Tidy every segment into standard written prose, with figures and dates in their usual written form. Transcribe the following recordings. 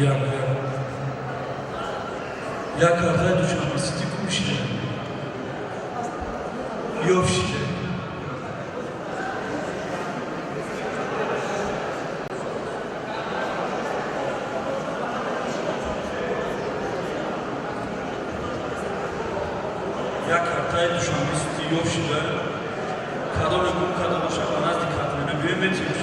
Jak arda düşman isti kumşile. Yofşile. Jak arda düşman isti yofşile. Kadar ögüm kadar şabanaz dikatını büyümetmiş.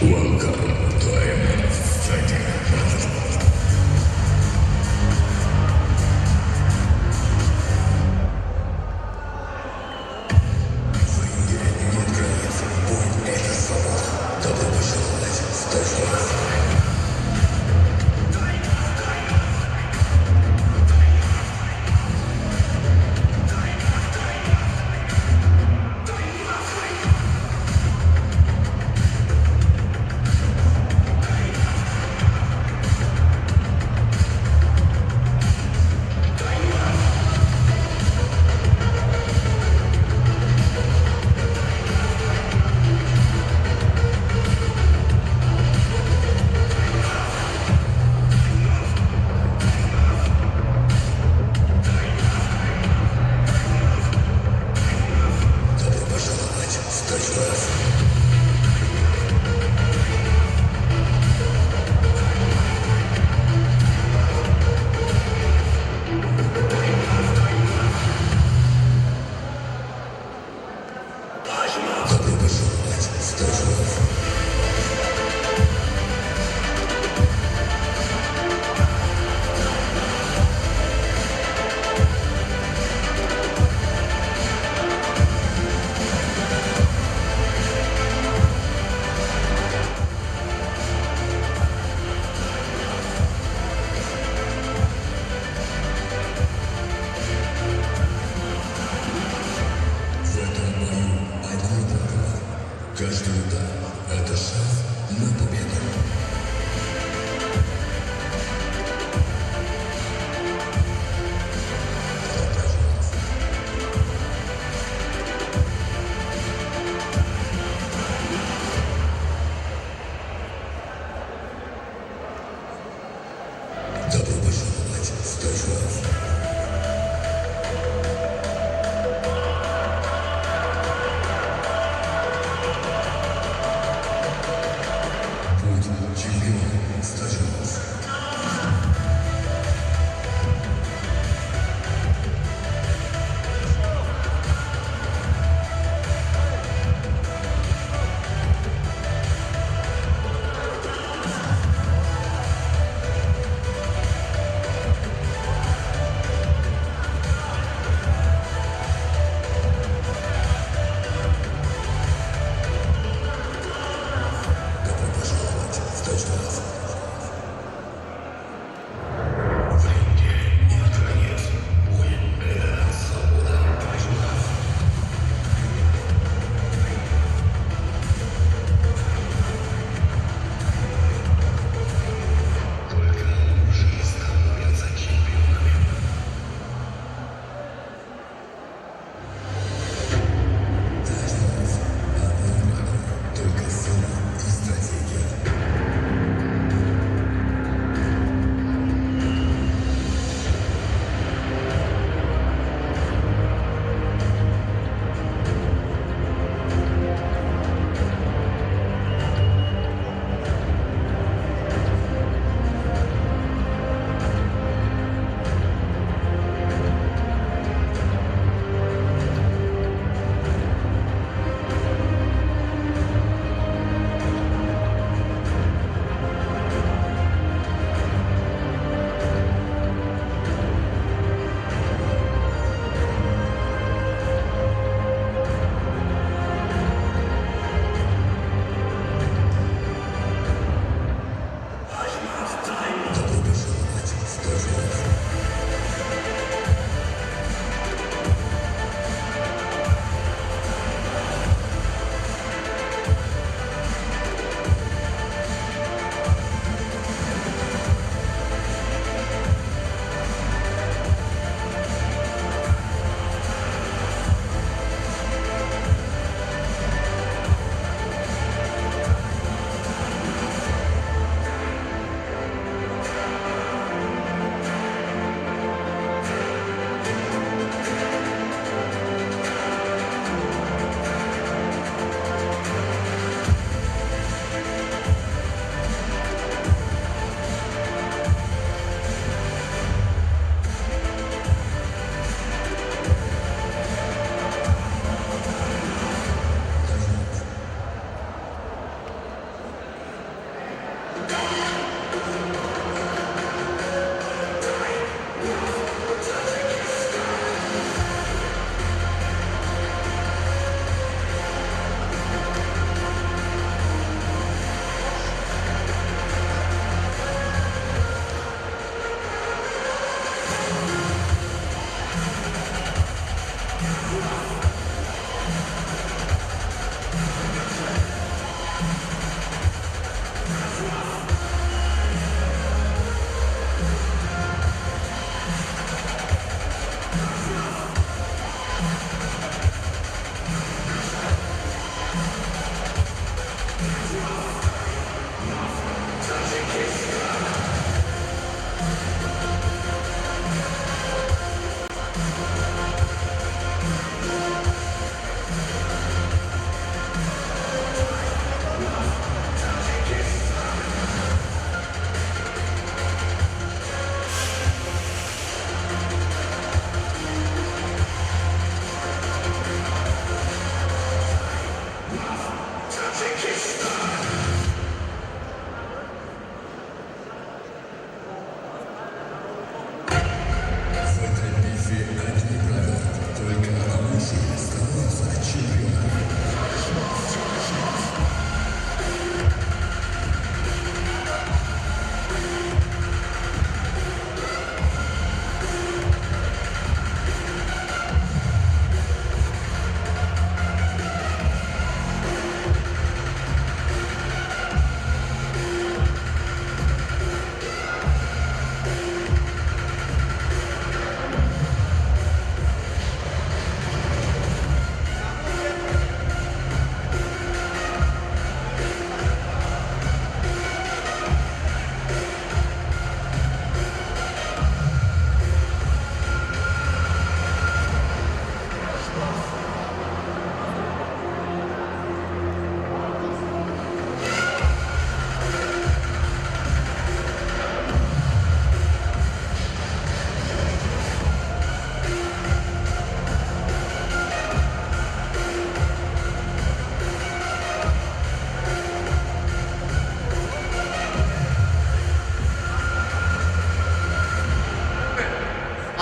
Welcome to MMA Fighting. Твоим деревням не откроется. Бой — это свобода. Добро пожаловать в Тайфас.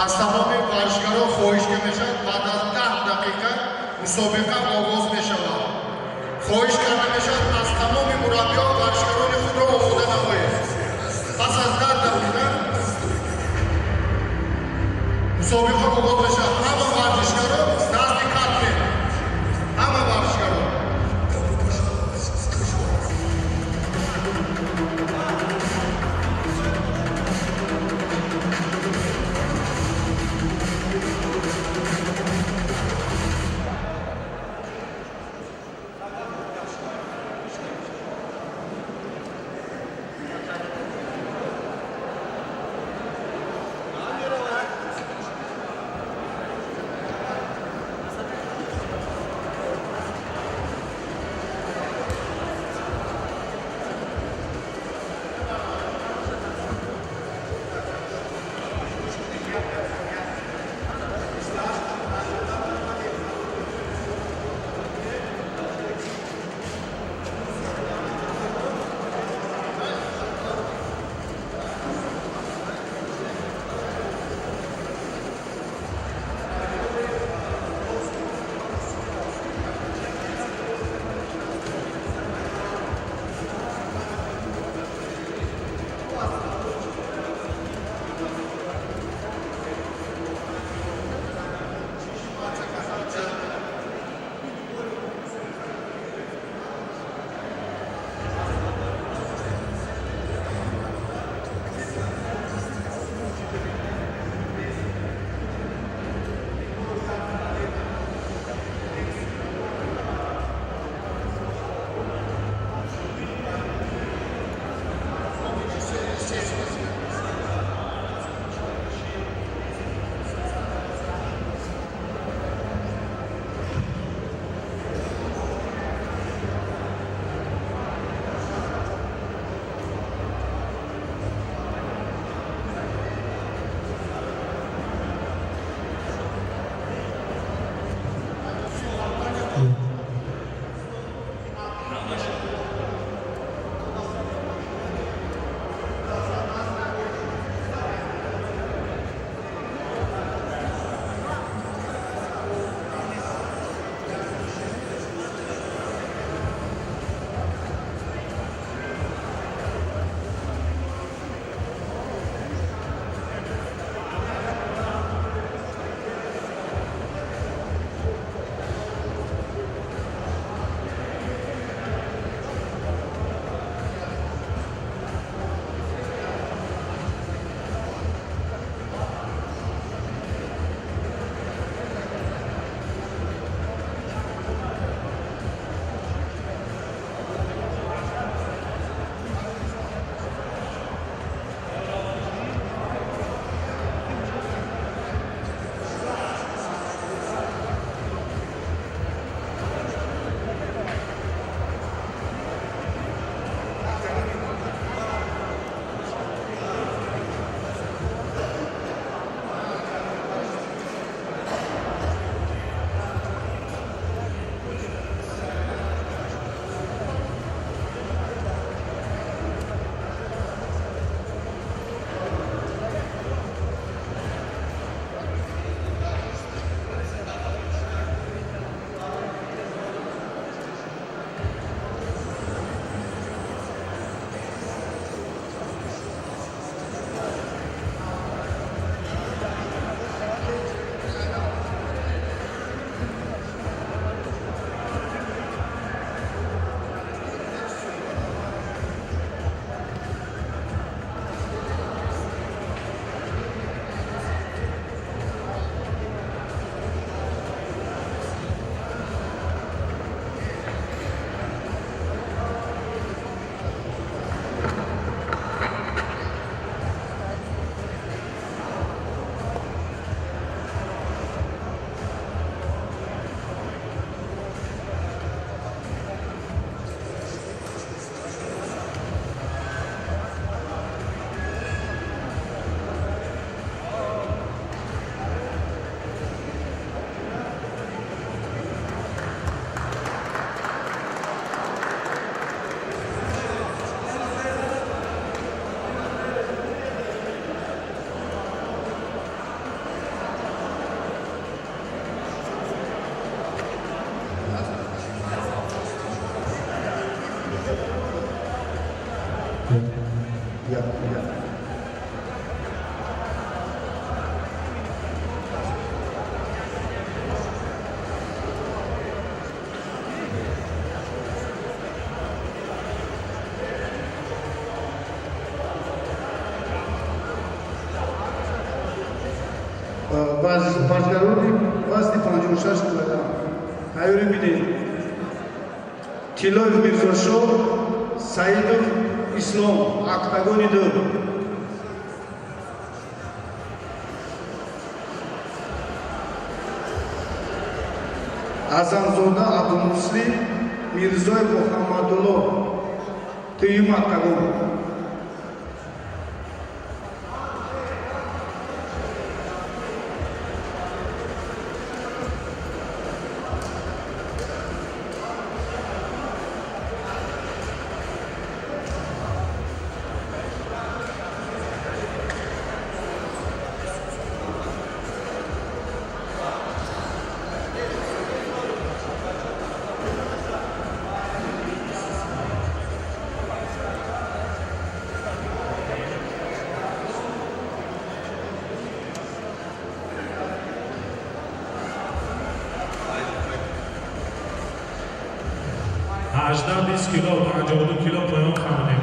از تمام ورزشکاران خواهش که میشد بعد از 10 دقیقه مسابقه آغاز میشود. خواهش کرده میشد از تمام مربیان و ورزشکاران خود را آماده نمایید. پس از 10 دقیقه مسابقه آغاز میشد. همه ورزشکاران دست کات می‌دهند. همه ورزشکاران Башгарони вазни 56 кг. Айёри бидед. Тилоев Мирзошо, Саидов Ислом, октагони 2. Азамзода Абдумуслим, Мирзоев Мухаммадулло, тюрьм октагон. هجده 20 کیلو 52 کیلو پایان خانه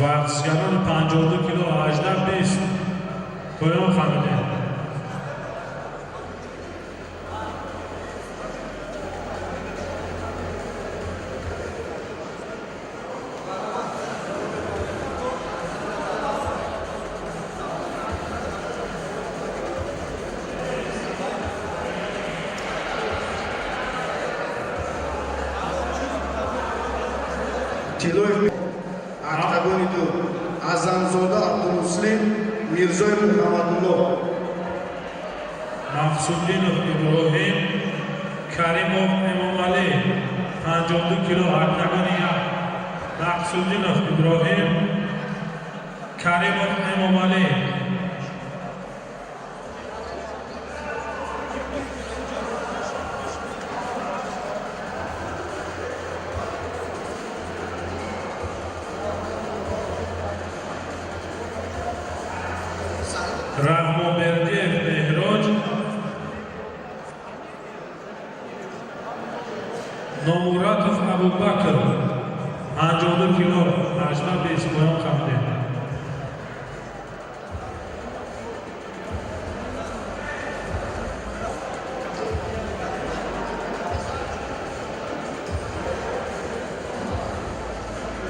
ورزشگران 52 کیلو 18 20 پایان خانه Тилоев октагони 2. Азамзода Абдумуслим, Мирзоев Мухаммадулло. مقصودینов ابراهیم کریمов امامعلی 52 کیلو اکتگانی 1 مقصودینov ابراهیم کریمov امامعلی رحمانبردیев مهراج نوموراتov ابوبکر 52 کیلو 18 20 پایان خانه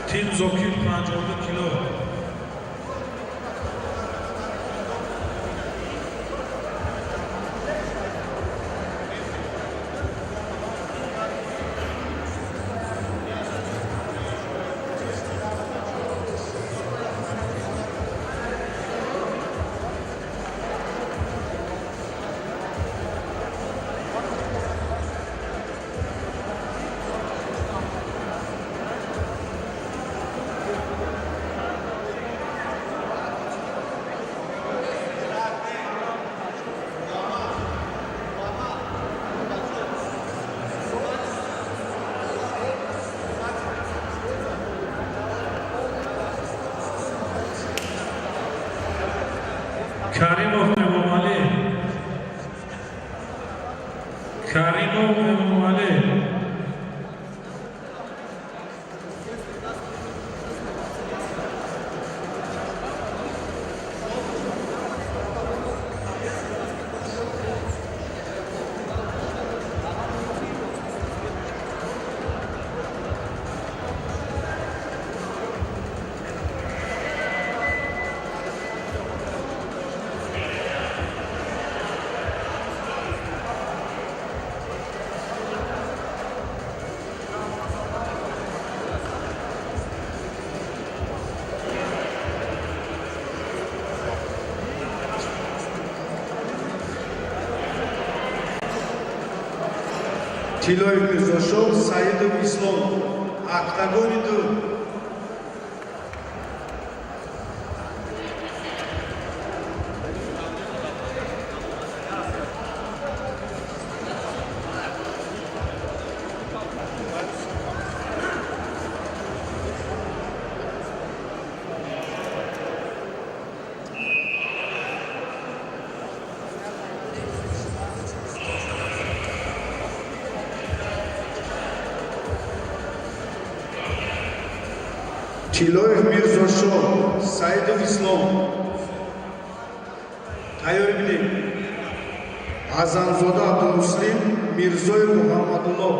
تیم زوکیر 52 کیلو کریمov امامعلی کریمov امامعلی Тилоев Мирзошов, Саидов Ислом, октагони 2. Тилоев Мирзошов, Саидов Ислом. Тайёр бидем. Азанзода Абдулмуслим, Мирзоев Мухаммадулло.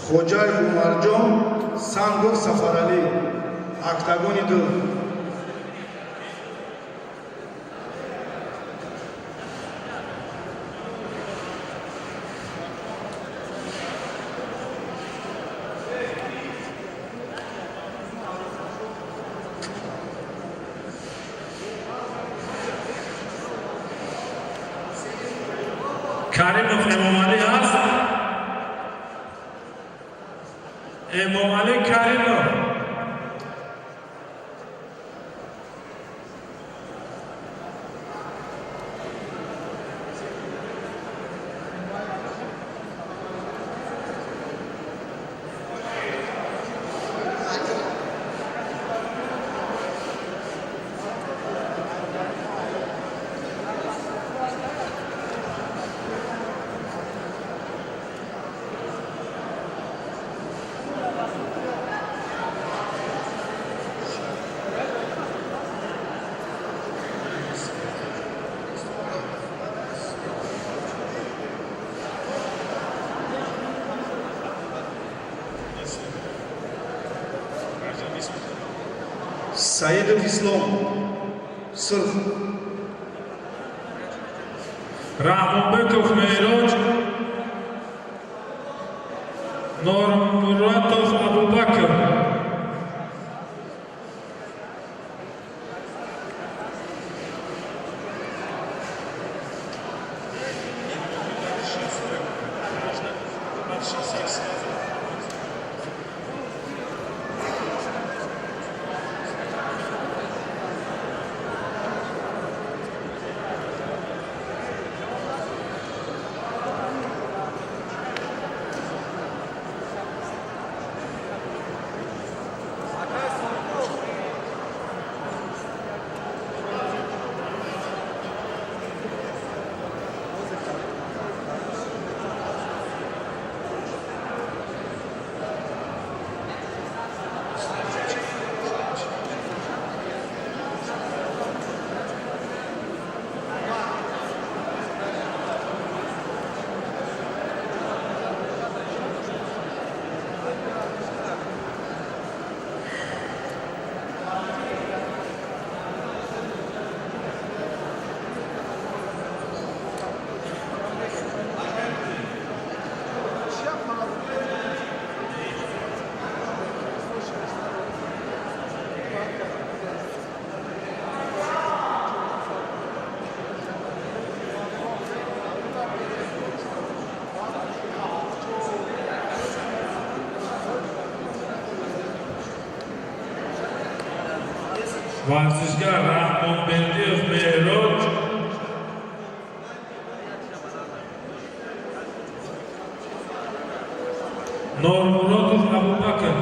Ходжаев Умарҷон, Сангов Сафарали, октагони 2. Karimov Emomali hast. Emomali Karimov. Saidov Islom, Sırf. Rahmonbekov Mehroj, Nurmuratov Abubakr. Varsizgar Rahmonberdiyev Mehroj, Nurmuratov Abubakr.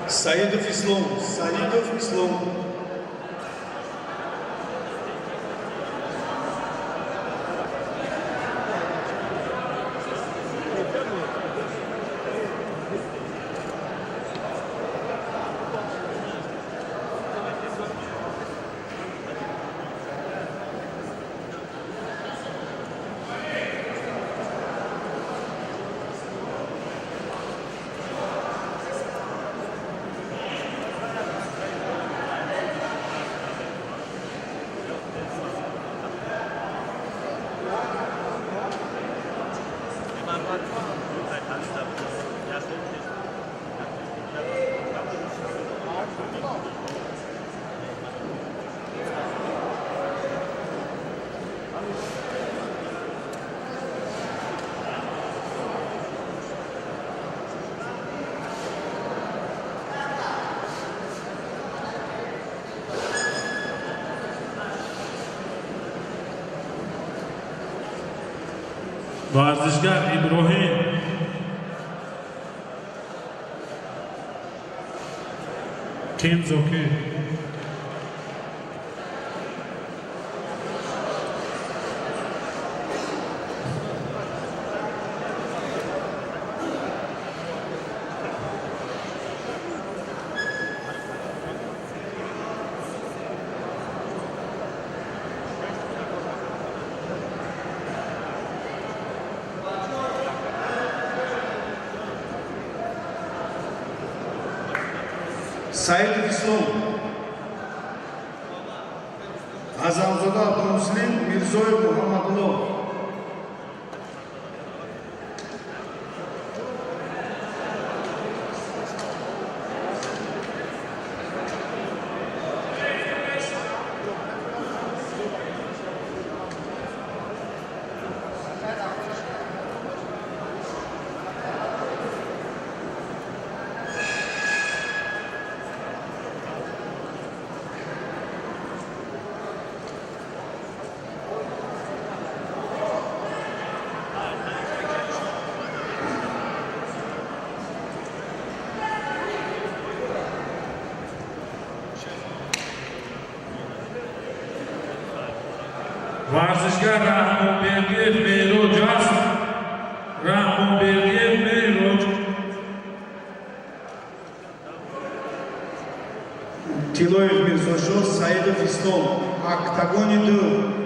Saidov Islom, Saidov Islom. ورزشگر ابراهیم کیمزوکی Said İslam, Azamzoda Abdülmuslim, Mirzoyev Muhammedullah. ورزشگر رحمانبردیев مهرود است. رحمانبردیев مهرود Tiloyev Mirzosho, Saidov İslam, Октагоне 2.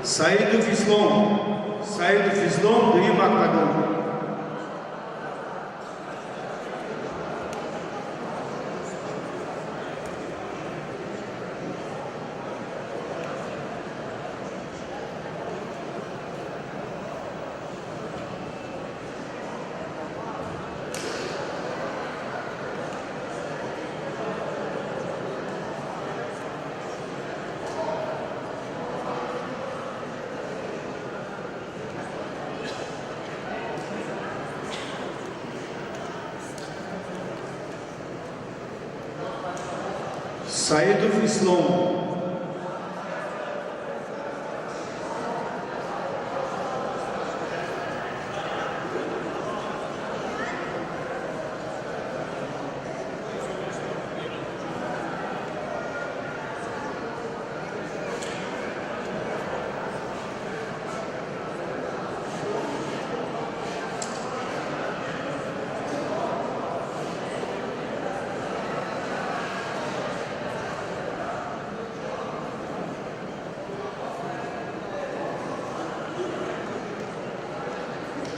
Saidov İslam, Dream Octagon. Saidov Islom.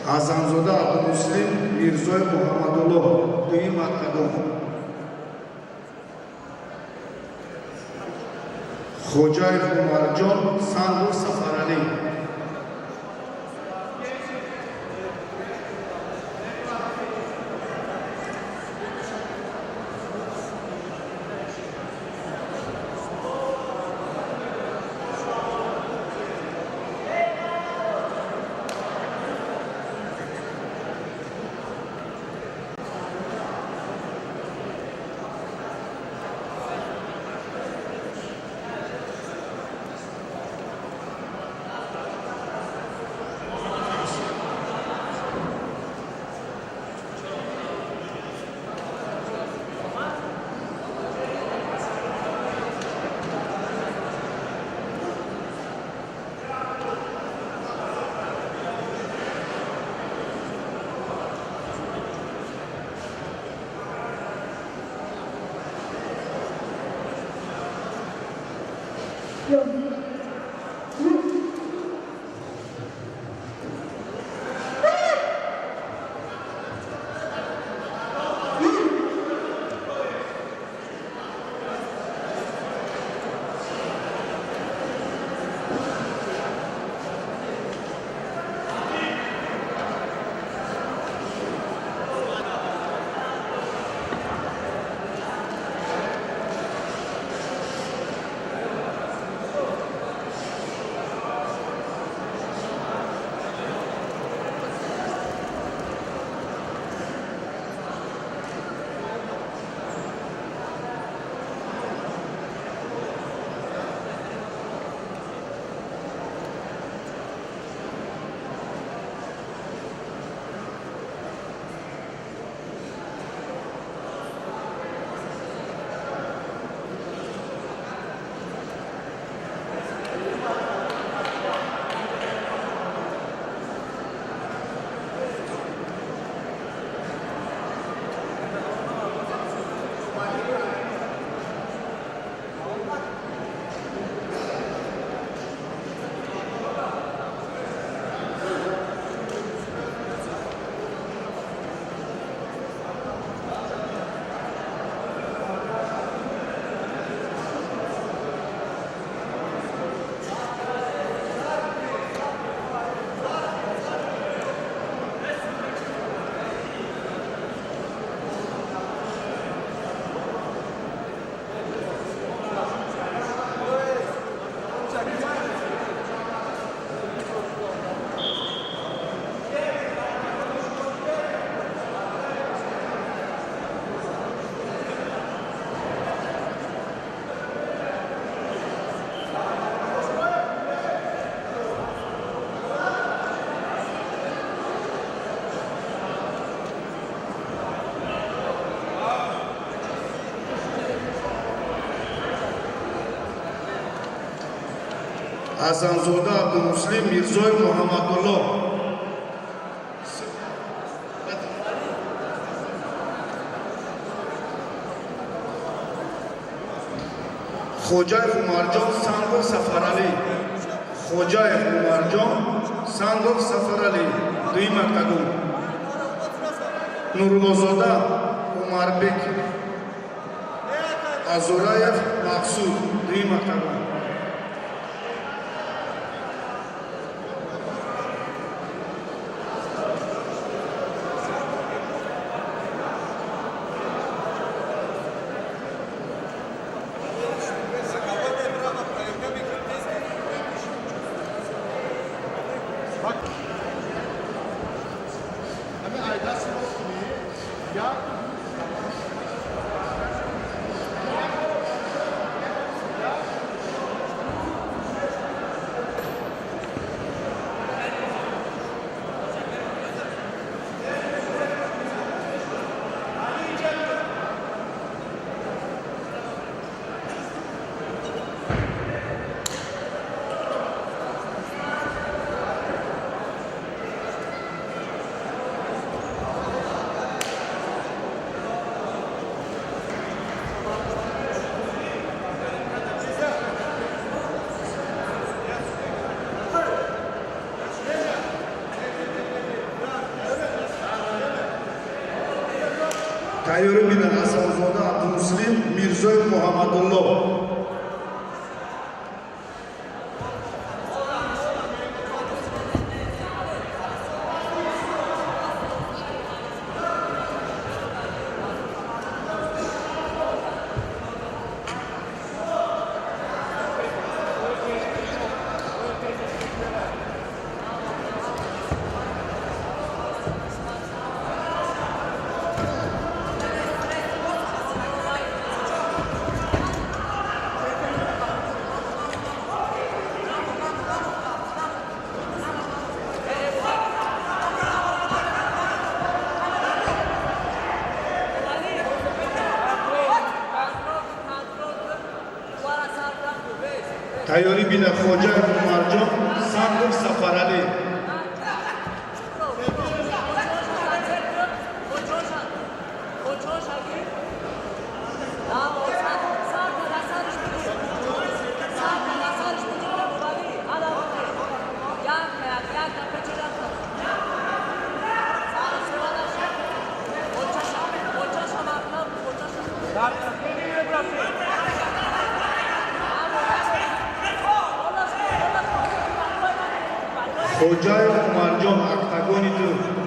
Azamzoda Abdulmuslim Mirzoy Muhammadullo Duyi Matkadov. Xo'jayev Umarjon Sangov Safarali. Azamzoda Abdulmuslim Mirzoy Muhammadullo. Xo'jayev Umarjon Sangov Safarali. Xo'jayev Umarjon Sangov Safarali Duyi Matkadov. Nurullozoda Umarbek Azurayev Maqsud Duyi Matkadov. تیاری بینن حسن‌زاده عبدالمسلم میرزای محمدالله. تیاری بین خوجه مرجان صندوق سفرعلی. خوجه مرجان اکتگانی دو.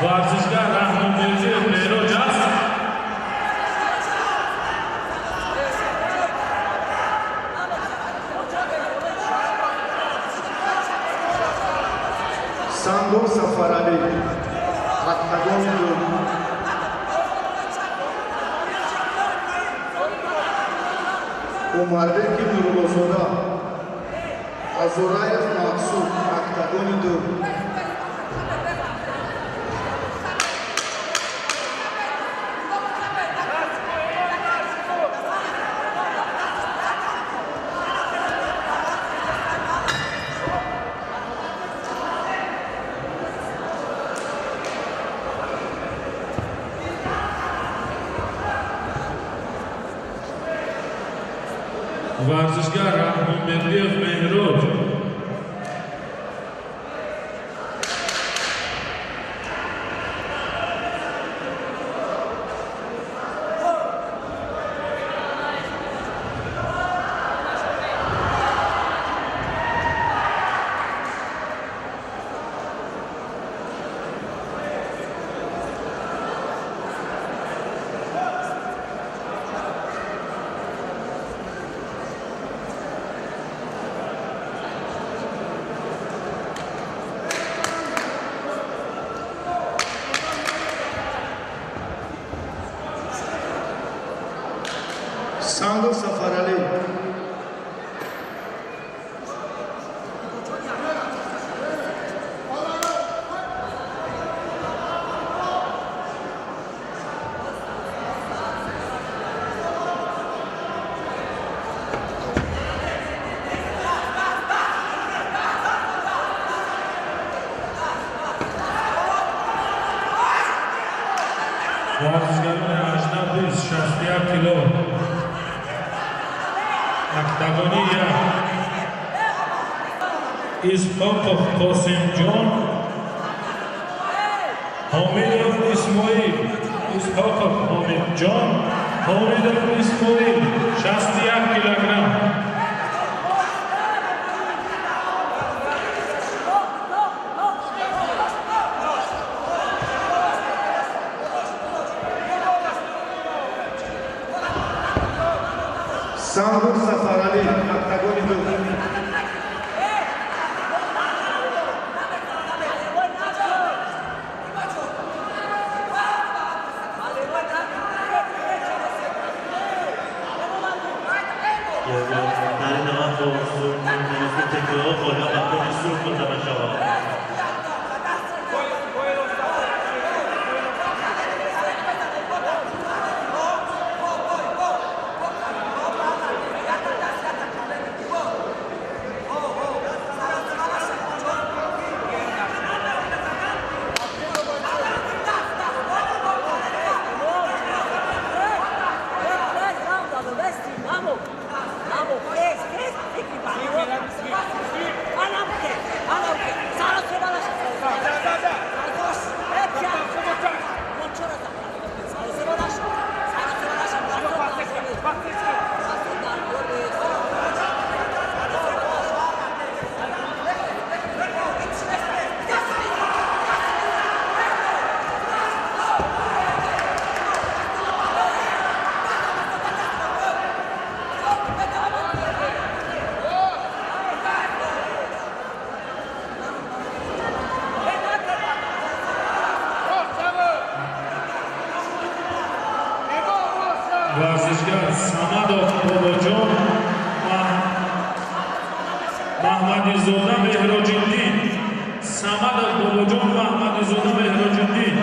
ورزشگر رحمان‌مردیев مهراج است. صندوق سفرعلی اکتگانی دو. عمربک نورالله‌زاده عزورایف مقصود اکتگانی دو. ورزشگر رحمان‌مردیев مهراج. صندوق سفرعلی ورزشگران اجنبی 61 کیلو. اکتگانی Ispakov Qosimjon, Hamidov Ismoil, Ispakov Hamidjon. Hamidov Ismoil 61 kilogram. Samgur Safarali, октагони был. ورزشگر Samadov باباجان محمدی‌زاده مهراج‌الدین Samadov باباجان محمدی‌زاده مهراج‌الدین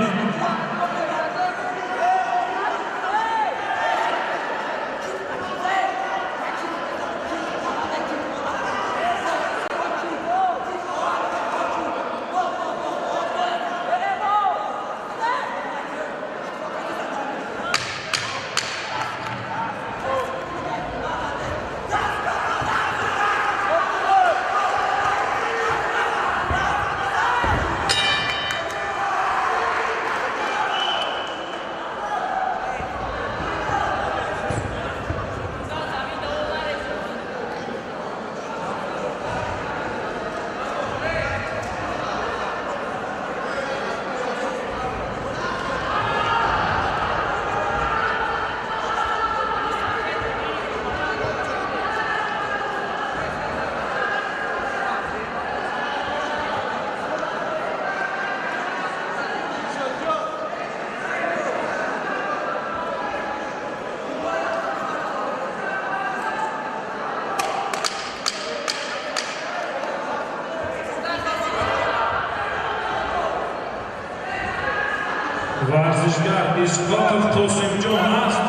ورزشگر اسحاقov قاسمجان است.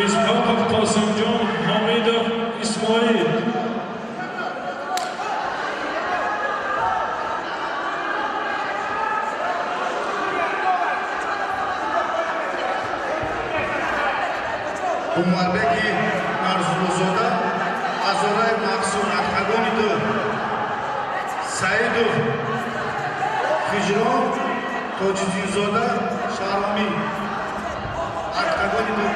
اسحاقov قاسمجان حمیدov اسماعیل Умарбек Нарзулзода Азорай Максум октагони ду Саидов Хижрон Тоҷидинзода Шаҳроми октагони ду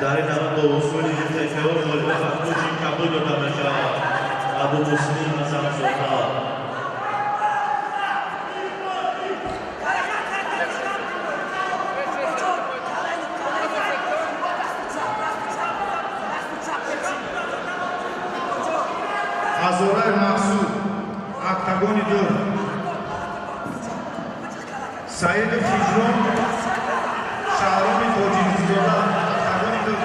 در این روند با وصول این تکه‌ها مورد خطوشی قبول داده می‌شود. ابو مسلم حسن سلطان Азорай Махсуд, октагони 2. Саидов Хиҷрон, Шаҳроми Тоҷикизода, октагони 2.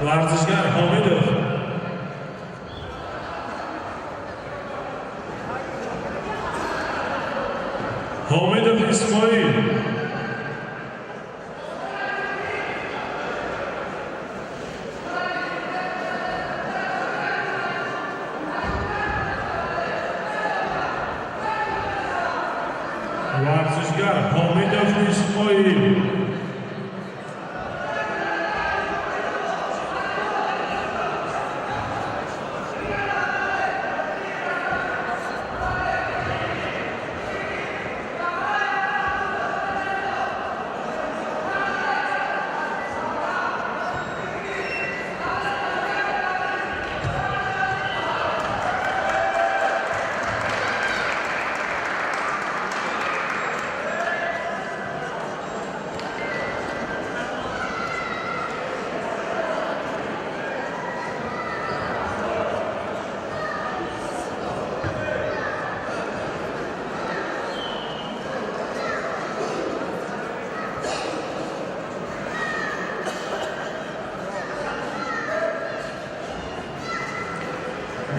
ورزشگر حامدov اسماعیل ورزشگر حامدov اسماعیل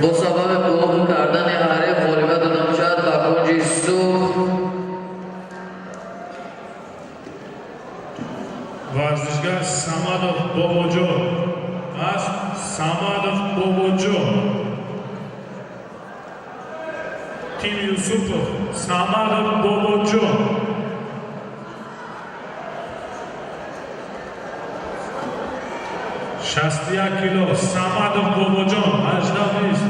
با سبب بلند کردن حریف غالبیت داده می‌شود به کنج صف. ورزشگر Samadov Bobojo از Samadov Bobojo تیم Yusupov Samadov Bobojo 61 کیلو Samadov Bobojo 18 نیست.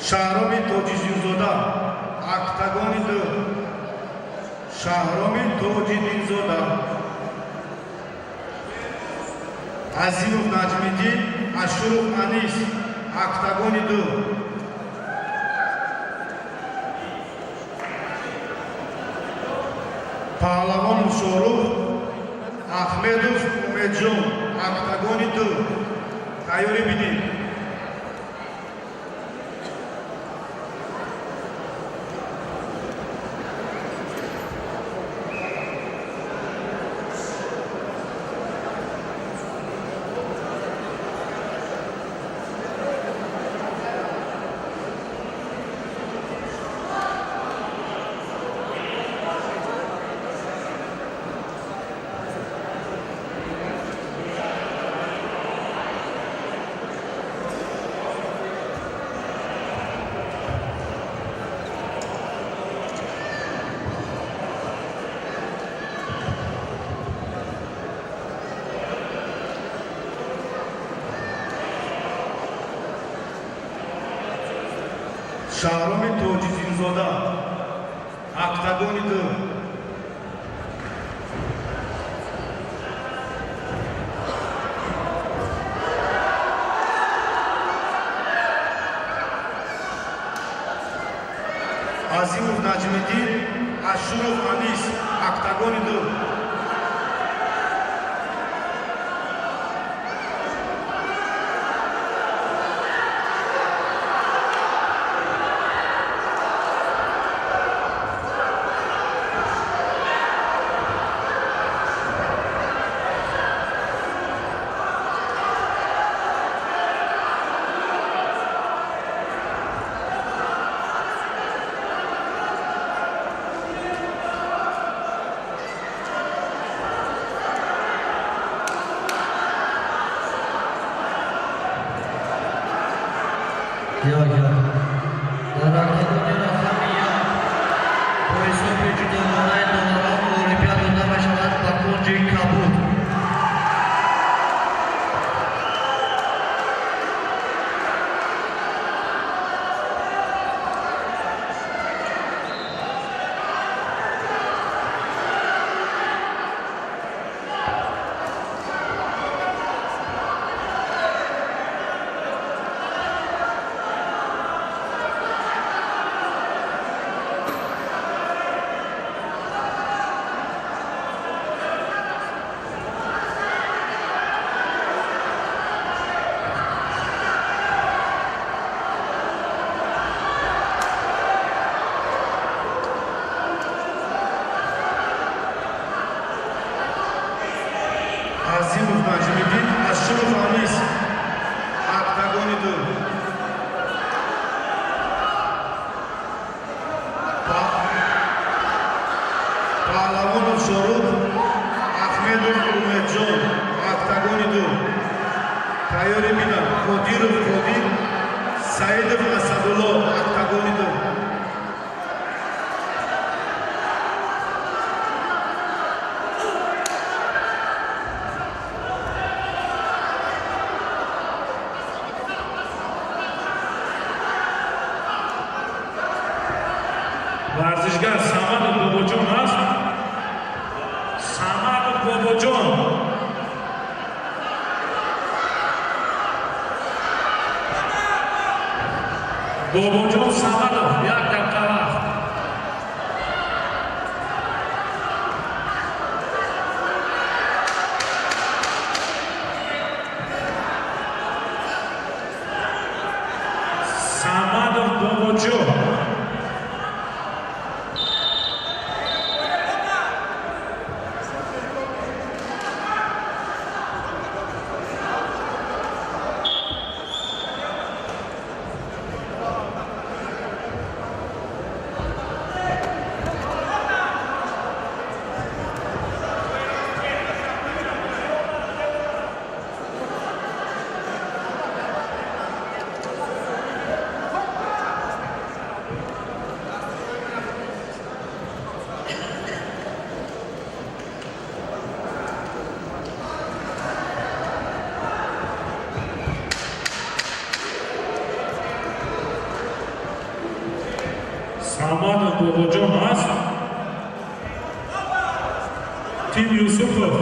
Шаҳроми Тоҷидинзода, октагони 2. Шаҳроми Тоҷидинзода. Азимов Наҷмиддин, Ашуров Анис, октагони 2. Паҳлавон Мушоруф, Ахмедов Умедҷон, октагони 2. Тайёрӣ бидин. Шаҳроми Тоҷидинзода октагони 2. Азимов Наҷмиддин, Ашуров Анис, октагони 2. Азимов Наҷмиддин, Ашуров Анис, октагони 2. Паҳлавонов Шорух, Ахмедов Умедҷон, октагони 2. Тайёри бидам Қодиров Қодир, Саидов Асадулло, октагони 2. ورزشگر سمد باباجان است. سمد باباجان باباجان سمدov 1 دقیقه وقت. سمدov باباجان Samadov Bobojon است. تیم یوسفov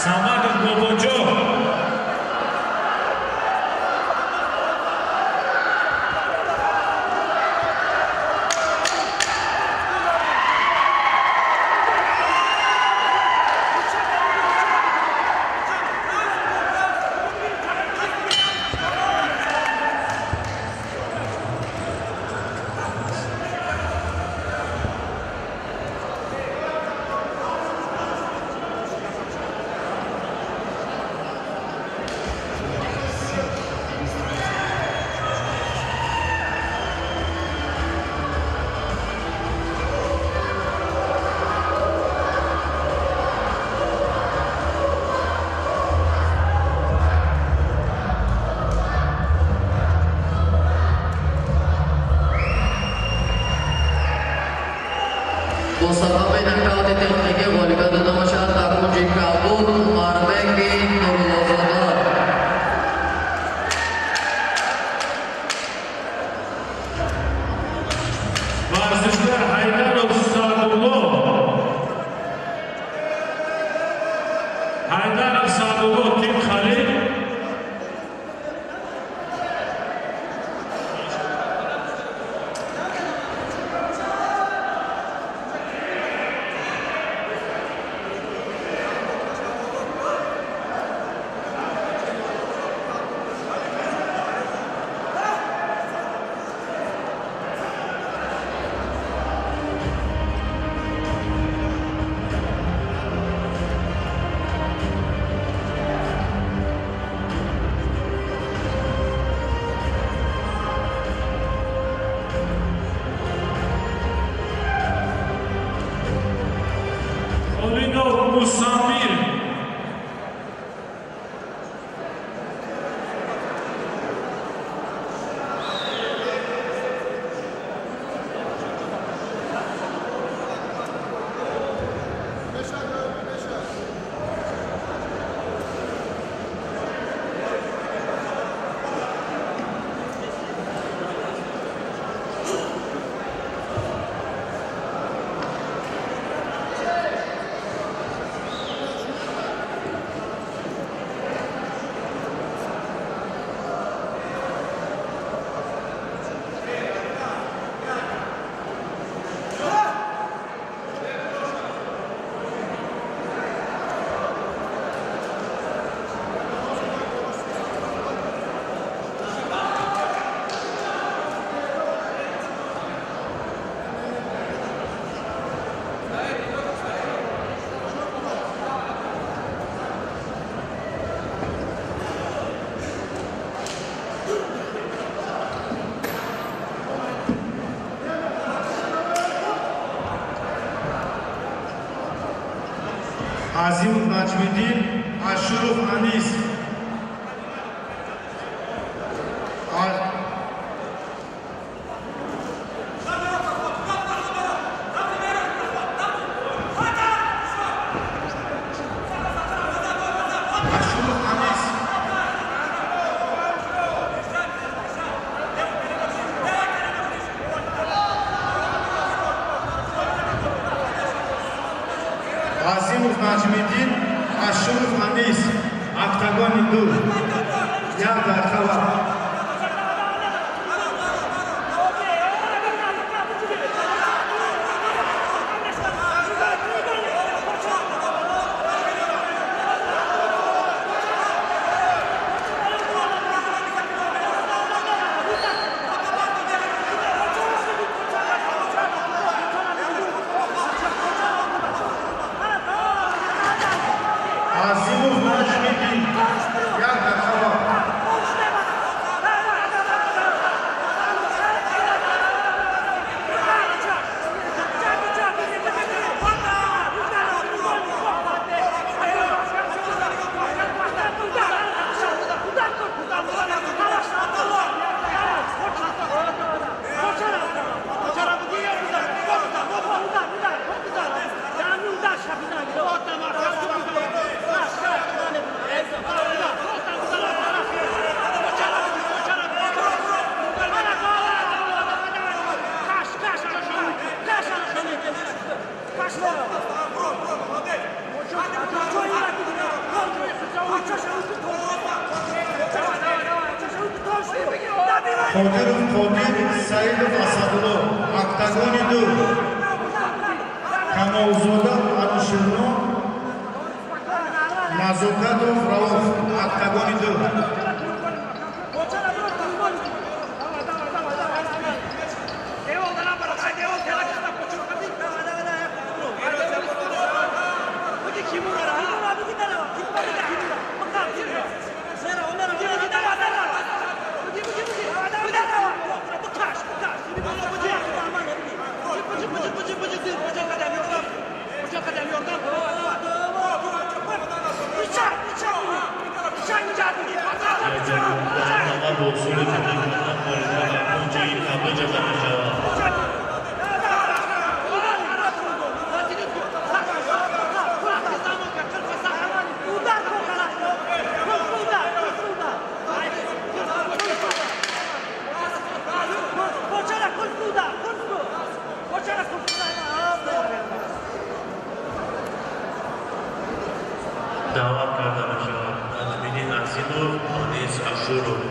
Samad Bobojo. مسابقه نکات تکنیکی والیبال داده می شود در کنج کابل ماربنگ نوروزادار. ورزشگر حیدر سادولو تیم خالی. Musamir. Azim Najmiddin, Ashurov Anis. Azimov Najmiddin, Ashurov Anis, octagon indu. Yada Khawa. Azimov Najmiddin, Yada Khawa. Пошла! Qodirov Qodir Saidov Asadullo oktagoni 2. Kamolzoda Alishernon Nazokatov Rauf oktagoni 2. Ama bu usulü tanımlanan golüne Akbunca'yı kabloca tanışıyor. Davat kardeşler, Azmini Asinur, Anis Aşurov.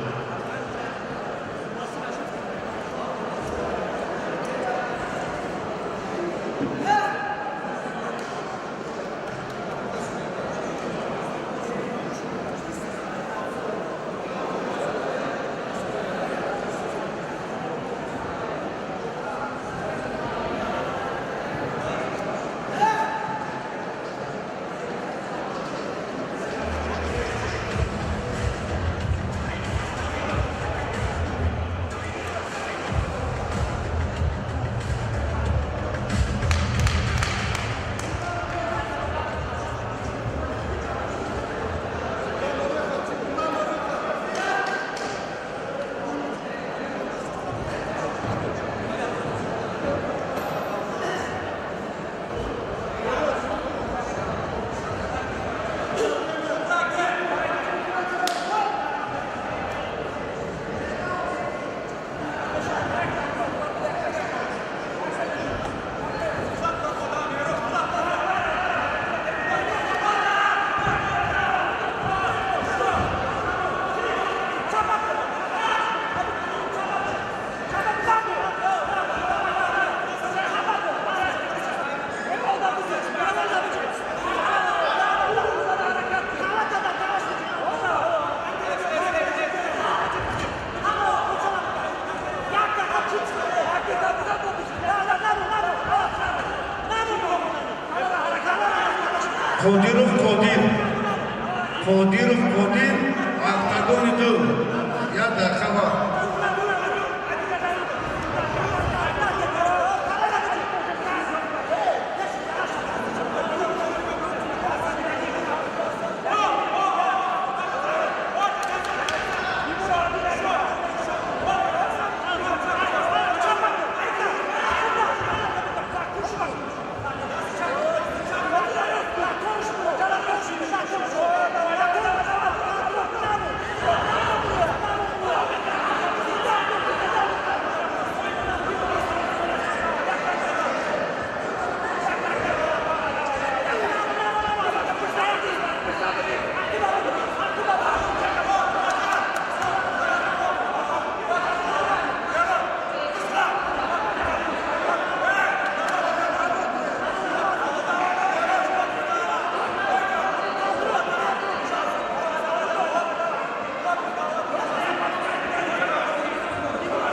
Qodirov Qodir oktagoni 2. Ya daqiqa bor.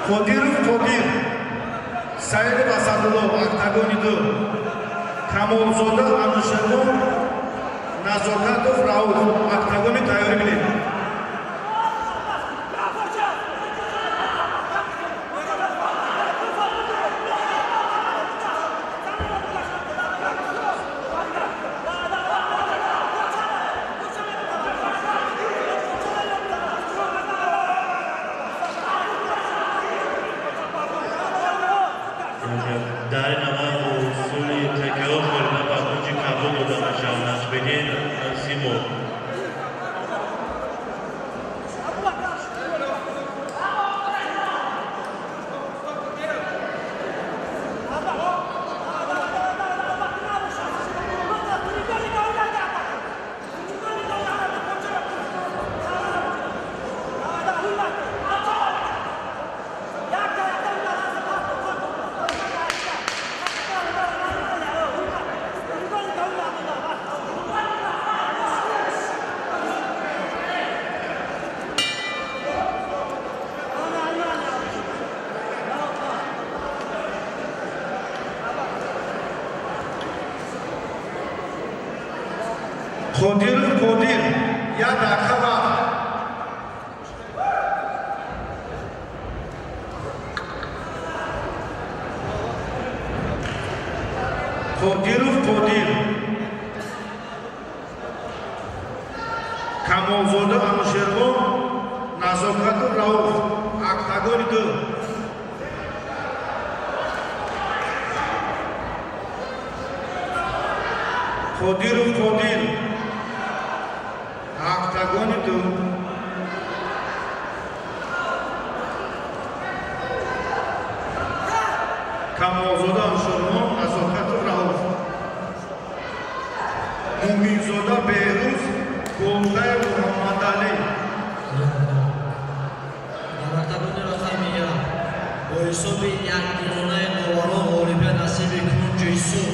Qodirov Qodir Saidov Asadullo oktagoni 2. Kamolzoda Alishernon Nazokatov Rauf oktagoni tayyor bilan. Dar nama usulü tekrar golüne Akbunca'yı kabloca tanışıyor. Azmini Asinur. Qodirov Qodir. Я dakika vaqt. Qodirov Qodir. Kamolzoda Anushervon. Nazokatov Rauf. Octagon 2. Qodirov Qodir. Octagon 2. Kamolzoda Anushervon. Nazokatov Rauf. Muminzoda Behruz. Golday Muhammad Ali. Давартагони рақамия бо ҳисоби 1-0 новарон ғолибият насиби Кунҷи Исуф.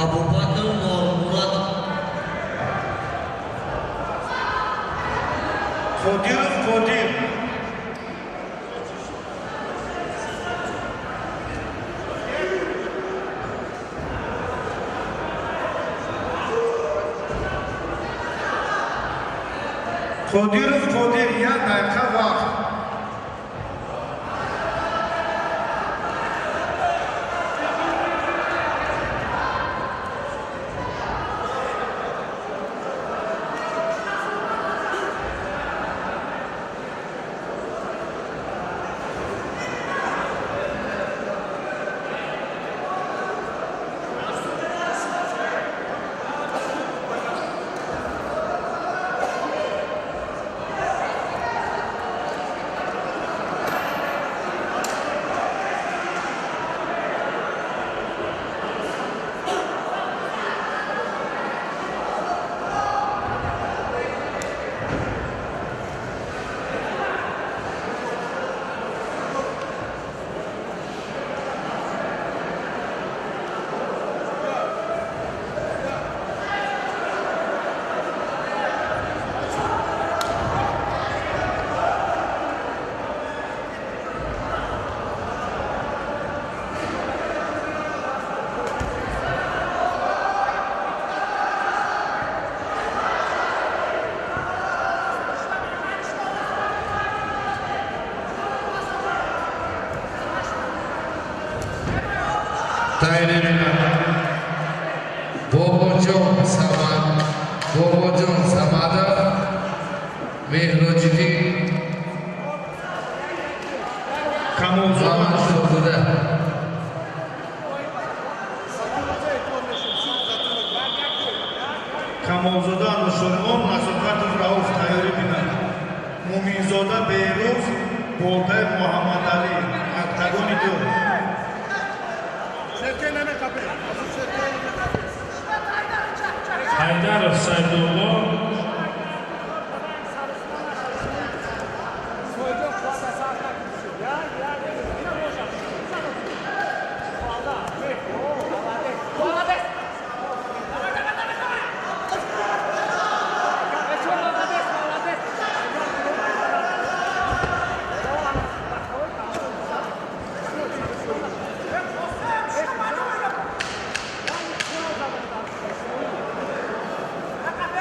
Абубакр Нормурод. Qodirov Qodir. Qodirov Qodir. Ya dakika vaqt. Bobojon Samadov, Mehrojdin, Kamolzoda Zaman Shokuda. Kamolzoda Anushervon. Nazokatov Rauf. Tayyorӣ бинанд. Muminzoda Behruz. Golday Muhammad Ali. Octagon 2. Haydarov Saydullo.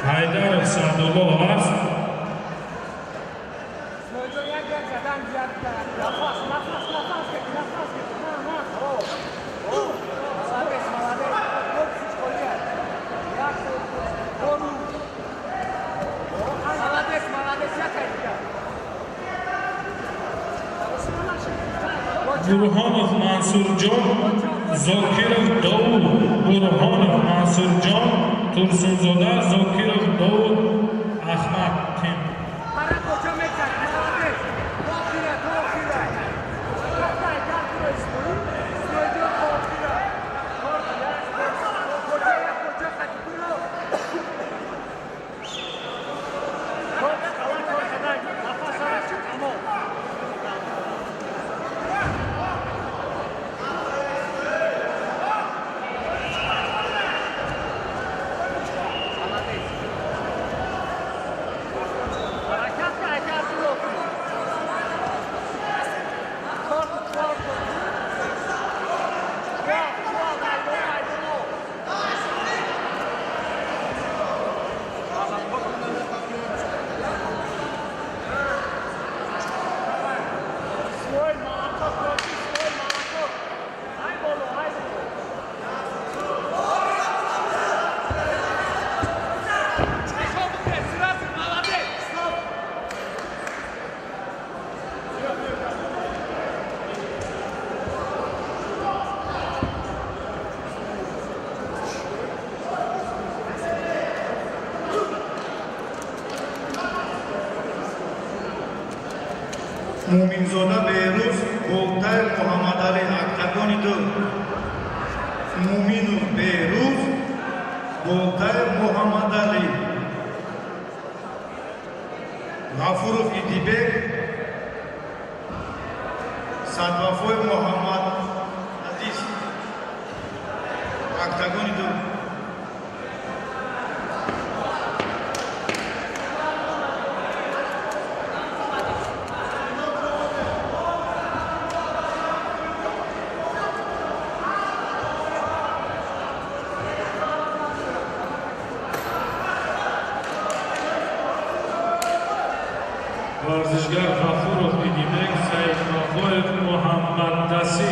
Haydarov Saydullo است. Burhanov Mansurjon, Zokirov Dovud. Burhanov Mansurjon, Tursunzoda, Zokirov Dovud, Ahmad Tim. Муминзода Беҳрӯз Болтай Муҳаммадалӣ октагони 2. Муминов Беҳрӯз Болтай Муҳаммадалӣ. Ғафуров Идибек Садвафои Муҳаммад Азиз октагони 2. ورزشگر غفورov Idibek Saidbafoyev Muhammaddasi.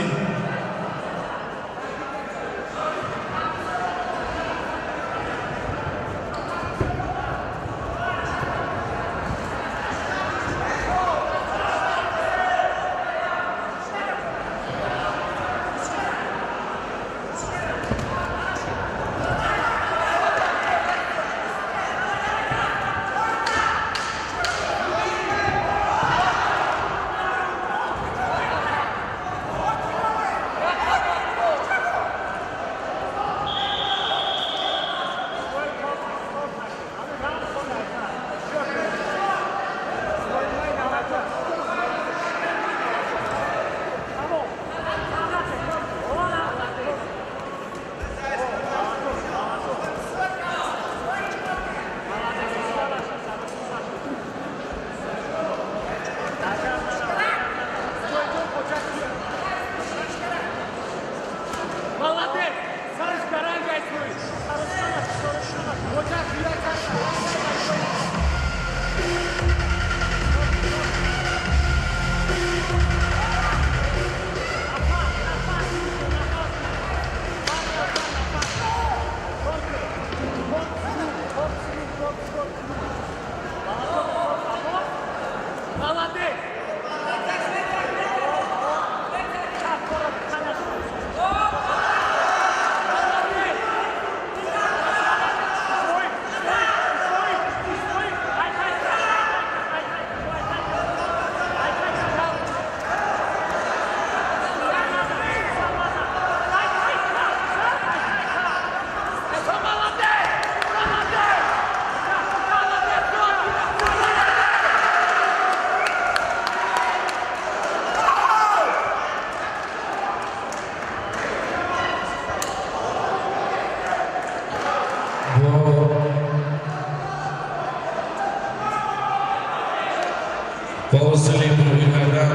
Bosley Muhimmadan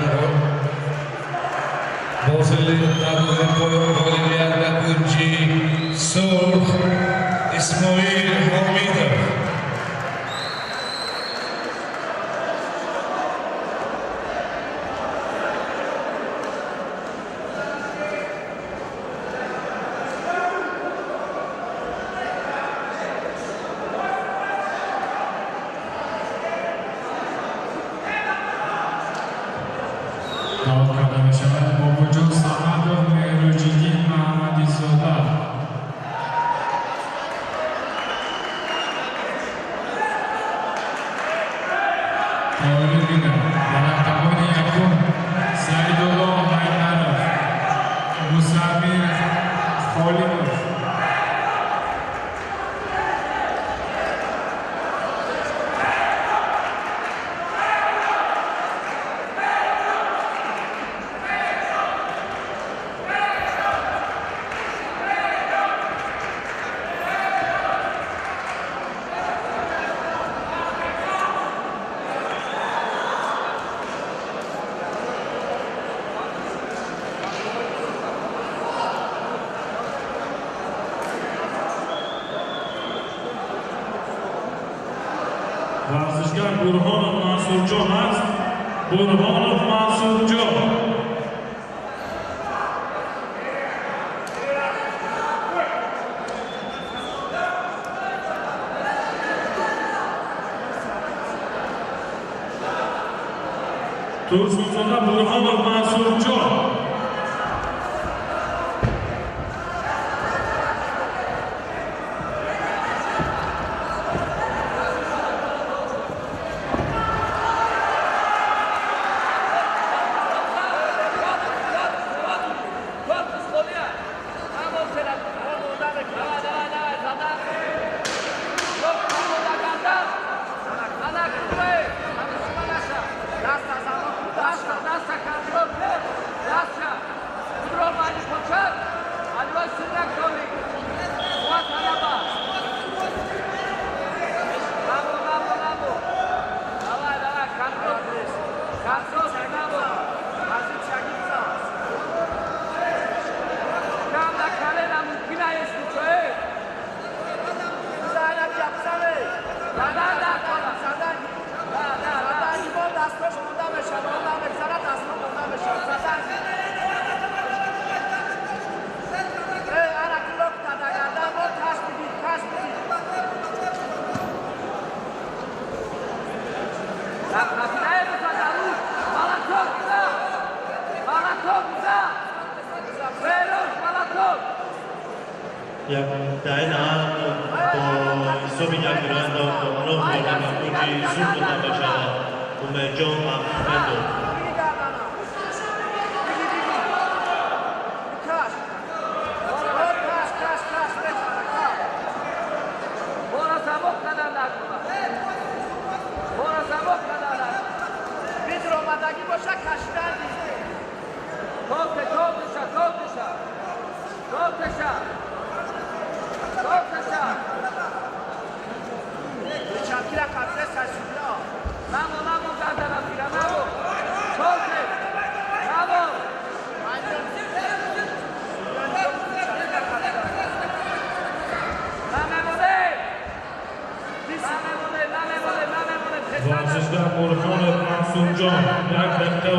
Bosley Nabuel Bolivia Nakunji Surh Ismail Hamidov. دعوت کرده می شود باباجان صمدov مهروجیدین محمدی زاده. تاوری دیگر برندگان یکم سعیدالله حیدرov مصمم خالیدov. ورزشگر برهانov منصورجان است. برهانov منصورجان Tursunzada Burhanov Mansurjon. Jak dajna po isobia grando po nowo na kuci suto na bachała umejo ma mendo Ворзишгоҳ Бурҳонов Мансурҷон, як дақиқа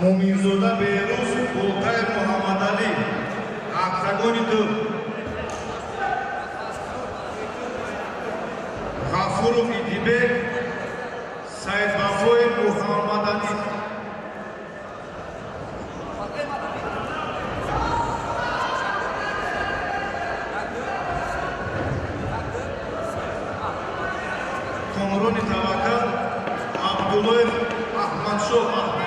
Муминзода Беҳрӯз Болтай Муҳаммадалӣ, октагони 2. Ғафуров Идибек, Саидвафои Муҳаммадалӣ. Комрони Таваккал, Абдуллоев Аҳмадшоҳ Аҳмадов.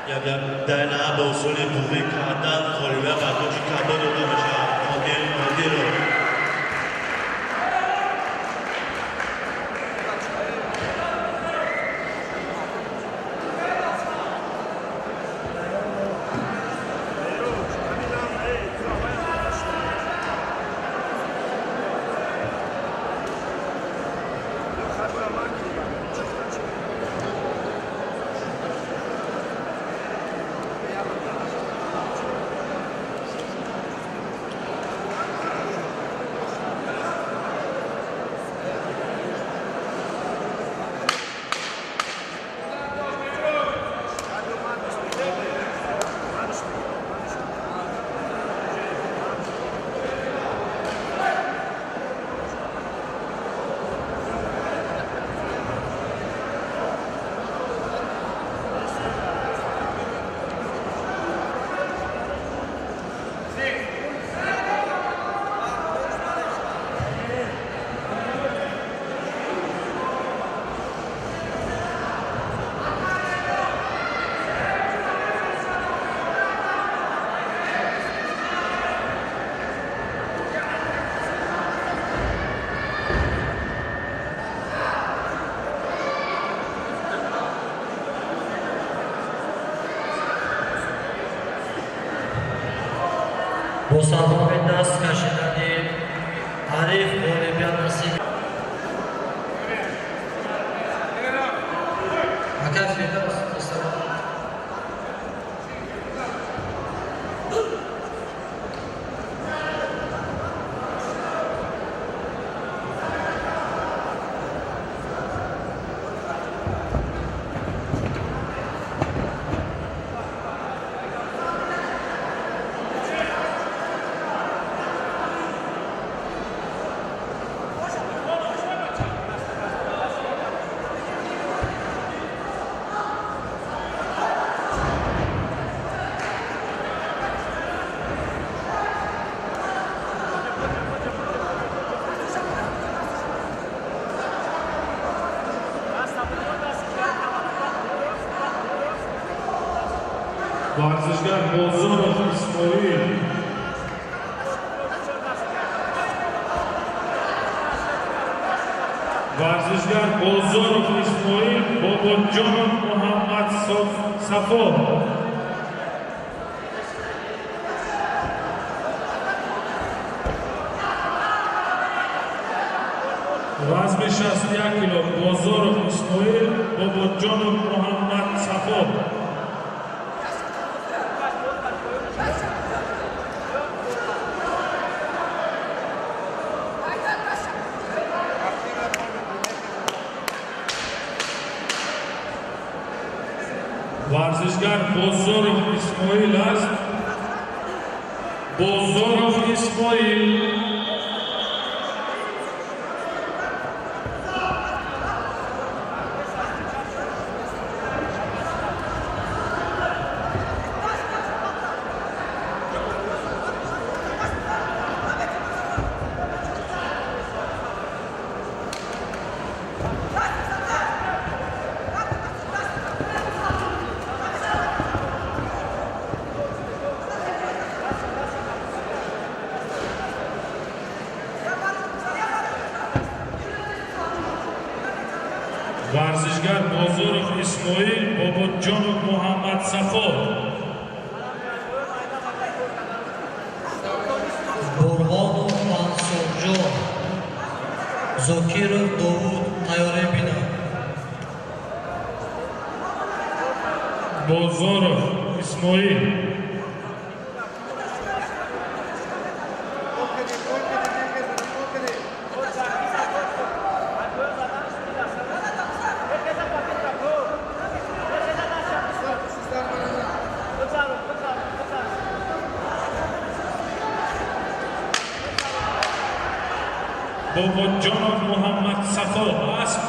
як дайна ба усули дуғӣ кардан ғолиба ба кучи кабо дода бошад. Одило бо сабаби даст кашидани Ариф ғолибият насиб акай фидас ورزشگر بازارov اسماعیل ورزشگر بازارov اسماعیل باباجانov محمد صفا وزن 61 کیلو بازارov اسماعیل باباجانov محمد صفا ورزشگر بازارov اسماعیل است. بازارov اسماعیل ورزشگر بازارov اسماعیل باباجانov محمد صفا Бурҳонов Мансурҷон Зокиров Довуд тайёрӣ бинанд. بازارov اسماعیل باباجانov محمد صفا است.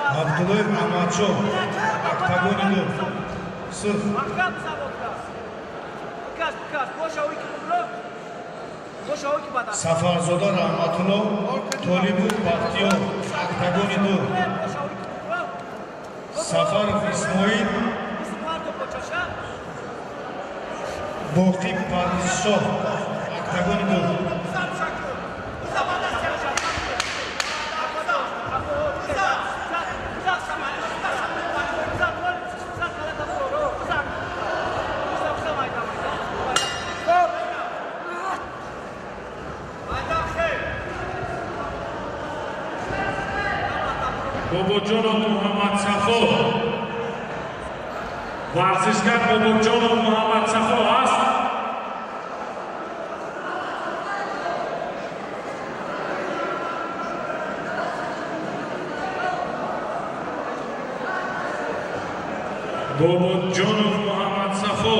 Abdullah Amacho, Octagonino, Surf, Safarzoda Rahmatullah, Tolibu Baktio, Octagonino, Safar Ismoil, Bokti Padisho, Octagonino. Bobojonov Muhammad Safo. Varzishgar Bobojonov Muhammad Safo است. Bobojonov Muhammad Safo.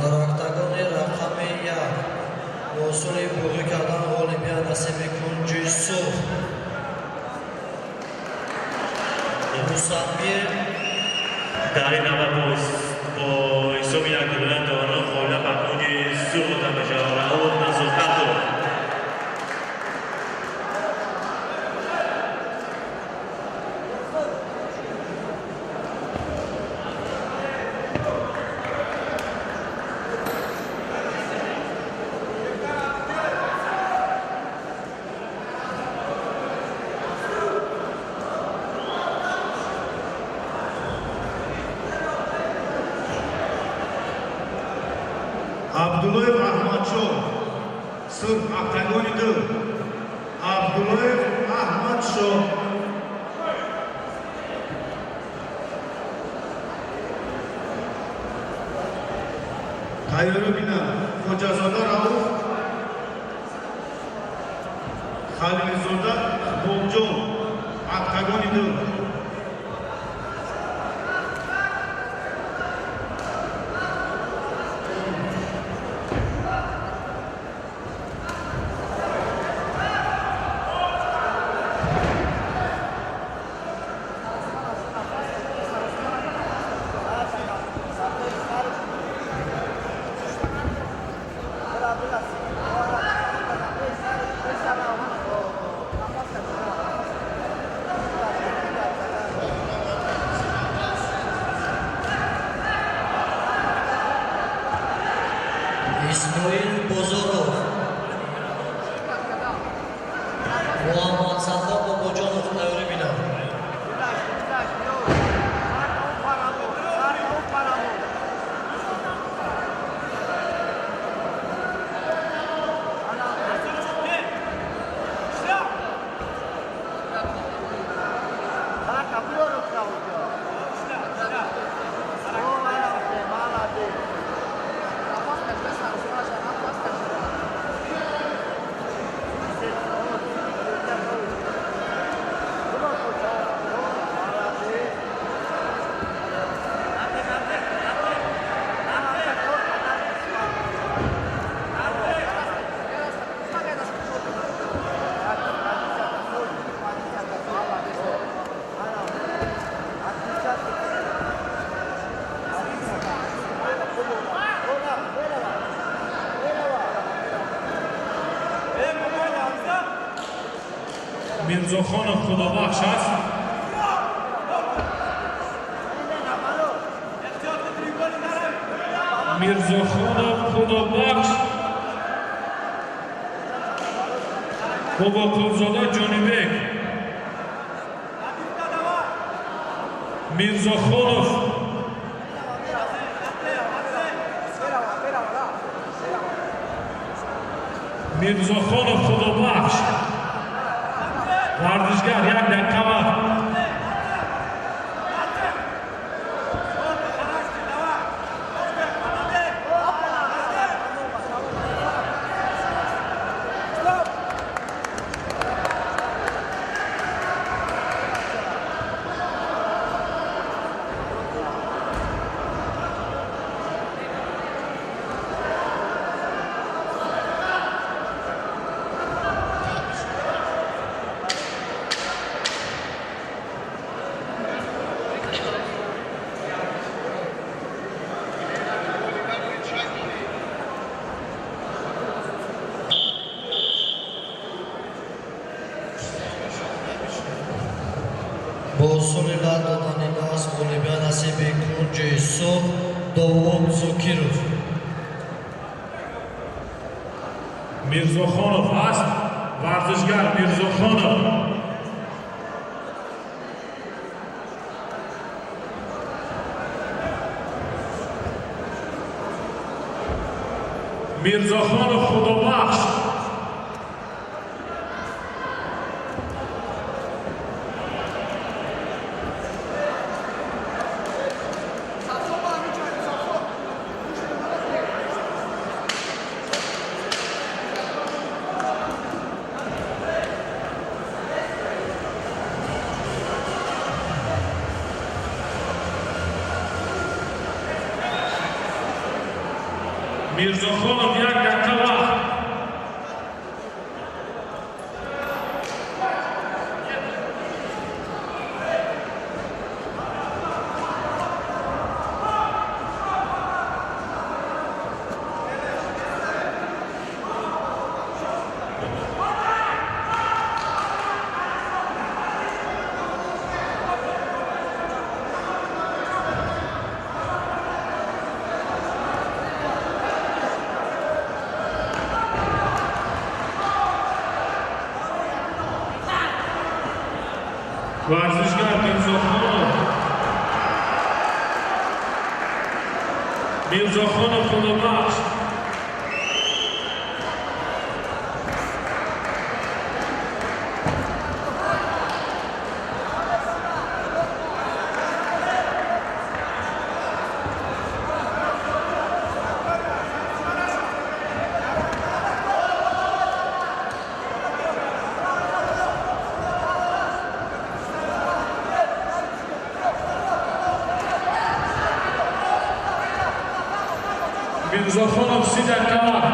Дарактагони рақами 1 бо усули буғӣ кардан ғолибият насиб мекун ҷӯйсух Мусафир در این نوبت با حساب یک دولت داران خواهده بکنی سوخ بودن بشه رهود نزدت رو Abdullayev Ahmadsho, Sırp oktagoni 2. Abdullayev Ahmadsho. Tayyarı bina Hocazoda Rauf, Halilizoda Boljo, oktagoni 2. İsmail Bozorov, Muhammed Saddam Babacanov tayyorı bina. Mirzoxonov Xudobaxsh است. Mirzoxonov Xudobaxsh Boboqulzoda Jonibek. Mirzoxonov Mirzoxonov Xudobaxsh. Vardishgar 1 daqiqa vaqt. Босулила Доданинас Олимпиада Насиби Кунджи Сов Довод Зокиров. Mirzoxonov است. Vardishgar Mirzoxonov. Mirzoxonov Xudobaxsh. Mirzoxonov 1 daqiqa vaqt. Vardishgar Mirzoxonov. Mirzoxonov Xudobaxsh. Mirzoxonov 30 dəqiqə var.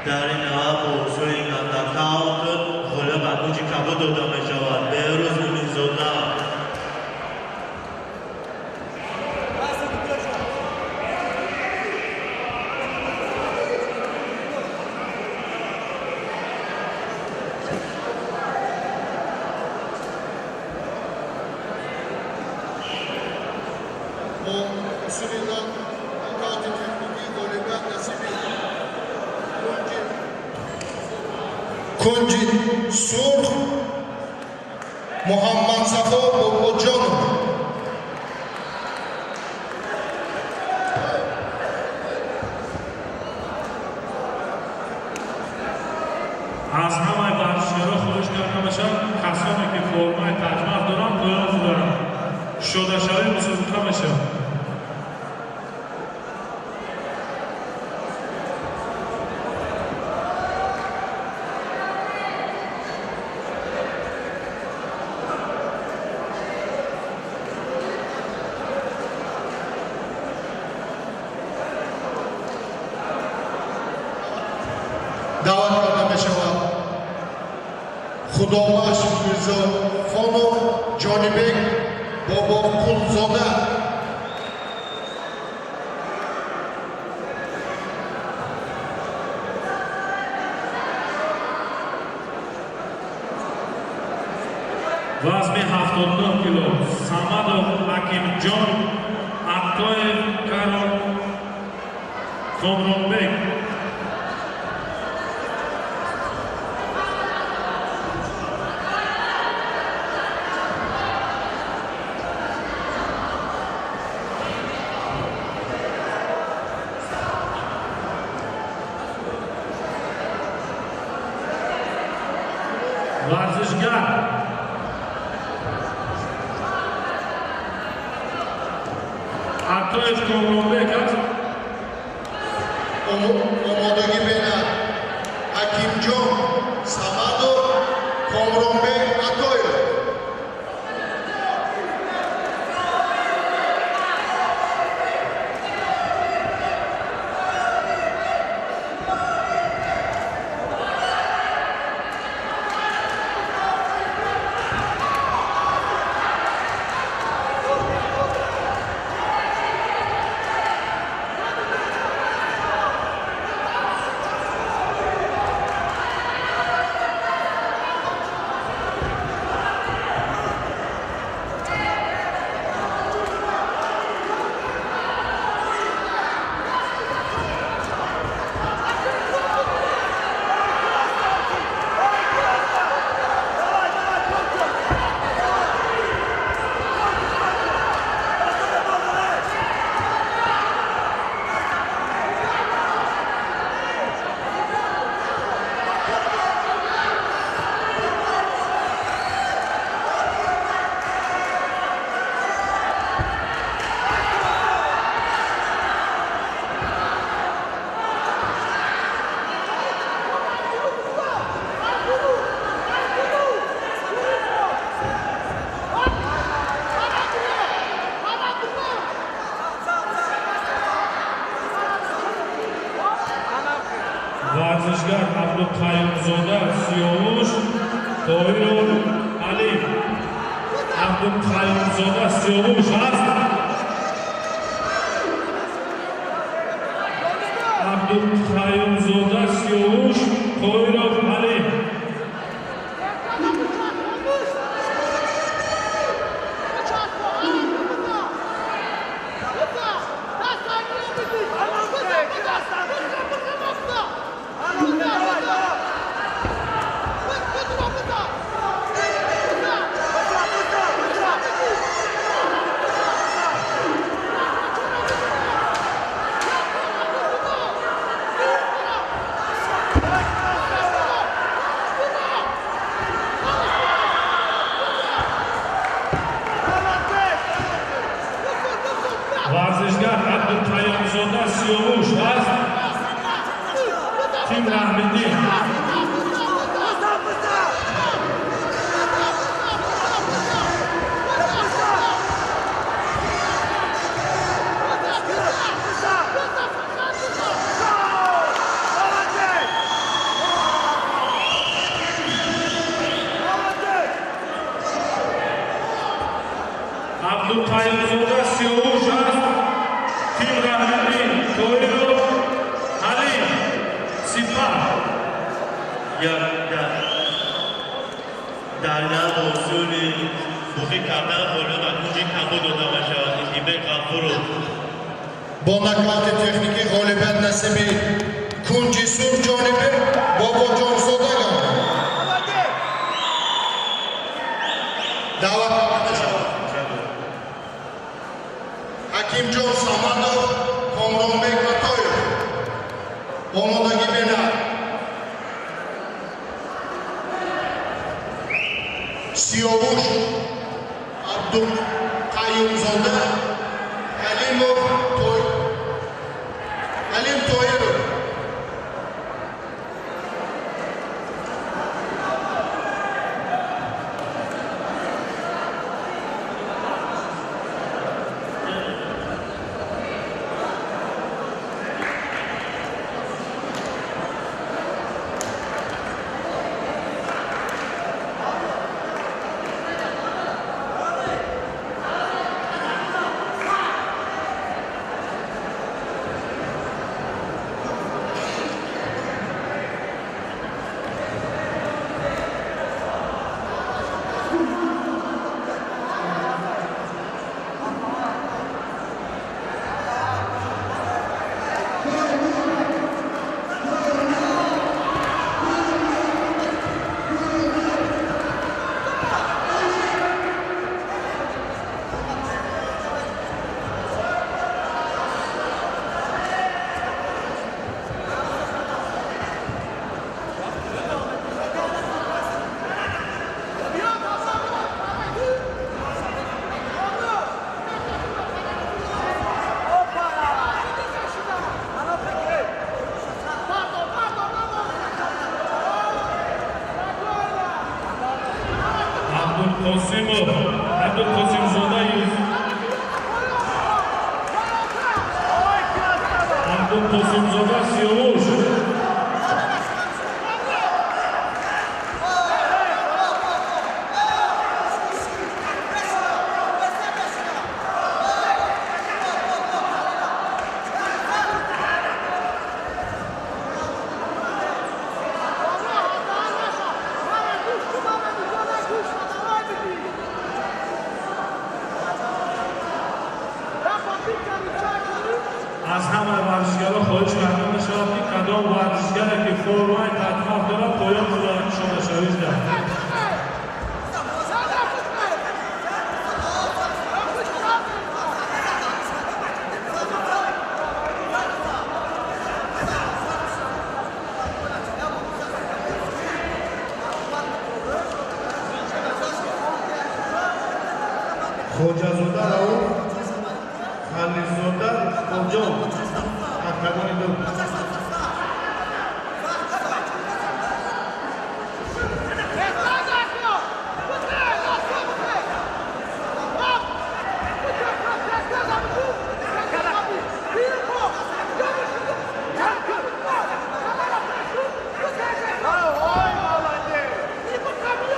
در این موضوع این نکاوت غلب عبوجی کبود داده می شود. بهروز میرزاده با اصول نکات تکنیکی غالبیت نصیب کنجی سرخ محمد صفا باباجانov از همه ورزشکارا خواهش کرده باشم کسانی که فرمای تجمع دارن پایان دارن شده شوی مسابقه بشه. دعوت کرده می شود خدابخش میرزاخانov جانبک باباقولزاده وزن 79 کیلو Samadov Akimjon Aktoyev Karol Komronbek ورزشگر Aktoyev Komronbek است. آمادگی بین حکیمجان Samadov Komronbek Atoyev ورزشگر عبدالقیومزاده سیاوش طاهر علی عبدالقیومزاده سیاوش هست. عبدالقیومزاده ورزشگر عبدالقیامزاده سیاوش هست. تیم رحمدین. عبدالقیامزاده سیاوش هست. تیم رحمدین. تویرو حلیم سپر. در موضوع بوخی کردن بالا و کنجی کبود داده باشه ایبه غفور با نکات تکنیکی غالبیت نصیبی کنجی سور جانبه بابا جان زادگان دعوت کرده شود حکیم جان سامندو کامرانبек متایف آمادگی بینه سیاوش عبدالقیومزاده حلیم تویرو عبدالقیومزاده سیاوش از همه ورزشگران خواهش کرده می‌شود که کدام ورزشگری که فرمای تطبیق دارد پایان مدارک شده شویش دهد. خوجازاده راؤف خلیلزاده قاجار قهرمان دو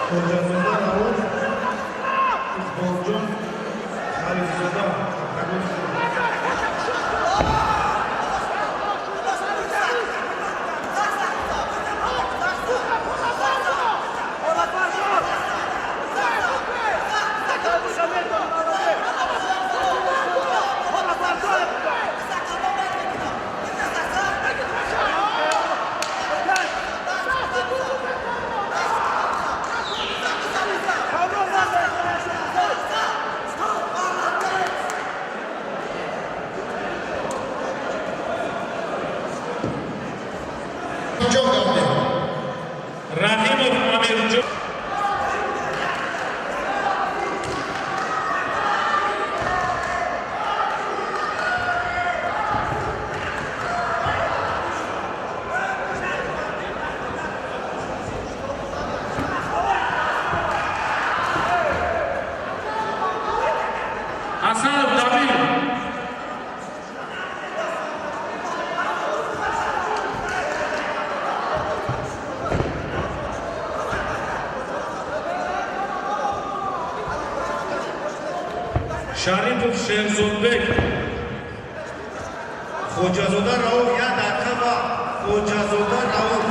خوجازاده راؤف اقبالجان خلیلزاده قهرمان Sherzodbek. Xo'jazoda Rauf ya daqiqa va Xo'jazoda Rauf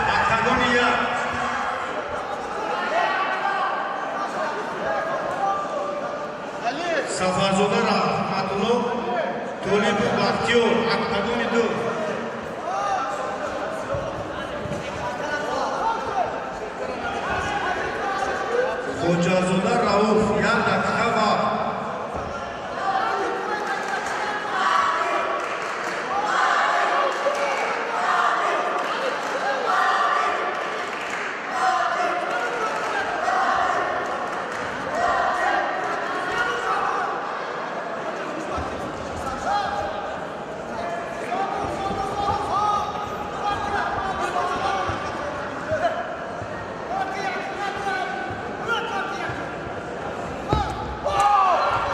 Makedoniya ya. Safarzoda Rahmatullo Tolibu Baxtiyor Makedoniya 2. Xo'jazoda Rauf ya daqiqa va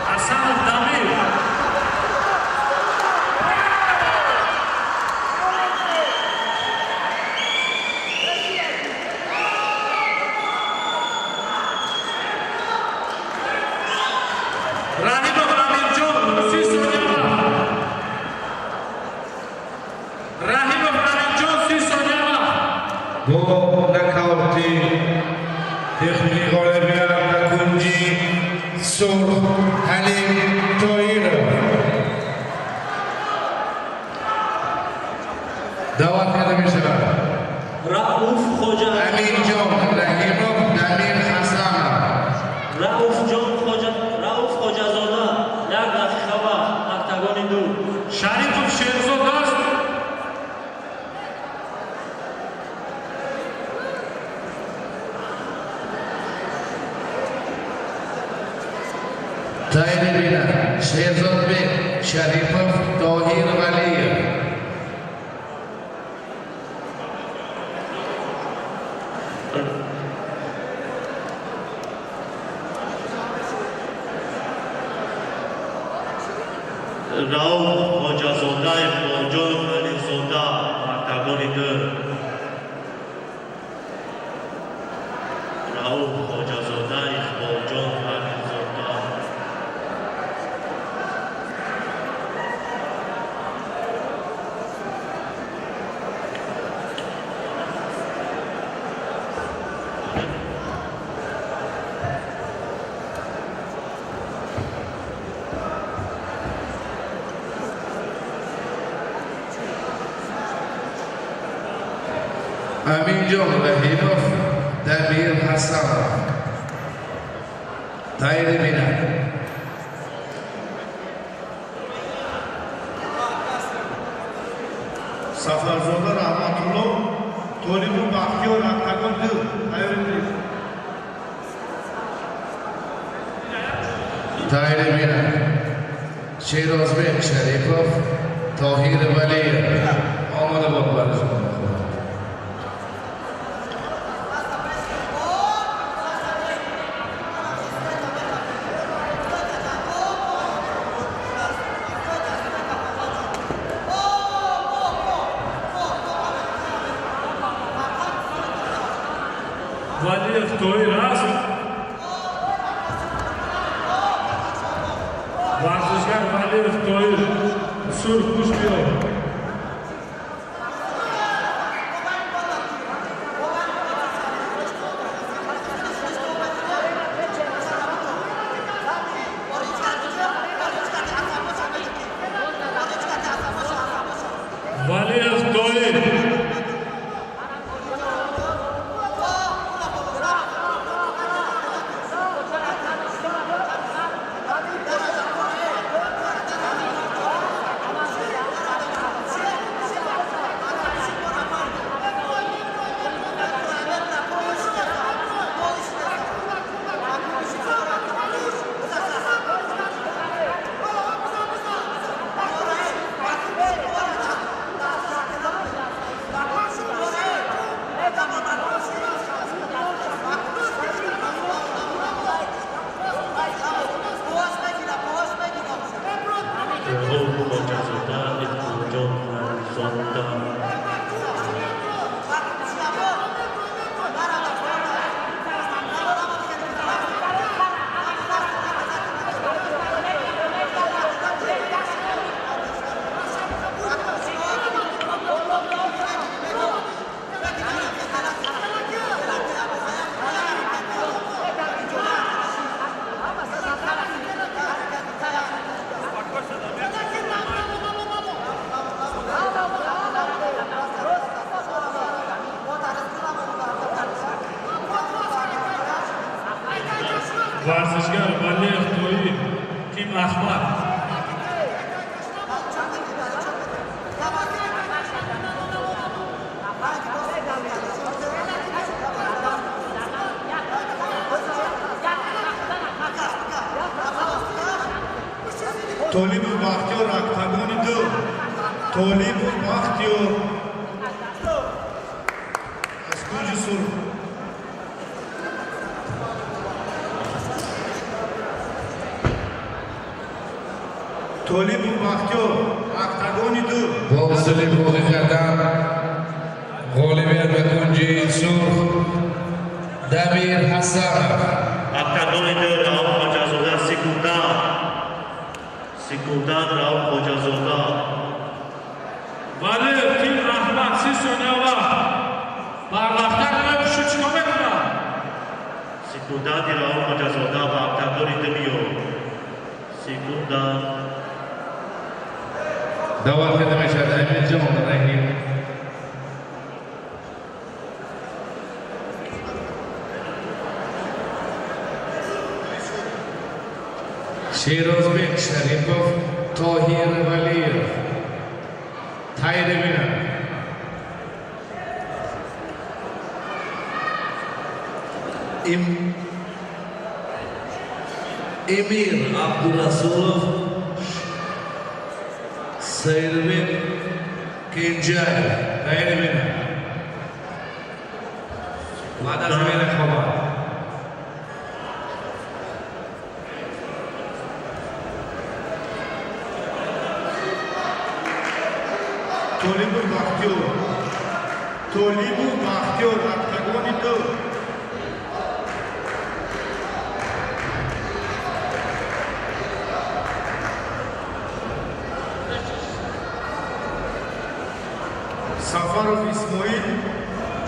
Hasanov Damir. Rahimov Amirjon 30 soniya vaqt. Rahimov Amirjon 30 soniya vaqt. Bu nakavti texnik g'olibiya Nakunji Sur Halim Toirov. Da'vat qilib Rauf Xo'ja Aminjon Rahimov Damir Hasanov. Rauf Xo'jazoda 1 daqiqa vaqt Makedoniya 2. Sharipov Sherzod است. Tayribina Sherzodbek Sharipov Tohir Valiyev. Rauf Xo'jazoda Iqboljon Alizoda Makedoniya 2. Rauf Xo'jazoda Iqboljon Alizoda. Aminjon Rahimov Damir Hasanov. Tayribina Safarzoda Rahmatullo Tolibu Baxtiyor Makedoniya 2. Tayribina Sherozbek Sharipov Tohir Valiyev. Omada bo'lib Valiyev Toir است. ورزشگر Valiyev Toir سرخ پوش بیاد. Valiyev Toir. ورزشگر ولی اختویی تیم احمد طالب بختیار اکتگان دو طالب بختیار از کنج سرخ طالب بختیار اکتگان دو واصل فوق قدم غالبیت به کنجی سرخ دمیر حسن اکتگان دو رئوف خواجه‌زاده سکودان رئوف خواجه‌زاده ولی تیم احمد 30 ثانیه وقت برلختر نمیشه چیکار میکنن سکودان رئوف خواجه‌زاده و اکتگان دو میو سکودان دعوت کرده میشد امیر جمع رحیم شیرازبek شریفov طاهیر ولیев تایربینن Emir Abdurasulov Sayrbek Kenjayev tayribinen بعد از بین خبر طالب بختیار اکتگان دو سفرов اسماعیل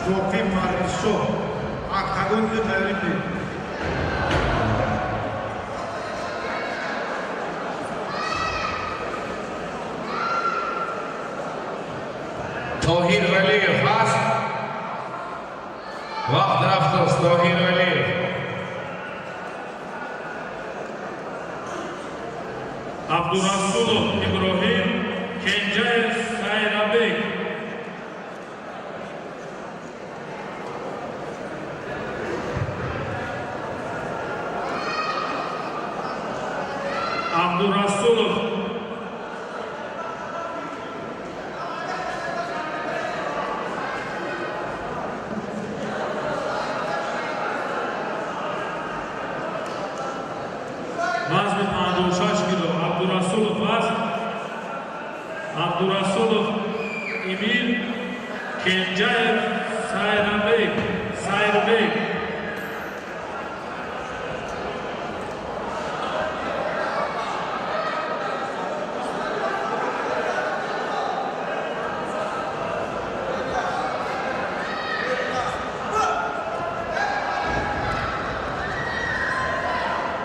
جوقی مردشو اکتگان دو تایربی طاهیر ولیев هست وقت رفت است طاهیر ولیев عبدالرسولov ابراهیم کنجاyev سایرابek عبدالرسولov وزن 56 کیلو عبدالرسولov وزن عبدالرسولov امیر کنجاyev سایرابek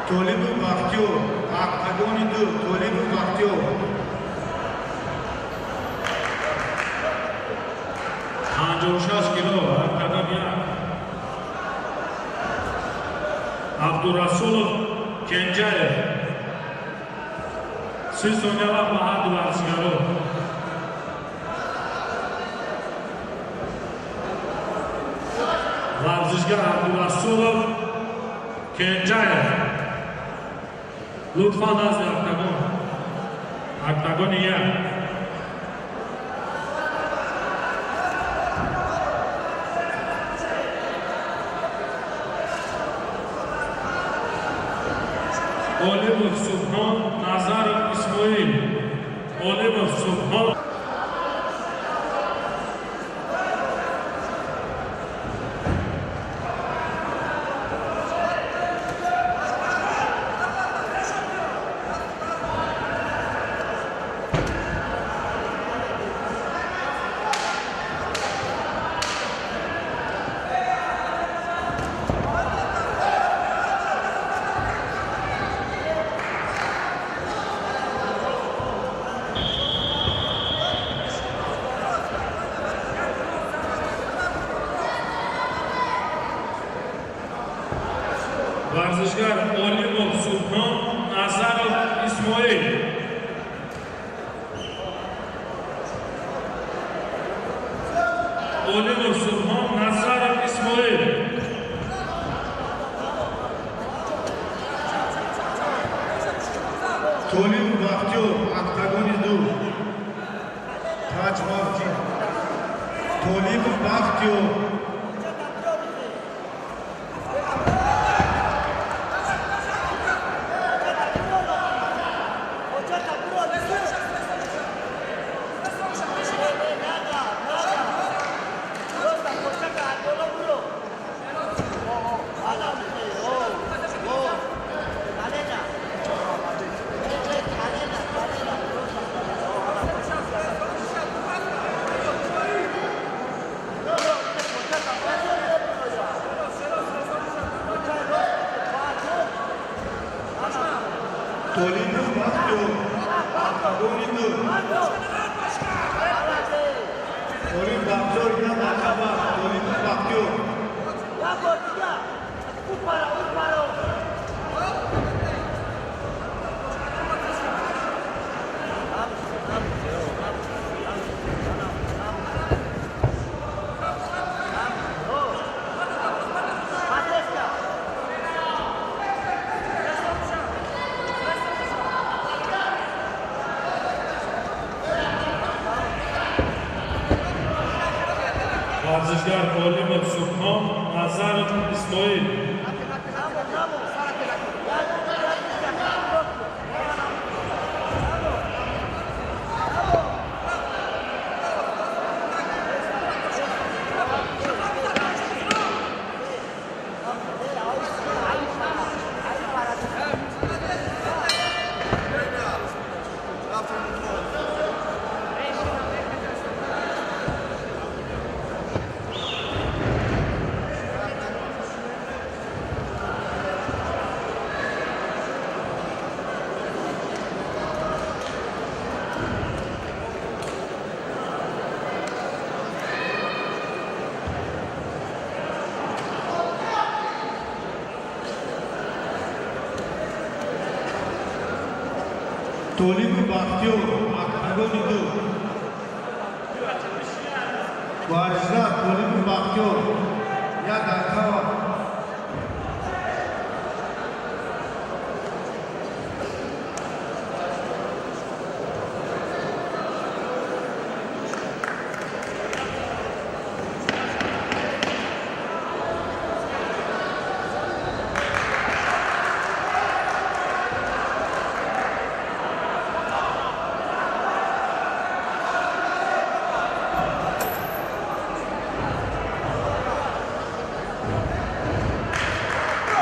طالب بختیار اکتگان دو طالب بختیار 56 کیلو اکتگان یک عبدالرسولov کنجاyev 30 ثانیه وقت به هر دو ورزشگرا ورزشگر عبدالرسولov کنجاyev لطفاً از اکتگان یک Olimov Subhan Nazarov İsmail Olimov Subhan اسماعیل اولیور سبحان نظرم اسماعیل Tolim Bakhtiyor, Octagon 2. Taj Mafti. Tolim Bakhtiyor. Tolim Bakhtiyor, Octagon 2. Tolim Bakhtiyor yine markaba. Tolim Bakhtiyor. ورزشگر اولیور سبحان نظرم اسماعیل Tolim Bakhtiyor, Octagon 2. Varishlar Tolim Bakhtiyor. Ya Darkava.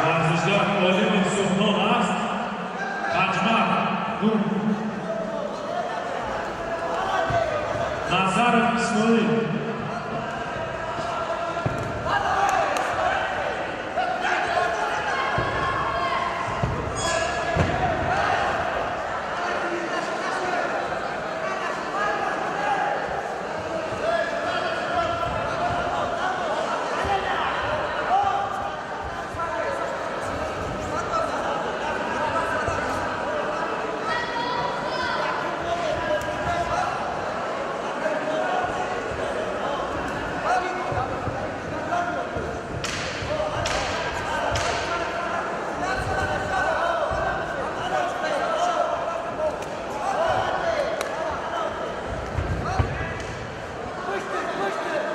ورزشگر اولیور سبحان است تجمع نظرم اسماعیل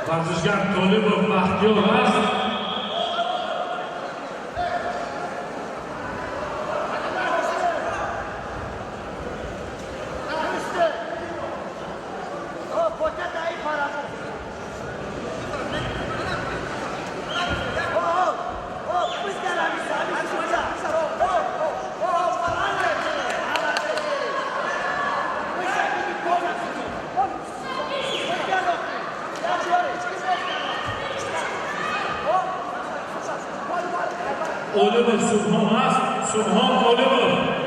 ورزشگر طالب بختیار است اولیور سبحان است سبحان اولیور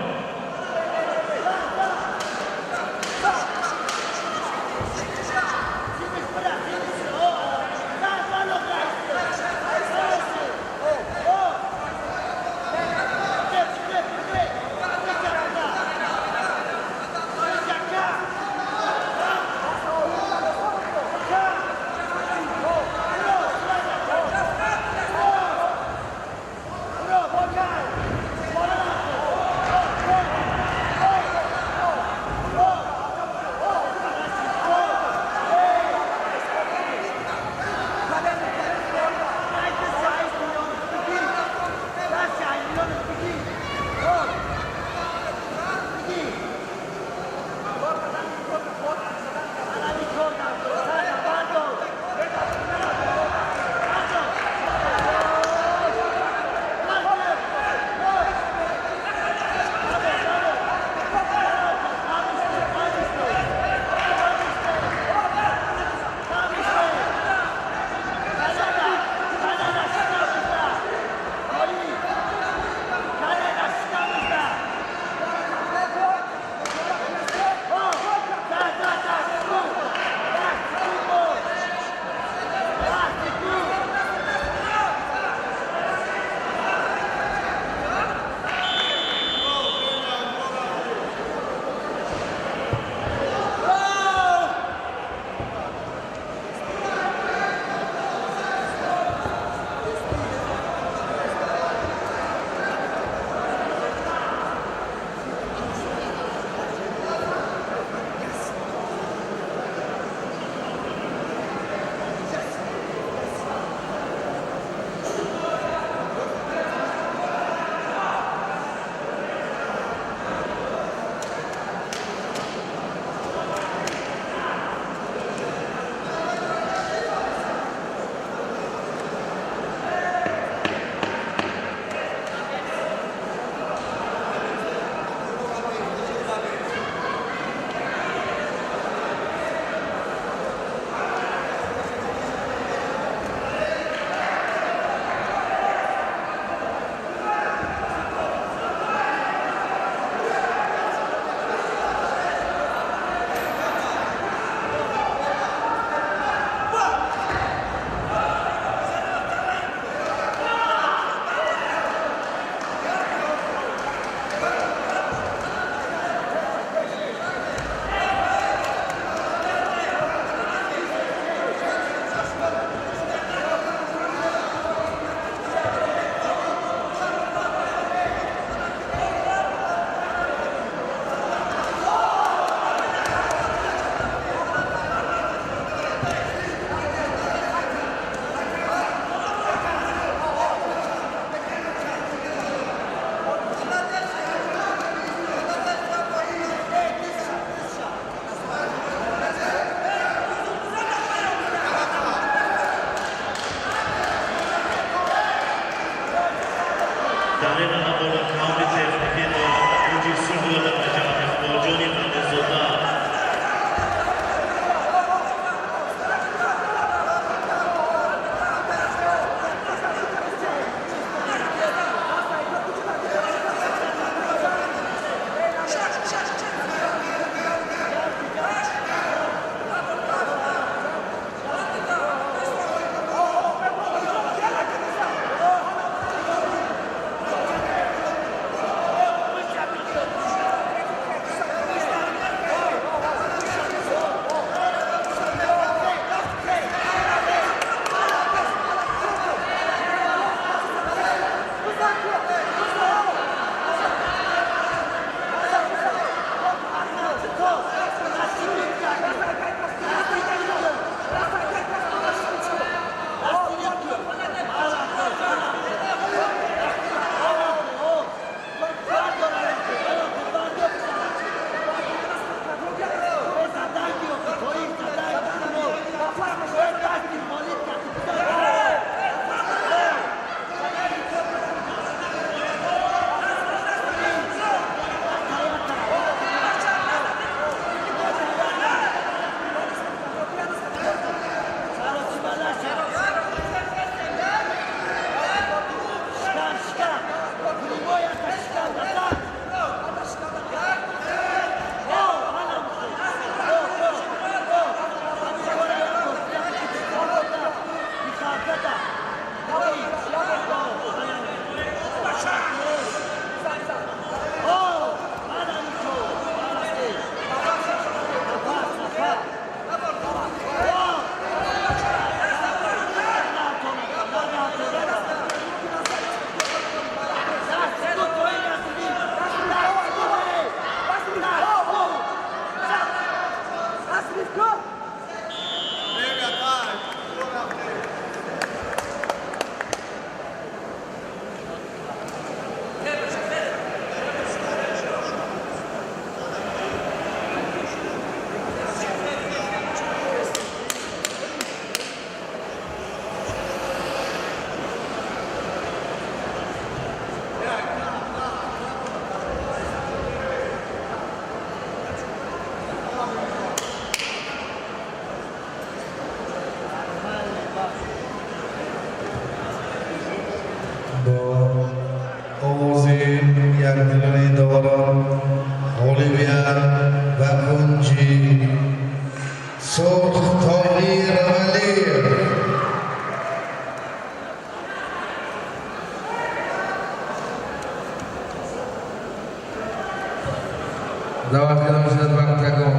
Hazrat Vaktagon.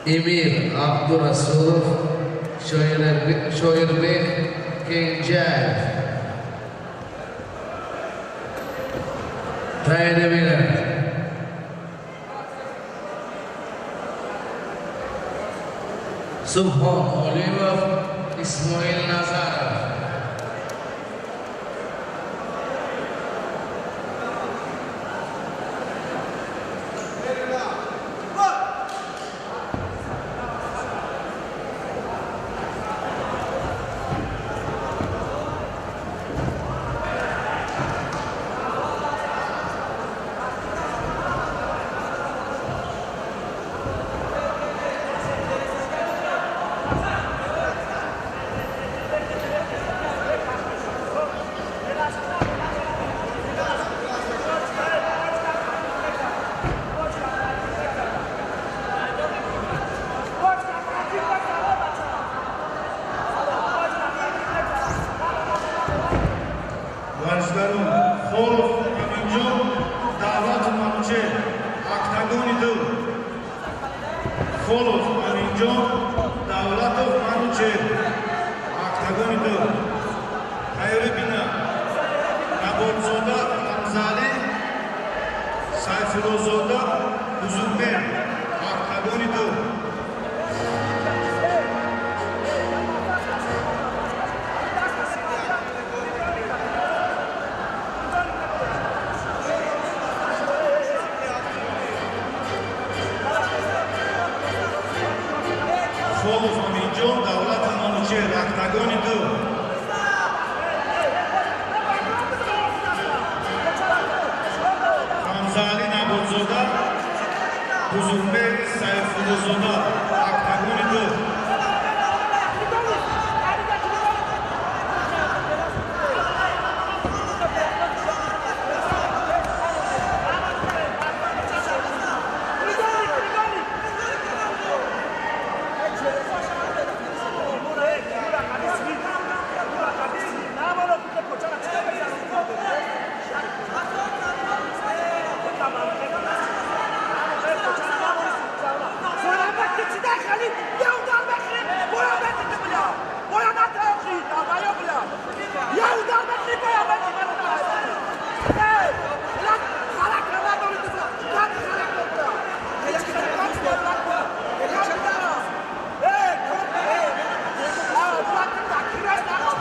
Emir Abdurasulov, Shoirbek Kenjayev. Tayini winner. Subhon Olimov, Ismoil Nazarov. Varışlarım, Xolov Aminjon, Davlat Manche, Oktagonidir. Xolov Aminjon, Davlatov Manche, Oktagonidir. Xayri bina, Nabodzoda Hamzali, Sayfulozoda Uzunbek, Oktagonidir. Xolov Aminjon, Davlat Manche, Oktagonidir. Hamzali Nabodzoda, Uzunbek, Sayfulozoda, Oktagonidir.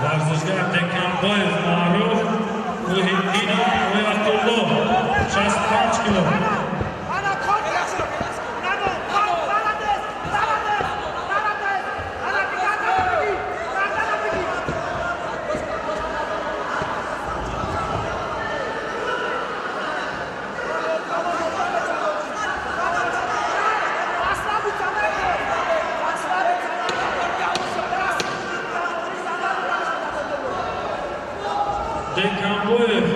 Varışgar Dekanboyev Maruf, Muhiddinov Oyatullo, 65 kilo. Dekanboyev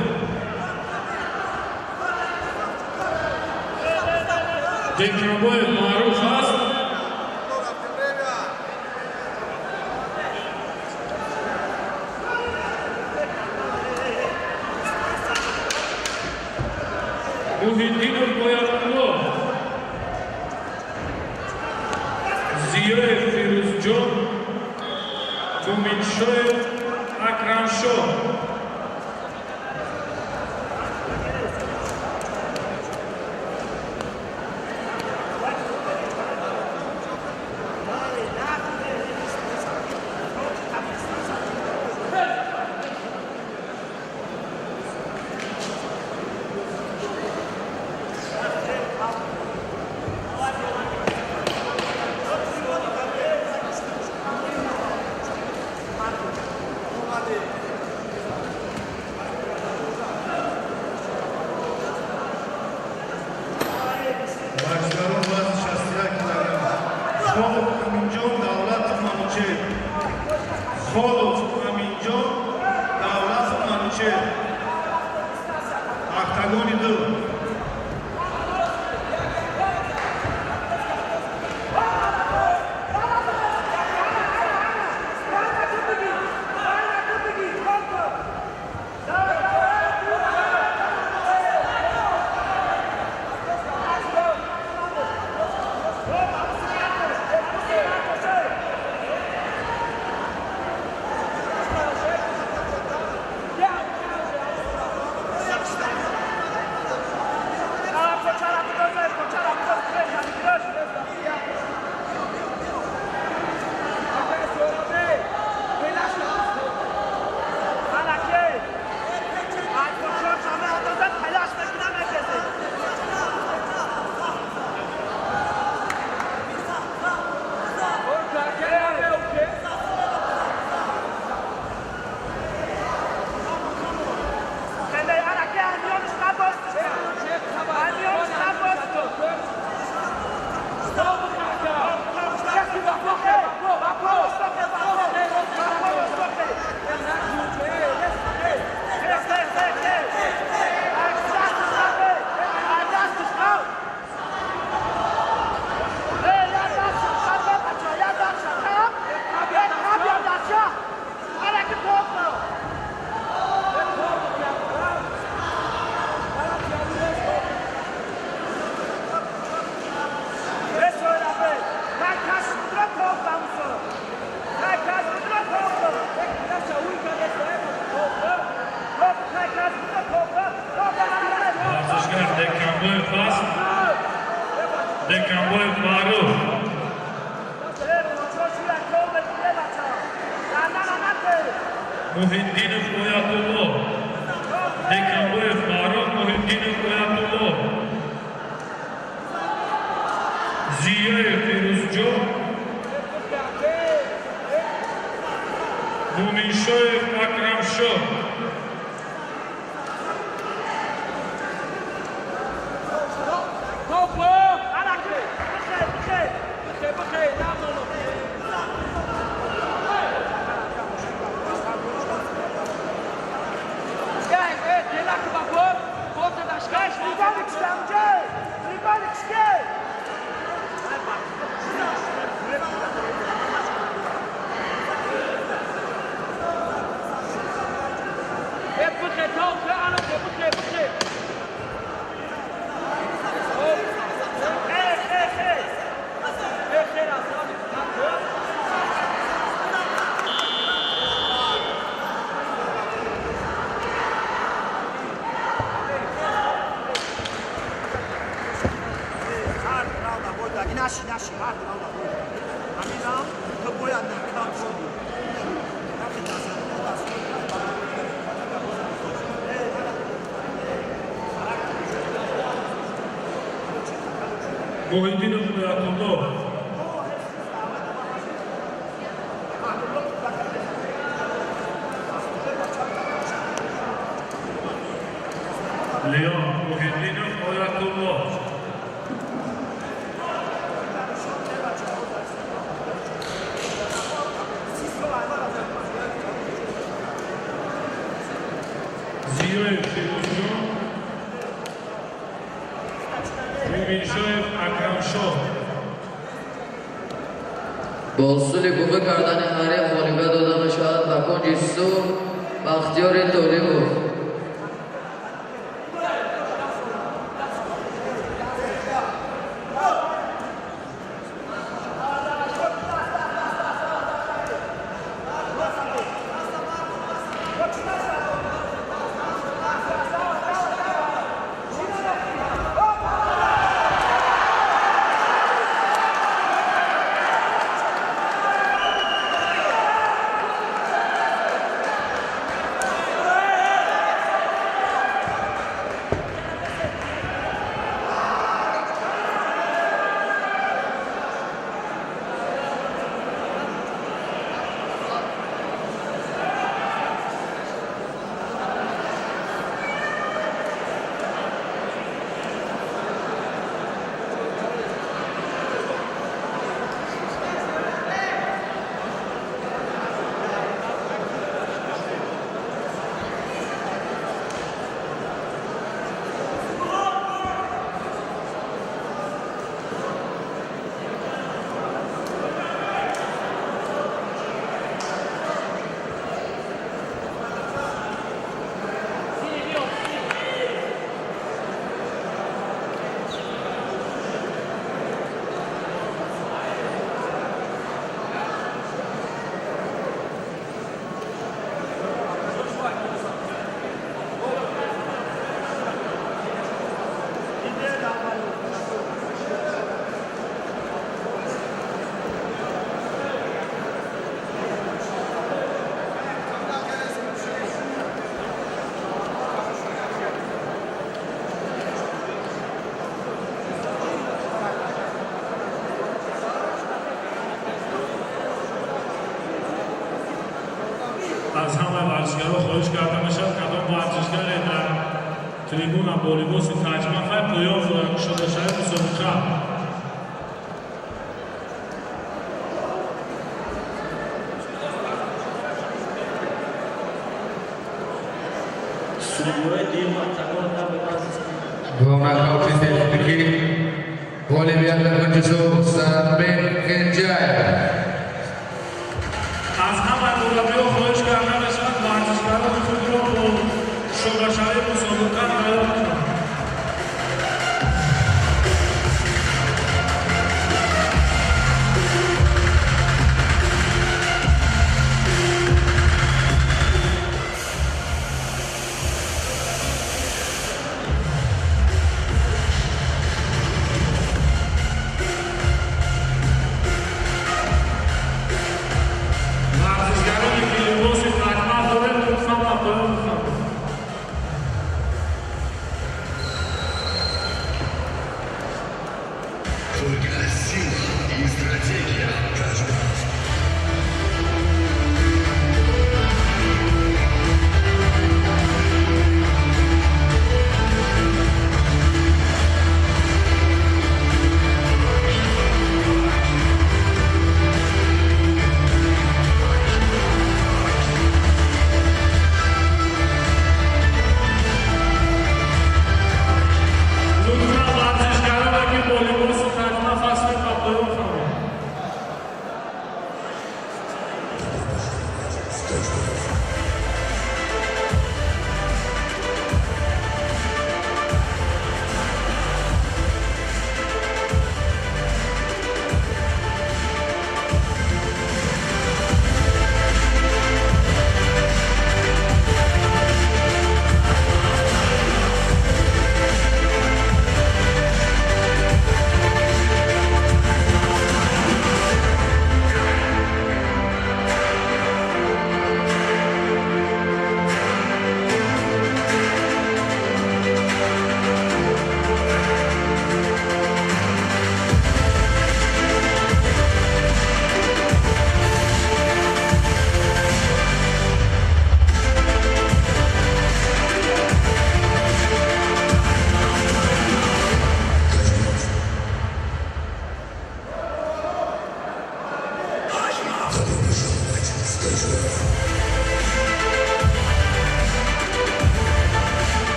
Dekanboyev Maruf است. Muhiddinov Oyatullo, Ziyoyev Firuzjon, Muminshoyev Akramsho. Varışlarım, Vaz 60 kilogram. Xolov Aminjon, Davlat Manche. Xolov Aminjon, Davlat Manche, Oktagonidir. Dekamboi Faruk. Muhiddinov Oyatullo. Dekamboi Faruk Muhiddinov Oyatullo. Ziyayev Firuzjon. Muminshoyev Akramsho. Muhiddinov Oyatullo. Leon Muhiddinov Oyatullo. Ziyayev Firuzjon. Muminshoyev Akramsho. با اصول بوق کردن هر والیبال داده می شود و کنج سو بختیار تولیبوف. از همه ورزشکارا خواهش کرده میشد کدام ورزشکار در تریبون والیبال تجمع پایان شده شده مسابقه Gol tepki Boliviyaning o'yinchisi Sarbek Kenjayev. از همه مربی‌ها خواهش کرده میشد ورزشکاران خود را با شورش‌های مسابقه پایان کنند. Только сила и стратегия. Тадж-Махал. Lütfen ورزشکارانی که والیبال تجمع فصل قبل بفرمایید.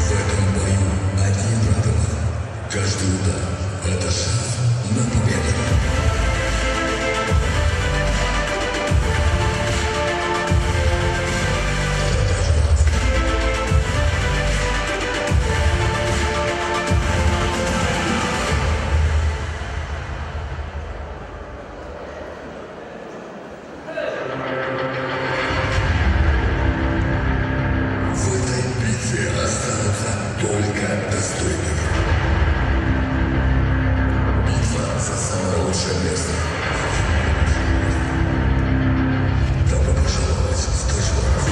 В этом бою одни правила. Каждый удар – это шанс на победу. В этой битве останутся только достойные. Битва за самое лучшее место. Добро пожаловать в Тадж-Махал.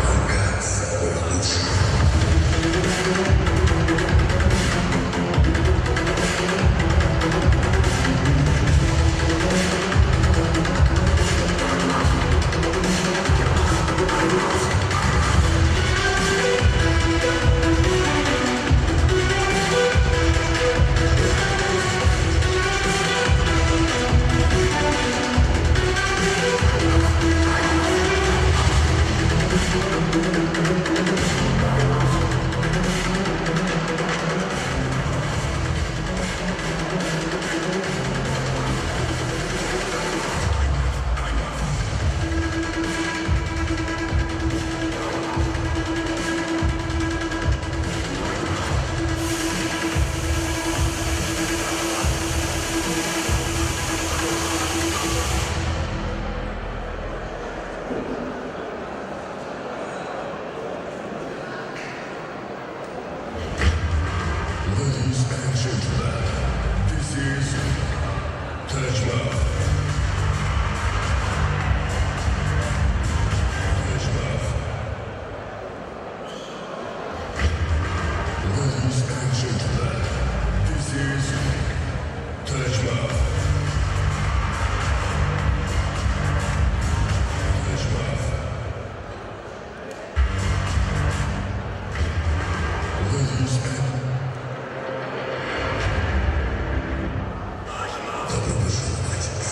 Пока самый лучший. Ladies and gentlemen, this is Tadj-Mahal. Tadj-Mahal. Ladies and gentlemen, this is Tadj-Mahal. Tadj-Mahal. Ladies and Добро пожаловать в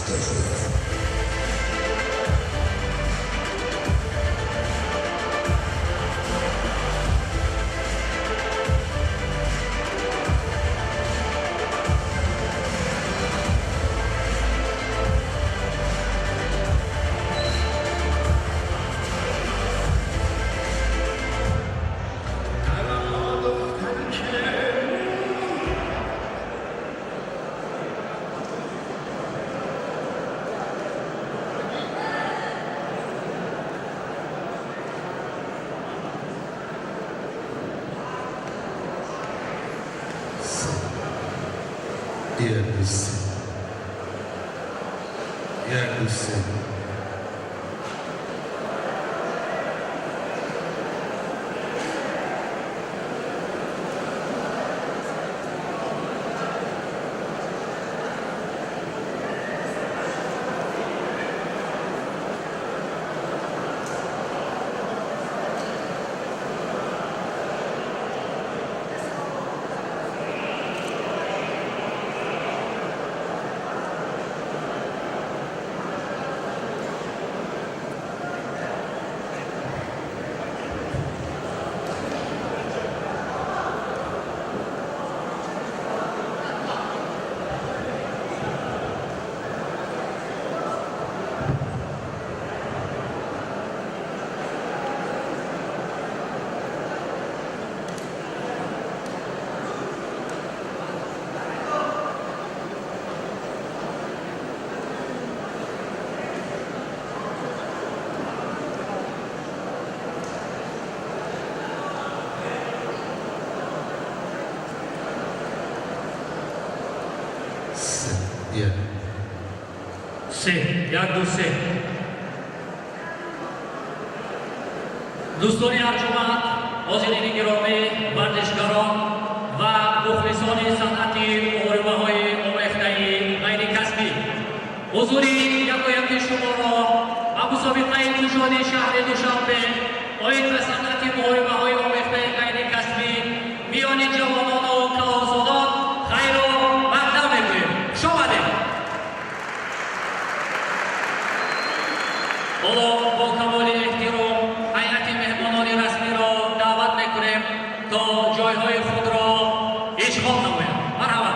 یک دوستان ارجمند، حاضرین گرامی، ورزشکاران و مخلصان صنعت محاربه‌های آمیخته‌ای غیر کسبی، حضور یکایک شما را به مسابقه گشاد شهر دوشنبه آیین به صنعت محاربه‌های آمیخته‌ای غیر کسبی میان جوانان و کارآزادان خیر و مقدم می‌گوییم. خوش آمدید. حالا با کمال احترام هیئت مهمانان رسمی را دعوت میکنیم تا جایهای خود را اشغال نمایند. مرحبا.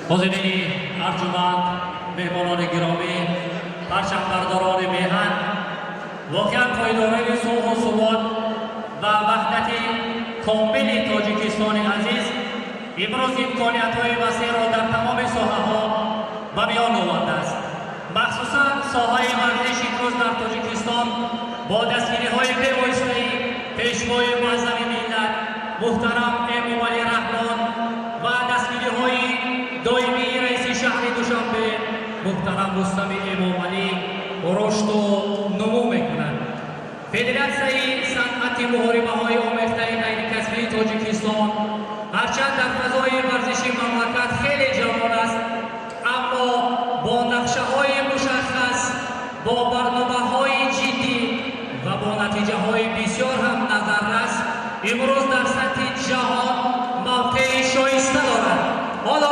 حاضرین ارجمند، مهمانان گرامی، پرچمبرداران میهن، واقعا پایداری صلح و ثبات و وحدت کامل تاجیکستان عزیز امروز امکانیت‌های وسیع را در تمام ساحه‌ها به میان آورده است. مخصوصاً ساحه ورزش امروز در تاجیکستان با دستگیری‌های پیوسته‌ای پیشوای معظم ملت محترم امام علی رحمان و دستگیری‌های دائمی رئیس شهر دوشنبه محترم رستم امام علی رشد و نمو میکنند. فدراسیون صنعت محاربه‌های آمیخته‌ای غیر کسبی تاجیکستان هرچند در فضای ورزشی مملکت خیلی جوان است، اما با نقشه‌های مشخص، با برنامه‌های جدی و با نتیجه‌های بسیار هم نظررس امروز در سطح جهان موقع شایسته دارد. حالا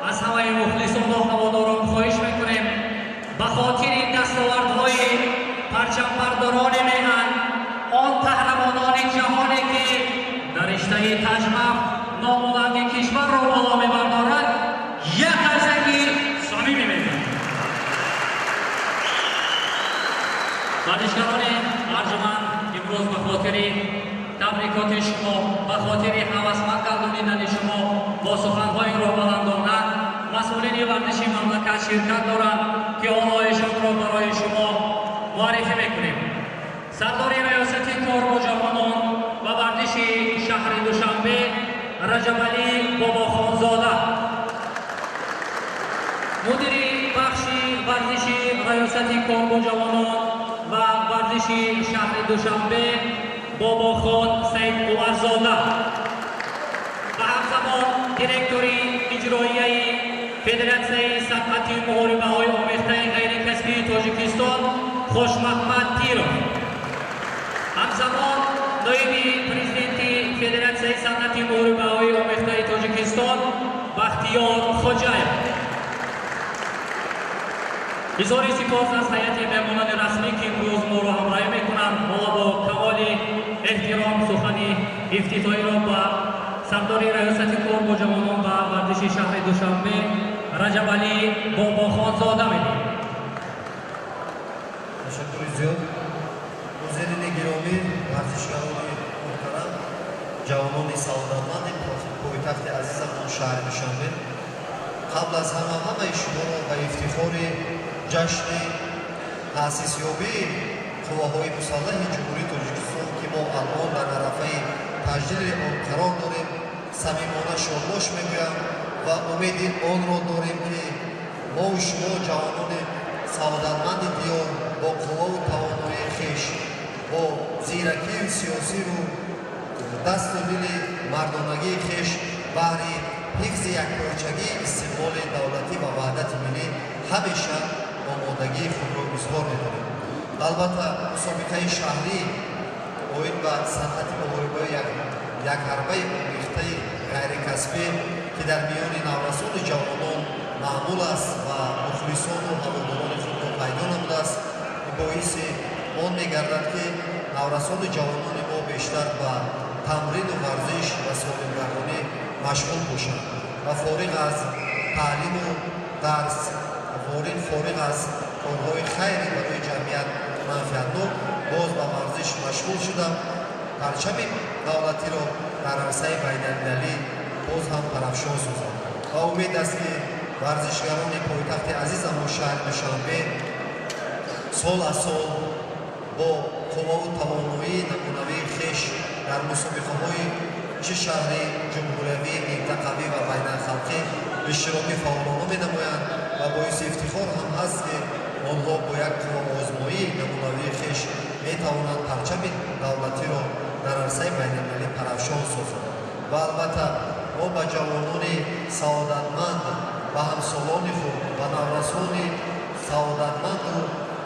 از همه مخلصان و هواداران خواهش میکنیم به خاطر دستاوردهای پرچمبرداران میهن، آن قهرمانان جهانی که در رشته تجمع نامبلند کشور را بالا میبردارند یک قرضگی صمیمی میکنیم. ورزشکاران ارجمند، امروز به خاطر تبریکات شما، به خاطر هوسمند گردانیدن شما با سخنهای روبلندانه مسئولین ورزشی مملکت شرکت دارند که آنهایشان را برای شما معرفی میکنیم. سردار ریاست کار با جوانان و ورزش شهر دوشنبه رجب علی باباخانزاده، مدیر بخش ورزش ریاست کار با جوانان و ورزش شهر دوشنبه باباخان سید عمرزاده و همزمان دیرکتوری اجرایی فدراسیون صنعت محاربه‌های آمیخته‌ای غیر کسبی تاجیکستان خوش محمد تیرov، همزمان نایب پرزیدنت فدراسیون صنعت محاربه‌های آمیخته‌ای تاجیکستان بختیار خوجاєв. بسیاری سپاس از هیئت مهمانان رسمی که امروز ما را همراهی میکنند. حالا با کمال احترام سخن افتتاحی را با سردار ریاست کار با جوانان و ورزش شهر دوشنبه رجب علی باباخانزاده میدیم. تشکر زیاد. ҳозирини гиромӣ, варзишгарони муҳтарам, ҷавонони саодатманди пойтахти азизамон шаҳри Душанбе, қабл аз ҳамаи шуморо ба ифтихори ҷашни таъсисёбии қувваҳои мусаллаҳи ҷумҳурии Тоҷикистон ки мо алон дар арафаи таҷдиди он қарор дорем, самимона шодбош мегӯям ва умеди онро дорем ки мову шумо ҷавонони саодатманди диёр бо қувваву тавоноии хеш, бо зиракию сиёсиву дасту дили мардонагии хеш баҳри ҳифзи якпорчагии истиқболи давлатӣ ва ваҳдати миллӣ ҳамеша омодагии худро изҳор мекунем. албатта мусобиқаи шаҳрӣ оид ба санъати муҳорибаи якҳарбаи омехтаи ғайрикасбӣ ки дар миёни наврасони ҷавонон маъмул аст ва мухлисону ҳаводорони худро пайдо намудааст, боиси он мегардад ки наврасони ҷавонони мо бештар ба тамрину варзиш ва солимгардонӣ машғул бошанд ва фориғ аз таълиму дарс, фориғ аз корҳои хайрӣ барои ҷамъият манфиатнок боз ба варзиш машғул шуда парчами давлатиро дар арсаи байналмилалӣ боз ҳам тарафшон созанд. ва умед аст ки варзишгарони пойтахти азизамон шаҳри Душанбе сол аз сол бо қувваву тавоноии намунавии хеш дар мусобиқаҳои чӣ шаҳри ҷумҳуриявӣ, минтақавӣ ва байналхалқӣ иштироки фаъолона менамоянд ва боиси ифтихор ҳам ҳаст ки онҳо бо як қувваозмоии намунавии хеш метавонанд парчами давлатиро дар арсаи байналмилалӣ тарафшон созанд. ва албатта мо ба ҷавонони саодатманд, ба ҳамсолони худ, ба наврасони саодатманду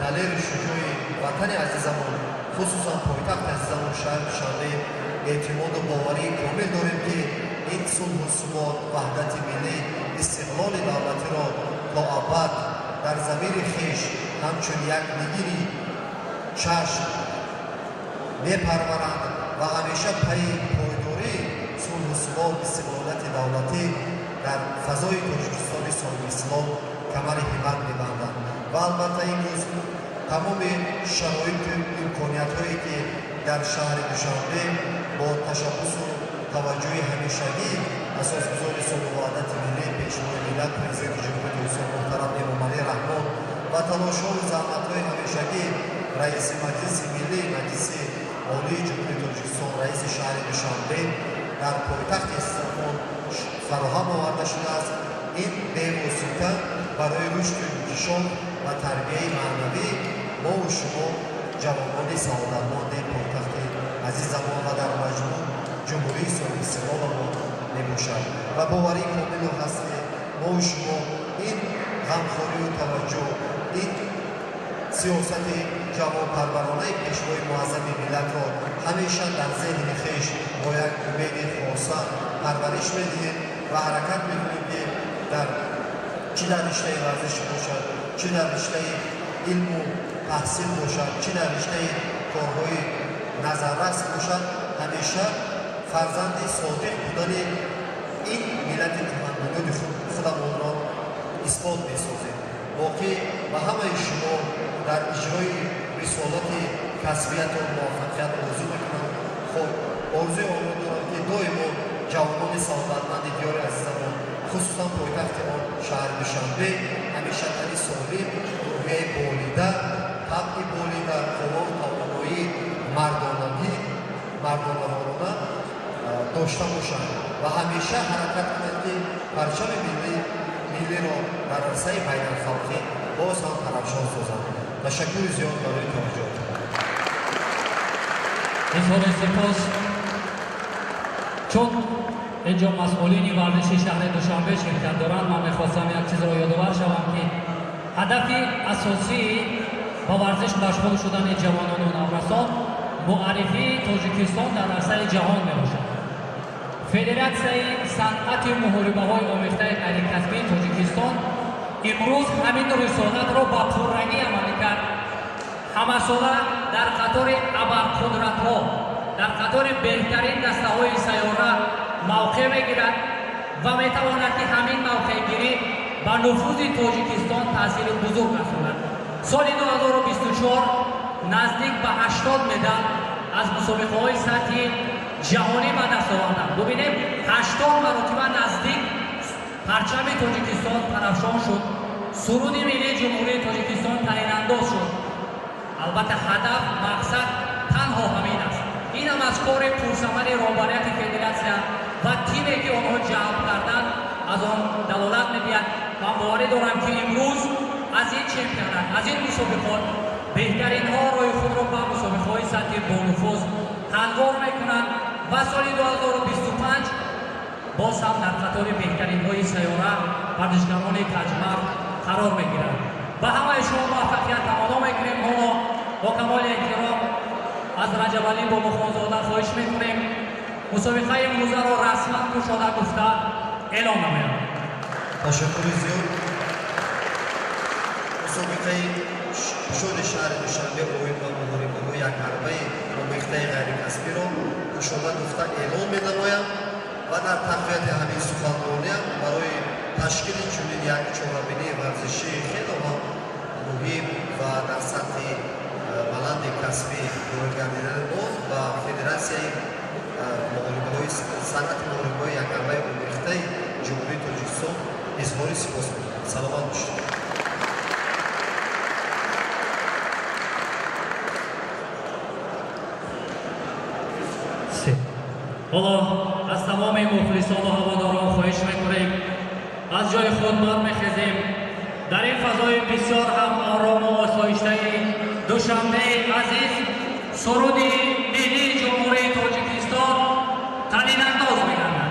далери шуҷои ватани азизамон, хусусан пойтахти азизамон шаҳри Душанбе эътимоду боварии комил дорем ки ин сулҳу субот, ваҳдати миллӣ, истиқлоли давлатиро то абад дар замири хеш ҳамчун як нигири чашм мепарваранд ва ҳамеша пайи пойдории сулҳу субот, истиқлолияти давлатӣ дар фазои Тоҷикистони соҳиби ислом камари ҳимат мебанданд. ва албатта имрӯз тамоми шароиту имкониятҳое ки дар шаҳри Душанбе бо ташаббусу таваҷҷӯҳи ҳамешагӣ асосгузори Сулҳу ваҳдати миллӣ, пешвои миллат, президенти ҷумҳурии Тоҷикистон муҳтарам Эмомалӣ Раҳмон ва талошҳову заҳматҳои ҳамешагӣ раиси маҷлиси миллӣ, маҷлиси олии ҷумҳурии Тоҷикистон, раиси шаҳри Душанбе дар пойтахти Истамбул фароҳам оварда шудааст. ин бевосита барои рушди интишор ва тарбияи маънавӣ мову шумо ҷавонони саодатманди пойтахти азизамон ва дар маҷмӯъ ҷумҳурии соҳиби истиқлоламон мебошад. ва боварии комило ҳаст ки мову шумо ин ғамхорию таваҷҷӯҳ, ин сиёсати ҷавонпарваронаи пешвои муаззами миллатро ҳамеша дар зеҳни хеш бо як умеди хоса парвариш медиҳем ва ҳаракат мекунем ки дар чӣ дар риштаи варзиш бошад, чӣ дар риштаи илму таҳсил бошад, чӣ дар риштаи корҳои назаррас бошад, ҳамеша фарзанди содиқ будани ин миллати туманбунёди худамонро исбот месозем. боқӣ ба ҳамаи шумо дар иҷрои рисолати касбияту муваффақият орзу мекунам. хоб орзуи онро дорам ки доимо ҷавонони саодатманди диёри азизамон, хусусан пойтахти он шаҳри Душанбе ҳамеша тани солим, рӯҳияи болида, табъи болида, қувваву тавоноии мардонаворона дошта бошанд ва ҳамеша ҳаракат кунанд ки парчами миллиро дар арсаи байналхалқӣ боз ҳам тарафшон созанд. ташаккури зиёд барои таваҷҷӯҳ. бисёр сипос. чун инҷо масъулини варзиши шаҳри Душанбе ширкат доранд, ман мехостам як чизро ёдовар шавам ки ҳадафи асосии ба варзиш машғул шудани ҷавонону наврасон муаррифии Тоҷикистон дар арсаи ҷаҳон мебошад. федератсияи санъати муҳорибаҳои омехтаи ғайрикасбии Тоҷикистон имрӯз ҳамин рисолатро ба пуррангӣ амалӣ кард. ҳамасола дар қатори абарқудратҳо, дар қатори беҳтарин дастаҳои сайёра мавқеъ мегирад ва метавонад ки ҳамин мавқеъгирӣ ба нуфузи Тоҷикистон таъсири бузург расонад. соли 2024 наздик ба 80 медал аз мусобиқаҳои сатҳи ҷаҳонӣ ба даст оварданд. бубинем 80 маротиба наздик парчами тоҷикистон тарафшон шуд, суруди миллии ҷумҳурии тоҷикистон таъинандоз шуд. албатта ҳадаф, мақсад танҳо ҳамин аст. ин ҳам аз кори пурсамари роҳбарияти федератсия ва тиме ки онҳо ҷалб карданд аз он далолат медиҳад. ман боварӣ дорам ки имрӯз аз ин чемпионат, аз ин мусобиқот беҳтаринҳо рӯи худро ба мусобиқаҳои сатҳи бонуфуз ҳамвор мекунанд ва соли 2025 боз ҳам дар қатори беҳтаринҳои сайёра варзишгарони таҷмаф қарор мегиранд. ба ҳамаи шумо муваффақият тамоно мекунем. ҳоло бо камоли эҳтиром аз раҷабалӣ бобухонзода хоҳиш мекунем мусобиқаи имрӯзаро расман кушода гуфта эълон намояд. ташаккури зиёд. мусобиқаи кушоди шаҳри душанбе оид ва муҳорибаҳои якҳарбаи омӯхтаи ғайрикасбиро кушода гуфта эълон менамоям ва дар тақвияти ҳамин суханрониям барои ташкили чунин як чорабинии варзишии хеле муҳим ва дар сатҳи баланди касби гардидани он ба федератсияи санъати муҳорибаҳои якҳарбаи омӯхтаи ҷумҳурии тоҷикистон изҳори сипос мекунам. саломат бошед. ҳоло аз тамоми мухлисону ҳаводорон хоҳиш мекунем аз ҷои худ бармехезем. дар ин фазои бисёр ҳам орому осоиштаи душанбеи азиз суруди миллии ҷумҳурии тоҷикистон таъинандоз мегардад.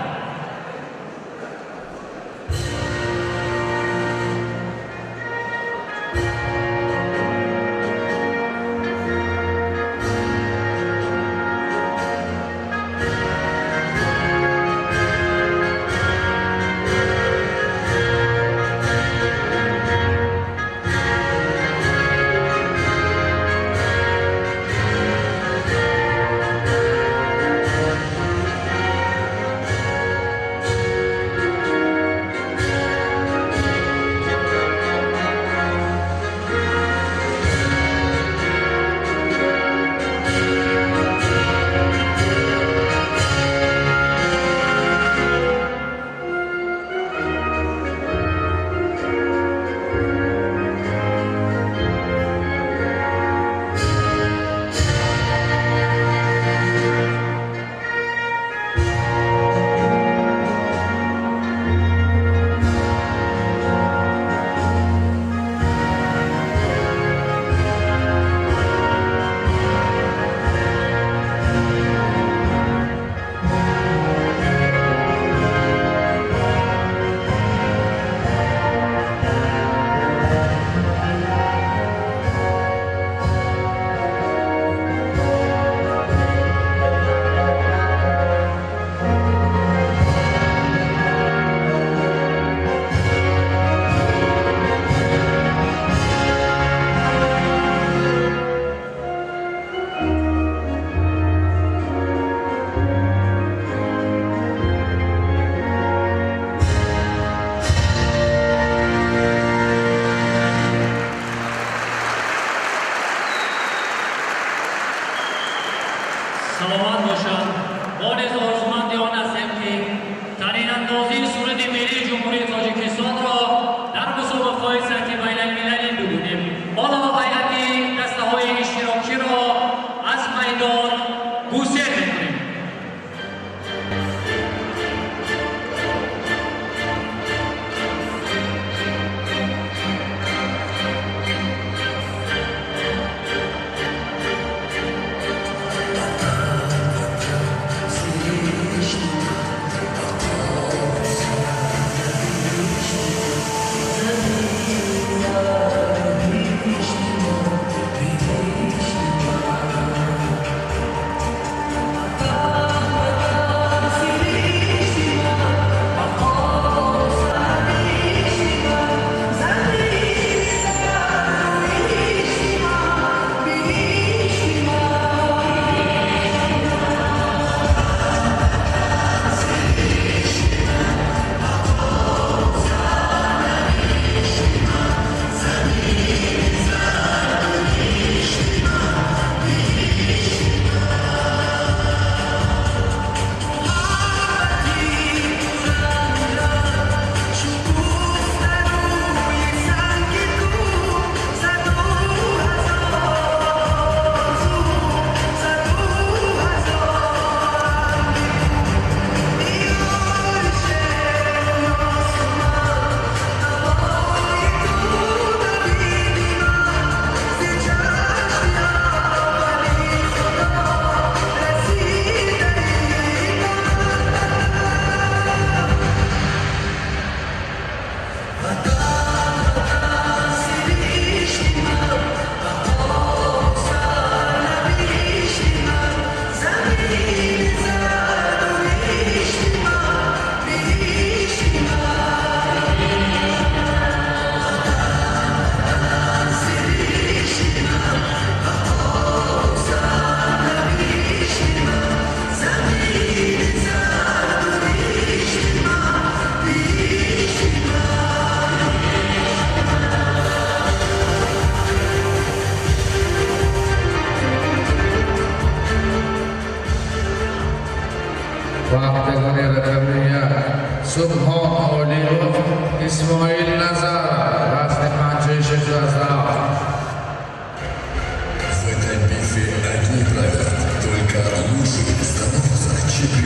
Saya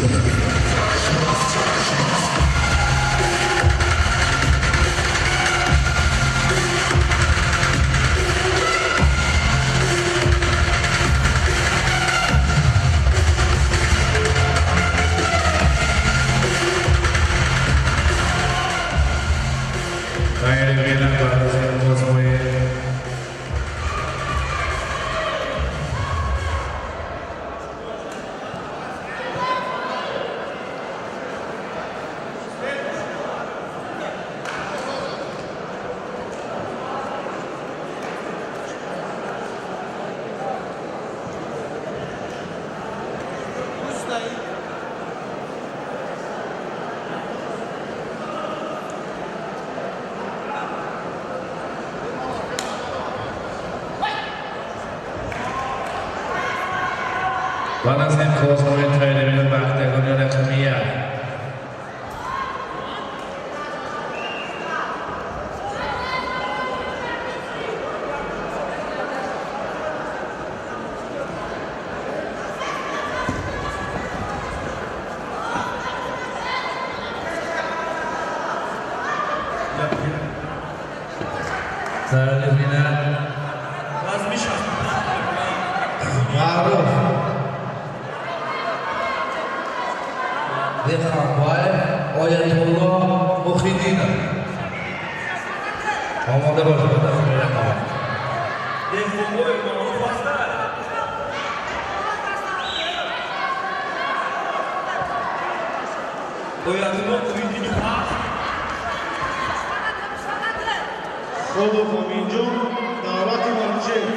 bilang baru saya mau semua. Vanasem Kosmovic Teilnehmer macht der Gunnar Kamia. Teilnehmer Maruf Bekhambayev Oyatullo Muhidinov. Omada boshqa taqdirlar. Dehqonboyev Ma'ruf Astar. Oyatullo Muhidinov. Xolov Aminjon, Davlat Imonchev.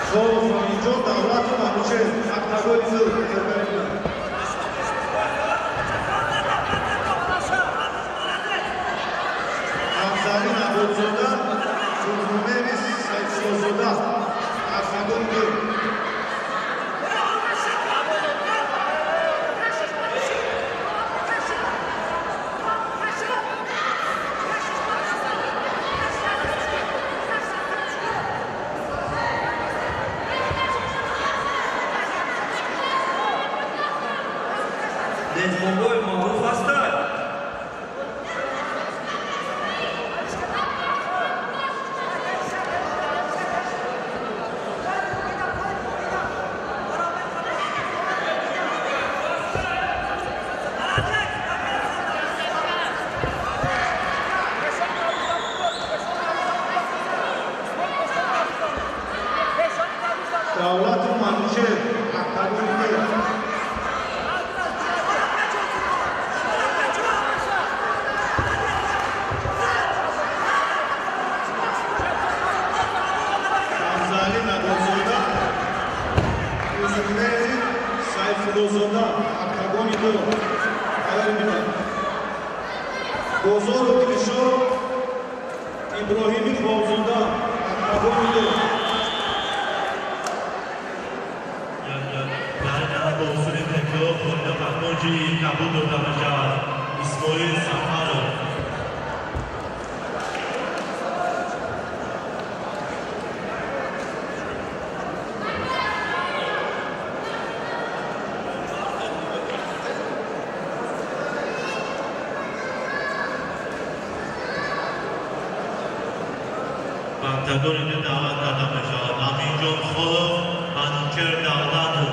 Xolov Aminjon, Davlat Imonchev. Oktagoniz Hamzali Nabozzoda, Juzmumeris Sayfullozoda. Oktagoniz Dehqonboyev Ma'ruf Astar. Davlat Imonchev. Oktagoniz Hamzali Nabozzoda, Juzmumeris Sayfullozoda. Oktagoniz Bozorov Dilshod, Ibrohimi Xovzoda. Oktagoniz قبول داده بشود. اسماعیل سفرov. پنتاگون دعوت داده بشود. امینجان خولov منوچهر دغدغه.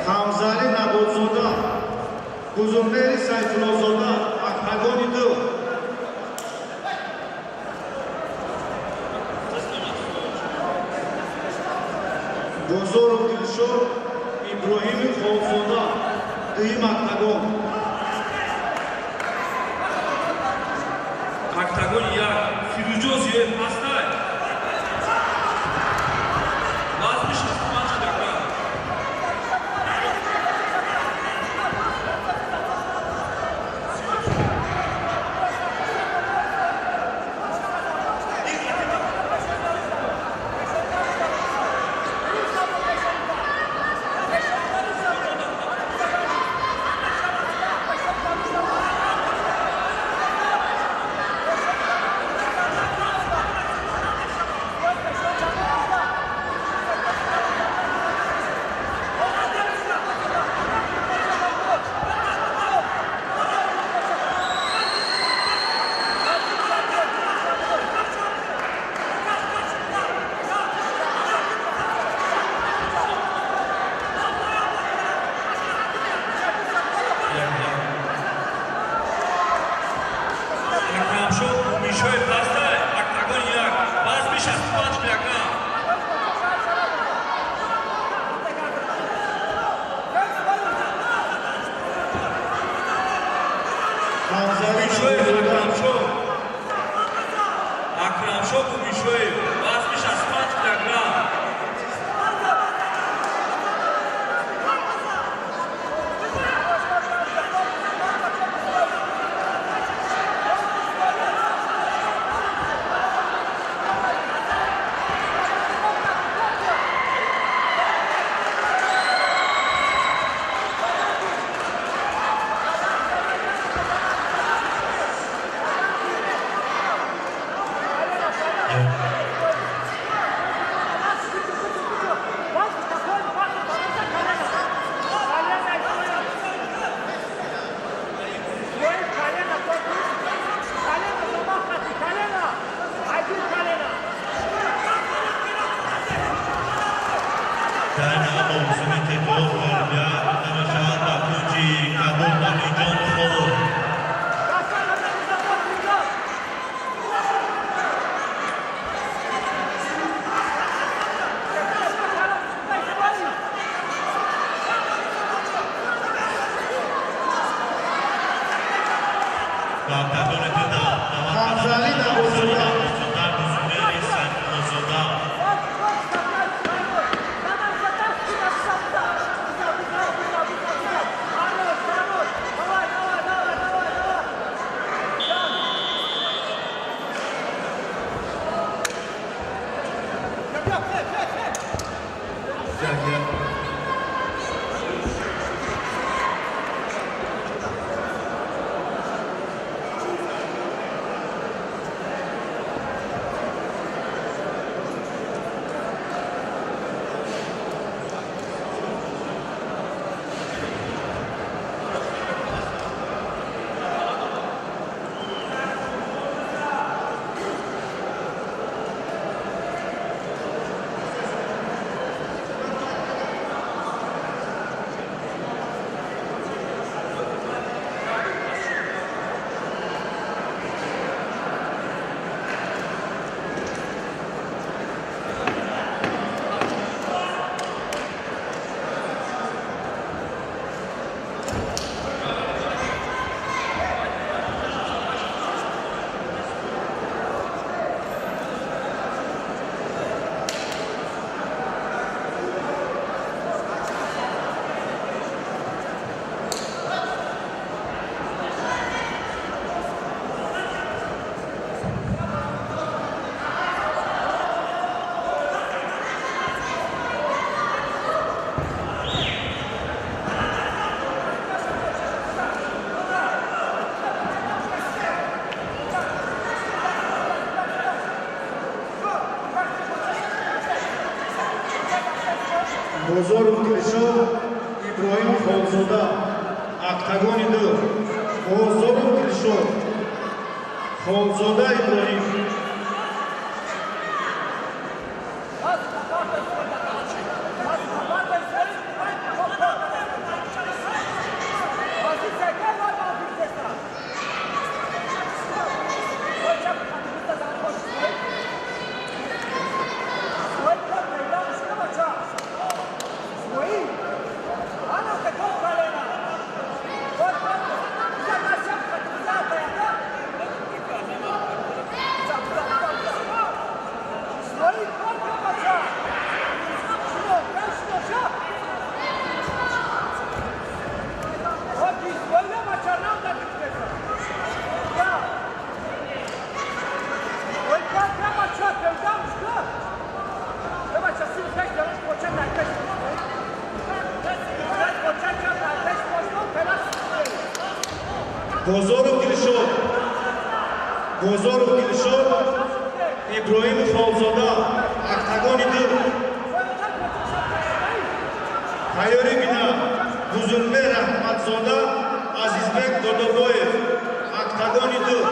Hamzali Nabozzoda, Juzmumeris Sayfullozoda. Oktagoniz Bozorov Dilshod, İbrahim Xolzoda, Dıyım Aktagon. Aktagon ya Firuzjo'yev Astay. Vazmiş maç dakika. Bozorov Dilshod, İbrahim Xolzoda, Aktagon Idil, Bozorov Dilshod, Xolzoda İbrahim. Bozorov Dilshod, Ibrohim Xolzoda, Ақтагони Дил. Тайёри бина, Бузулбек Раҳматзода, Азизбек Додобоев, Ақтагони Дил.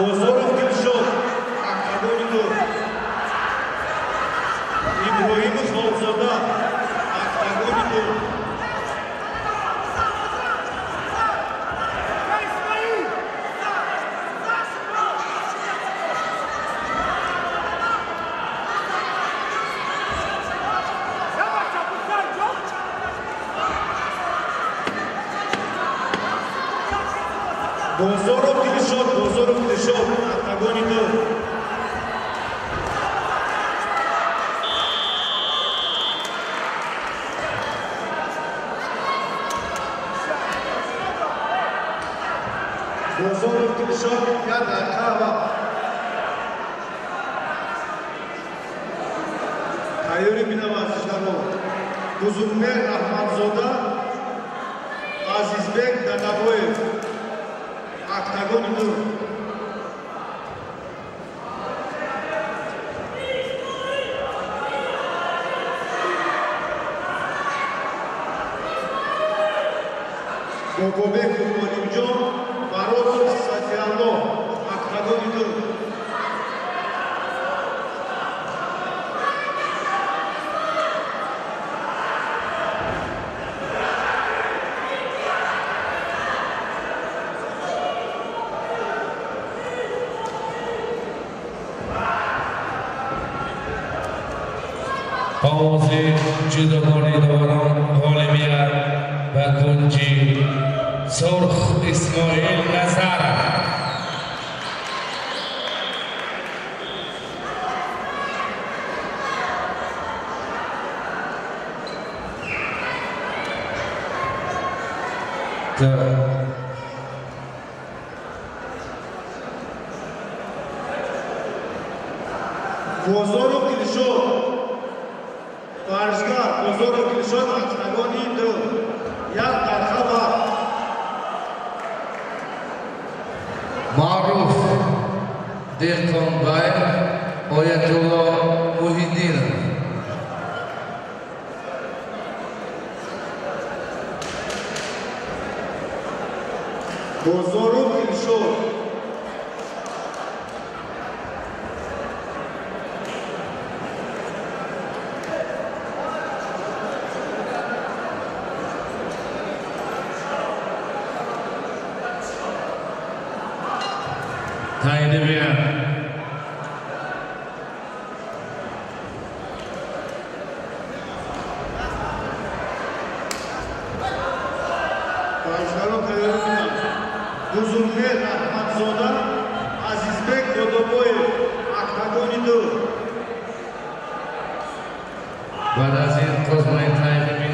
Bozorov Dilshod, Ақтагони Дил. Ibrohim Xolzoda, Ақтагони Дил. Bozorov Dilshod, Ақтагони Дил. Bozorov Dilshod, Yad Arkhava. Tayori bina vazishgaro. Buzulbek Raҳматзода, Азизбек Додобоев, Ақтагони Дил. Бобобек Гурбонимҷон, Баротов Сатиалло, Ақтагони Дил. Ovozi judogoni davoron g'olibiyat va kunji Surx Ismoil Nazarov. Bozorov Dilshod, Varishgar, Bozorov Dilshod, Ақтагони Дил. Yad Arkhava. Ma'ruf Dehqonbayev, Oyatullo Muhiddinov. Bozorov Dilshod. Tayyibia. Varishgaro tayyor bina. Buzulbek Raҳматзода, Азизбек Додобоев, Ақтагони Дил. بعد از این قزمای طیبین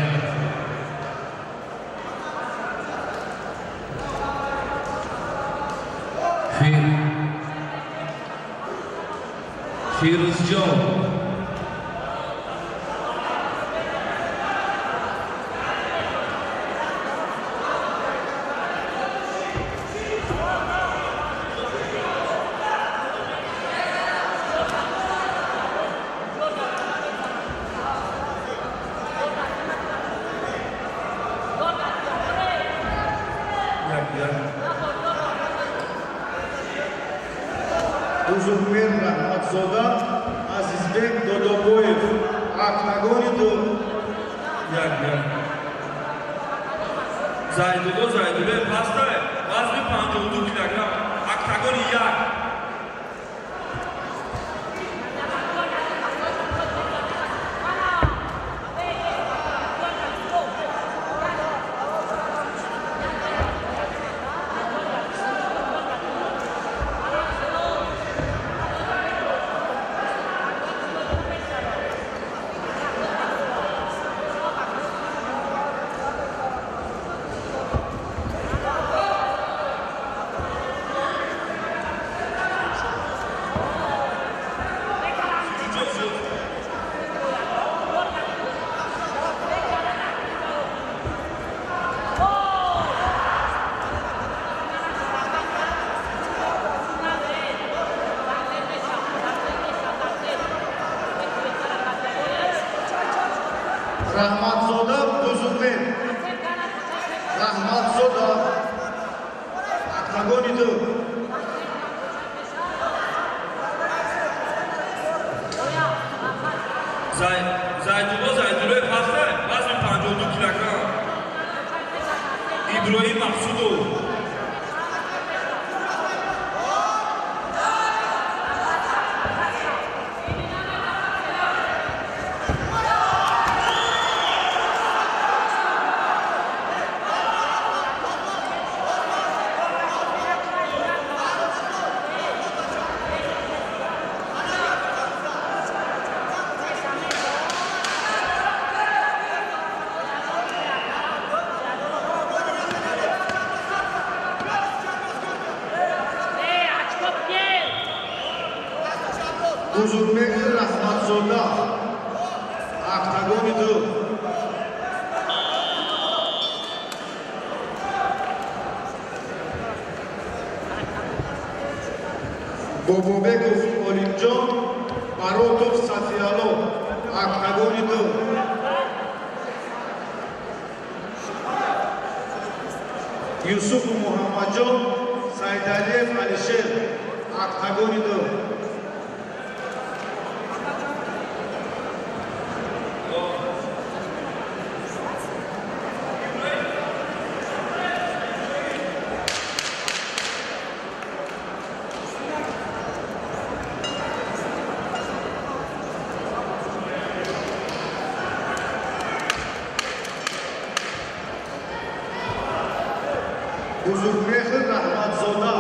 Firuzjon Buzulbek Raҳматзода, Азизбек Додобоев, Ақтагони Дил. Zaydullo pasta vazni 52 kilogram. Ақтагони 1. Зайдуллои пахта вазни 52 килограмм. Иброҳим Мақсудов. Бузургмехр Раҳматзода, октагони 2. Бобобеков Олимҷон, Баротов Сафияло, октагони 2. Юсуф Муҳаммадҷон, Сайдалиев Алишер, октагони 2. Бузургмехр Раҳматзода.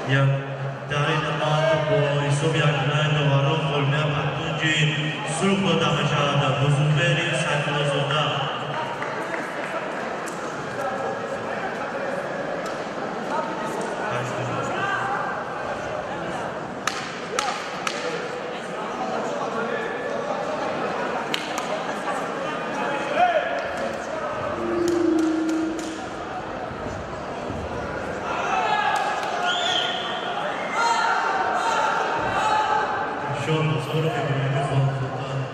як дар намад бо ҳисоби якунай новарон фолмия патунҷи сурх дода мешавад бузургвери сайфуллозода شون بزرگ بیرونی خود بودن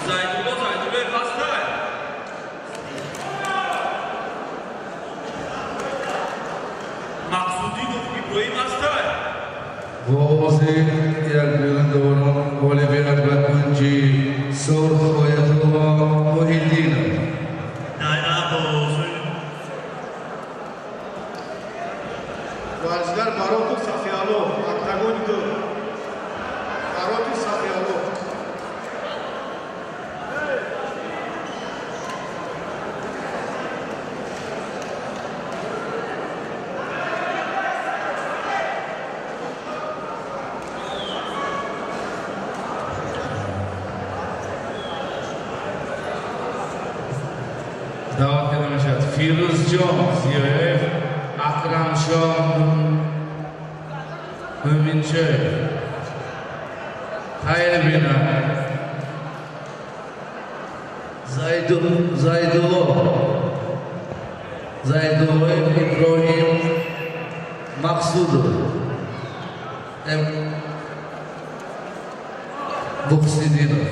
Zaytullah pasta. Maqsudinov İbrahim hasta. Vozi jak vyledovanom Bolivy a Dvakunči Surf Oyatova Mohidina. Varziler Barotu Safiyalov, Aktagundu. Barotu Safiyalov. Firuzjon Ziyoyev, Akramjon Mo'minchoyev. Tayyibina Zayduloyev Ibrohim Maqsudov. Buxidinov.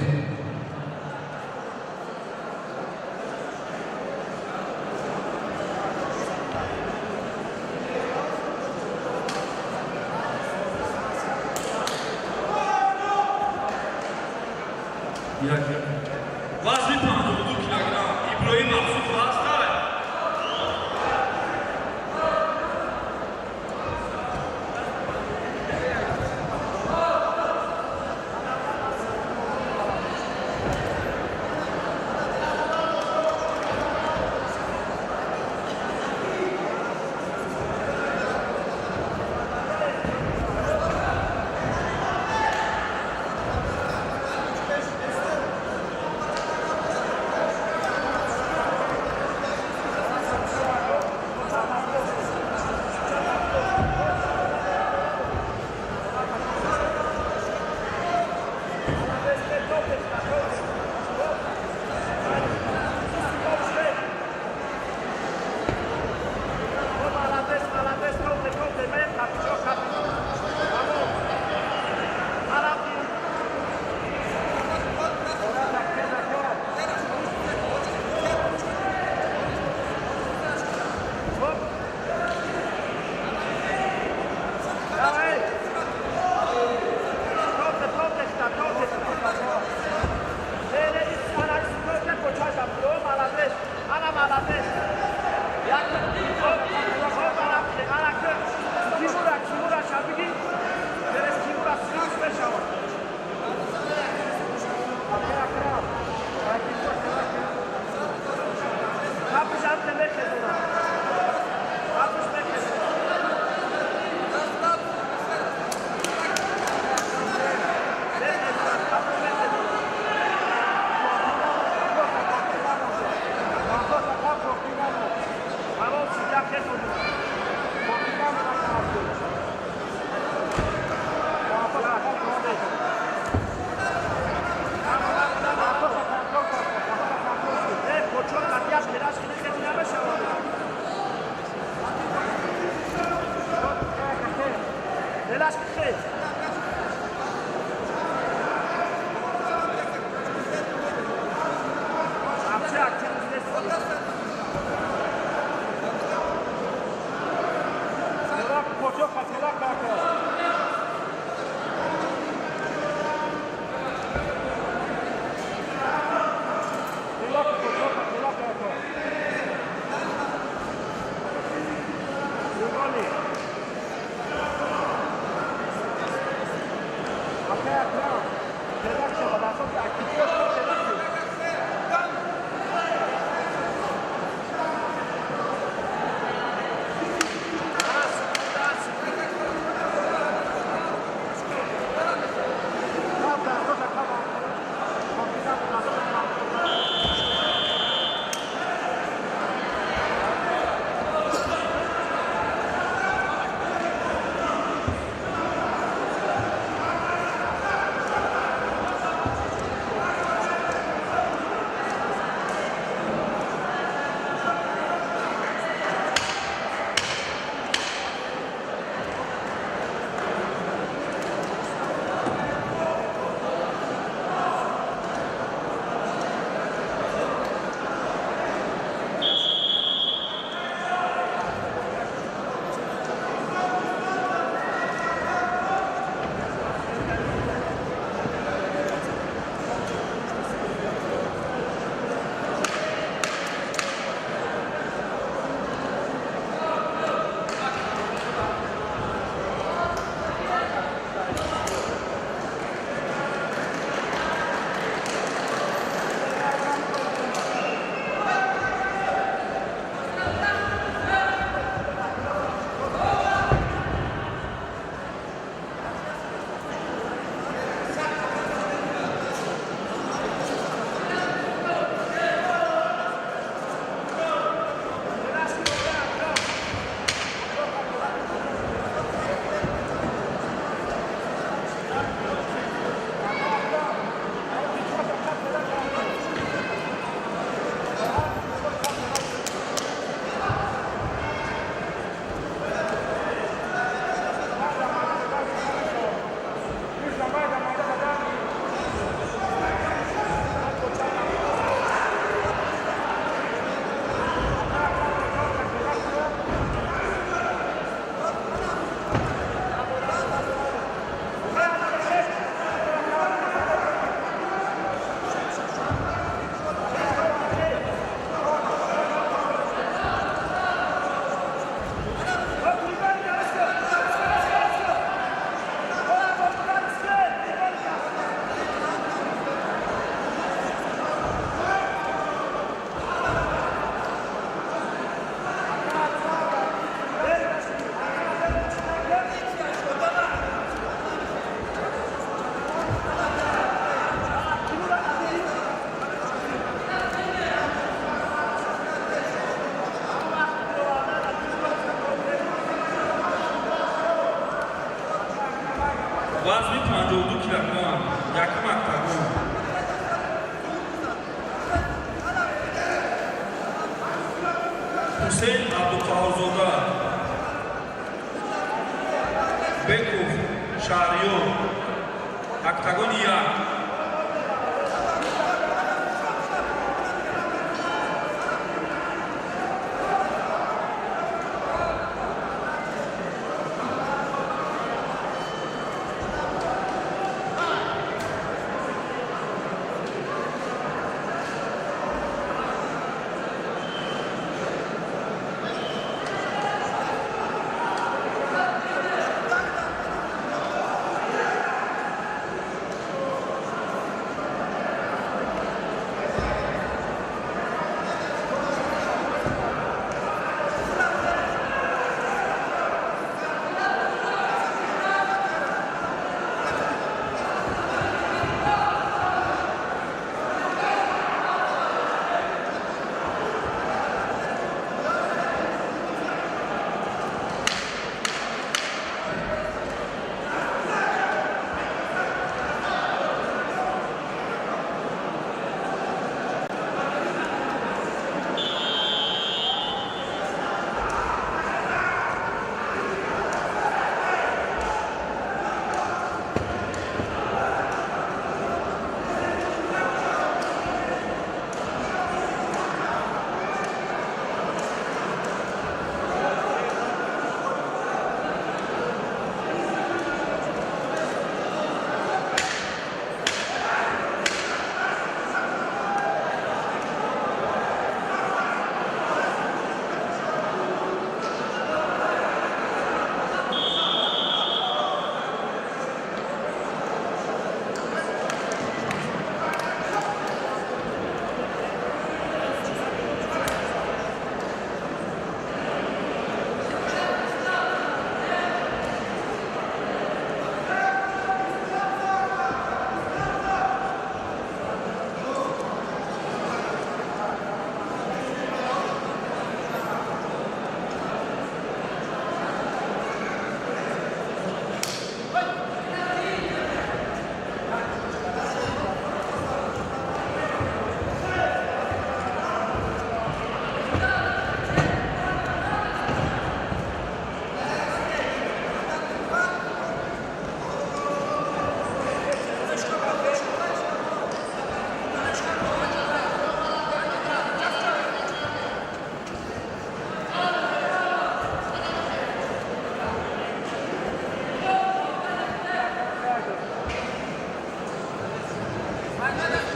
Вазни 52 килограмм. Иброим Мақсуд Ваздай. Hüseyin Abdulqahirzoda, Bekov Shahriyor, Aktagon 1.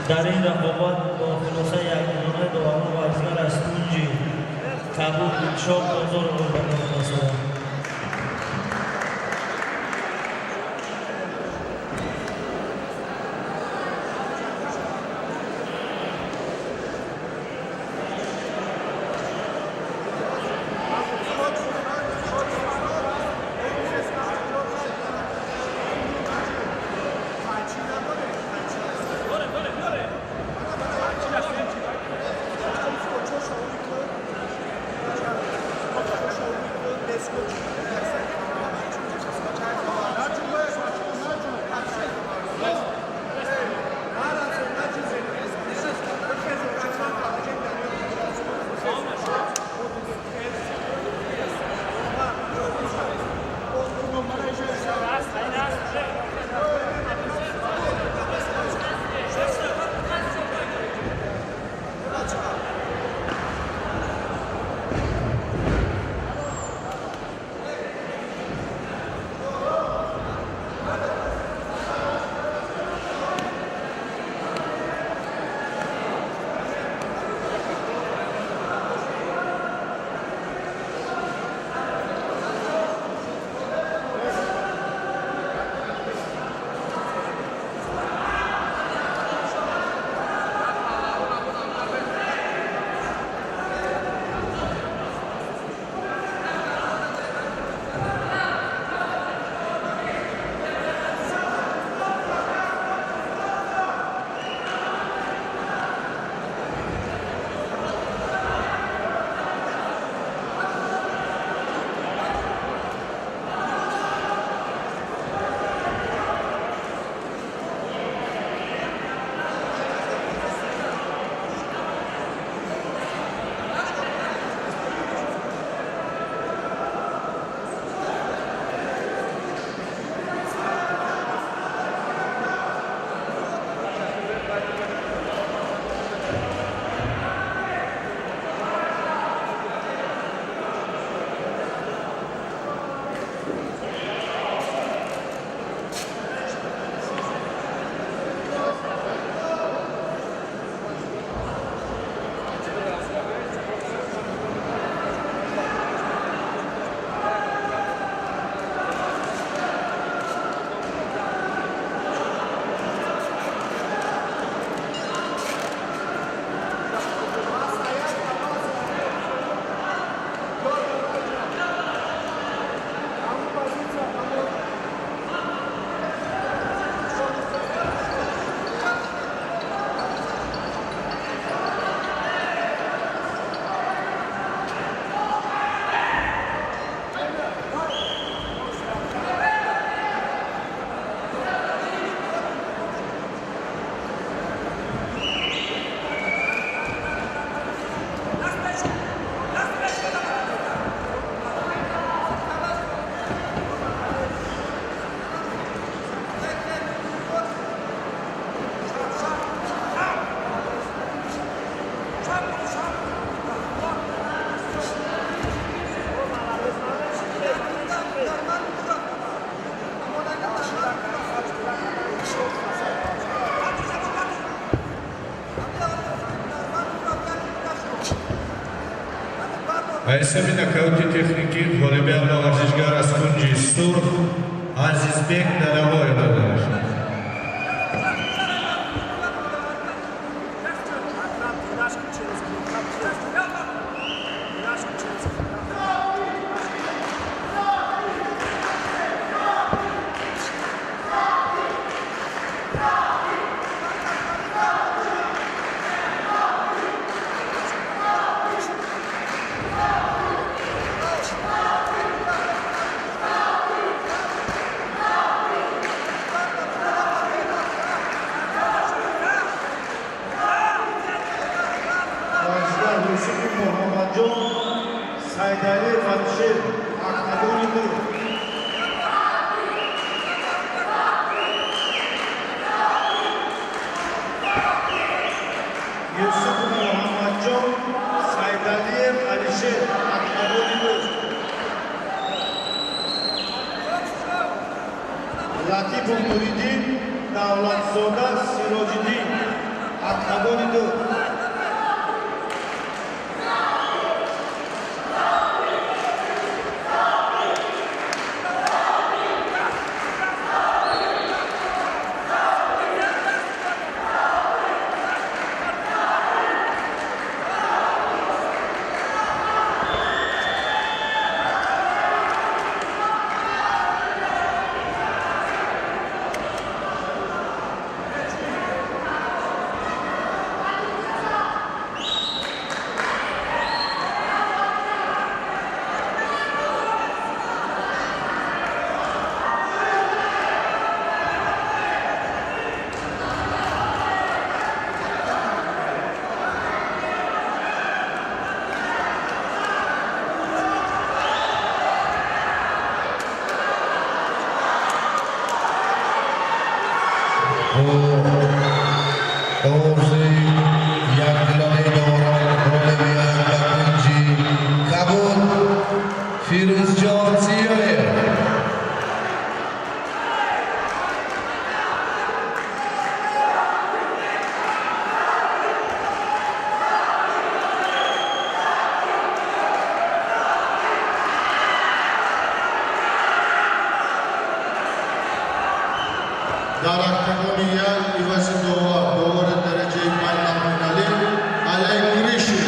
در این رقابت با خلاصه یکگانه داور ورزشکار از کنج کابل شاه بازار قربانی است. Let's go. Այսօր նկատի տեխնիկի վոլեբալ ورزشگار از کنجی سرخ عزیزبek دلوای دادش. Saydali Fatişir, Akadoni'de. Yusuf Muhammadjon, Saydaliyev Alisher, Akadoni'de. Latifov Nuridin, Davlatzoda Sirojiddin, Akadoni'de. Firuzjon Ziyoyev. در اکتگونیا ایوازی دوباره درجه بین‌المللی علی گریشی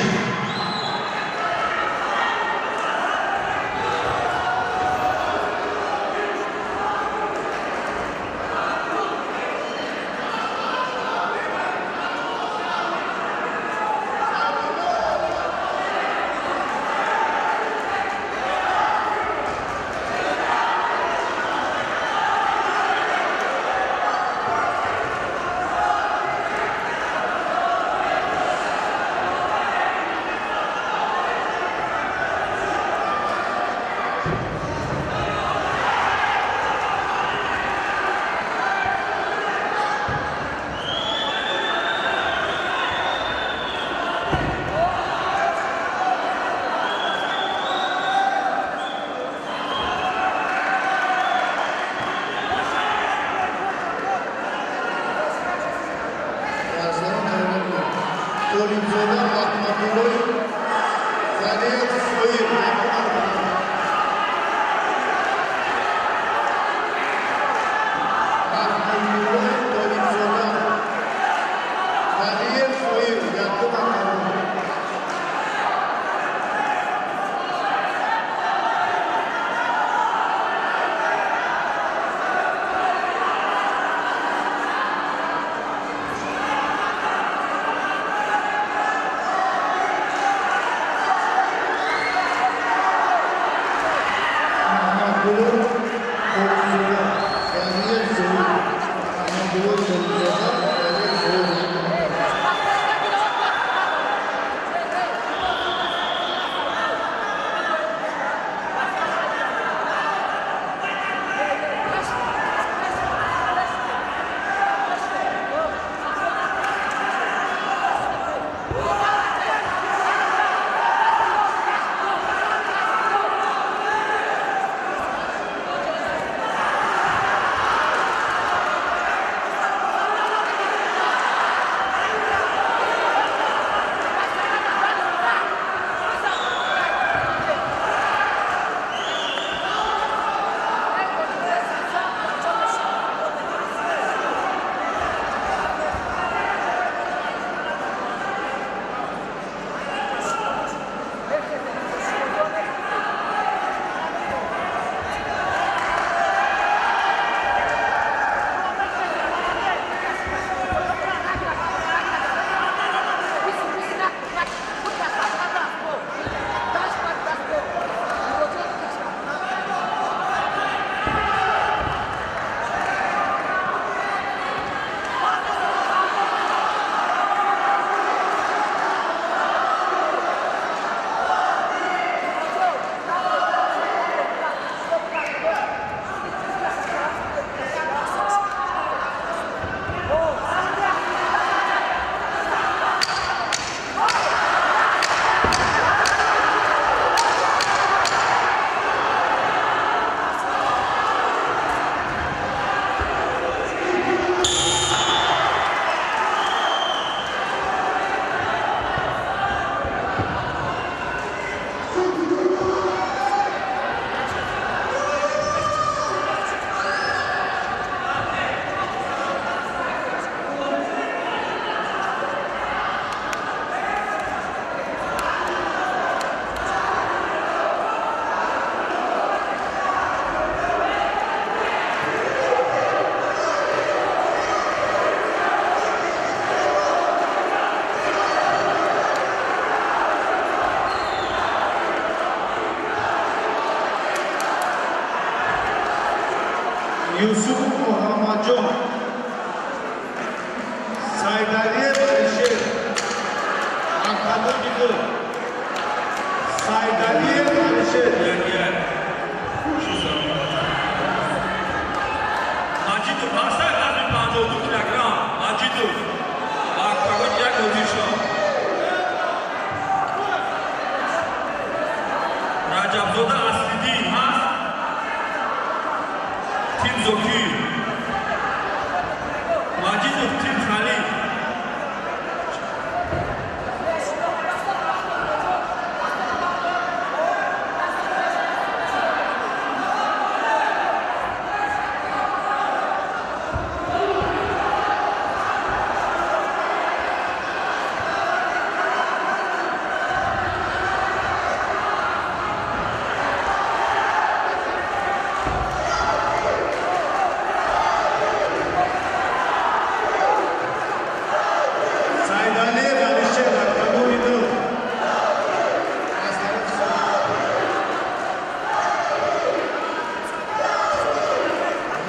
Saidali Alisher Akagoni 2.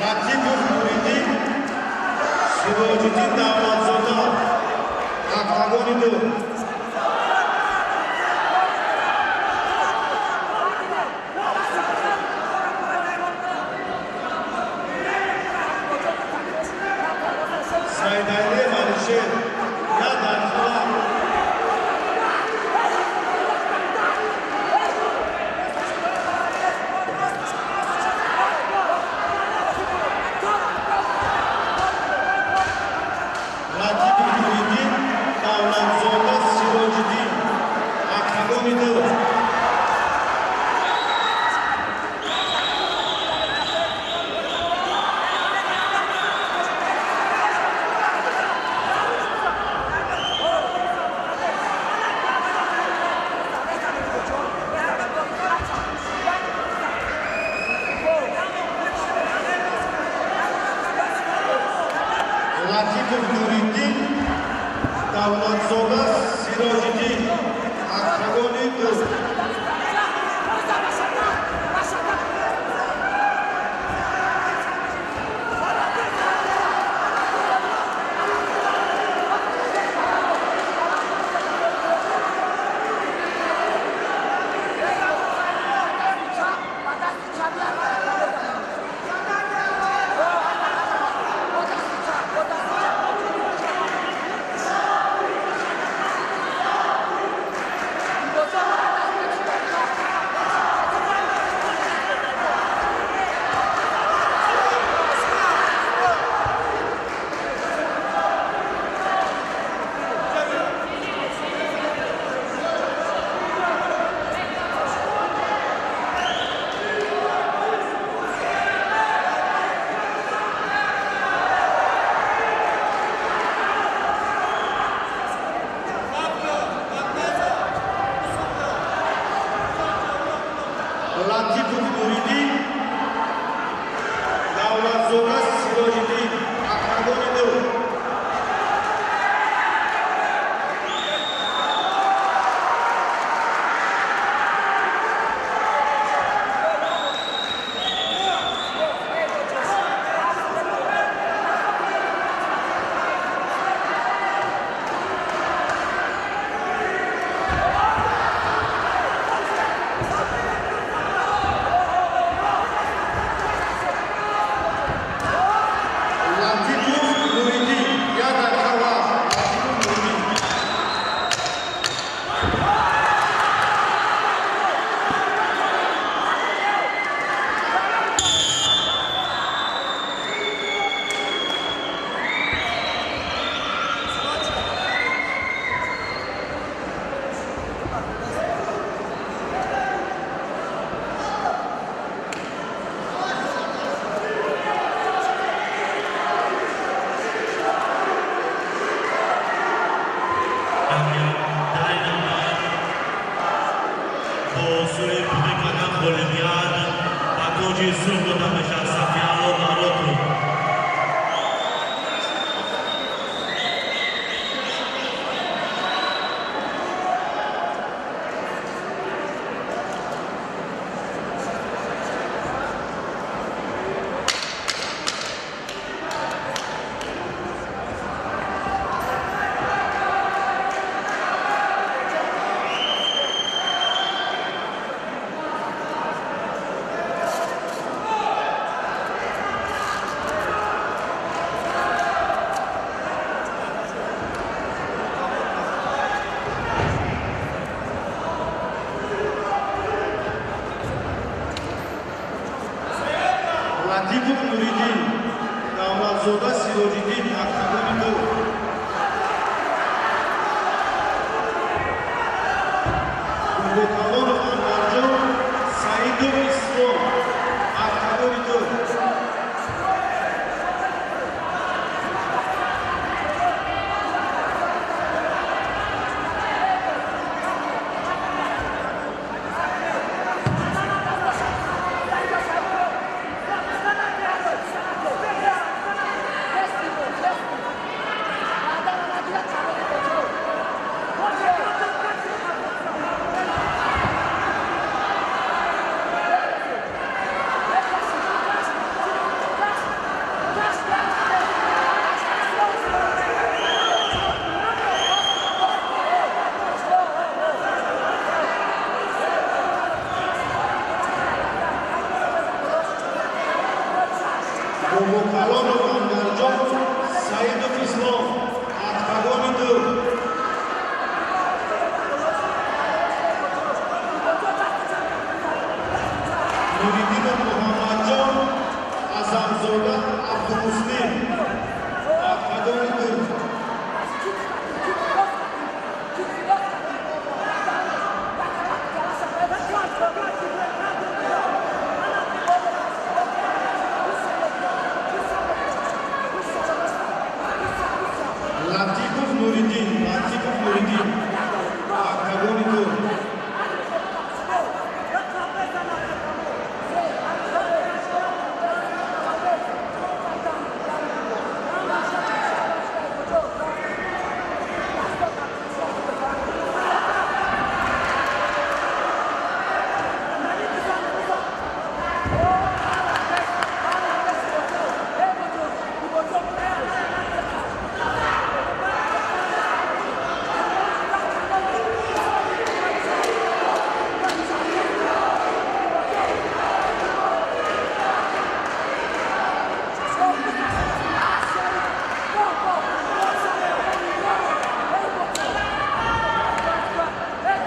Latifov Nuridin Sirojuddin Davlatzoda Akagoni 2. Saidali Alisher ya Darkhala Latifov Nuridin Davlatzoda Sirojuddin Akagoni 2. Latifov Nuridin Davlatzoda Sirojuddin Akagoni 2.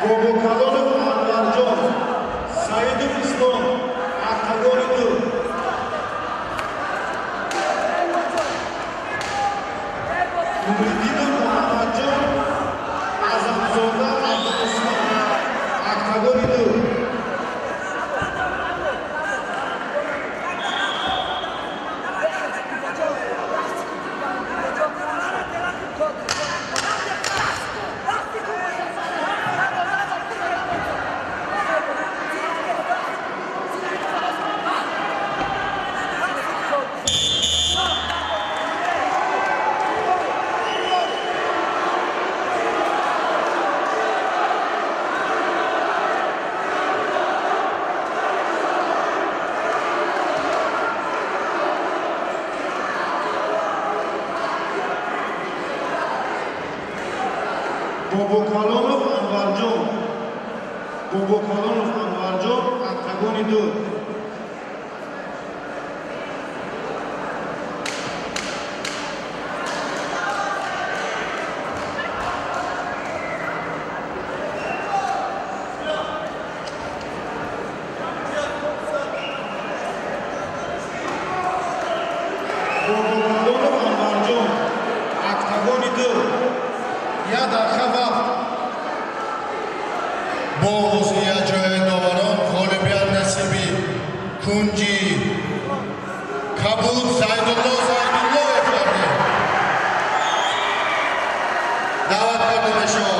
Бобокалонов Анварҷон, Саидов Ислом, Ахтагори 2. Нуриддинов Муҳаммадҷон, Азамзода Абдулусмон, Ахтагори 2. Бобокалонов Анварҷон, Бобокалонов Анварҷон, Ахтагори 2. Бобокалонов Анварҷон, Ахтагори 2. Я дарха вақт бо ҳузури ҷои доварон ғолибият насиби кунҷи Кабуд Зайдулло Зайдуллоев карде. даъват карда мешавад.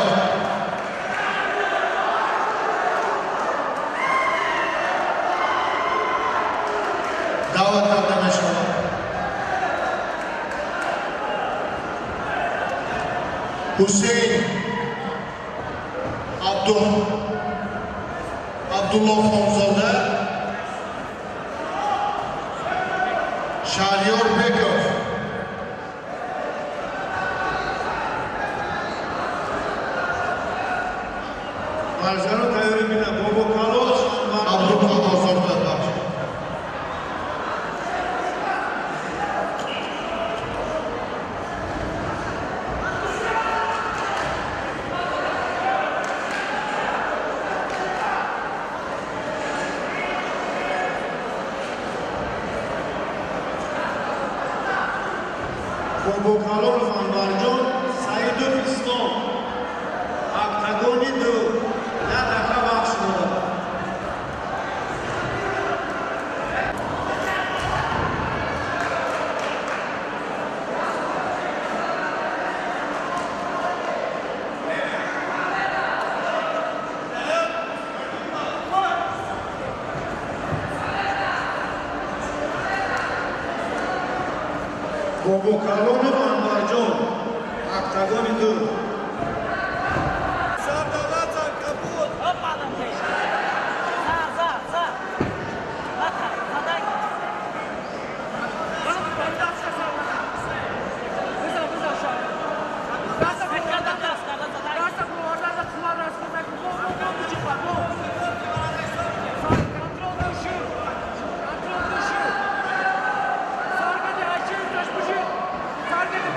даъват карда мешавад. Ҳусейн Абдулло Хонзода, Шаҳриёр Беков. Барзаро тайёрӣ бида. Бобокалонов Абдулло Хонзода. Бобокалонов Анварҷон, Саидов Ислом, Ахтагори 2. Я дарха вақт шуда. Бобокалонов Анварҷон, Ахтагори 2.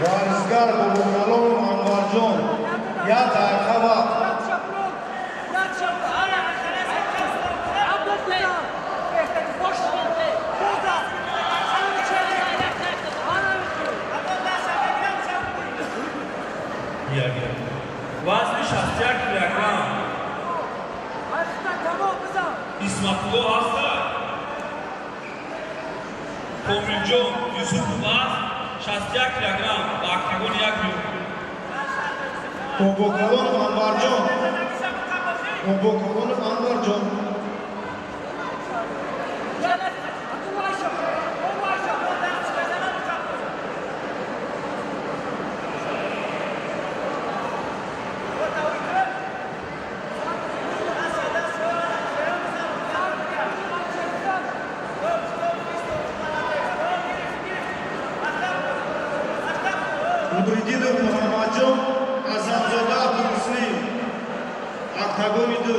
Варзгар Бобокалонов Анварҷон, я дарха вақт. وزن 61 کیلوگرم اسمت‌الله هستن کومیلجون یوسف وزن 61 کیلوگرم با اکتاگون 1 میلیون. Бобокалонов Анварҷон, Бобокалонов Анварҷон. Нуриддинов Муҳаммадҷон, Азамзода Абдулмуслим, Ахтагори 2.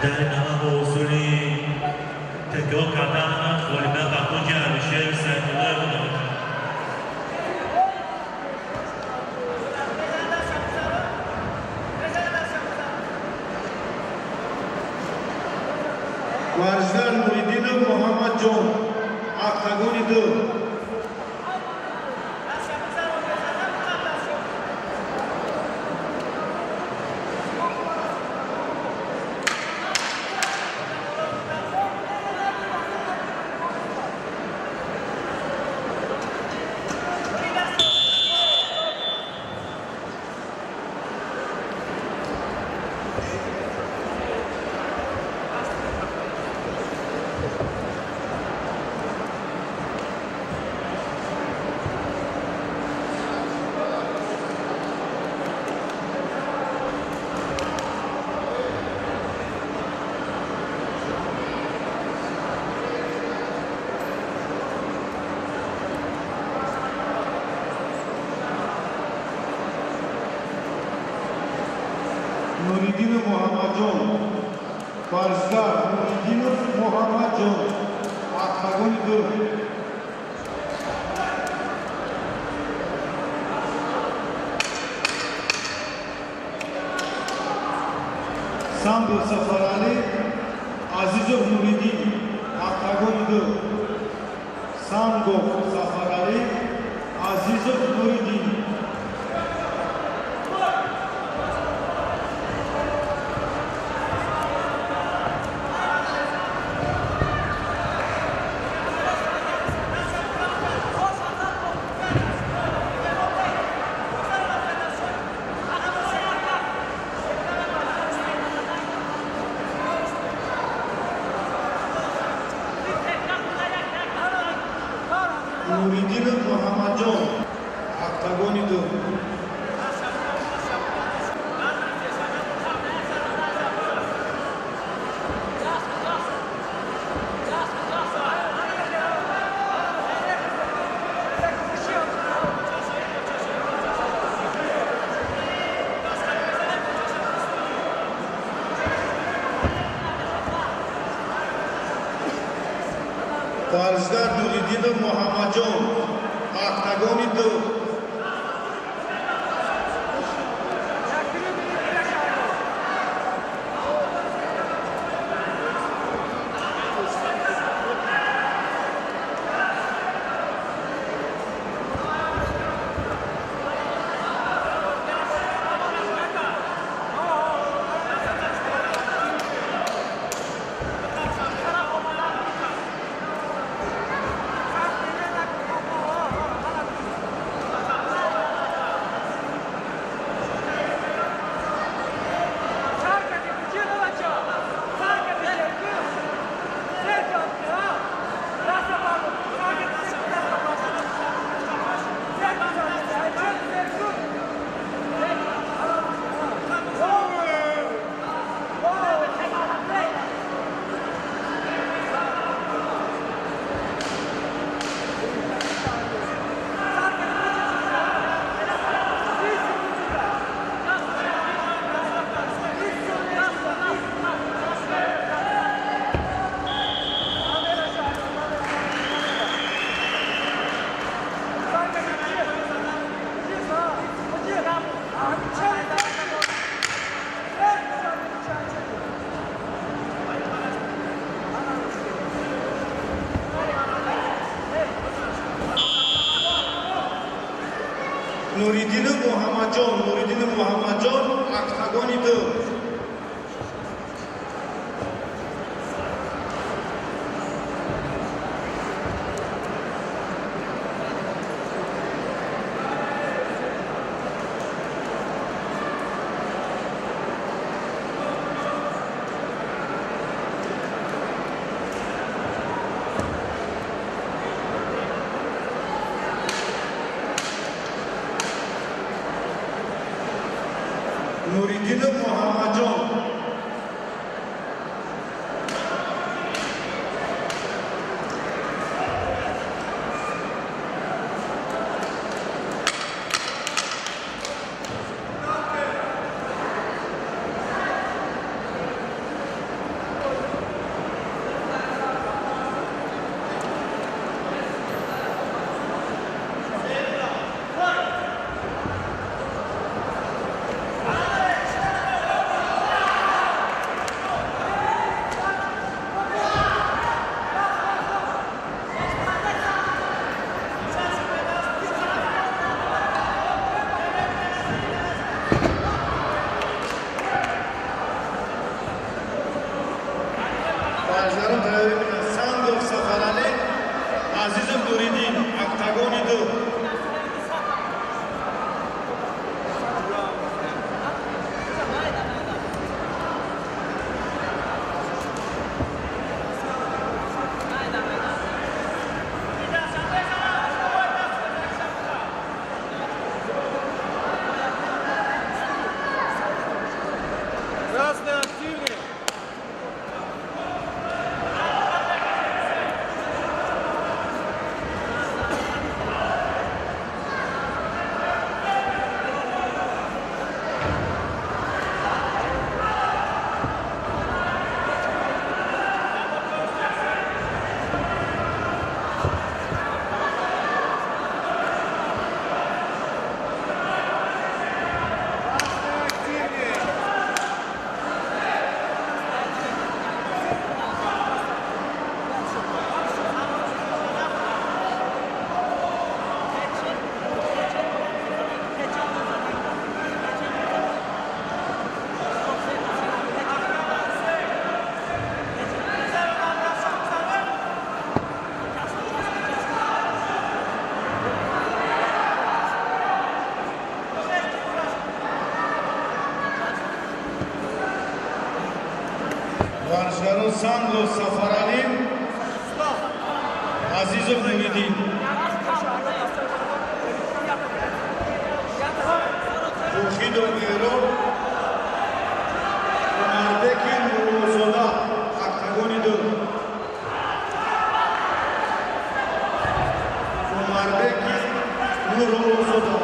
در نام حضوری تکیه کردن والیبال و کنج همیشه سرمایه بودم. Varzlar Nuridinov Muhammad Jon, Octagon 2. Nuridinov Muhammad Jon, Varzlar Nuridinov Muhammad Jon, Octagon 2. Sambo Safarali, Azizov Nuridin, Octagon 2. Sambo Safarali, Azizov Nuridin. Nuridinov Muhammad Jon, Octagon 2. Varzlar Nuridinov Muhammad Jon, Octagon 2. Nuridinov Muhammad Jon, Nuridinov Muhammad Jon, Octagon 2. Nuridinov Muhammad ورزشکاران تیاری میکنند. سندوف سفرعلی، عزیزم نوریدین، اکتاگونی 2. ورزشکاران سندوف سفرعلی، عزیزم نوریدین. توحید ایران، عمربک نوروزاده، اکتاگونی 2. عمربک نوروزاده.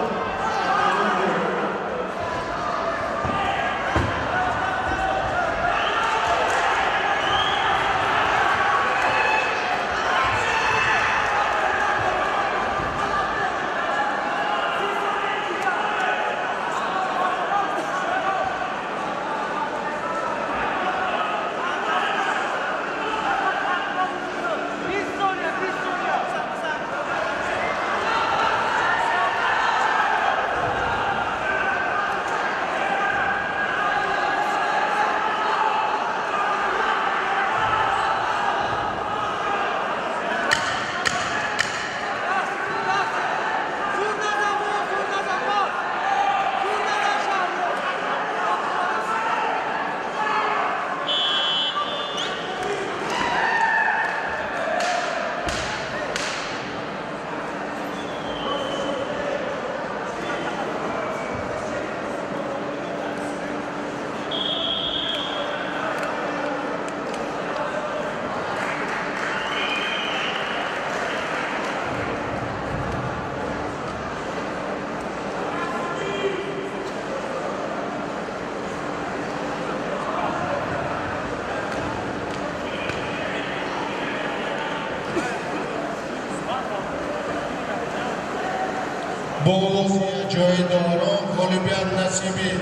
بازی جایداران غالبیت نصیبی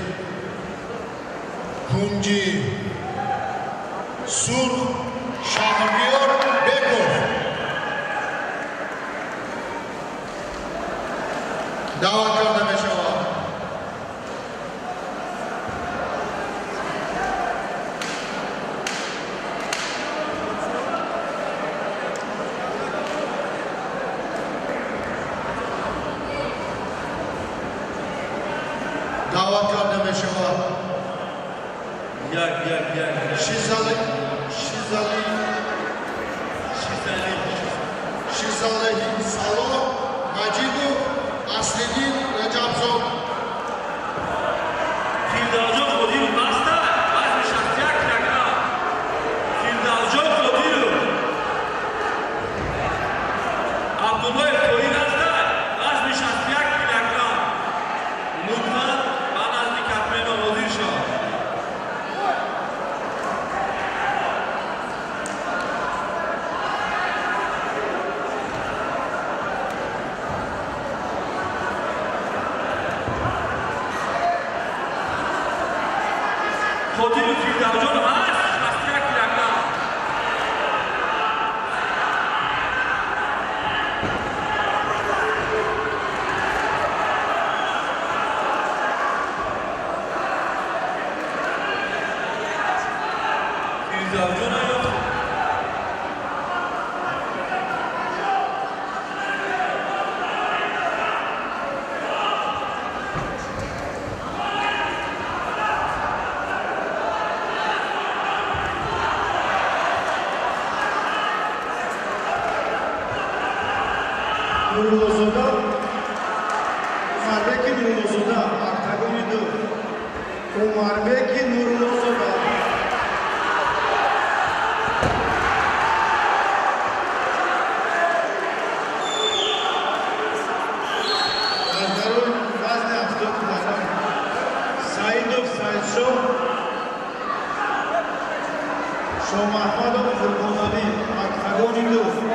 کنجی سرخ شهریار بکوف دعوت کرده می شود. دعوت کرده می شود. شیزالی سالو مجیدو اصلیدین رجبزاد فیلدالجو خودی رو بسته باز میشست یک کلگرام فیلدالجو خودی رو عبدالله تویی رسته باز میشست یک کلگرام لطفا من از دیکتمین آوازی شد Nurulozada, Umarbeki Nurulozada, Oktagoni 2. Umarbeki Nurulozada. Saidov Saidşo, Şomahmadov Furqonali, Oktagoni 2.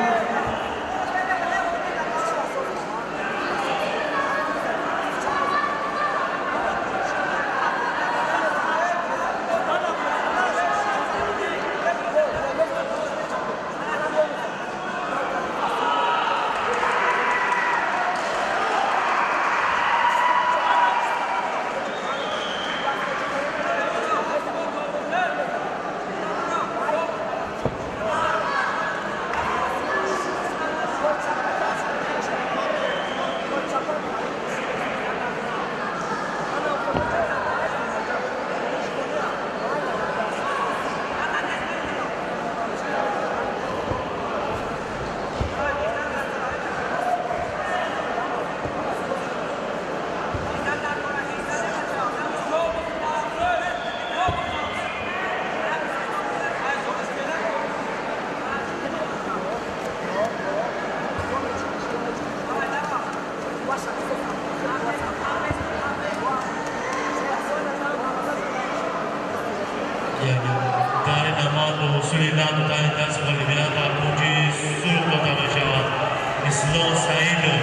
در نماد و سلیدان داری دست بولیویا و کنجی سرخ و تماشا اسلام سعیدو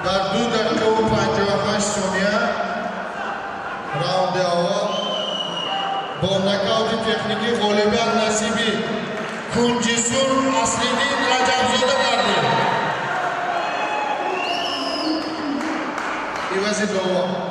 در 2 دقیقه و 58 ثانیه راوند اول با نکاوت تکنیکی غالبیت نصیبی کنجیسور اصلیدین رجبزاده برده ایوازی دوم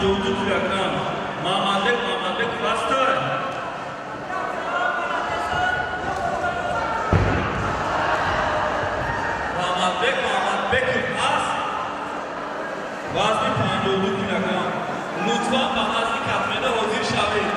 52 kilogram. Mamadbek faster. Mamadbek fast. Vazni 52 kilogram. Lütfen vazni katmede hazır şavid.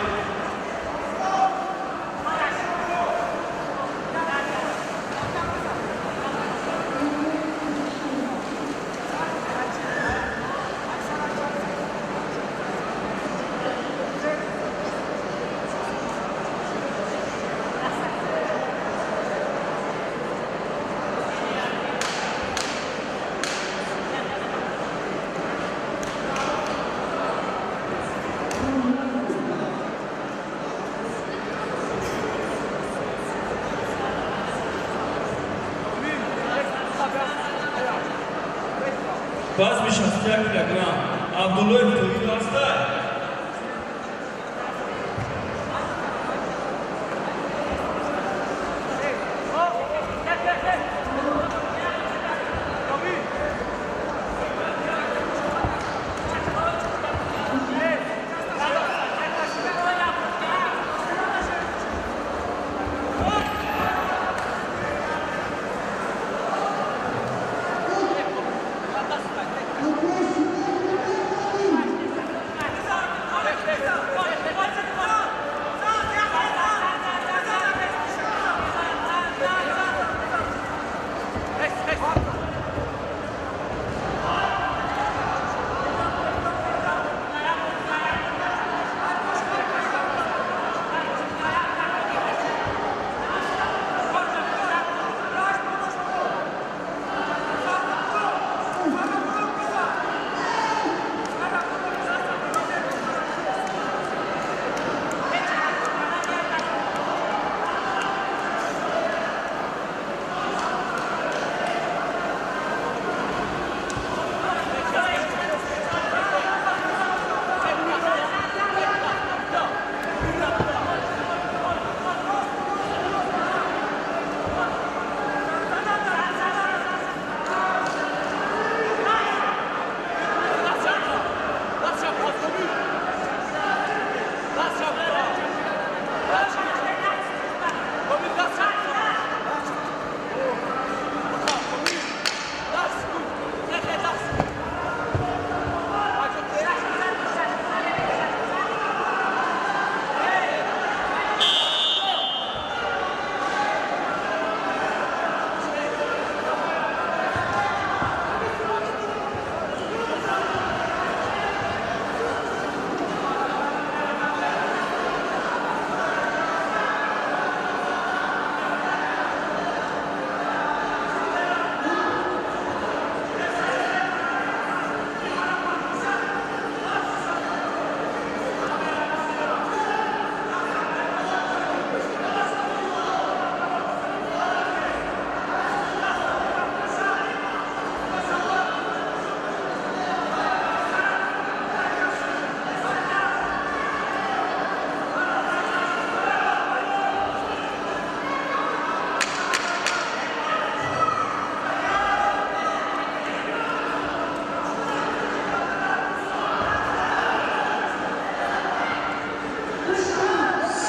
Vaz 62 kilogram. Abdullayev to'yida asta.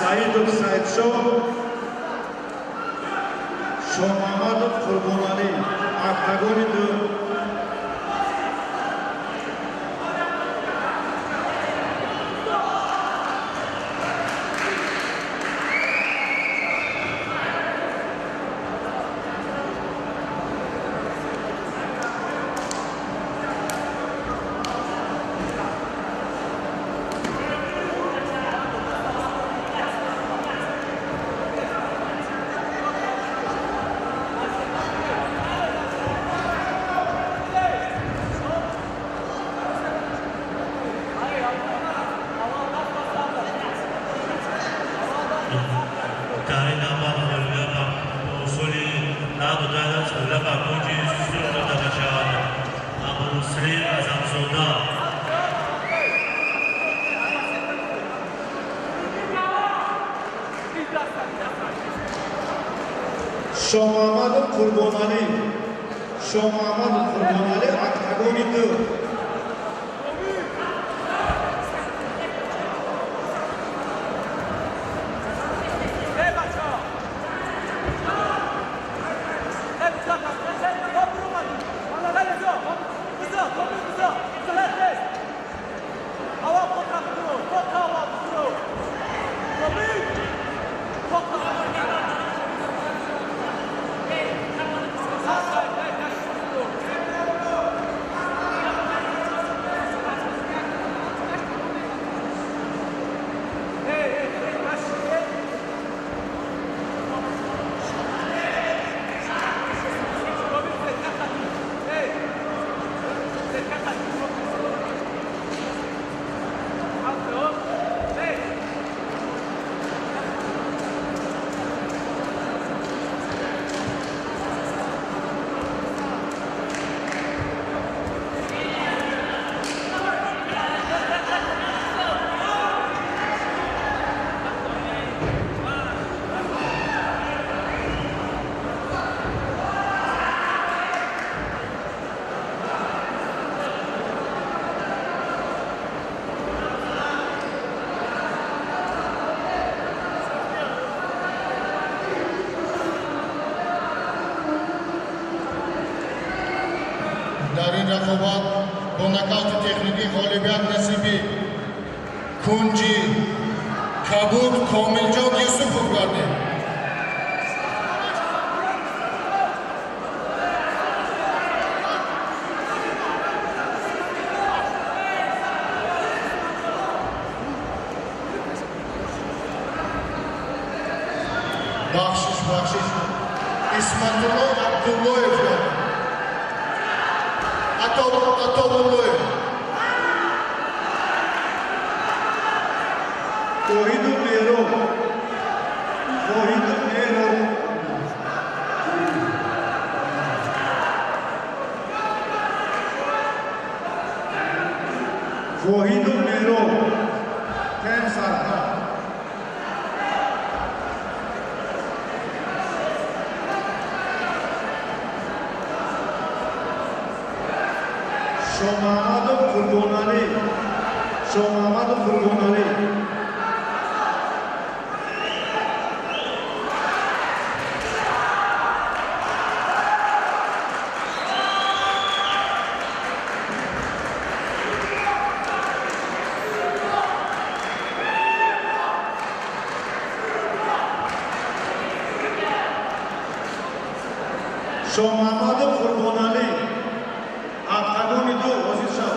Saidov Saidshov, Shomamadov Qurbonali, octagon 2. Shomamadov Qurbonali, octagon 2. رقابت با نکات تکنیکی غالبیت نصیبی کنجی کبود کاملجان یوسفov کردیم. Baxşiş İsmatullah Abdullayev Atavullayev Vohidu Mero Ten Sarha Shomamadov Furgonali Shomamadov Furgonali Octagon do position.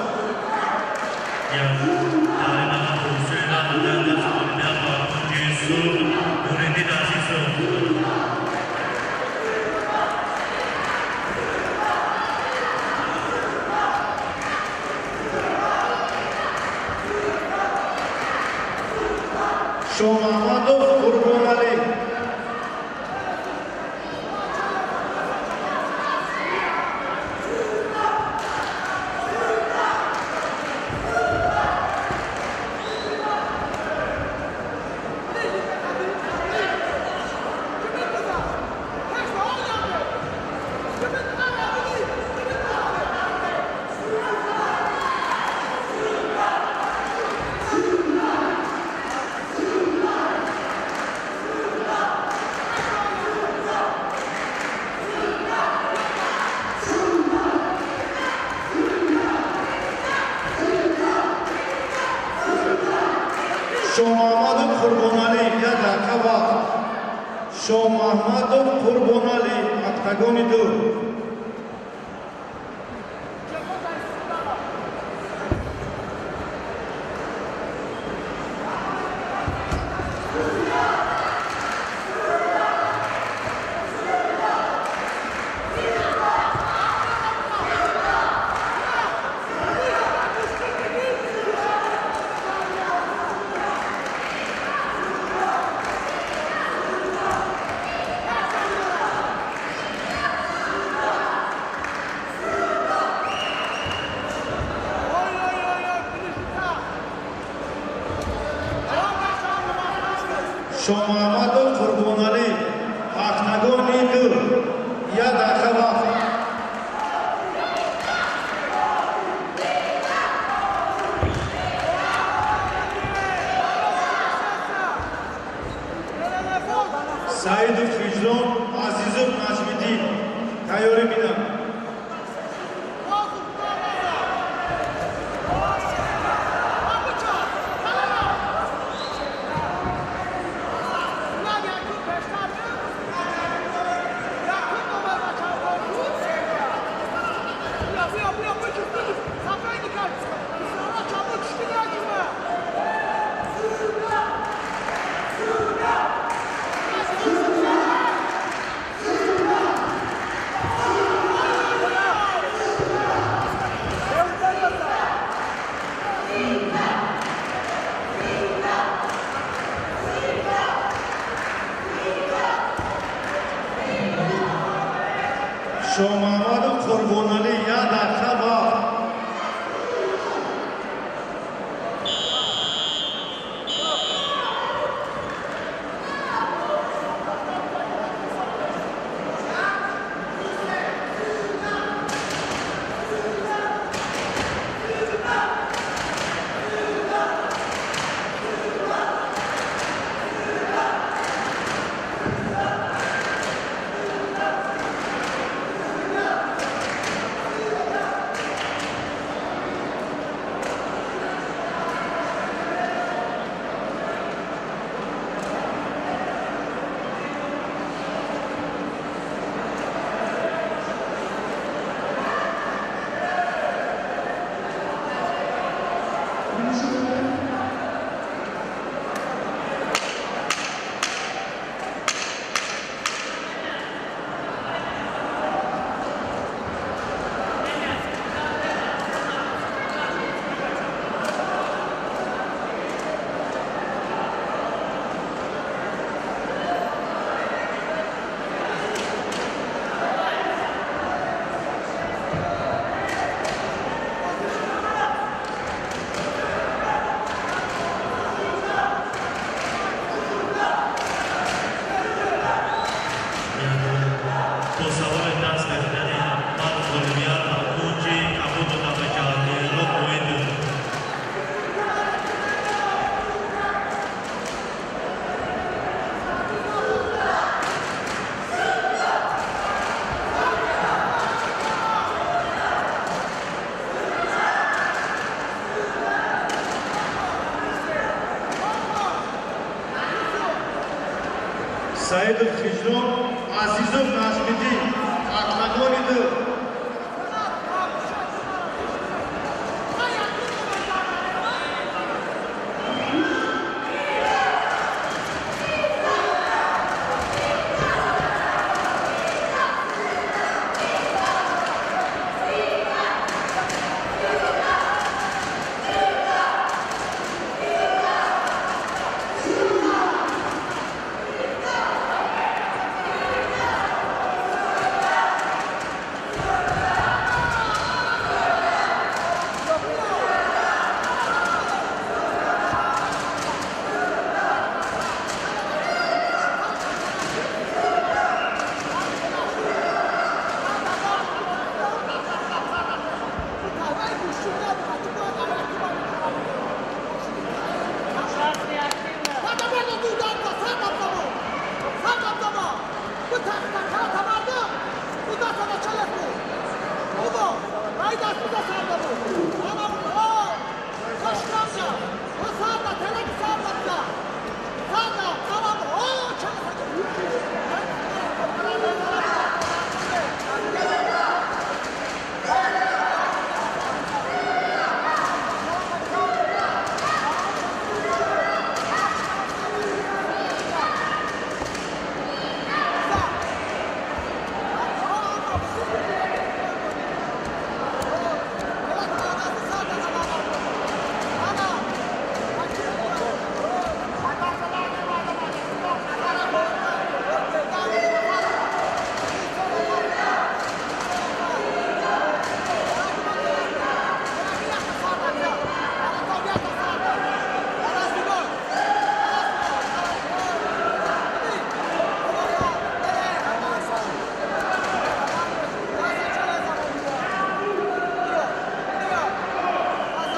Shomamadov Furgonali Shomamadov Furgonali yada kavak Shomamadov Furgonali Octagon do Shomamadov Furgonali Octagon do yada kavak Saidov Hijron Azizov Najmiddin tayori midam. Saidov Hijron, Azizov Najmiddin, Aktagoni 2.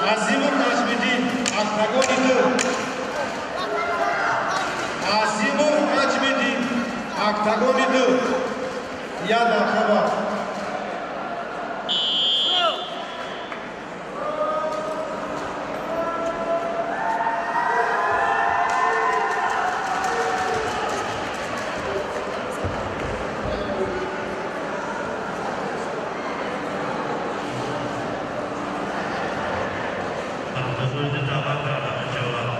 Azimov Najmiddin, Aktagoni 2. Azimov Najmiddin, Aktagoni 2. Yada Khabar. Hafta sonu da davam kılacak.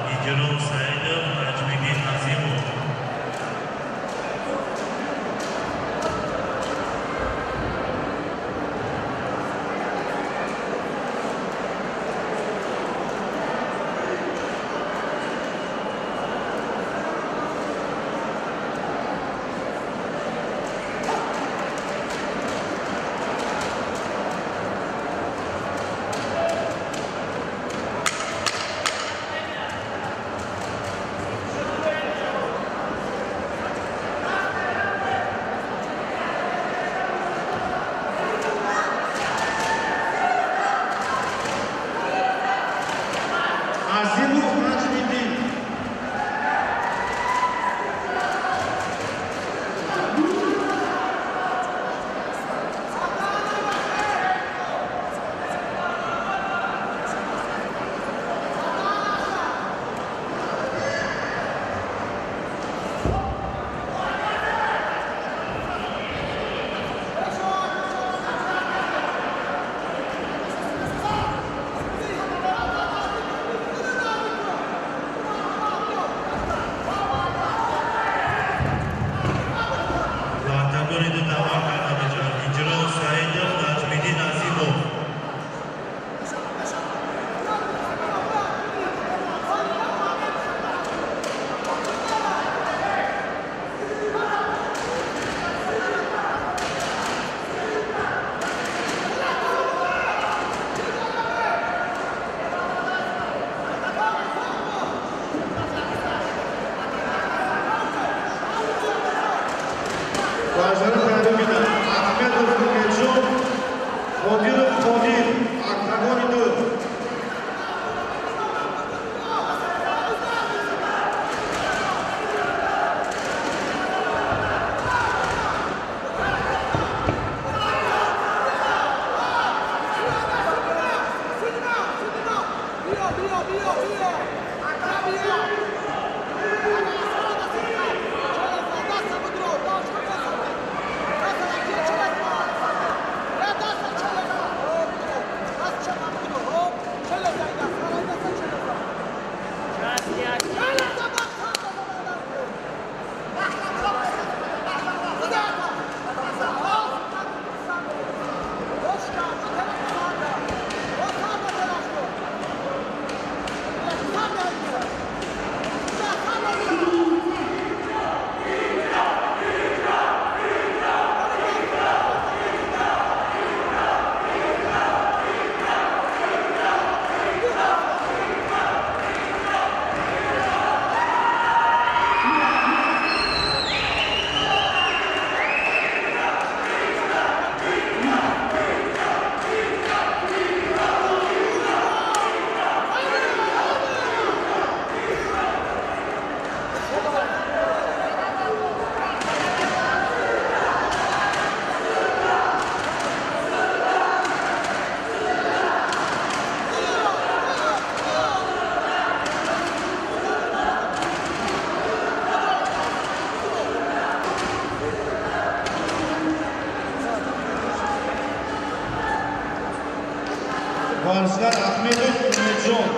Varishlar Ahmedov Umedjon.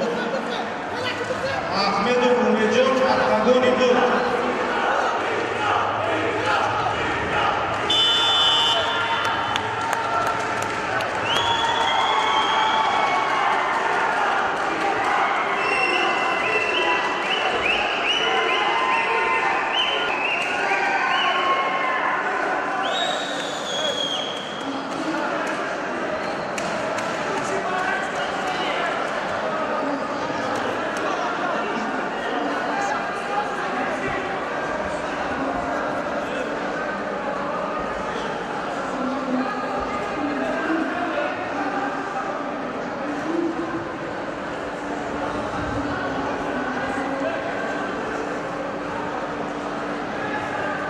Ahmedov Umedjon Oktagoni 4.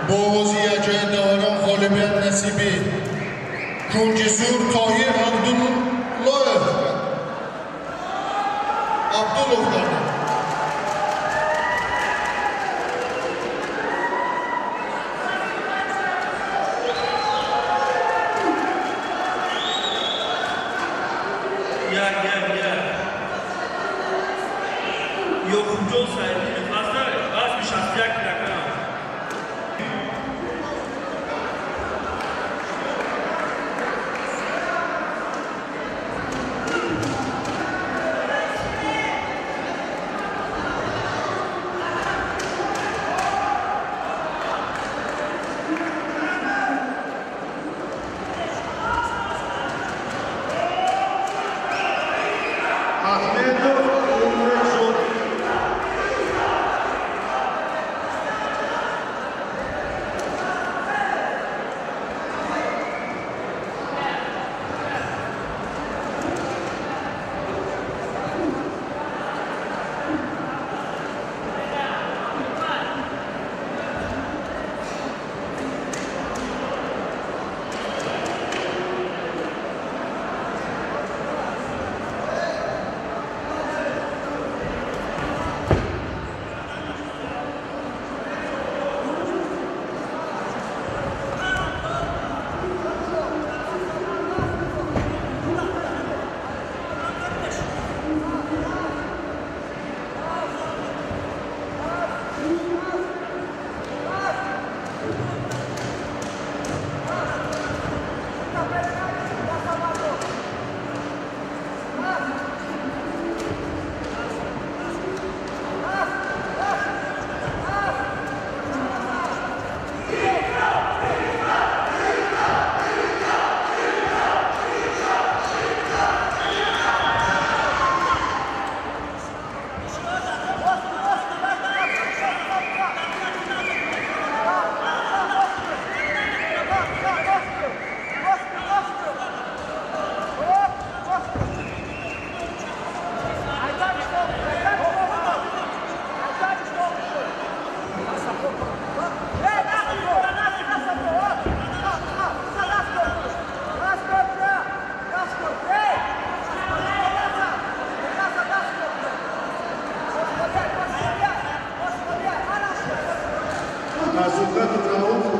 بوازی جای دوران غالبیت نصیبی کنجسور طاهر عبدالله عبدالله Yokubjon sayılır. Fazla az bir şahsiyak bırakın. Ahmedov Umedjon. Azukat Rauf.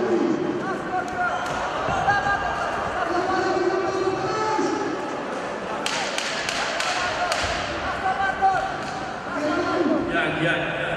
Gel.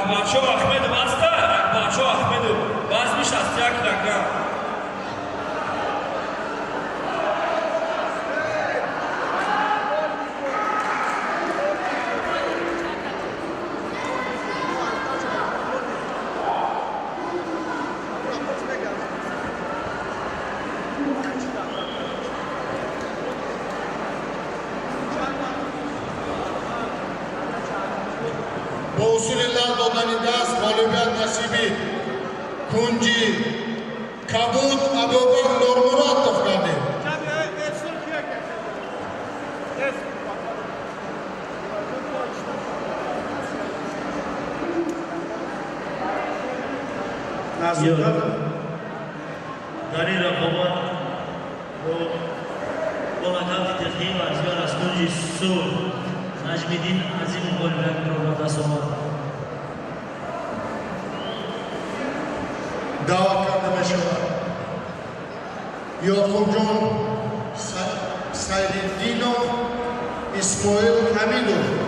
Акбаршо Ахмедов аста, Акбаршо Ахмедов вазмиш аст 1 килограмм. با اصول الله دادن دست غالبیت نصیبی کنجی کبود ابوبکر نورمراد کرده در این رقابت با لقب تخییم ورزشکار از کنج سور نجمیدین عظیم غالبیت رو به دست آورد. دعوت کرده می شود یعقوب جان سیدالدینov اسماعیل حمیدov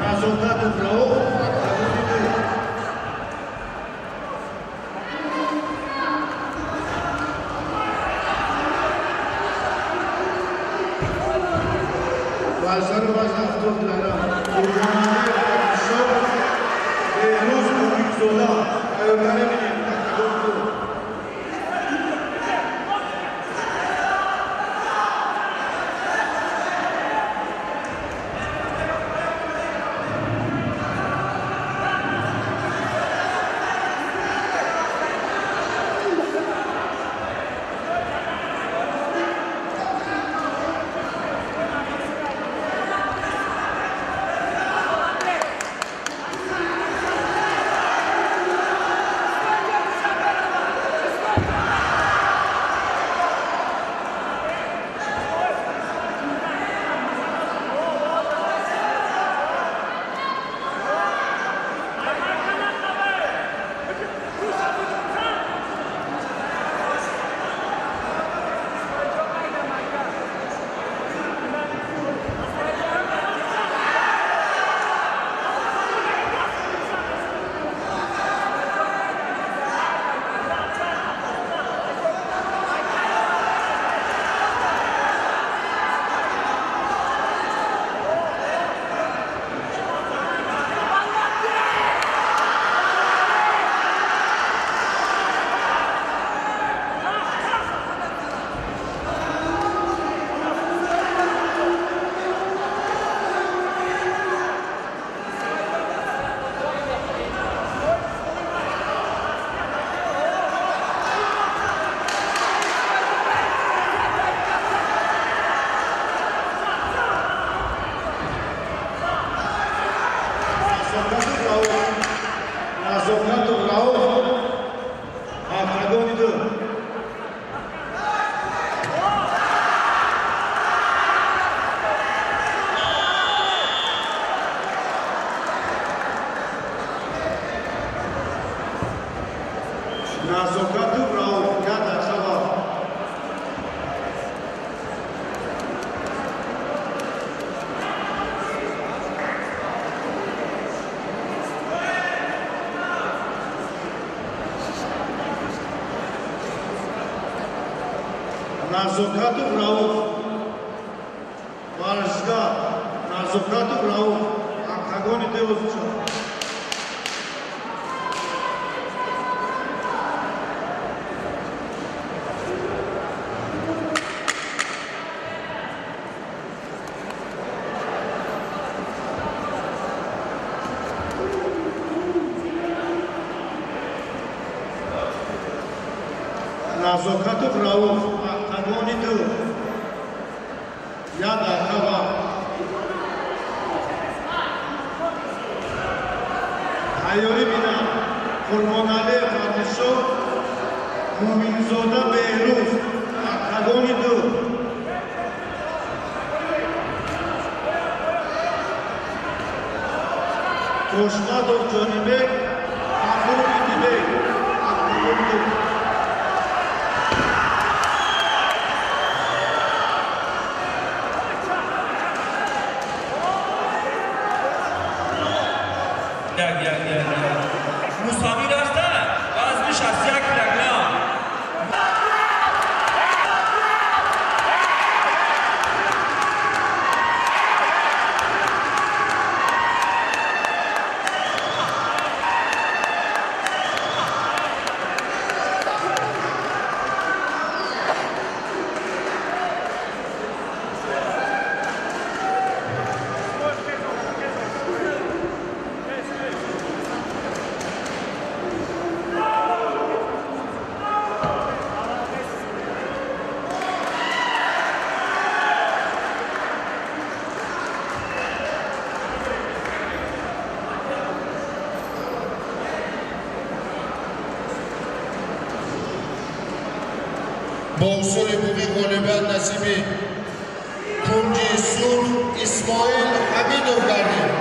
نزاکت رئوف وزن وزن 70 کیلوگرم قربانی شب بهروز کوبیکزودا ایوانه میدیم Назокатов Рауф, варзишгар Назокатов Рауф, октагони девозчо. Назокатов Рауф, октагони ду. Яд архава. Айори бина, Курбонале Фатишо, Муминзода Беҳрӯз, октагони ду. Тошмадов Ҷонибек, Ғафур Идибек, октагони ду. Musami rasta, azmi shasiyak raglam. با اصول بوقی غالبیت نصیبی کنجی سرخ اسماعیل حمیدوف کردیم.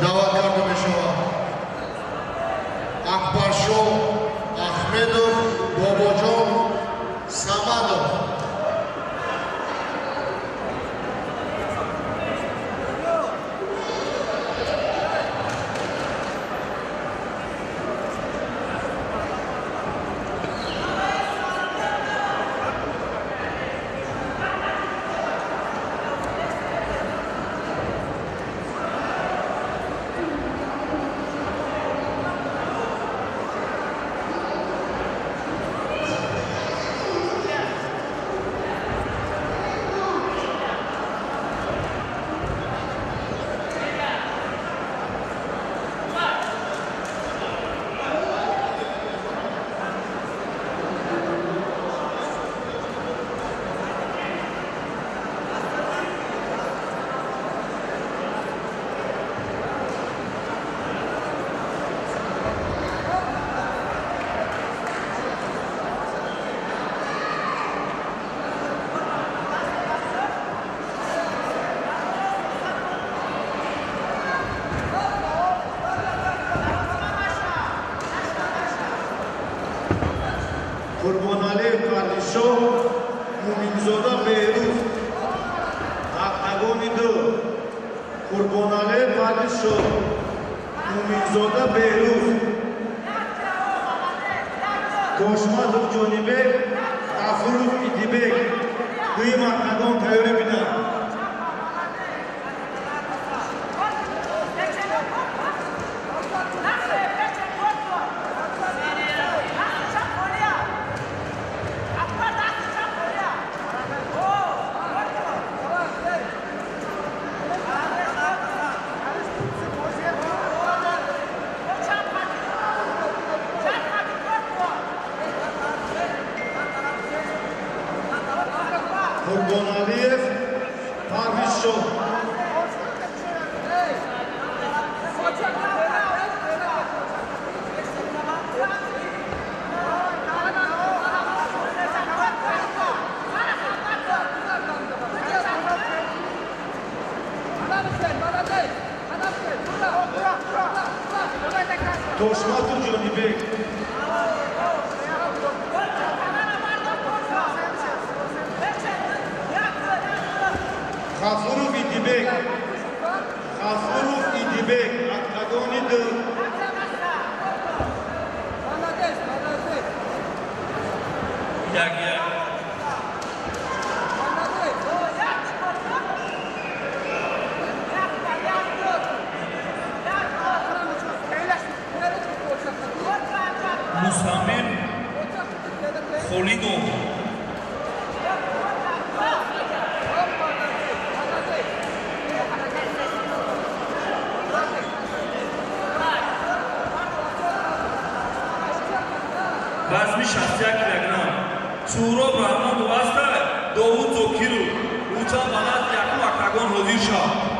دعوت کرده می شود اکبرشو احمدوف باباجان صمدوف Курбонале Фатишо, Муминзода Беҳрӯз, октагони ду. Курбонале Фатишо, Муминзода Беҳрӯз, Тошмадов Ҷонибек, Ғафуров Идибек, дуюм октагон тайёрӣ биданд. Курбоналиев, Парвизшо. Toshmatu Jonibek. Gafurov Idibek. Gafurov Idibek. Octagoni de یک مستعمر خلیدو وزن 61 کیلوگرم سهراب رحمان واسطه داوود زوکیرو اوچا بلد یکم اکتاگون حاضر شد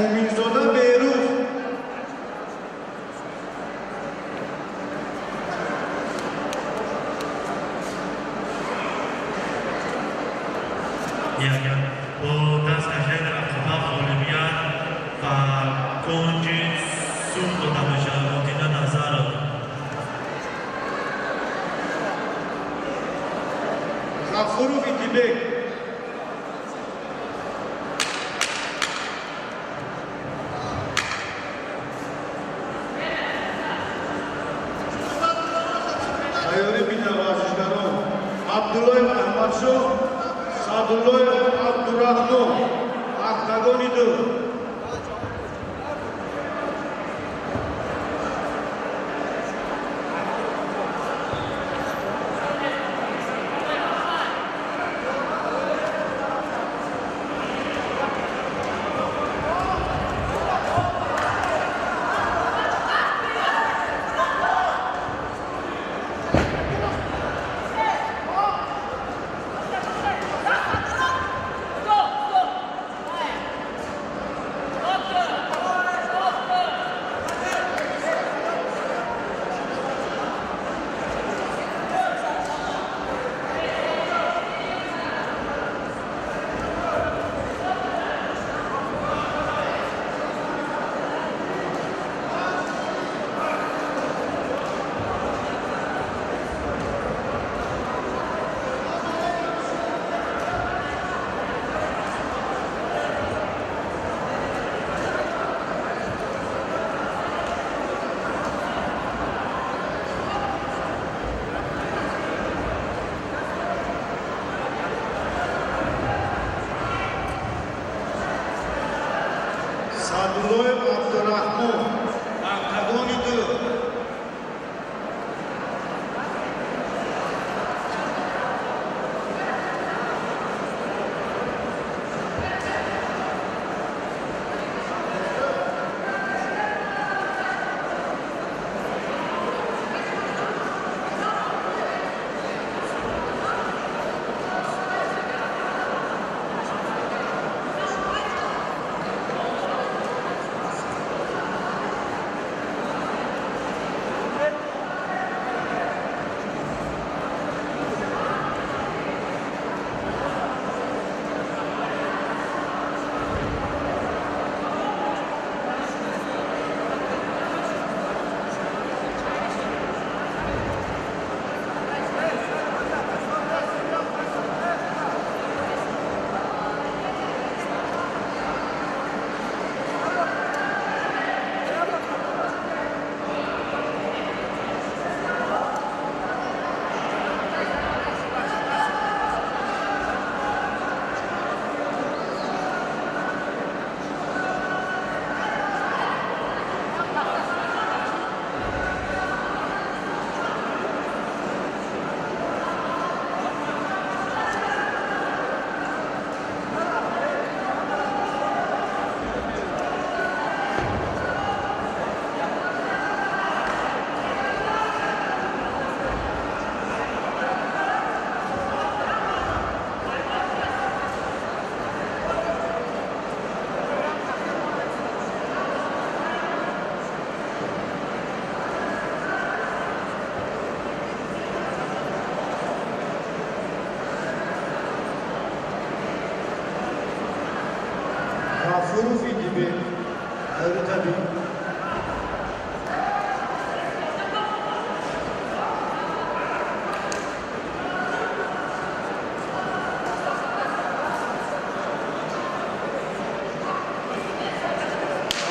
Mominzoda Beyruf. با دست کشید رفت اولویت و کنجی سود داده بشه ممکنه نظر Gafurov Idibek. Ayori bina vazishgaron Abdullayev Ahmadsho, Sadullayev Abdurrahman, Octagoni de Kuruf gibi öyle tabii.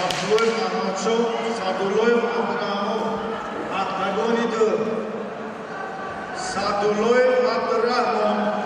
Abdulloyev Ahmadshov, Sadulloyev Abdurahmon, Aqtagoni 2. Sadulloyev Abdurahmon.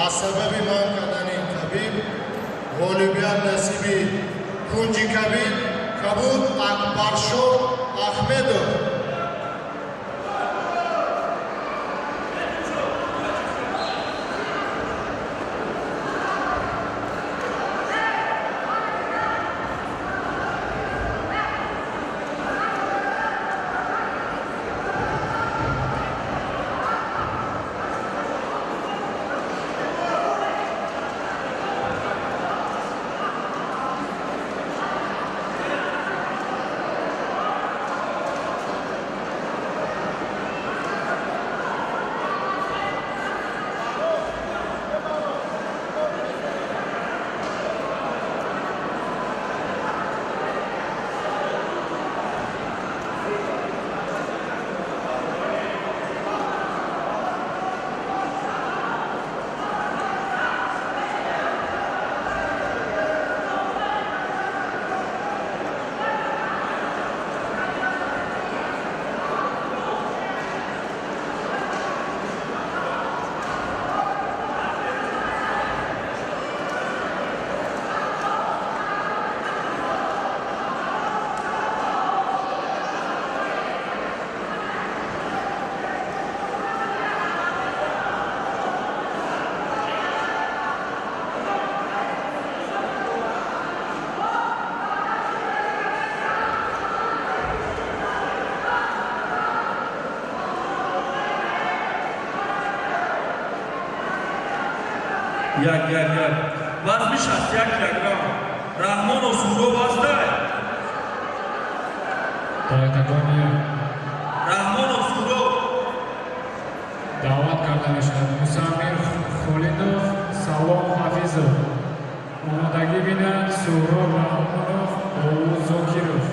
از سبب من کردن این کبیر غالبیت نصیبی کنجی کبیر کبود اکبرشو احمدو یک وزن 61 کیلوگرم رحمان اسورو واسطه رحمان اسورو دعوت کرده میشد. مسامیر خالدوف، سلام حافظوف، آمادگی بینند سهراب رحمانوف و زاکیروف.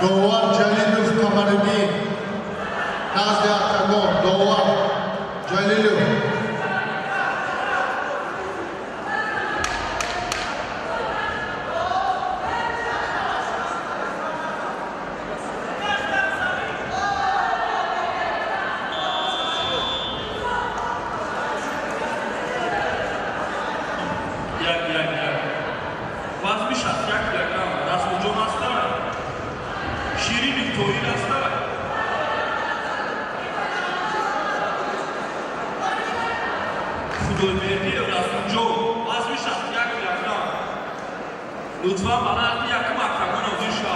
довар Ҷалилов Камариддин назди Актагон довар Ҷалилов وزن 61 کیلوگرم رسم جمع است. شیرین تویین است. خدایبردی رسم جمع وزن 61 کیلوگرم. لطفاً برای یکم اکتاگون حاضر شو.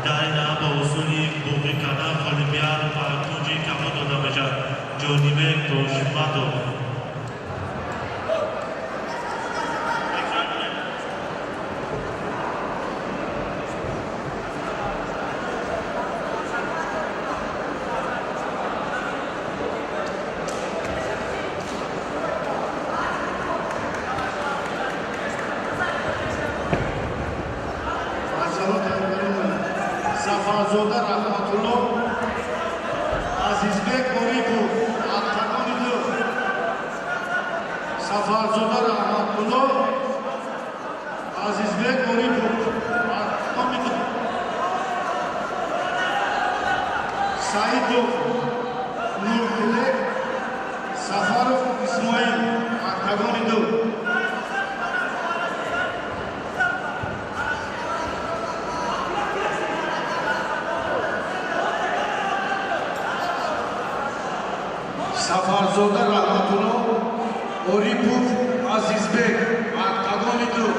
در نام اصولی بوقی کردن خالیبیان و توجی کمون داده بشد جانیمه توشماتو Safazoda Rahmatullah, Azizbek Oripov, Aktagonidov. Safazoda Rahmatullah, Azizbek Oripov, Aktagonidov. Saidov, Nurgulek, Safarov İsmail, Aktagonidov. Safarzoda Rahmatullah, Oripov, Azizbek, Aktagonidov.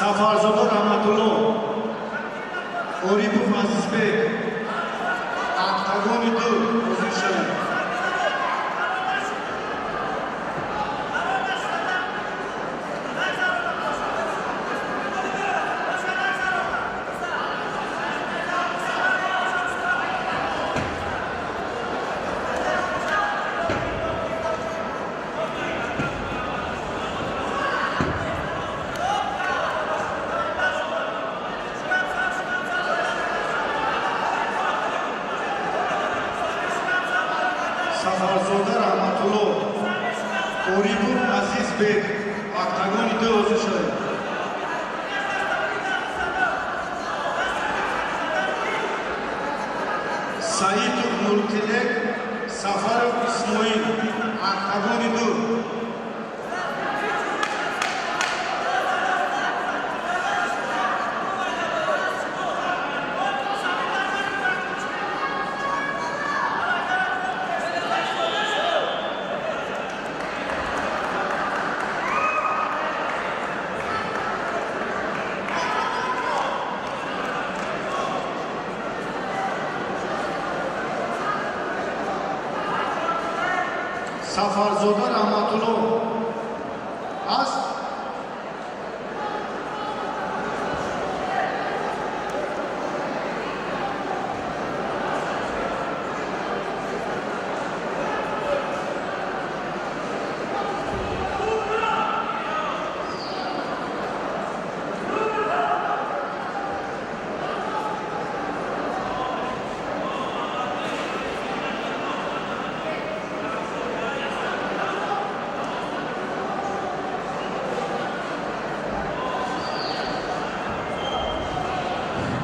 Safarzoda Rahmatullah, Oripov Azizbek, Aktagonidov, position. Safarzoda Rahmatullah, Oripov Azizbek, Aktagonidov, position. Saidov Nurtilek, Safarov İsmail, Aktagonidov. Safarzoda Rahmatullah, است؟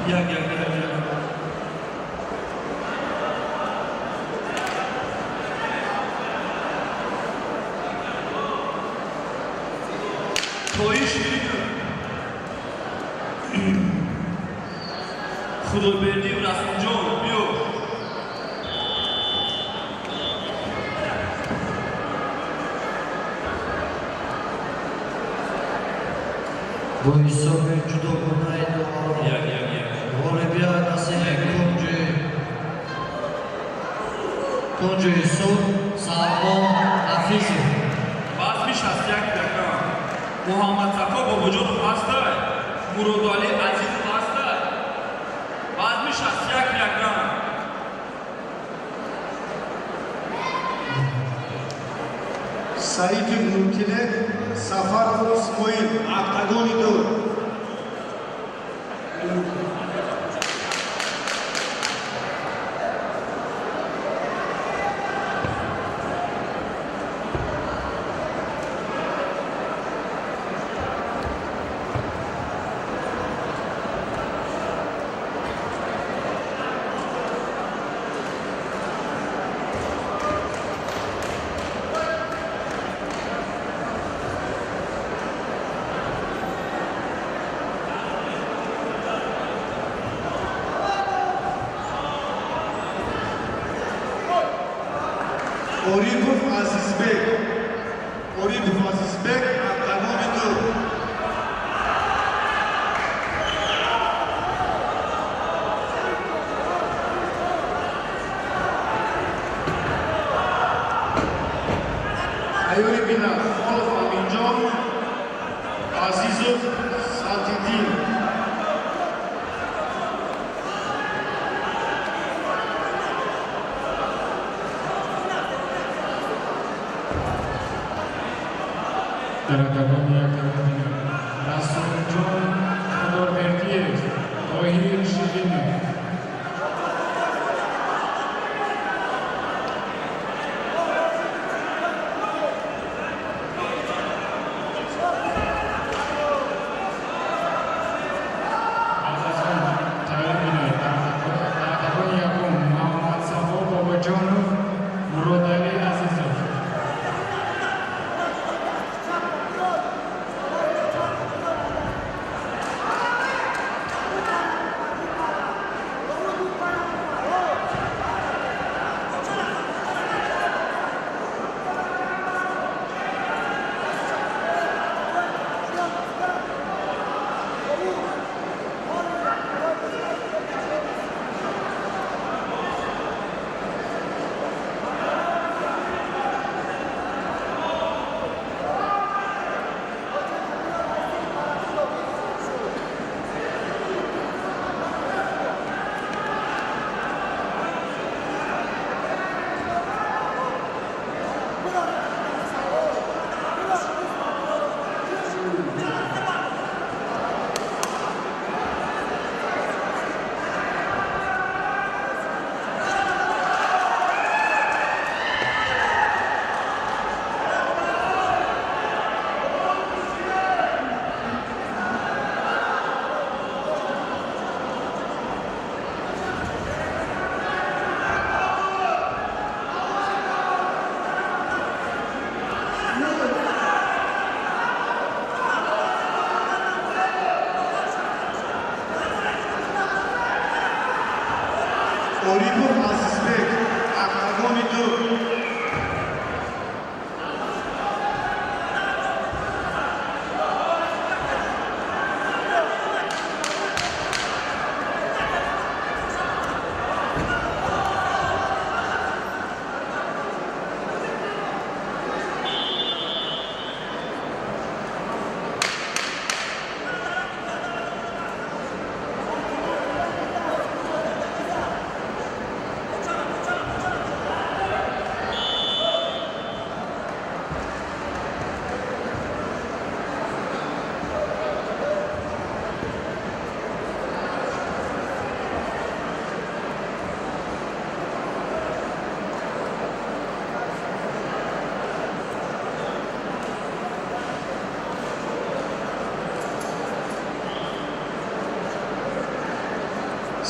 توی شیرین خدا بردی و رسم جان بیو با حساب جداگانه غالبیت از کنج حساب سلمان حفیظی باز میش از یک دکم محمد صفا با وجود خواسته مراد علی عزیز خواسته باز میش از یک دکم سعید نورتیلک سفر اسماعیل اکتاگون دو Oripov Azizbek اکتاگون دو Ayuri Bina Kholov Aminjon Azizov Satidin در اکتاگون یک رسول جان خدابردیف طاهیر شیرینی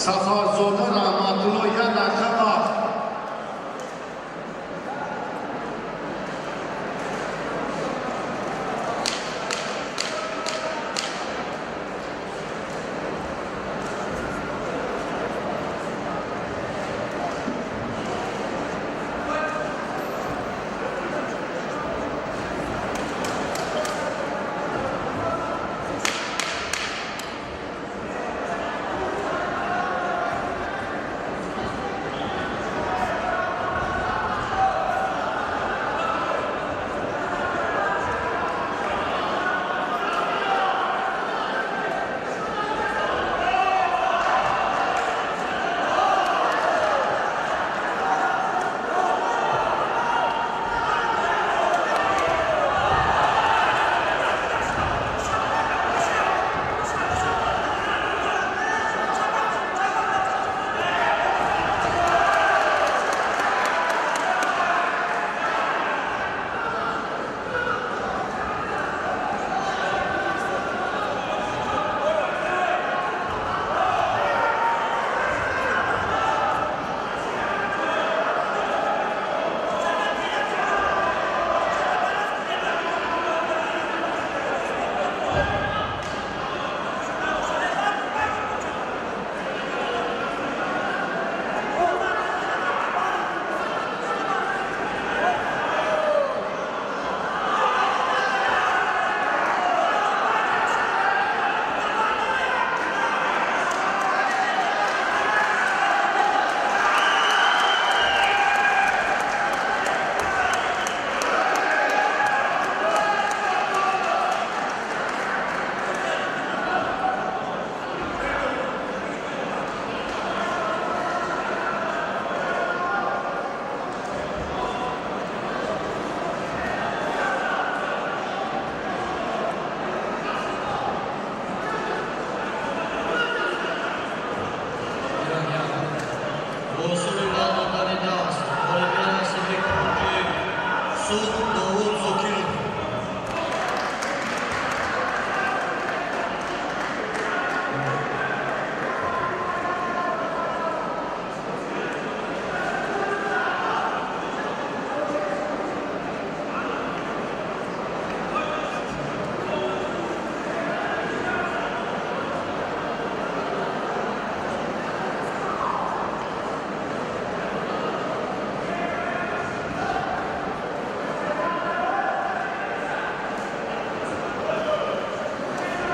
Safarzoda Rahmatullo ya rakaba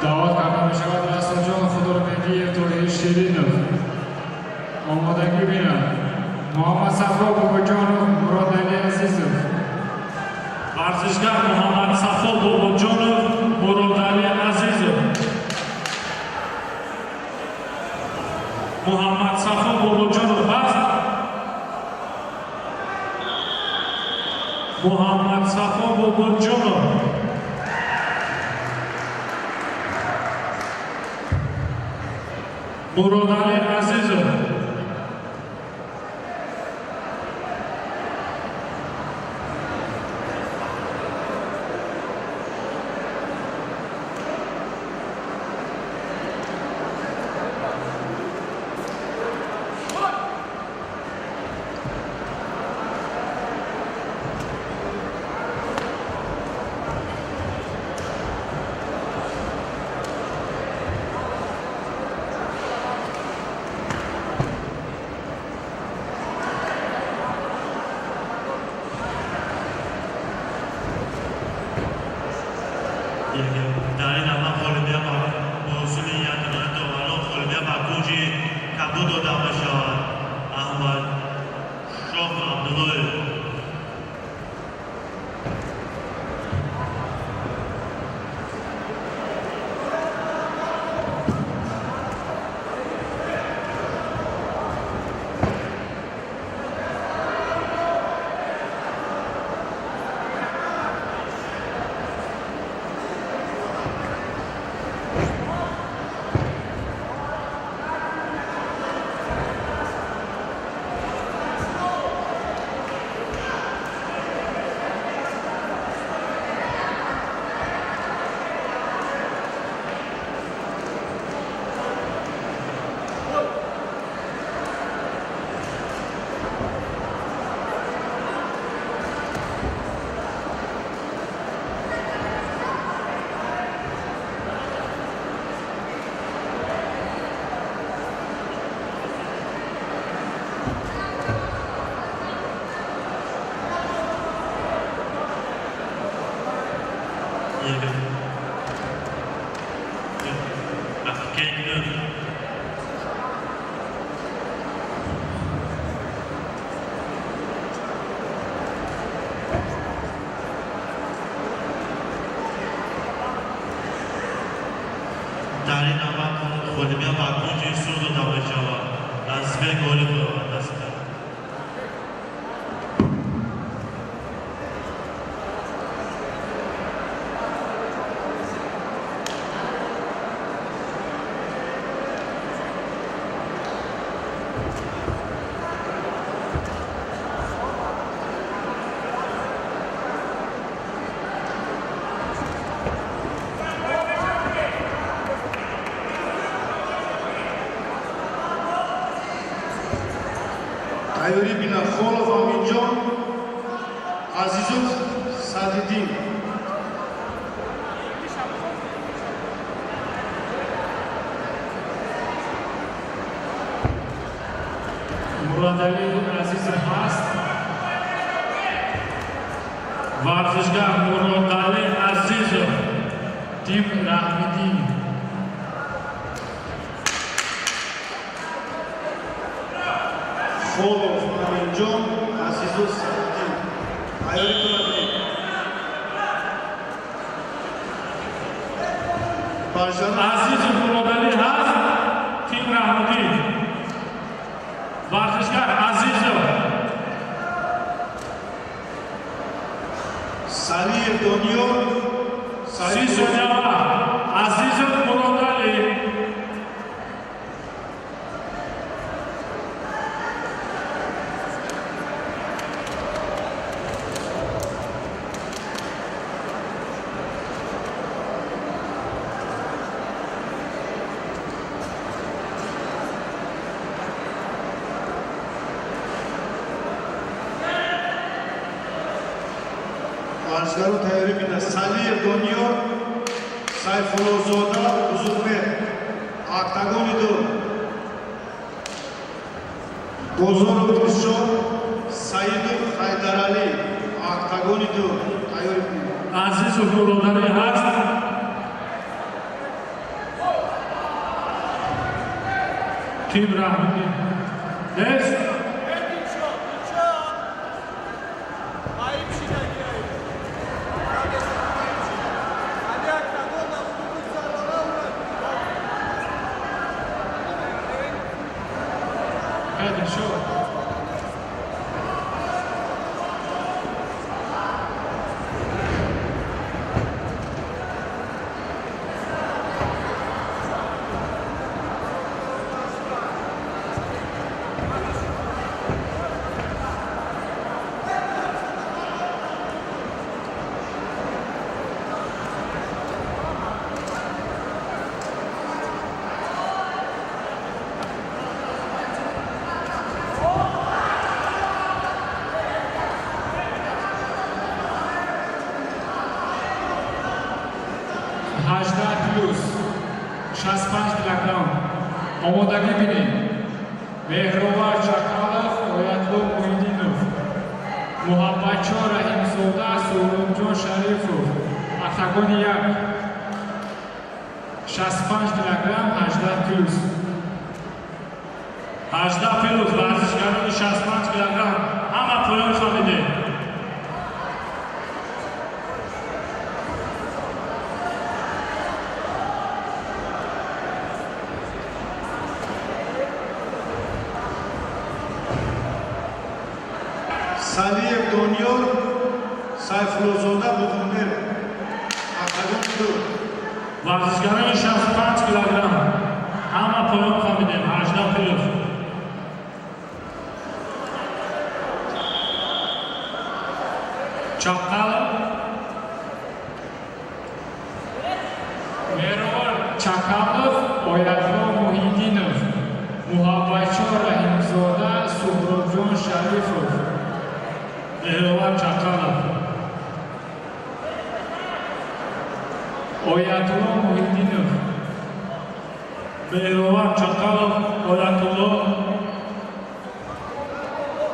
دعوت کرده می شود رسول جان خداوندی توحید شیرینov آمادگی بینم محمد صفا باباجانov مرادعلی عزیزov ورزشگر محمد صفا باباجانov مرادعلی عزیزov محمد صفا باباجانov هست محمد صفا باباجانov مرادعلی عزیزov در این اما خالبیه با حصول یندران داوران خالبیه مکوجی کبود داده بشود احمد شاه عبدالله در این نوبت خودمیا بکنجی سود داده شود از به گولی بود است. Ayuri bina Kholov Aminjon, Azizov Sadidin. Muradali Aziz Hast, Varzishgar Muradali Azizov, Tim Rahmidin. Kholov Aminjon, Azizov Sadidin. Ayuri Kulabli. Barjan Azizov Muradali Hast, Tim Rahmidin. Varzishgar Azizov. Saliyev Doniyor, Sisonyava Azizov Muradali. Barjgaru tayori bina Saliyev Doniyor, Sayfulozoda Uzurmer, Aktagoni do. Bozorov Dilshod, Saidov Haydarali, Aktagoni do. Tayori bina. Azizov Muradali Hast. Tim Rahmidin. Yes. Hadi şu. Hajda plus 65 kilogram. Omodagi binin. Mehrovar Chakalov, Oyatlo Muhidinov. Muhabbatcho Rahimzoda, Surumjon Sharifov. Aktagoni yak. 65 kilogram, Hajda plus. Hajda plus, varzishgaroni 65 kilogram. Hamma poyon famide. Saliyev Doniyor, Sayfulozoda Uzurmer, Aktagoni do. Varzishgaroni 65 kilogram. Hamma poyon famide. Hajda plus. Chakalov. Mehrovar Chakalov, Oyatlo Muhidinov. Muhabbatcho Rahimzoda, Surumjon Sharifov. Mehrovar Chakalov. Oyatlo Muhidinov. Mehrovar Chakalov, Oyatlo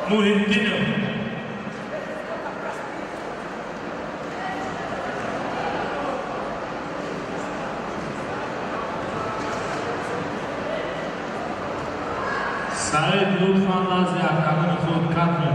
Muhidinov. سعید لطفاً از یکمون خود کت می.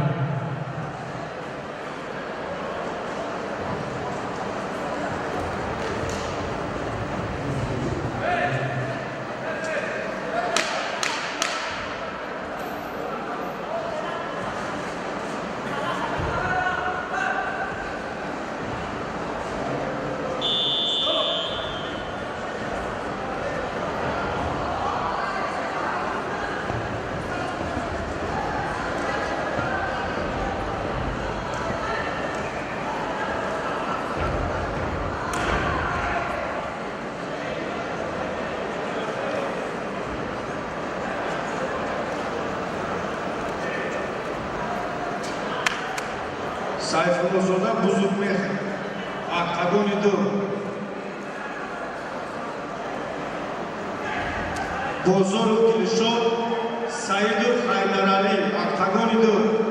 Sayfullozoda Buzurmeh, Oktagoni 2. Bozorov Dilshod, Saidov Haydarali, Oktagoni 2.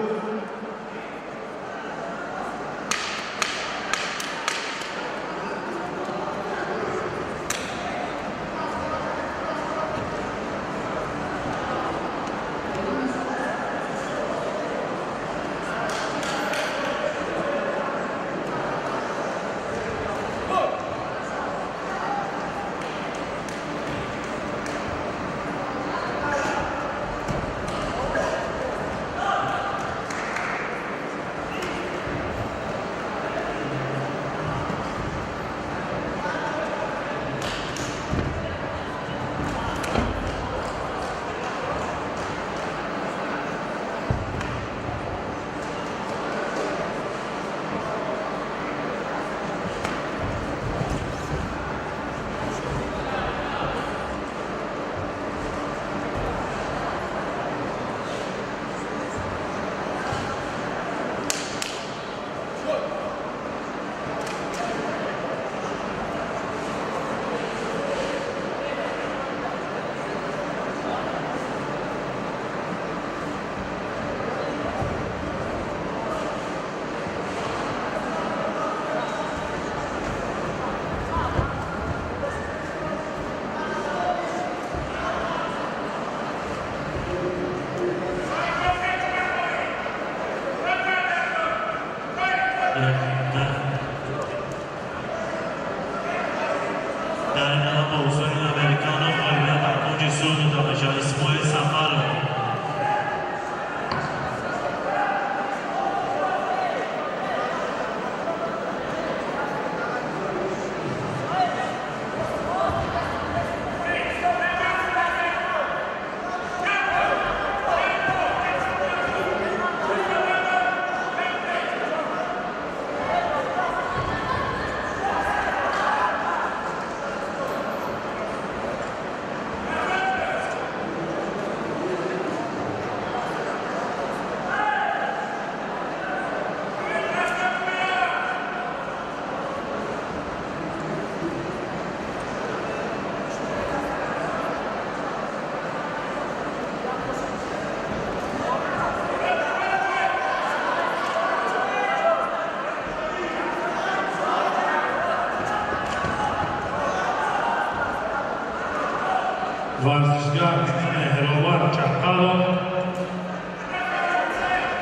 ورزشگر مهرآور چپقلو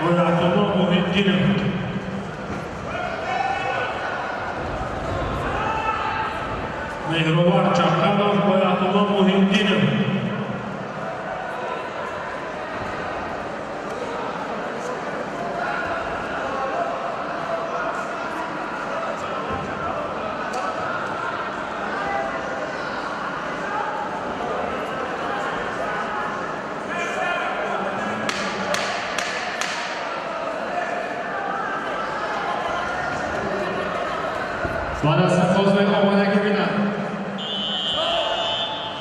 آیت الله محی‌الدینov مهرآور چپقلو آیت الله محی‌الدینov بعد از سپاس به آمادگی بینم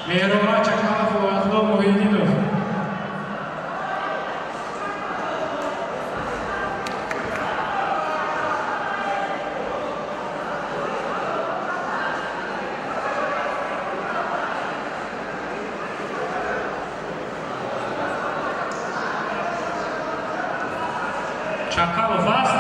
مهرآور چپقلو آیت الله محی‌الدینov چپقلو fast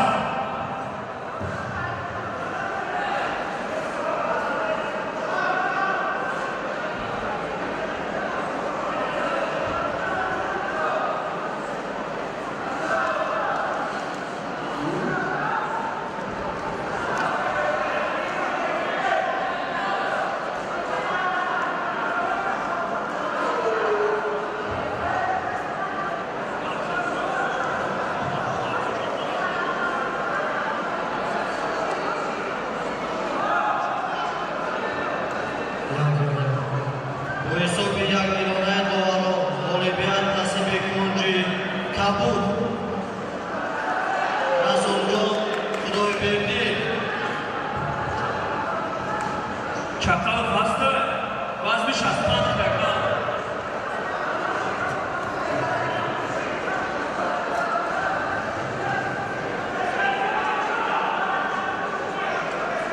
کبود رسولجان خدای بردی چقدر بسته وزن 65 کیلوگرم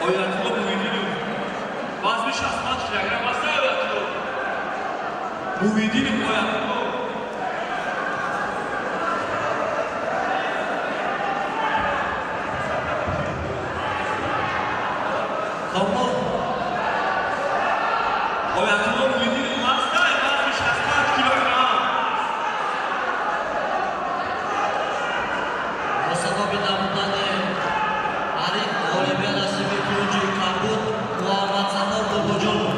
Oyatlı Muhyiddinov vazn 65 kilogram bastı Oyatlı Muhyiddinov Oyatlı Tamam. Oyatlı Muhyiddinov bastı vazn 65 kilogram Mustafa bin Abdullah Arif Olimpiyat Nasibi Kuyucu Kabut Muhammed Zafer Bobojonov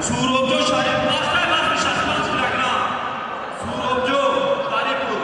Surobjo Sharif bastı vazn 65 kilogram Surobjo Sharipov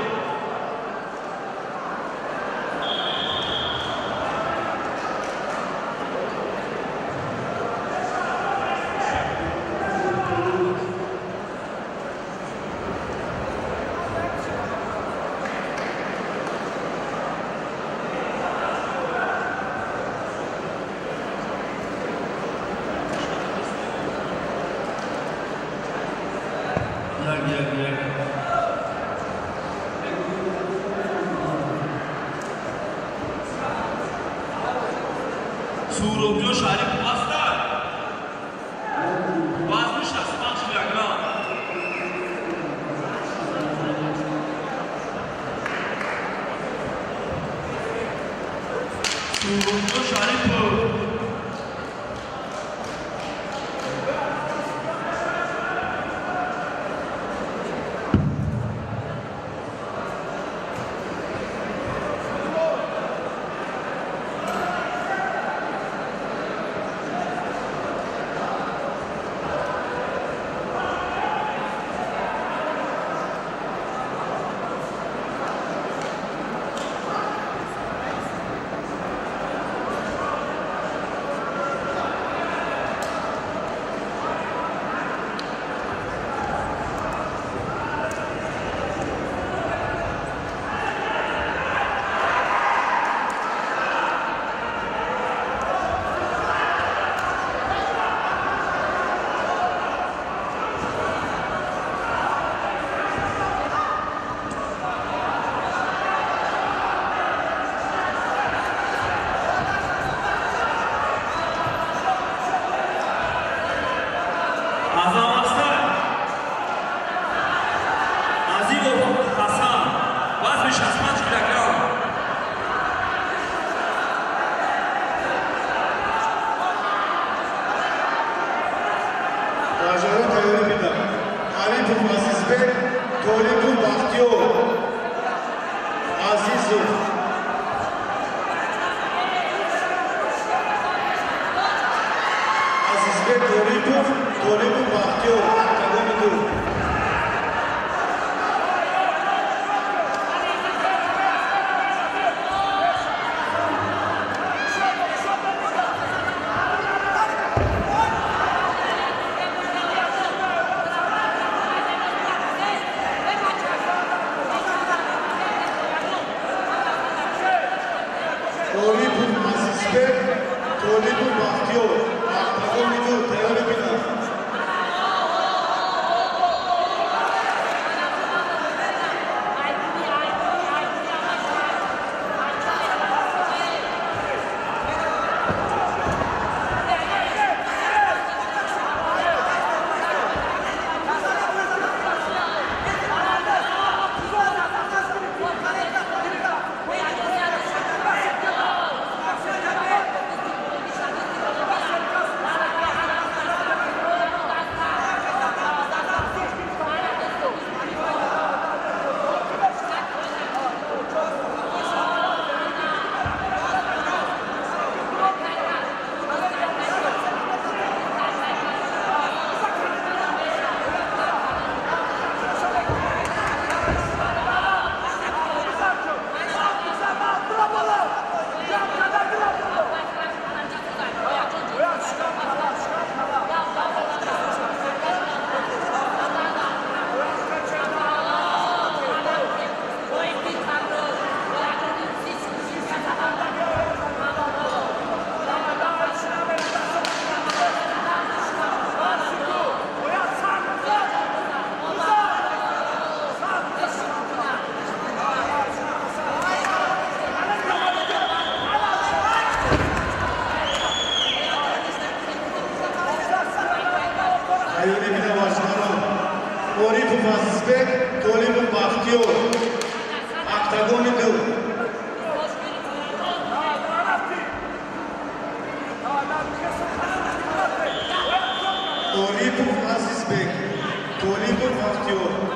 Surobjo Sharif bastı vazn 65 kilogram Surobjo Sharipov Rajaron Tayyoribida, Arifov Azizbek, Tolipov Baxtiyor, Azizov, Azizbek Tolipov, Tolipov Baxtiyor, Akademik Tolipov Azizbek, Tolipov Baxtiyor, Akademik Tayyoribida. бахтиёр.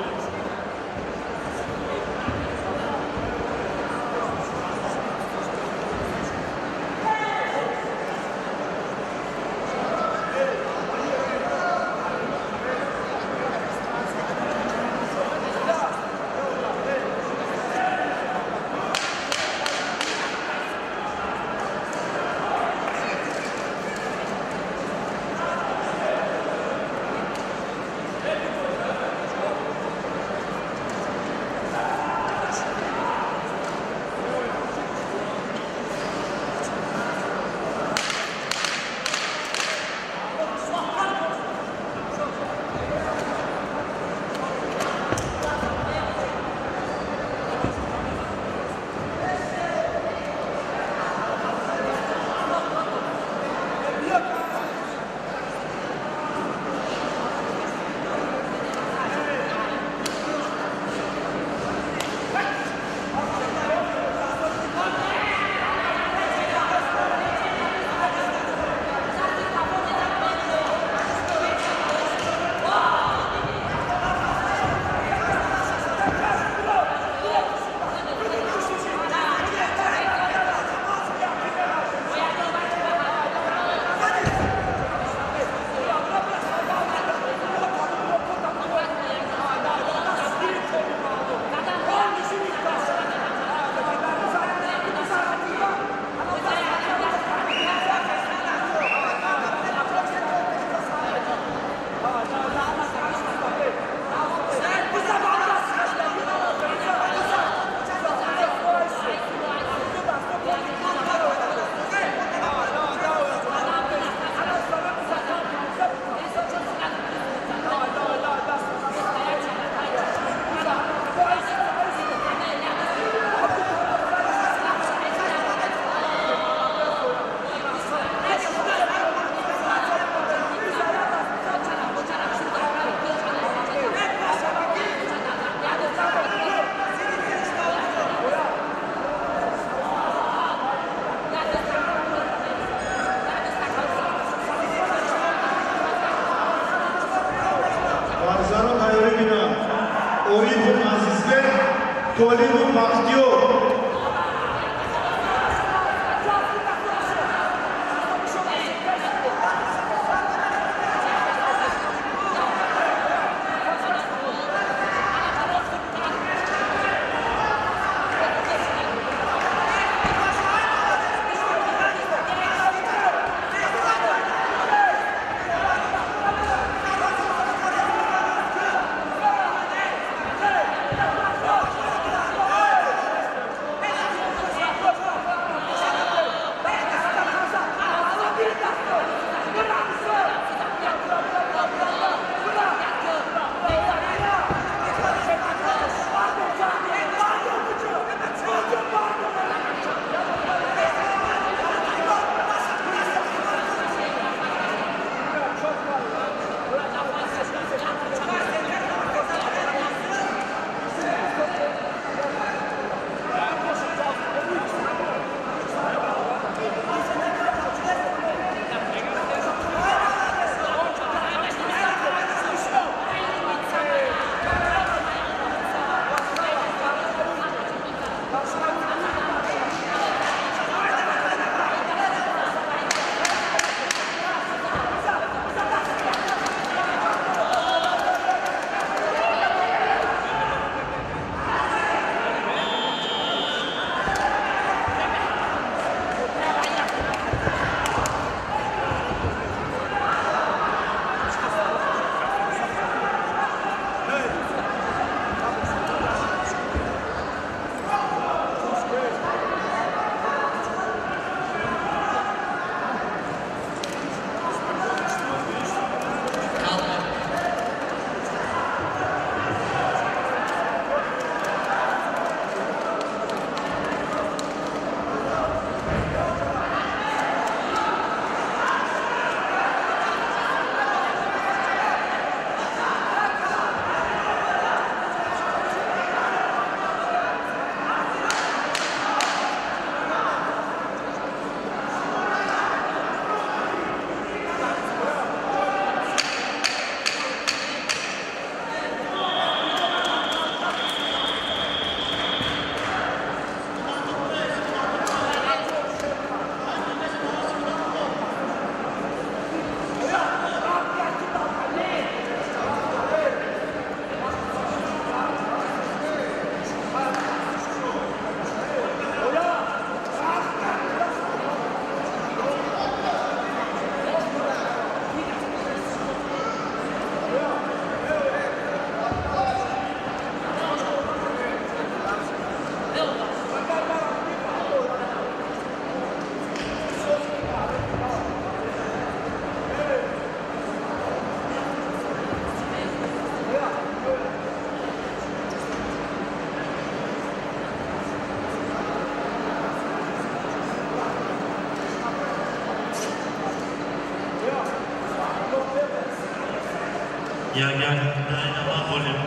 Orifim Azizbek, Tolibim Bahtiyar. як нама болим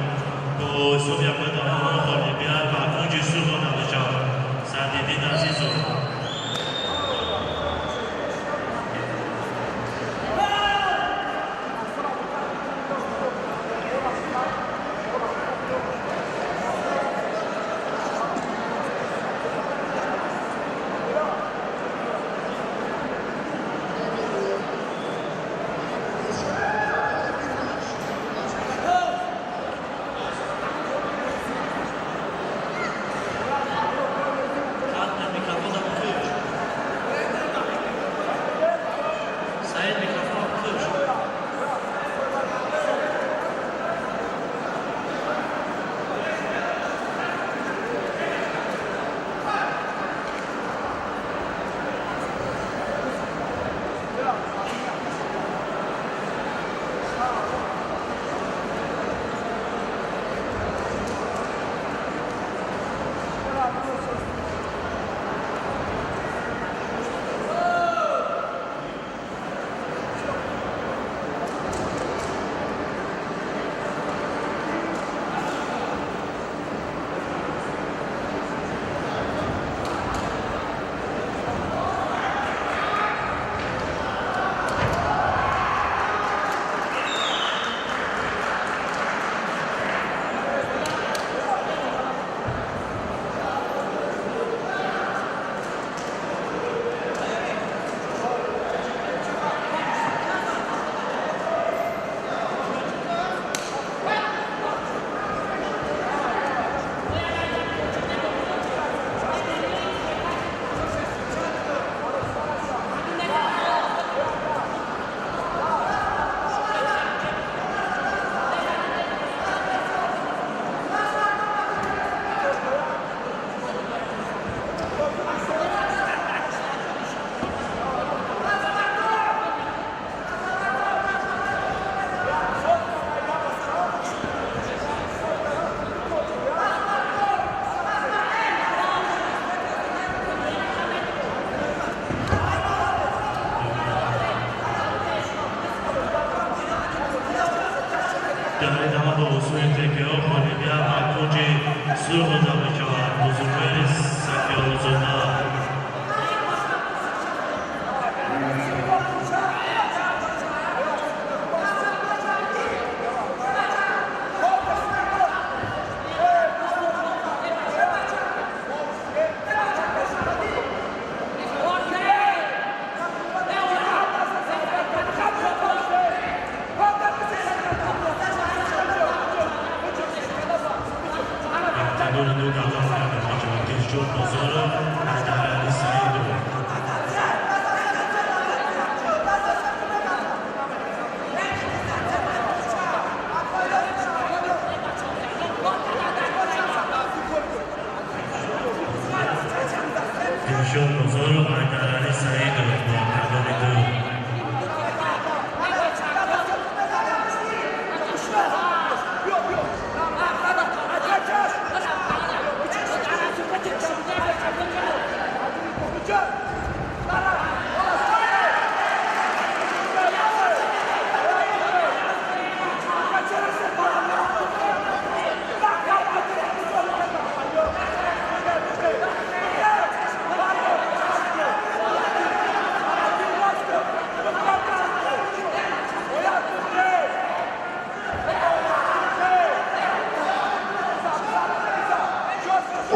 бо соб як нама болим биар ба кунҷи сулҳ намешав Садиддин Азизов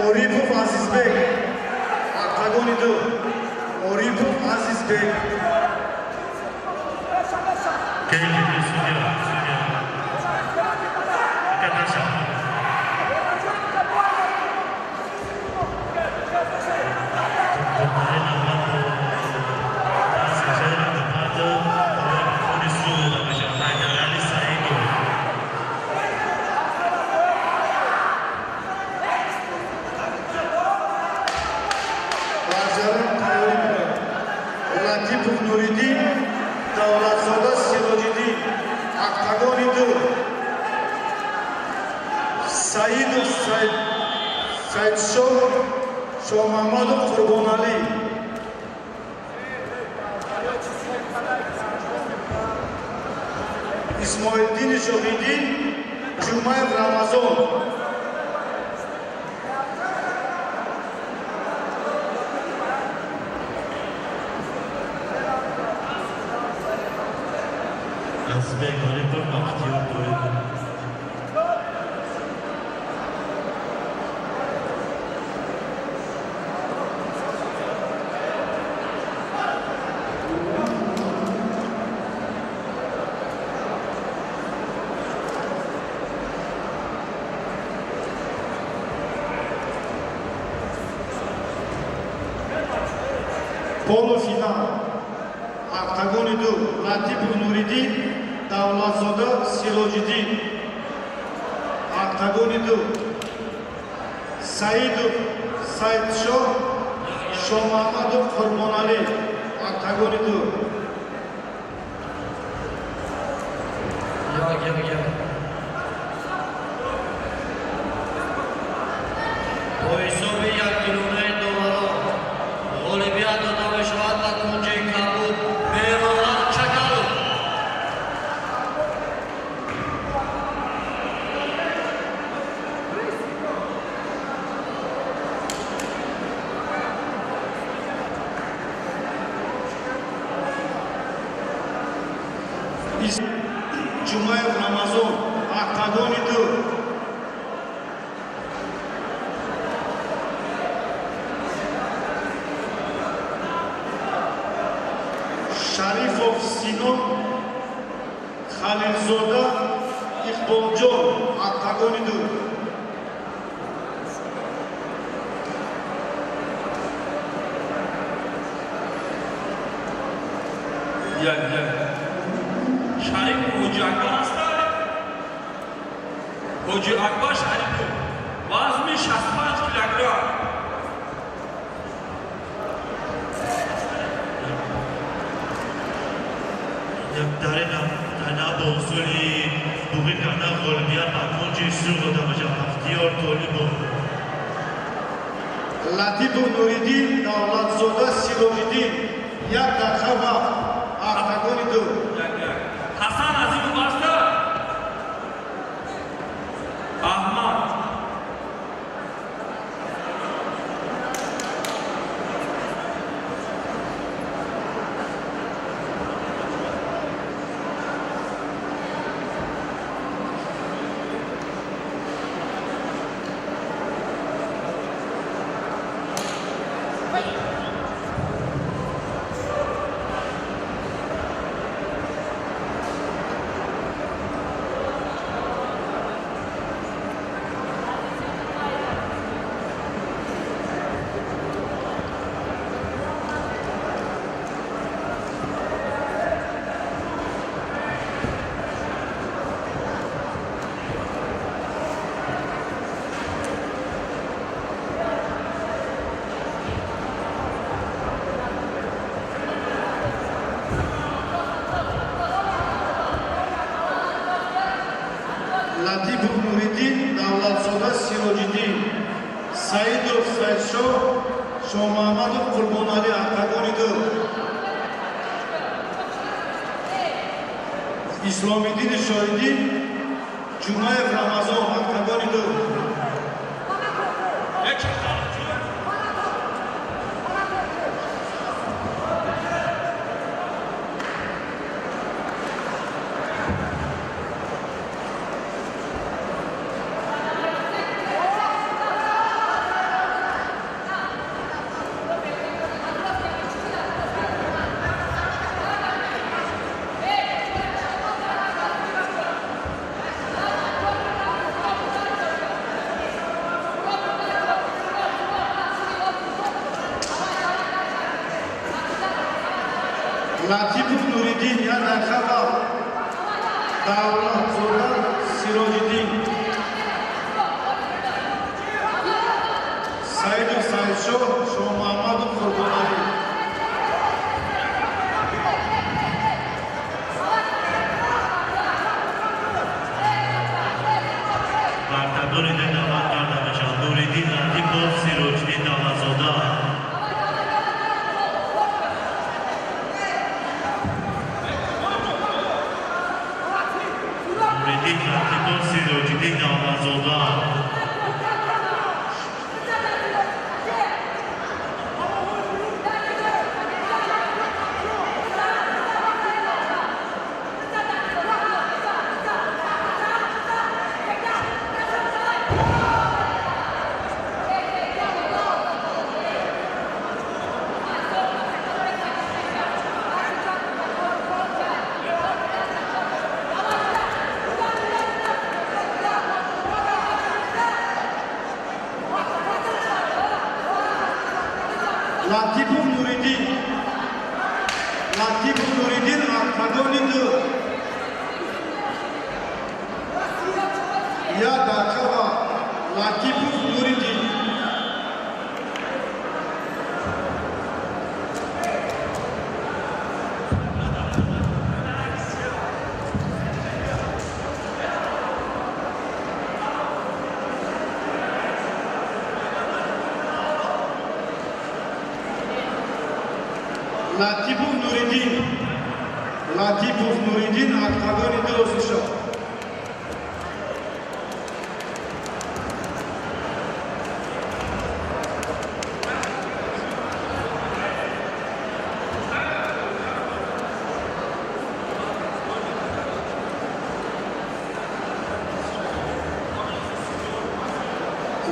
Oripov Azizbek, octagoni 2. Oripov Azizbek. Keyifli stüdyo. Arkadaşlar. Bunların anlattığı sözlerin kapadı. Konuştuğu da başarılar. Değerli saygı. Latipov Nuridin, Davlatzoda Sirojiddin, octagoni 2. Saidov Saidshov Shohmamadov Qurbonali. исмоилдин шоҳиддин, ҷумаев рамазон. Азбек Олипов Бахтиёр Тоидин. Полуфинал. Октагони 2. Латипов Нуриддин, Давлатзода Сироҷиддин. Октагони 2. Саидов Саидшоҳ, Шомаҳмадов Қурбоналӣ. Октагони 2. По ҳисоби якдилунаи доварон ғолибият дода мешавад ба кунҷаи кабуд Меҳмонванд Чакалов. ҷумаев рамазон. Октагони 2. Шарифов Синон, Халилзода Иқболҷон. Октагони 2. Шариф Ҳоҷи Акбар ҳастад. Ҳоҷи Акбар Шарифов вазни 65 килограмм. Тана бо усули буғӣ кардан ғолибият ба кунҷи сурғ дода бошад Бахтиёр Толибов. Латипов Нуриддин, Давлатзода Сироҷиддин. 1 daqiqa vaqt. Октагони 2. Ҳасан Азимов ҳастад. Аҳмад. Латипов Нуриддин, Давлатзода Сироҷиддин. Саидов Саидшоҳ, Шомаҳмадов Қурбоналӣ. Октагони 2. Исломиддин Шоҳиддин, Ҷумаев Рамазон. Октагони 2. Латипов Нуриддин. 1 daqiqa vaqt. Davlatzoda Siroҷиддин. Саидов Саидшоҳ, Шомаҳмадов Қурбоналӣ. Бартадори давлат карда мешавад Нуриддин Латипов, Сироҷиддин Давлатзода. Latipov Nuridin. Latipov Nuridin октагони 2. Я Дахава. Latipov Nuridin. Latipov Nuridin. Latipov Nuridin октагони 2 озишо.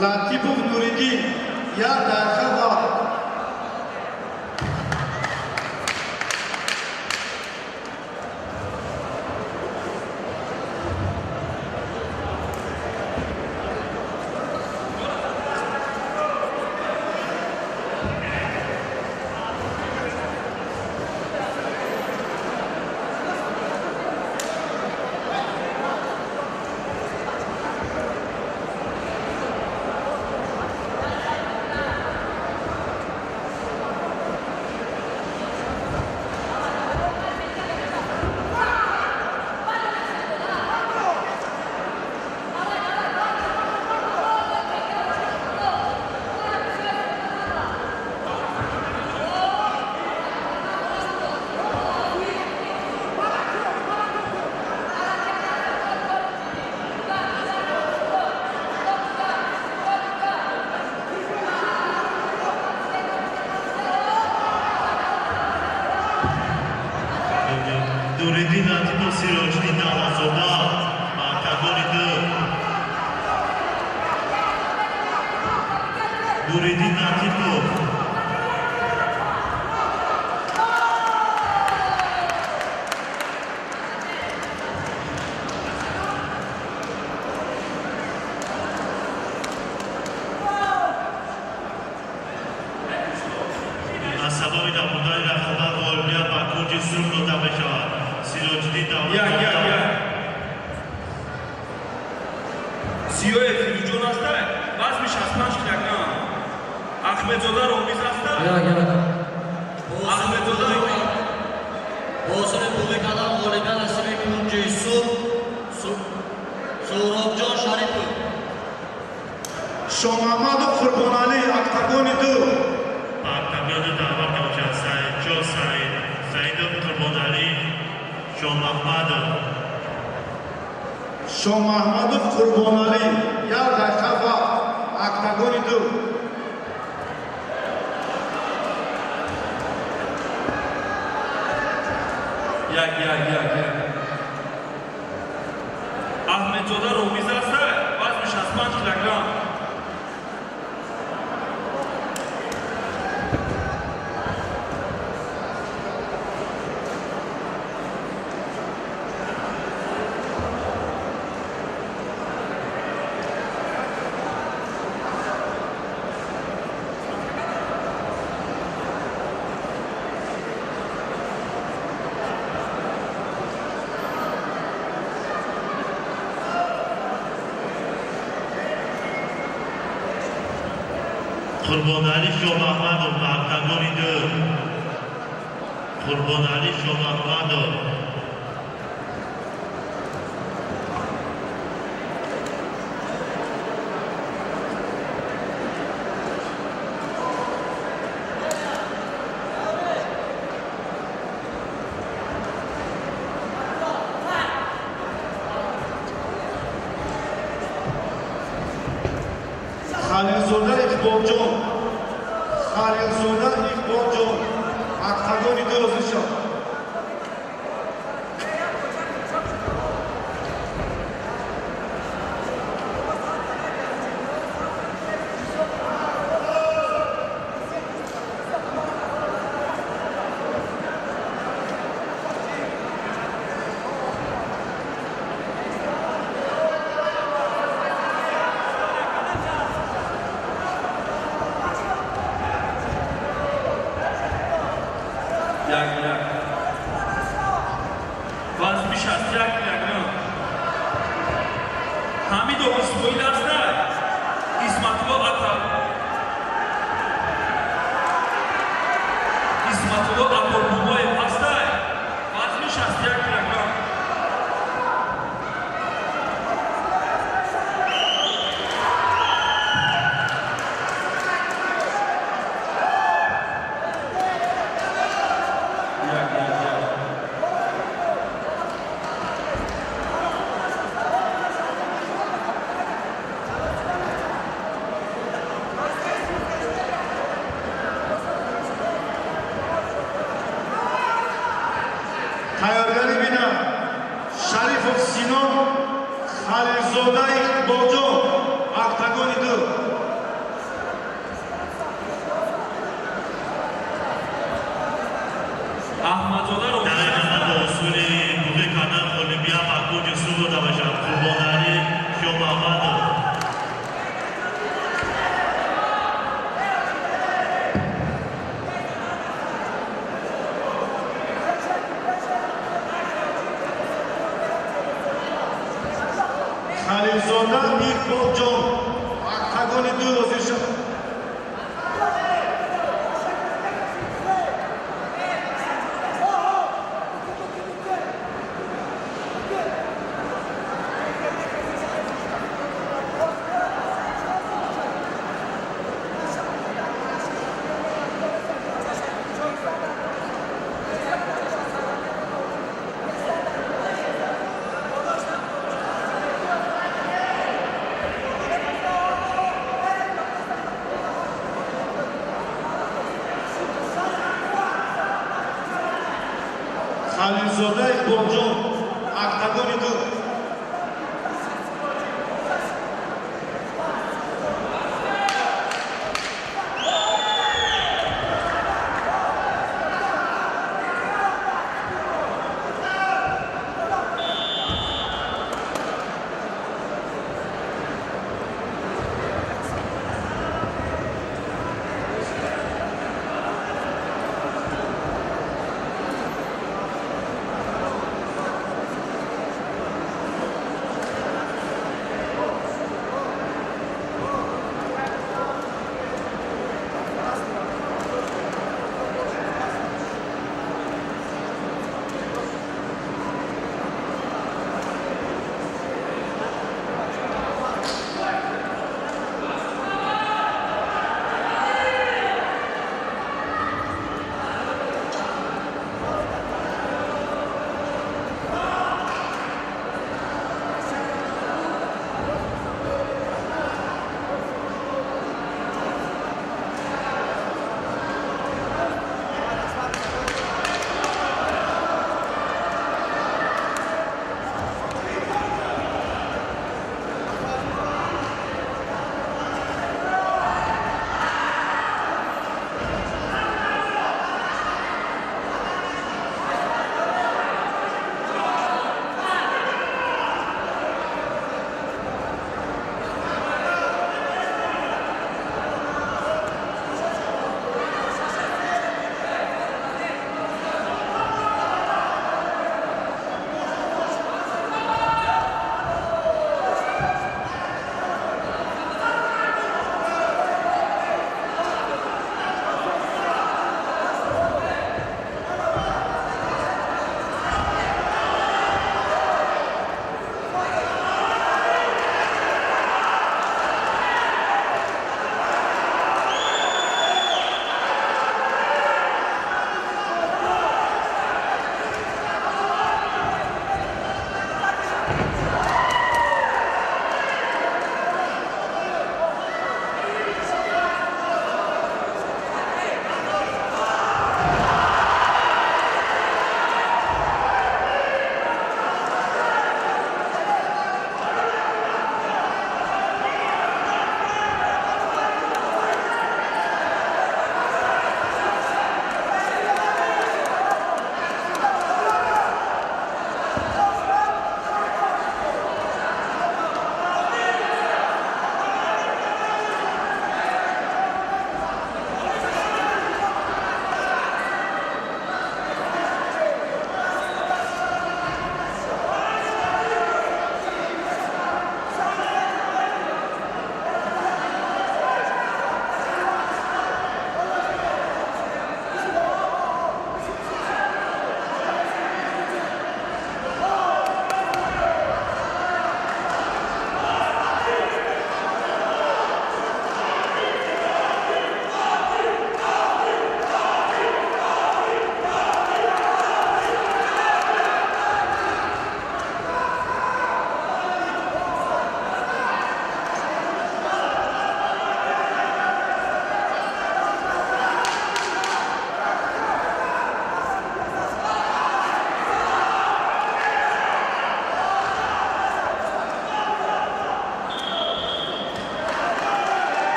Latipov Nuridin. Я Дахава. Nuridin Latipov Sirojdi Navazoda, октагони 2. Nuridin Latipov. Асабови дар муддаи рақобат ғолибият ба кунҷи сурх дода мешавад. Сироҷиддин Давлатов. Зиёев Фируҷон аста, вазни 65 килограмм. Ахмедзода Ромиз аста. Ахмедзода босони пуликадан ғолибият насиби кунҷи сурх Суҳробҷон Шарипов. Шомаҳмадов Қурбонали октагони 2. октагони даъват мешавад. Саидҷон Саидов Қурбонали Шомаҳмадов. Шомаҳмадов Қурбонали. Я Дахава. октагони 2. як. Ахмедзода Ромиз аста, вазни 65 килограмм. Қурбонали Шомаҳмадов, октагони 2. Қурбонали Шомаҳмадов. Халилзода Иқболҷон. Халилзода Иқболҷон. октагони 2 озишо. як. Вазми 61 килограмм. Хамидов Исмоил ҳастад. Исматулло Атолбумоев ҳастад. Вазми 61 килограмм. Tayyorgarlik bilan Sharifov Sinon, Xalilzoda Iqboljon, oktagon edi. Ahmadzoda در نهاد اصول بوقی کانال اولمپیا مکوج سوگو داشتم قرباناری کیو محمد Xalilzoda Iqboljon, oktagon edi o'zishi. Xalilzoda Iqboljon, oktagon edi.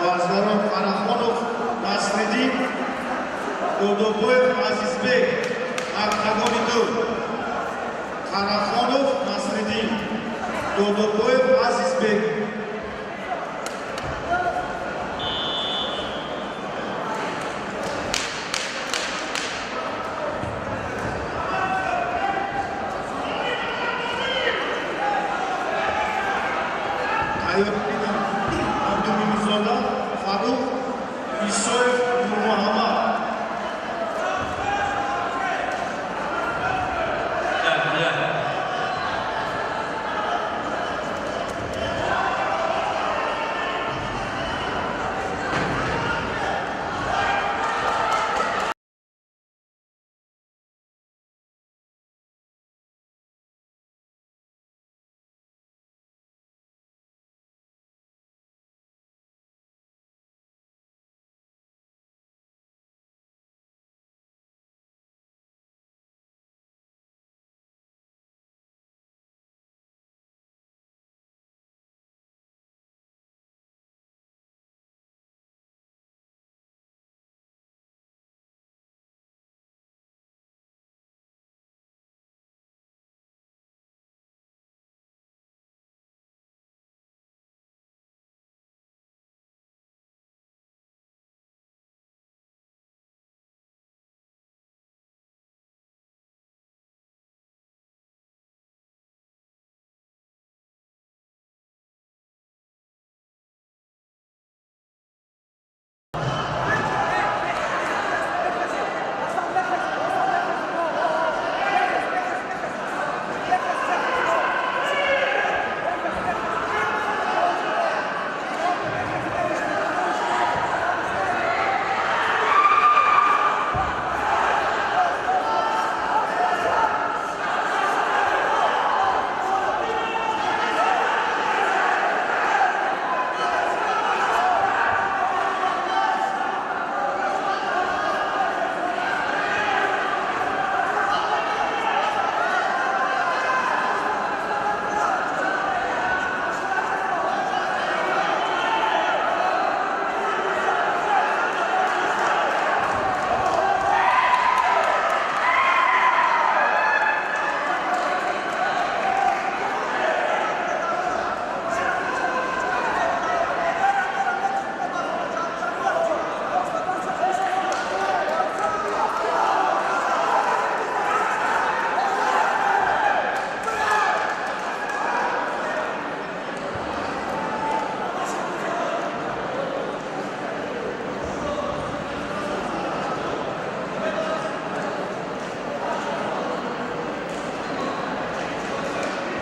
Базгарон Қарахонов Насриддин, Додобоев Азизбек, октагони 2. Қарахонов Насриддин, Додобоев Азизбек. Абдуминизода Фарух Исоев Нурмуҳаммад.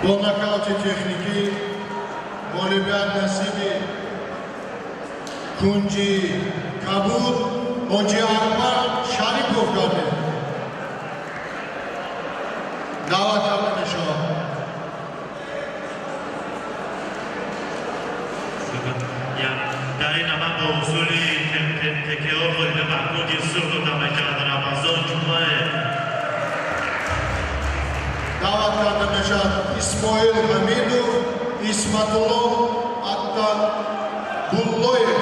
با نکات تکنیکی غالبیت نصیب کنجی کبود حاجی اکبر شریفوف کرده. دعوت کردن شما. در این عمل با اصولی تکیه ها خواهیده محکوم جسر رو دمه کردن رمضان جمعه دعوت کرده میشد اسماعیل حمیدوف، اسمتالله عطاباللویف.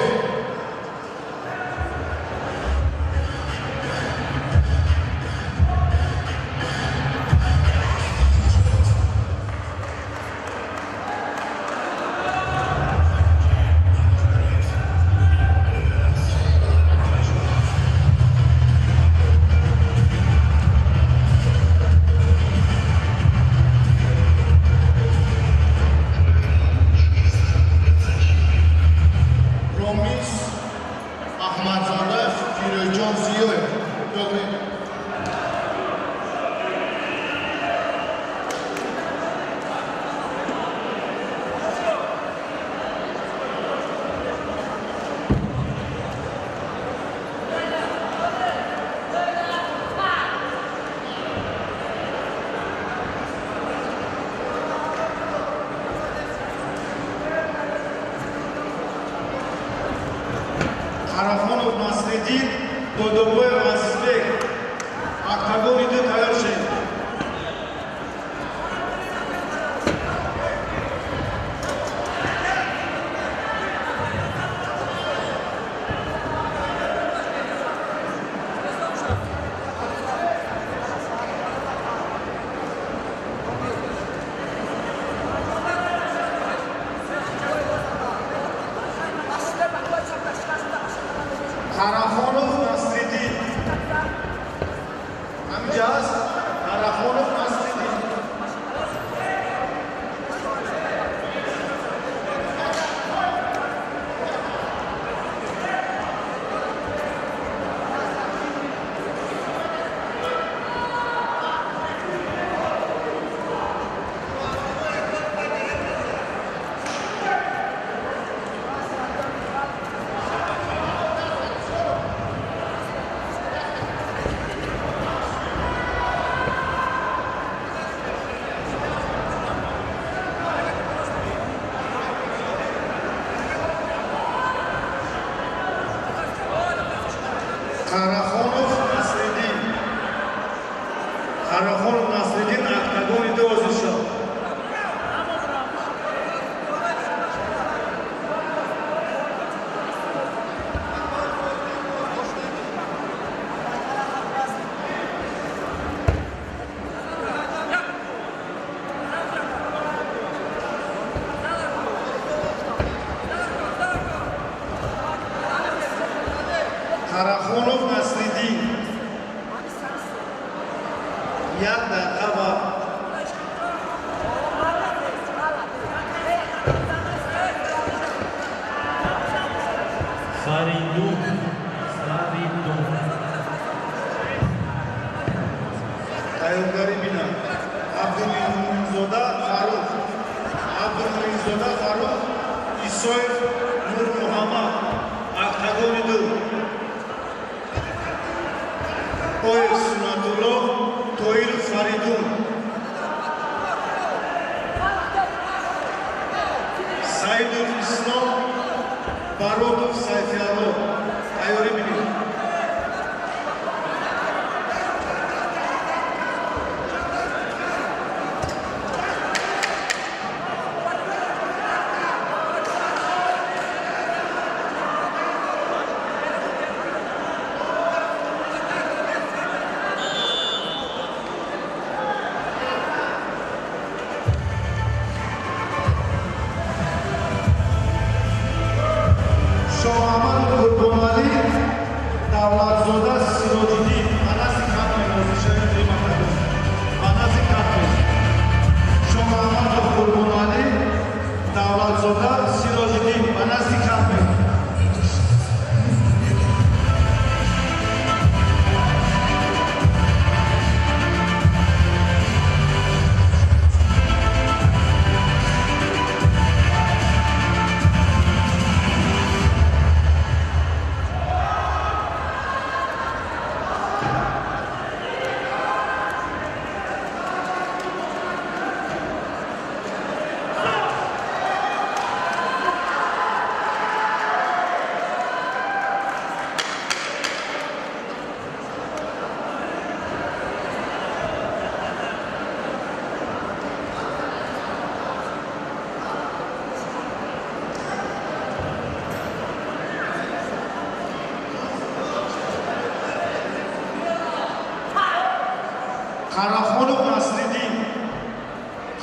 Қарахонов Насриддин, Додобоев Азизбек, октагони 2 тайёр шед.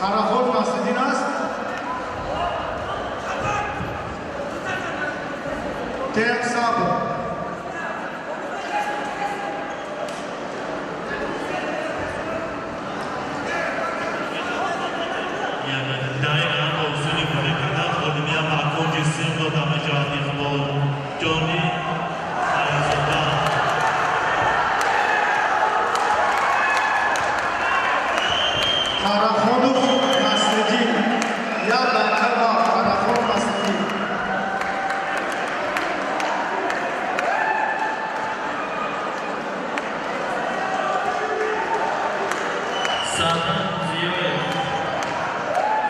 Qaraqol Nasriddin است. Tem Sabr. Qaraqolov Nasriddin. Ya Qaraqol Qaraqol Nasriddin. Sadan Ziyoyev,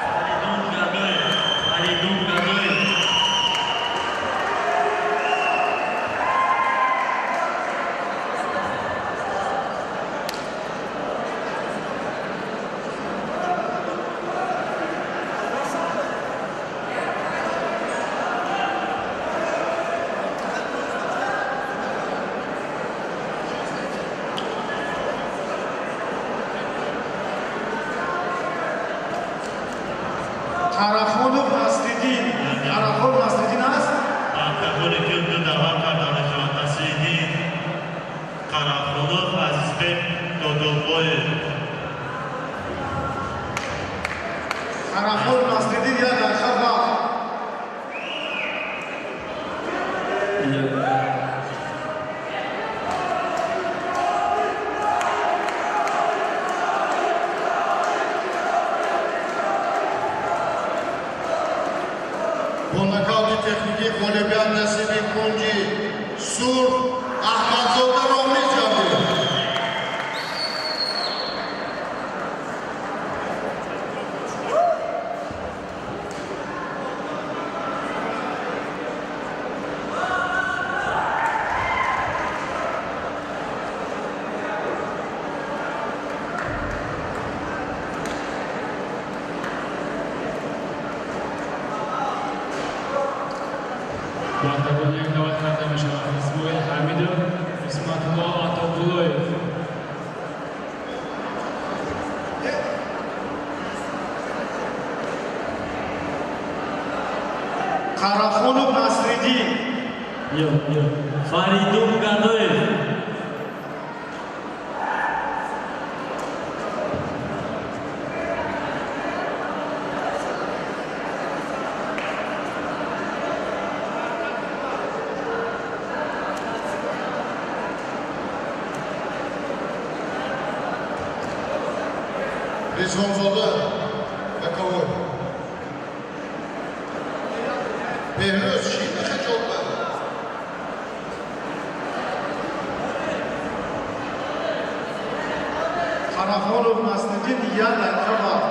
Faridun Gadoyev, Faridun Gadoyev. Qaraqolov Nasriddin. Qaraqol Nasriddin است. Antagoni که دو دعوت کردن شما نصیردین قراخونوف عزیزبek دودوبویف. Qaraqol Nasriddin ya Darxabaq. با نکات تکنیکی غالبیت نصیب کنجی سرخ احمدزاده رامیز جاوید. Vaqtagul یک دعوت کرده می شود. اسماعیل حمیدov اسمت‌الله عطاقلویف. Qaraqolov Nasriddin. Faridun Gadoyev. Rizvanzoda Bakaoy. Behruz Şiine Xecolba. Qaraqolov Nasriddin ya Darxabaq.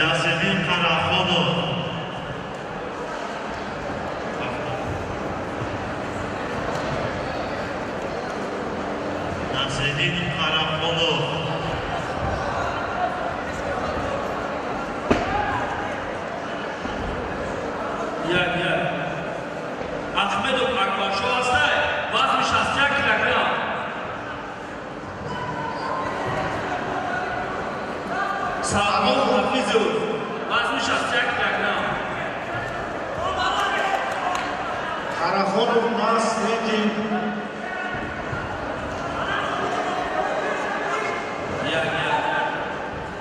Nasriddin Qaraqolov. Nasriddin Qaraqolov. Ахмедов Акбаршо ҳастай, вазни 61 килограмм. Салмон Ҳафизов, вазни 61 килограмм. Qaraqolov Nasriddin.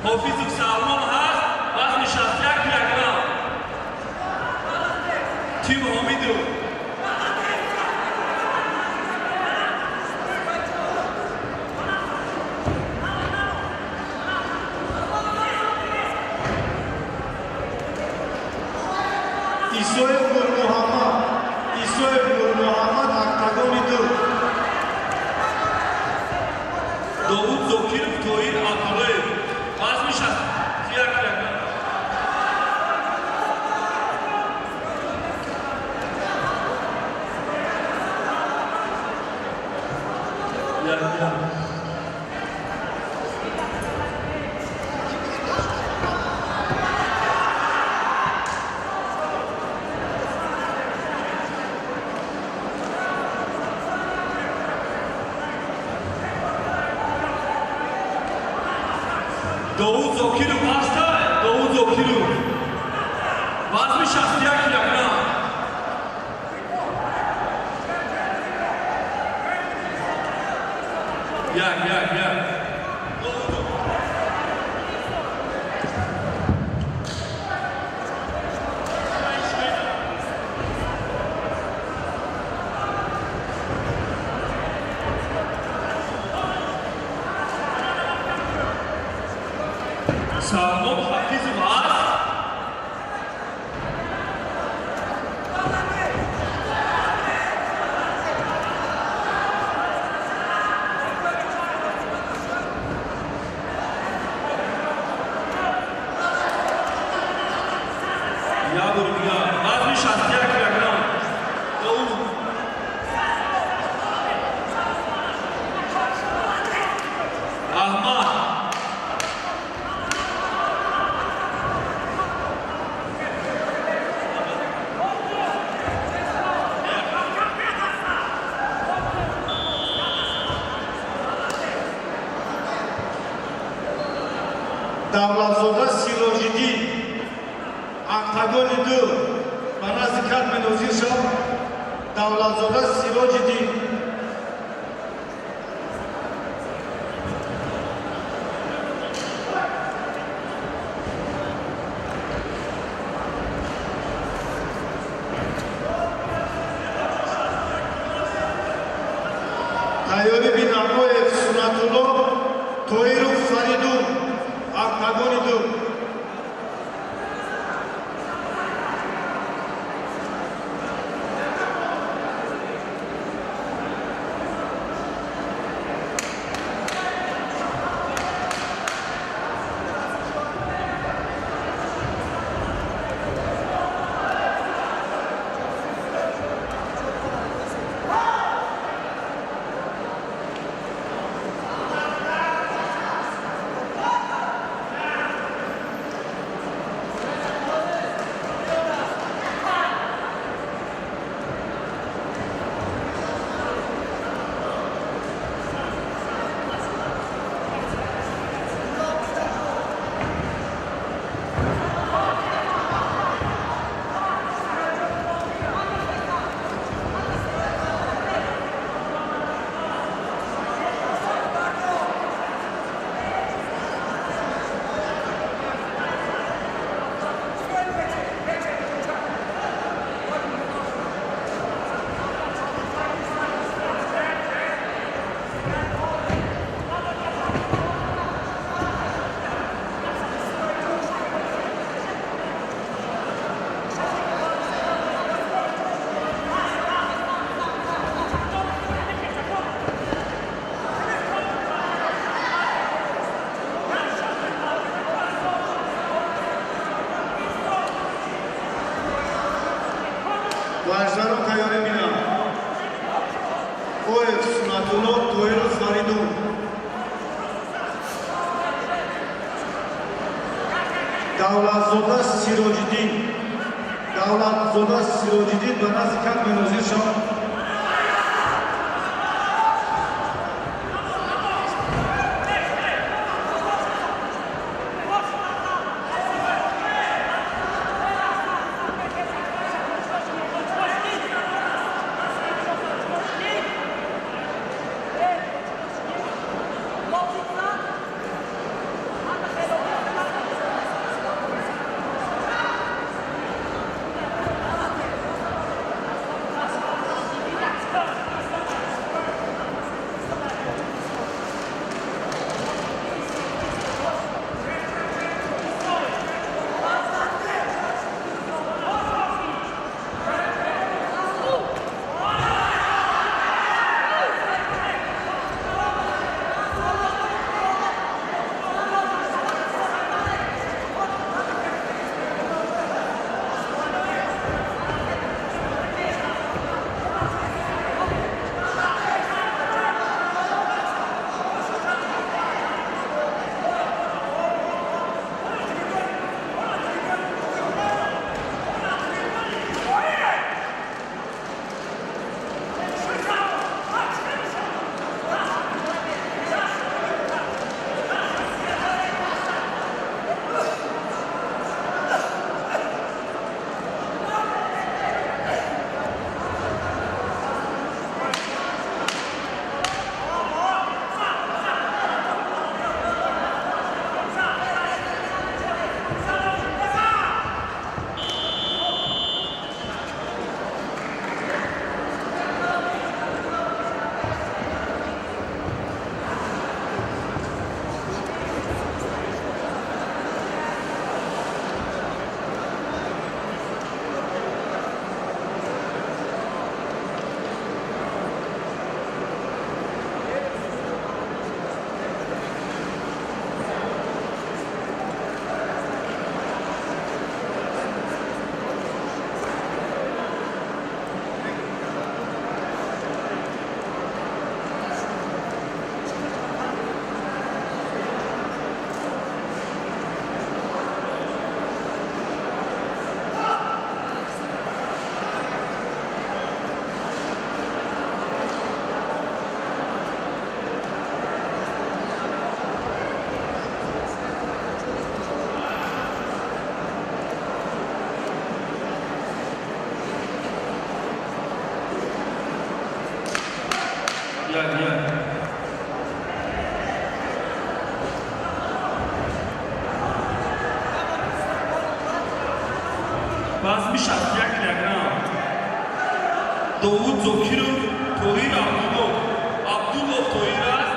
Ҳофизов Салмон ҳаст, вазни 61 килограмм. Тим Ҳомидов. Isoyev Nurmuhammad. Isoyev Nurmuhammad октагони 2. Довуд Зокиров Тоир Абдуллоев, вазни 61 килограмм. Довуд Зокиров ҳастай, Довуд Зокиров. Вазми 61 килограмм. Як. Саҳмон Ҳафизов ҳаст. Вазми 61 килограмм. Аҳмад. Давлатзода Сироҷиддин, октагони 2 ба назди катми нозир шуд. Давлатзода Сироҷиддин. Тайёри Бинамоев Сунатулло, Тоиров Фаридун, октагони 2. Варзаро тайёри бинам. Оев Сунатулло, Тоиров Фаридун. Давлатзода Сироҷиддин. Давлатзода Сироҷиддин ба назди катми нозир шуд. وزن 61 کیلوگرم داوود زکیرov طاهیر عبدالله طاهیر است.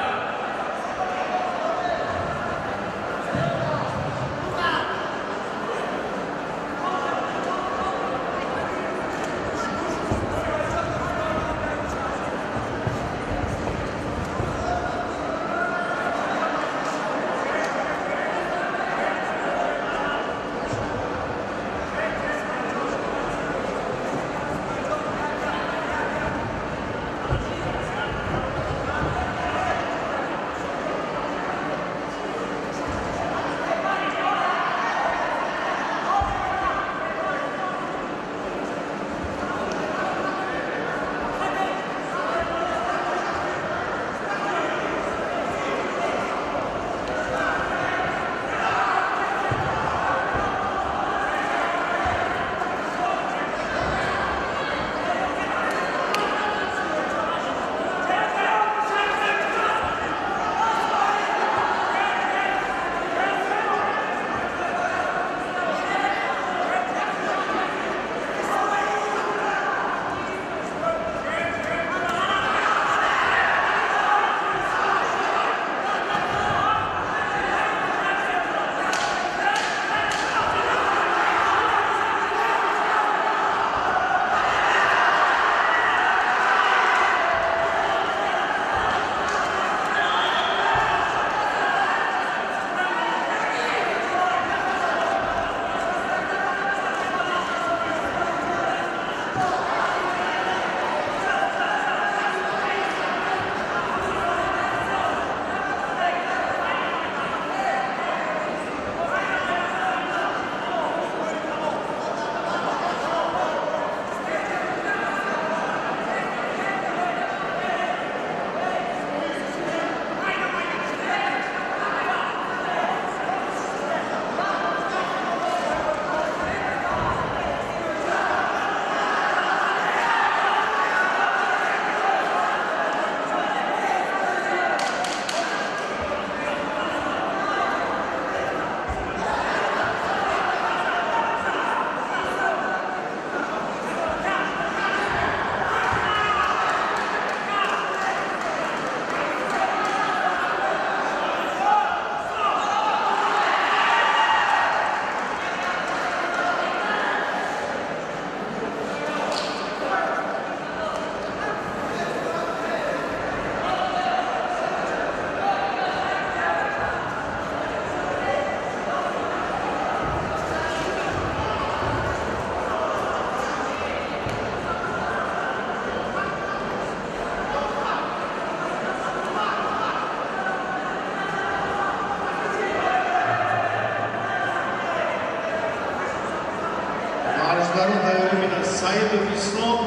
Saidov Islom,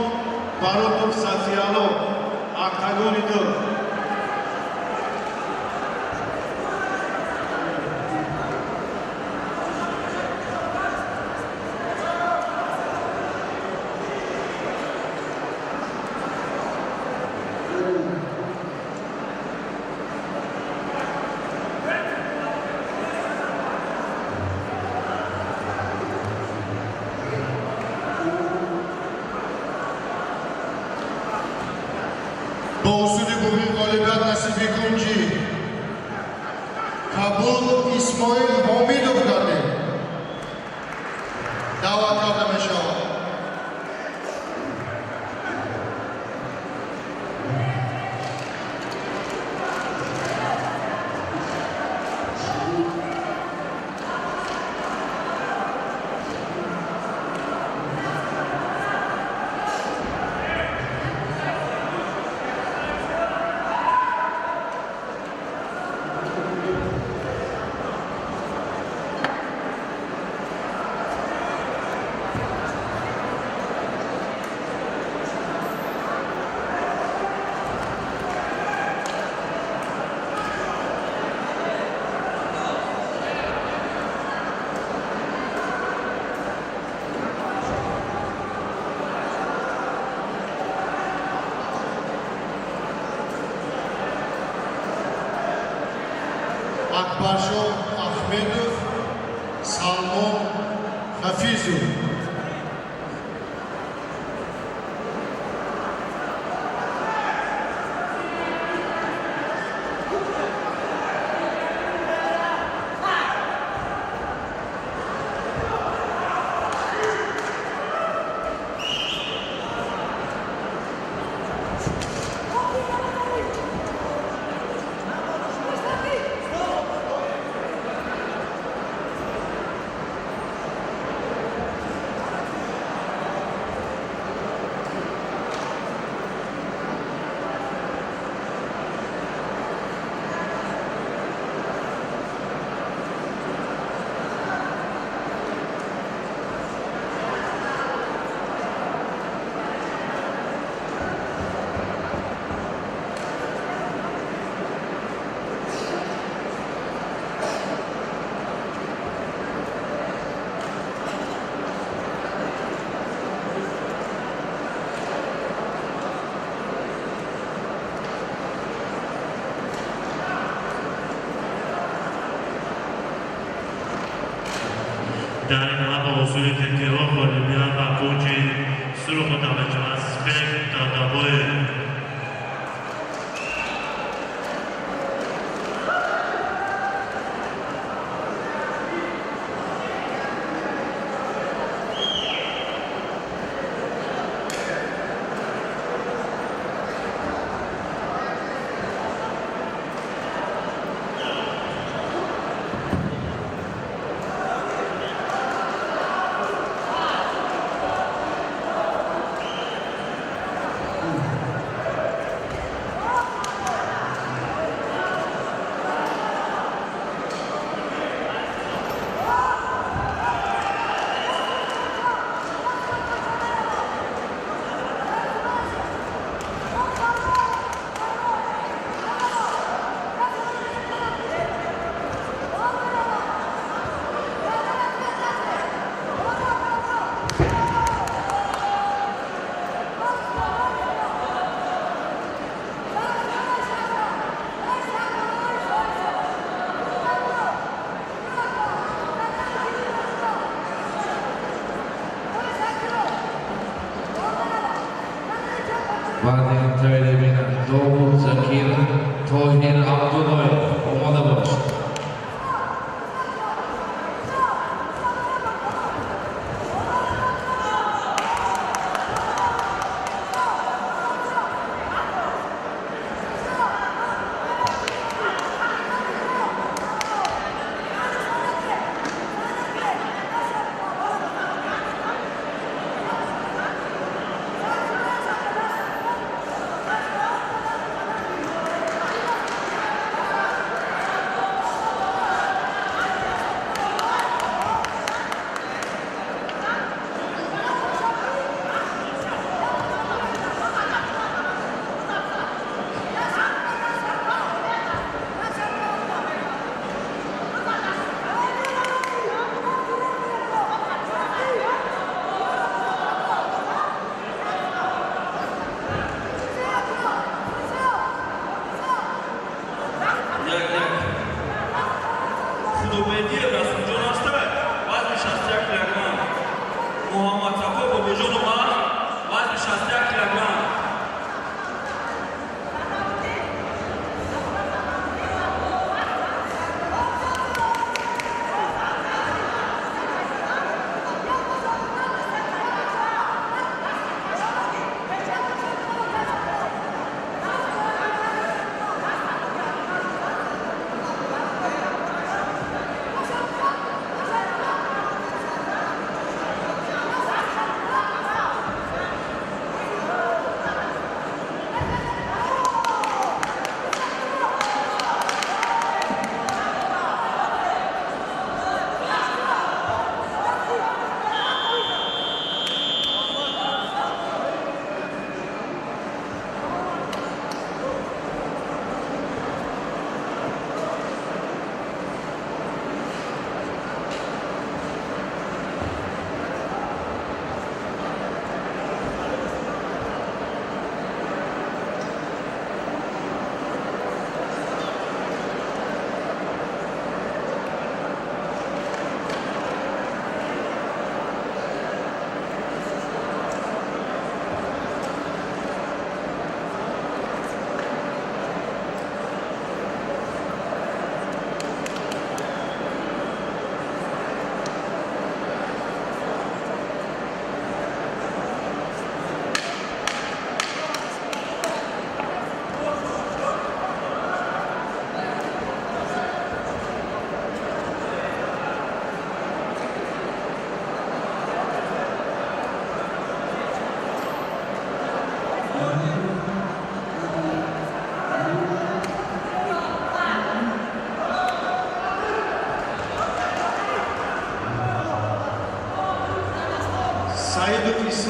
Barotov Satyalov, Octagonidov. Boğusu'nu bugün galibiyat nasibi kunci Kabul İsmail Hamidov kardi davet kardi meşava. Акбаршоҳ Ахмедов, Салмон Хафизов. در این حق حصول تکیه‌ها والدین و کوچ سرخ و توجه از فکر تا دبای Vardiyam Taylemina, Davud Zakir, Tohir Abdullayev, omada bo'lsin.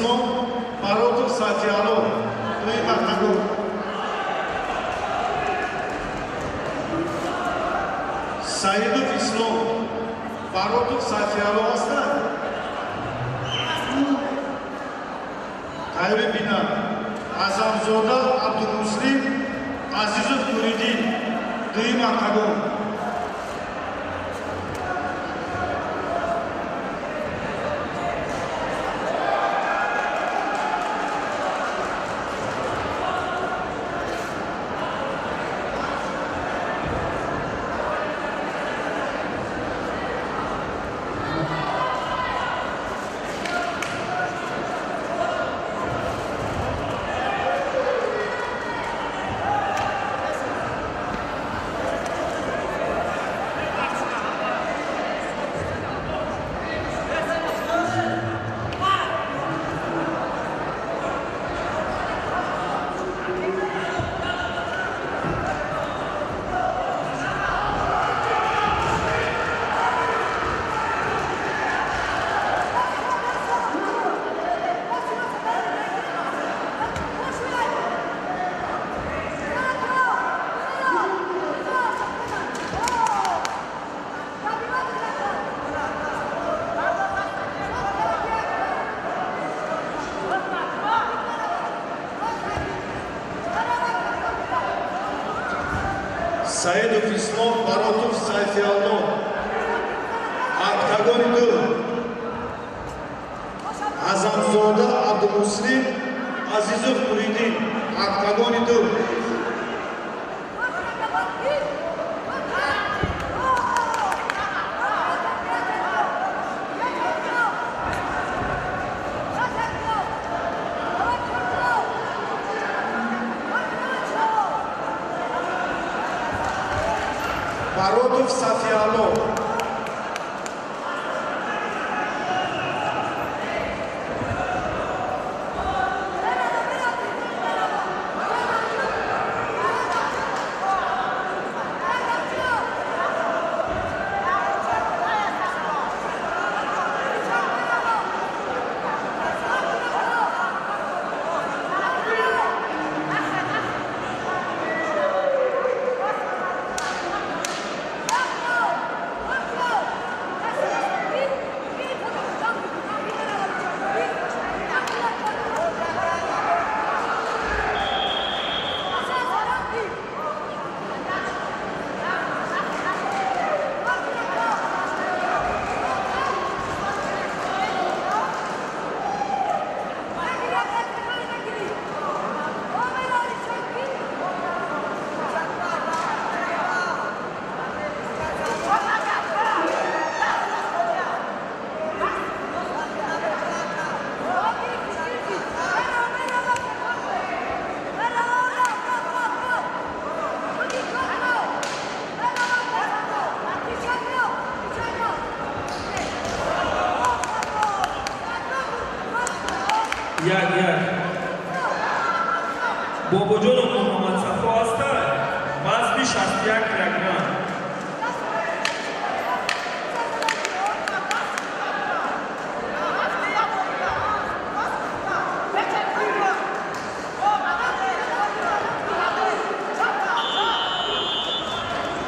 Ислом Баротов Сафиалов, дуюм октагон. Саидов Ислом Баротов Сафиалов ҳастанд. Тайёри бинанд Азамзода Абдулмуслим Азизов Нуриддин, дуюм октагон. Саидов Ислом Баротов Сайфиалло, октагони ду. Азамзода Абдулмуслим Азизов Нуриддин, октагони ду. Баротов Сафиалло. باباجان و محمد صفا هستند. وزن 61 کیلوگرم.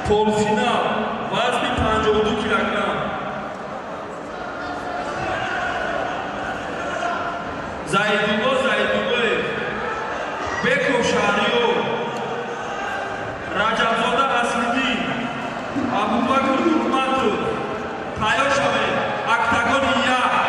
پولفینال وزن 52 کیلوگرم. زایدوبا Bekov Shahriyo, Rajabzoda Asliddin, Abubakr Turkmatov, tayyor shaved, октагони 1.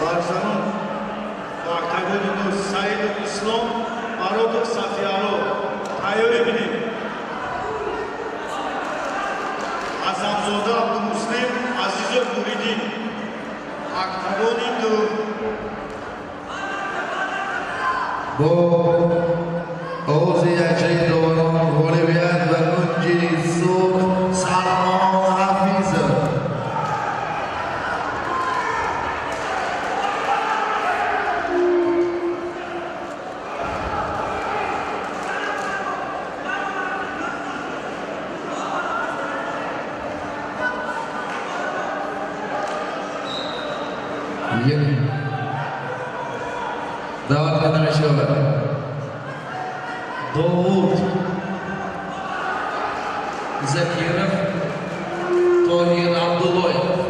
Barzanon va oktagonu Said Islom Barot Safialo tayyor edildi. Azamzoda Abdülmuslim Azizov Muridin oktagonu با اوزیجه دوران غالبیت و کنجی سرخ سلمان حفیظ دعوت کرده می شود داوود زکیرов طاهیر عبداللهیев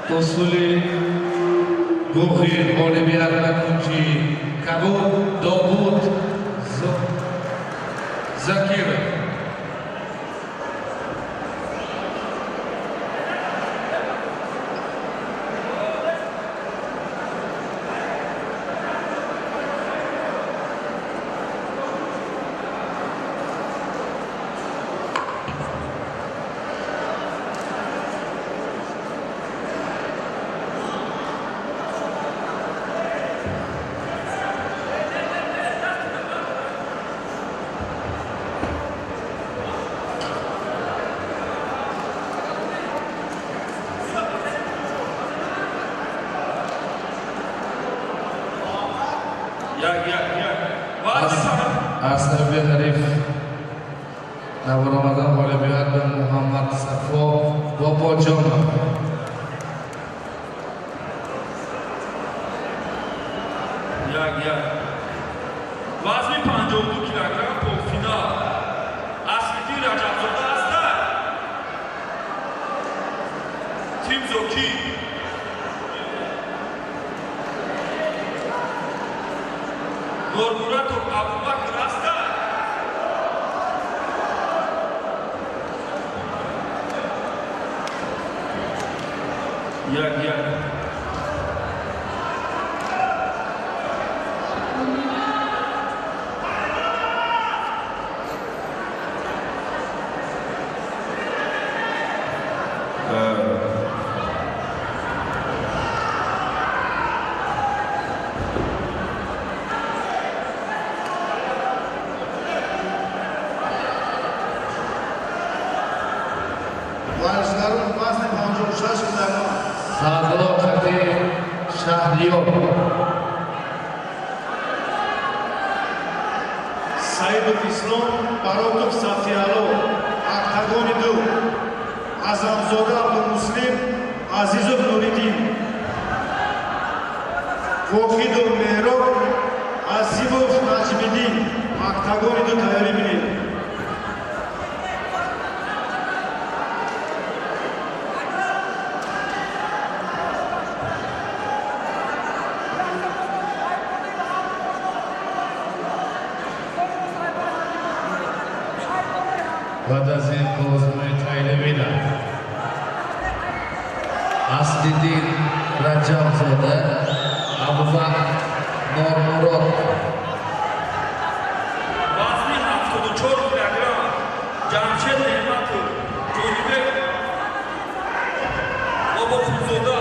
حصول روحی غالبیت و کنجی کبود داوود زکیرov Yeah. Asnabi Harif Navro'madan g'olibiyat Muhammad Safo Bobojonov. وزن 52 کیلوگرم پرفینال اسمیدی رجب‌زاده هستند. تیم زوکی نورمورد و ابوبکر هستند. Varishlarım vazn 56 kilogram. Sadloqati Shahriyor. Saidov Islom, Barokov Safialov, Oktagoni 2. Azamzoda Abdulmuslim, Azizov Nuridin. Vohidov Mehrov, Azimov Najmiddin, Oktagoni 2 tayyorlik bilan. بعد از این بازمای تایلوینا Asliddin Rajabzoda, Abubakr Normurod. وزن 74 کیلوگرم جمشید نعمتو جلیبه باباپورزاده.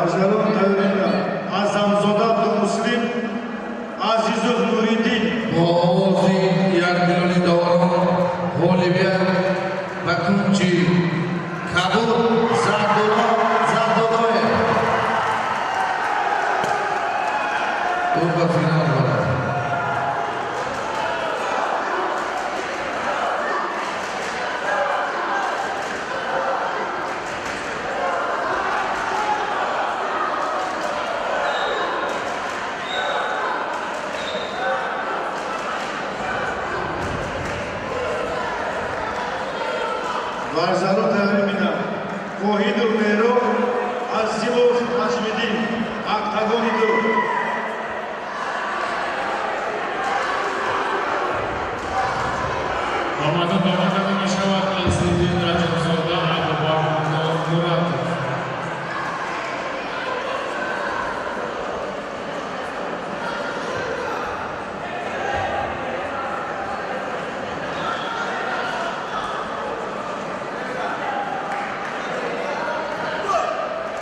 Barcelona tavrida Azamzoda Abdumuslim Azizov Nuriddin Ovozi Yarmiloni Davoron G'olibiyat Bakunchi Kabul Zardodoyev To'g'ri final bo'ladi. Barzalo tavrida Vohidov Mehro Azimov Hashmiddin Octagon 2 آمده دامنه می شود نصیرالدین رجب‌زاده ابوبکر نورمراد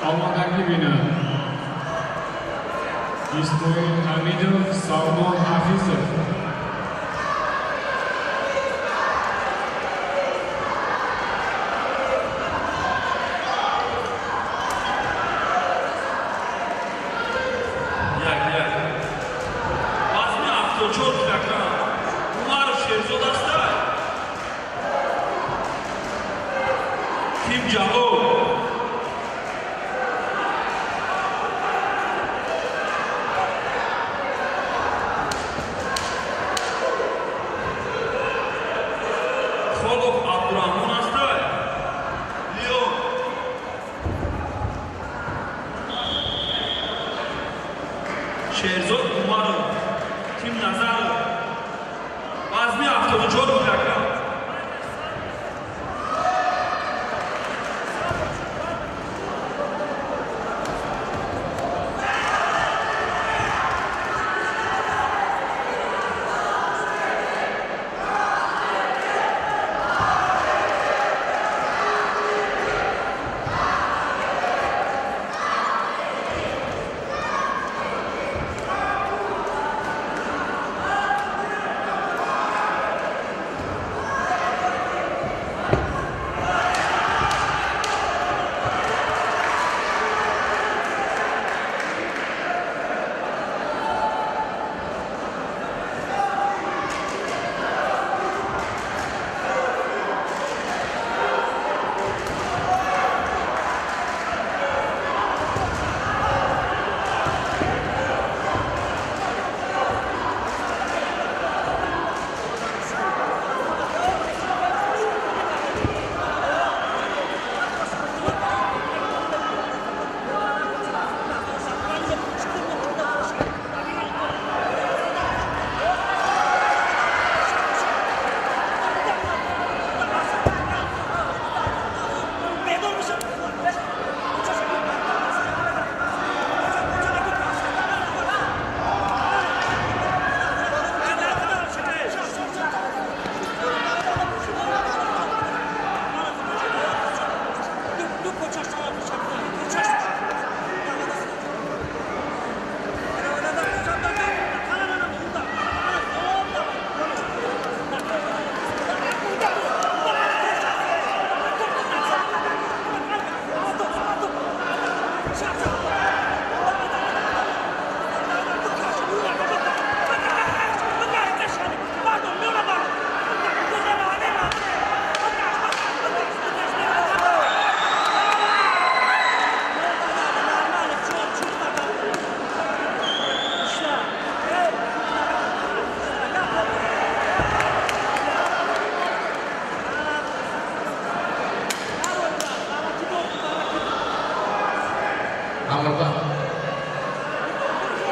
آمادگی بینم اسماعیل حمیدov سلمان حفیظov Kim Jong-un Xolov Abdurahmon Astay Leon Sherzod Umarov Tim Nazarov Vazmi 74 kilogram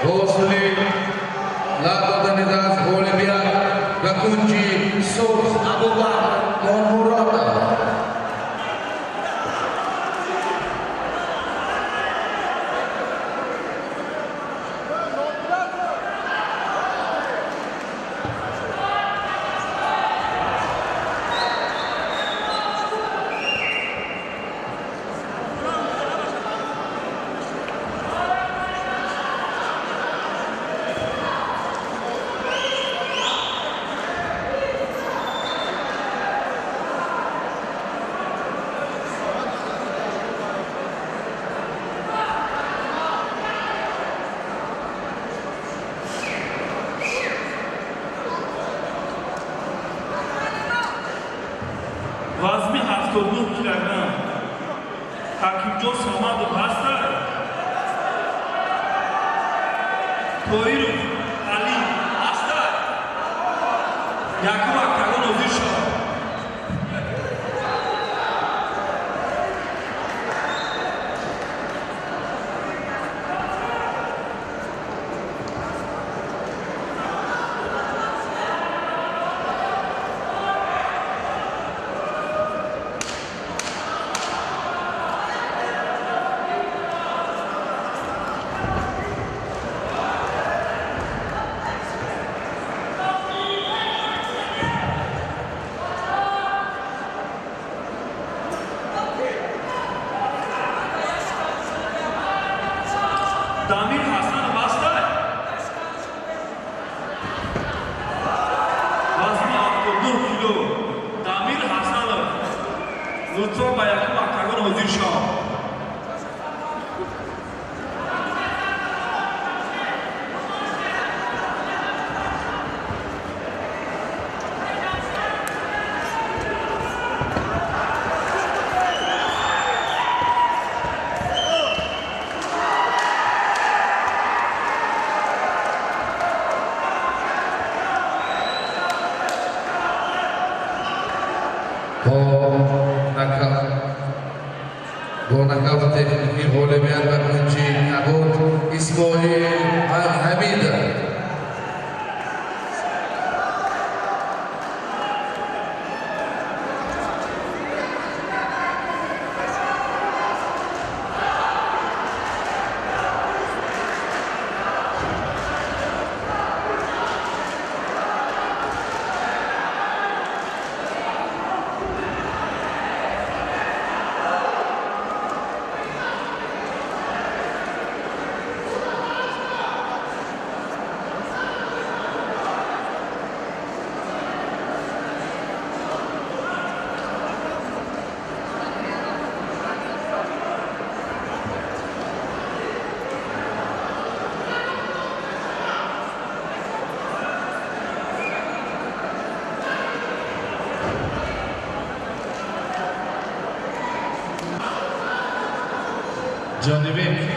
Hosli Lado Nidas Bolivia Bakunji Sos Abubakar Nurmurada 79 килограмм. Hakimjon Samadov hastlar. Toirov Ali hastlar. Yakub Aktagon hozir shod. Damir Hasanov hastlar. Vazni 79 kilo. Damir Hasanov. Lutfo va Yakub Aktagon hozir shod. با نکاف تکنیکی غالبیت و کنچی نبود اسماعیل حمیده جانبه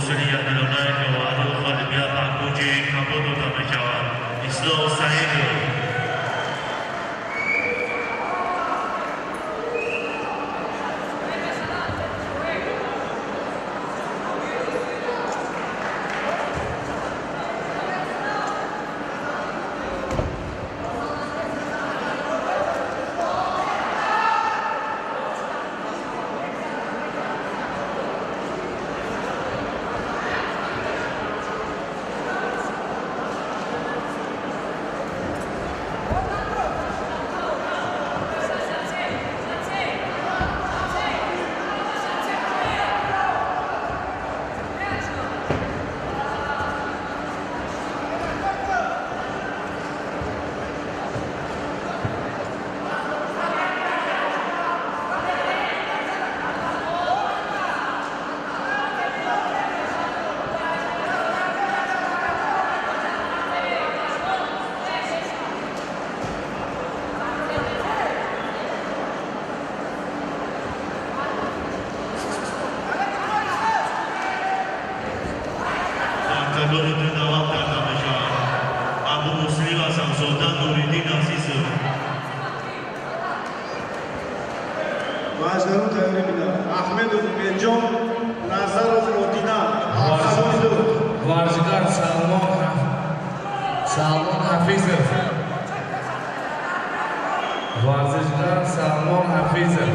حصول یادگارهای جواهر غالبیت پنگوچ کبود داده می‌شود. اصلاح سعید Majdarun tayari bilan Ahmedov Menjon, Nazarov Odina, Varzigar Salmon Hafizov. Varzigar Salmon Hafizov.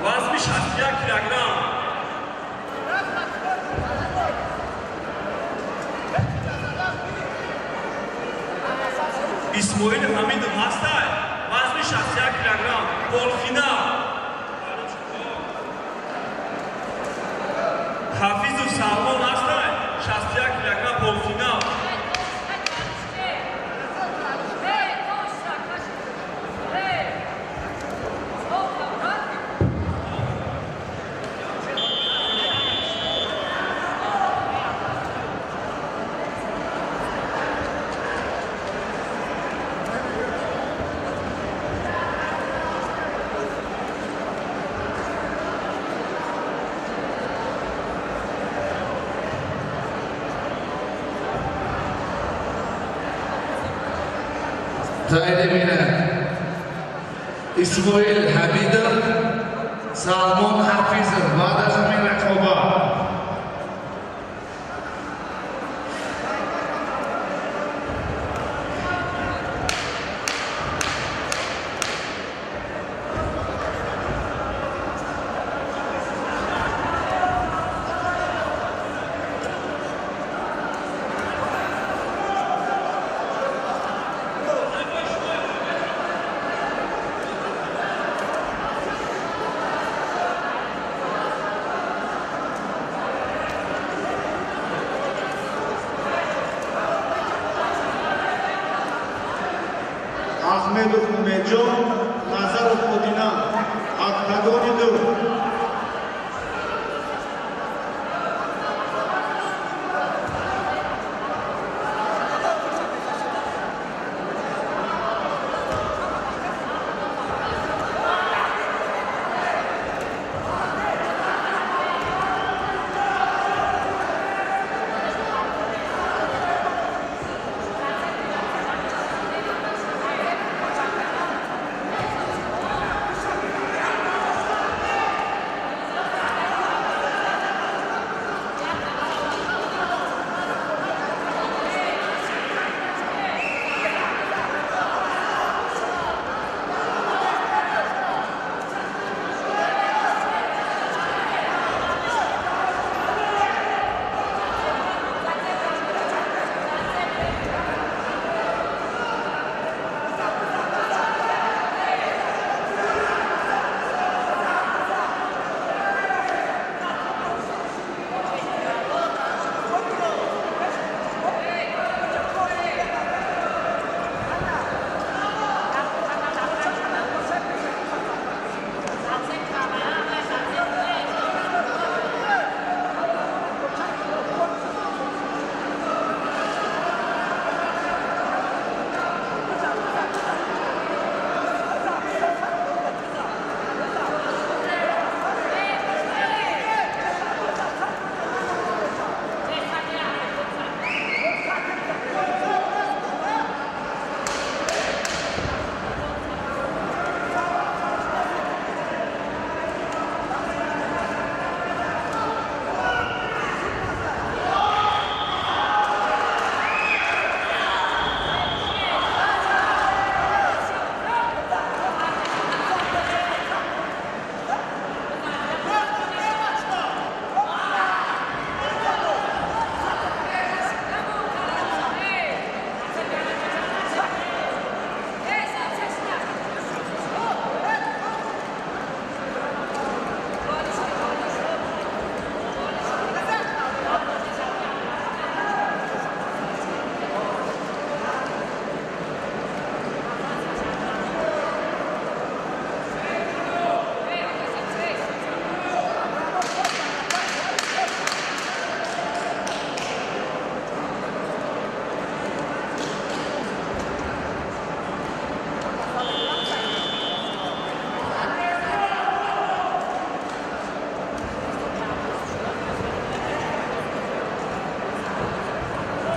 وزن 61 کیلوگرم. اسماعیل حمیدov هستند. وزن 61 کیلوگرم. پولفینال. حافظov سلمان هستند. 61 کیلوگرم پولفینال. Tayri bina Ismoil Hamidov, Salmon Hafizov. Va'da zamin raqobat. Ahmedov Menjon, Nazarov Odina, Octagon 2.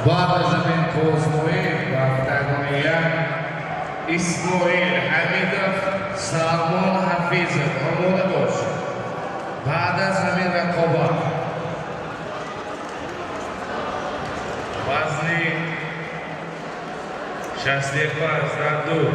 بعد زمین کوزموی و اکتاگونیا اسماعیل حمیدов سلمان حفیظov آماده باش. بعد از زمین رقابت وزن 61 در دو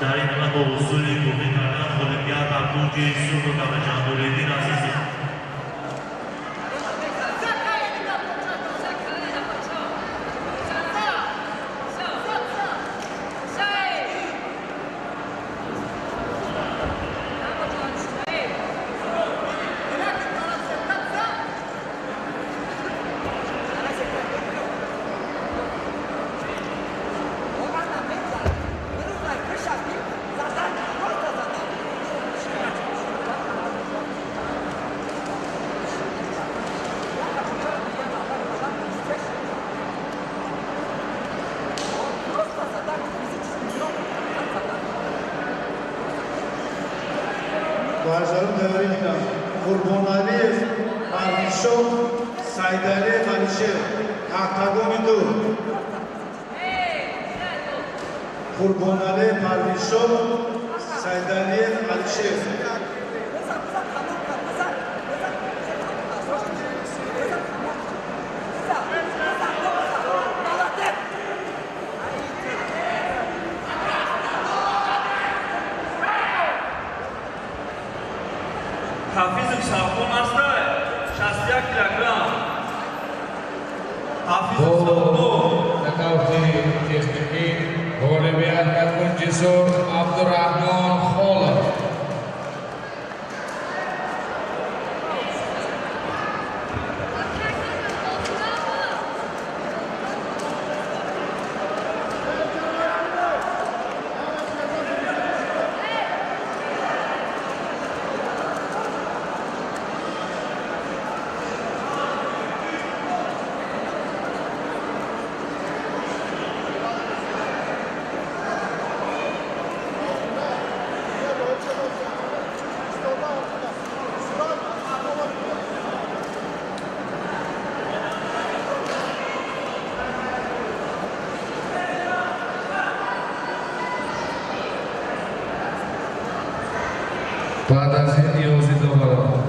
در این حال با حضور گوهی کردن المپیاد در برج صبح و کم جاندوریدین عزیزی Barjarım devriyle Kurbanaliyev, Arvişov, Saydaliyev Alişev, Aktagomidu. Kurbanaliyev, Arvişov, Saydaliyev Alişev. Hafizov Salkon asta 61 kilogram. Hafizov Salkon. Nakavti tekniki g'olibiyat yakunchisi Abdurahmon Xolov. بعد از این نیازی دارم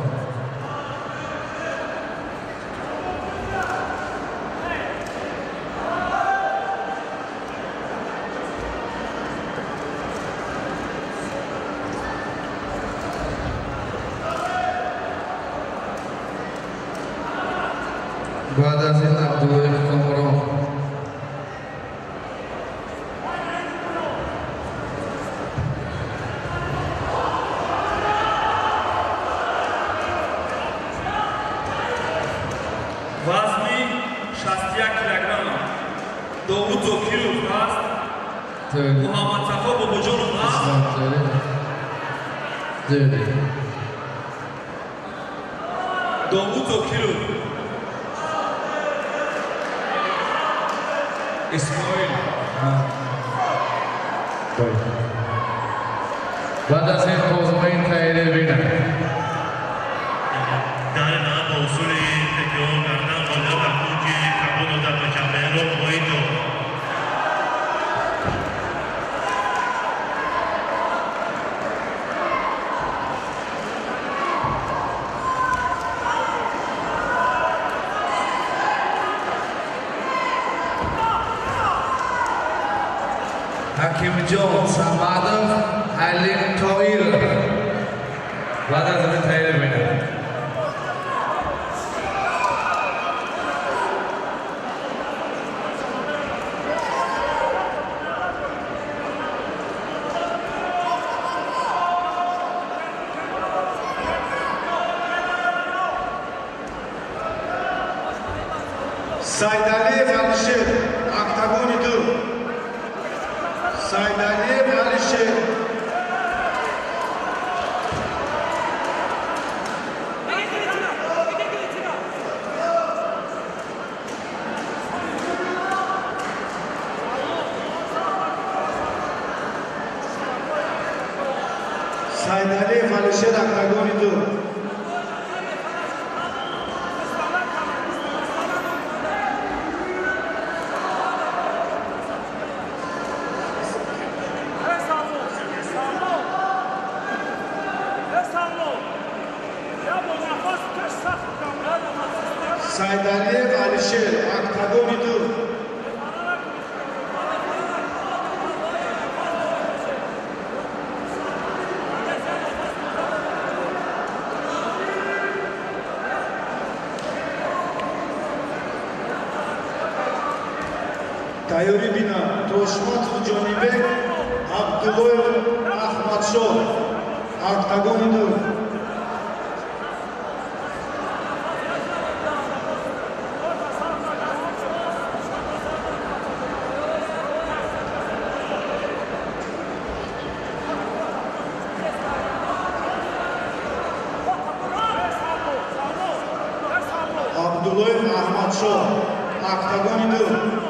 بعد از این عبدالله کامران وزنی 61 کیلوگرم داوود زوکیروف هست محمد صفا باباجانov هست داوود زوکیروف اسماعیل بعد از این حوزه تایید بینه در نام با اصول تکرار کردن بالا و کوچی کبود و در کمره رو باید حکیم جان سمادov حلیم طایر بعد از این تایید بینه Saidaliyev Alisher, oktagoni 2. Saidaliyev Alisher. Saidaliyev Alisher, oktagoni 2. Saidaliyev Alisher, oktagoni 2. Tayori bina Toshmatov Jonibek, Abdullayev Ahmadshoh, oktagoni 2. Abdullayev Ahmadshoh, oktagoni 2.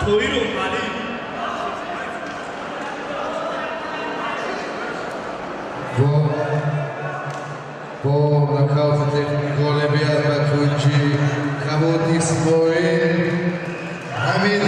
Toiro Ali. با نکات تکنیک اولمپیاد و کنچی کبود اسماعیل حمید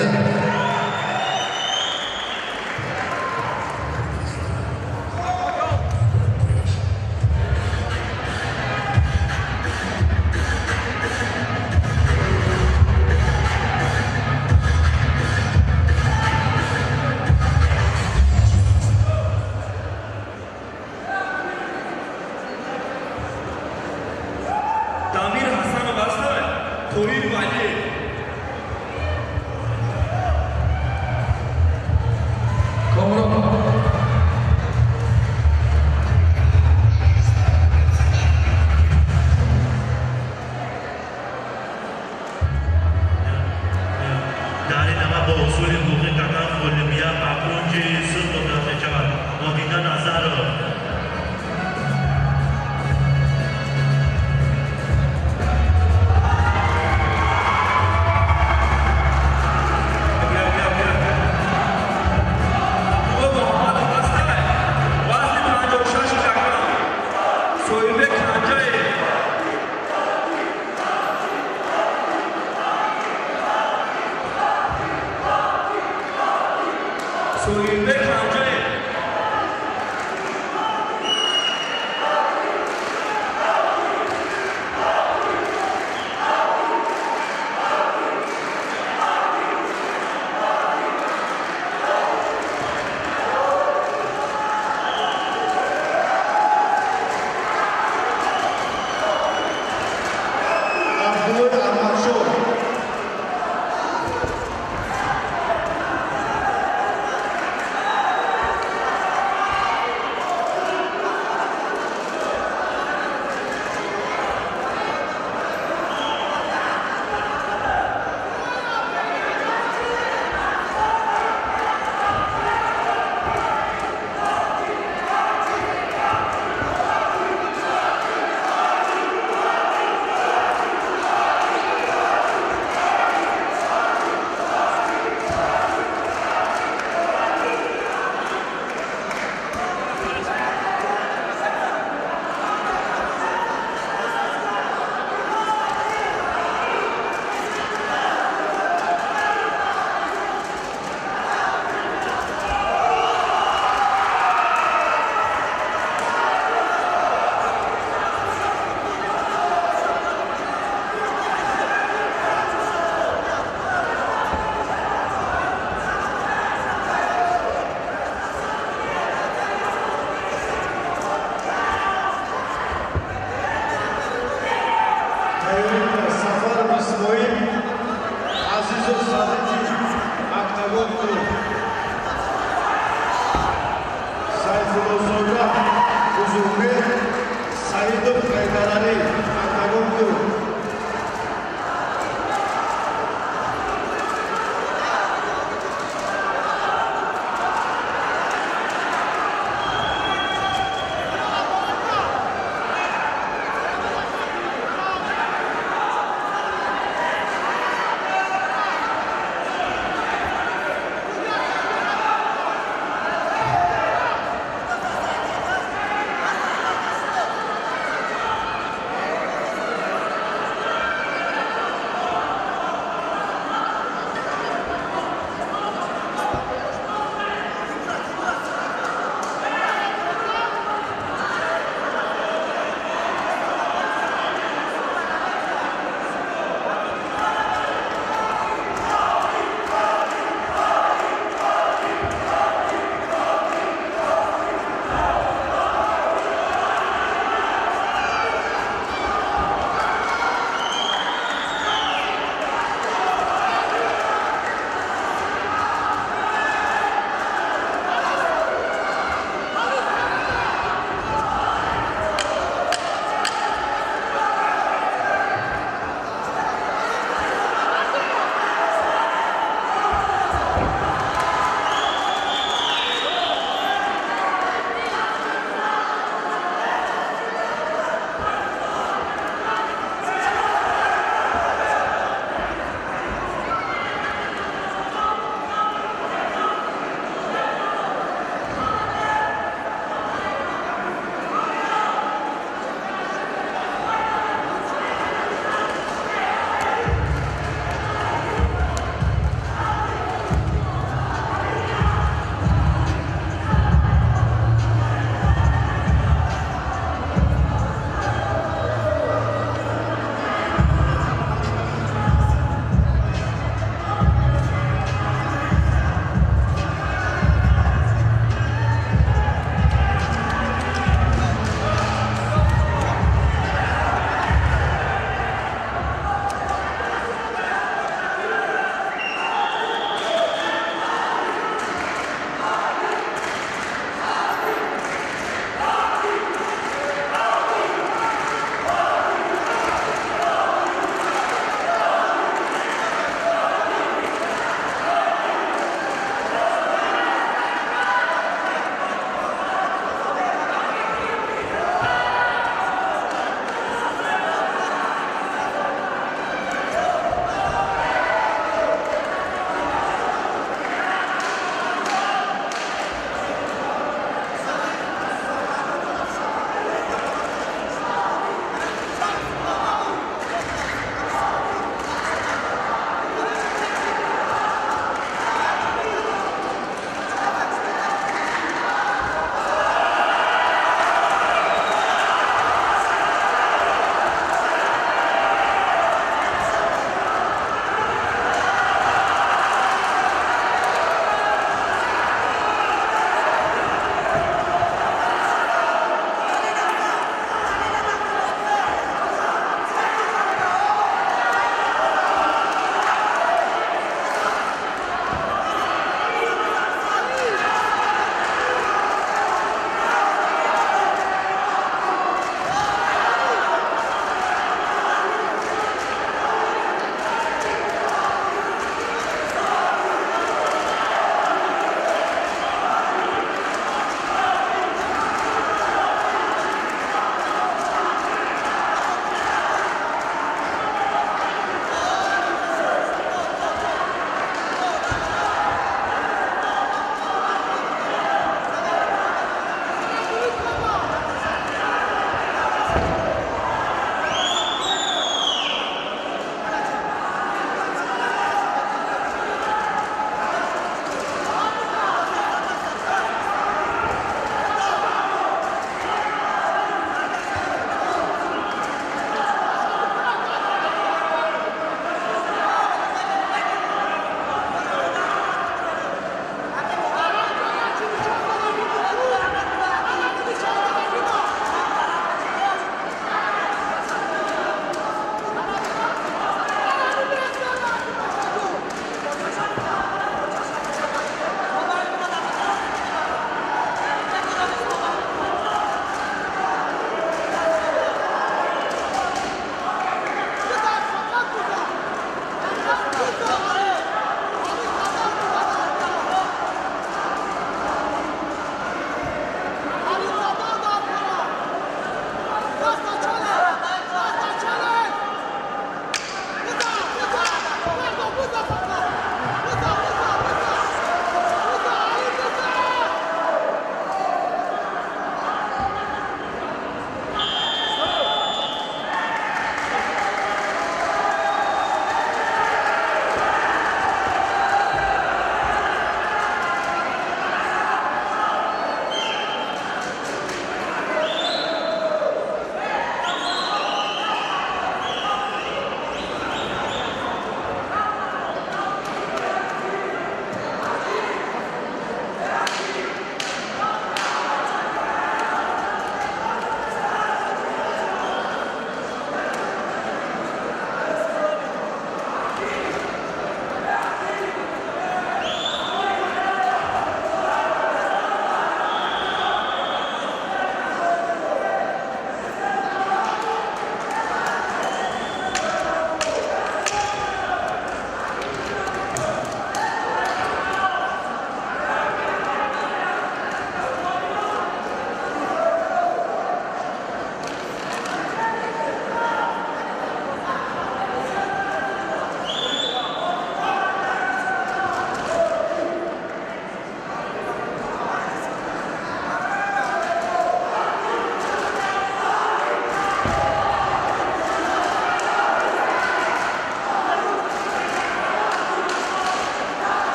Damir Hasan Basra, Toiro Ali. در این نمه با اصول حقوقی قطعا اولمپیا پاکونجی سود دادن میشود با دیدن نظر Soyunbek Hancı. Abdul Armaşov. Safar İsmail, Azizov Sadeti, Aktagon Tur. Sayfullah Zorba, Uzunbek, Saidov Kaydarari, Aktagon Tur.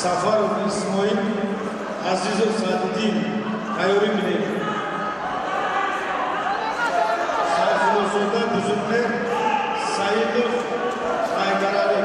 Safarov İsmail, Azizov Sadettin, Kayori Bilek. Sayfulosunda Buzurne, Saidov Aygarali.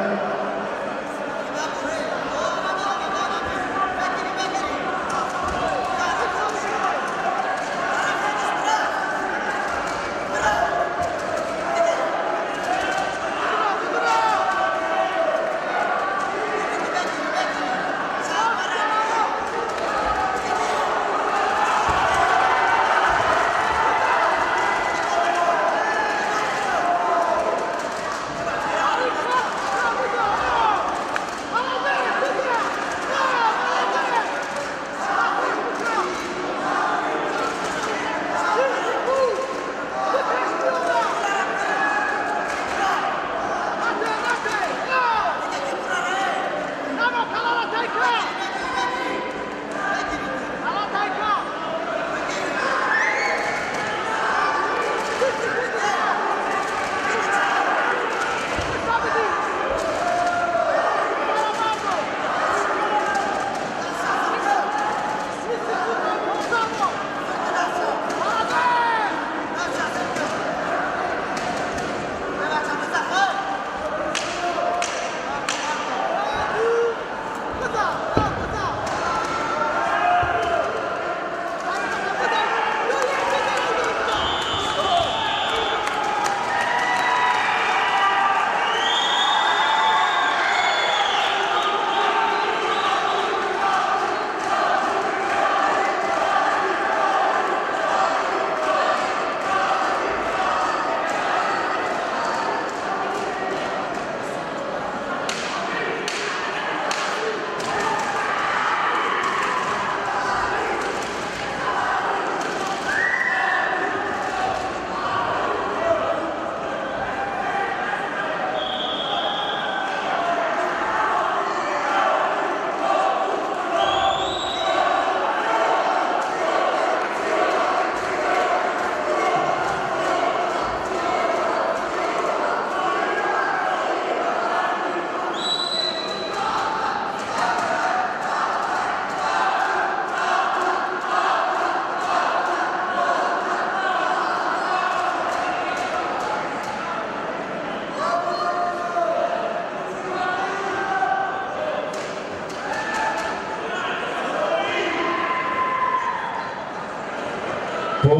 با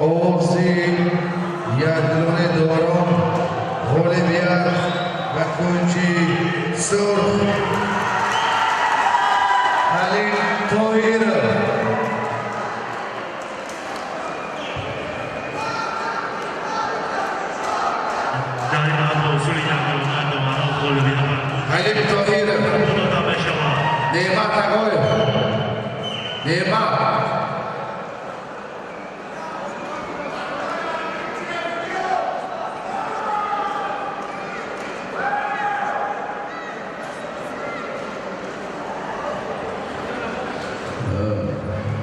آغازی یدلان داران غالبیت و کنجی سرخ حلیم طاهر حلیم طاهر نعمت آقای نعمت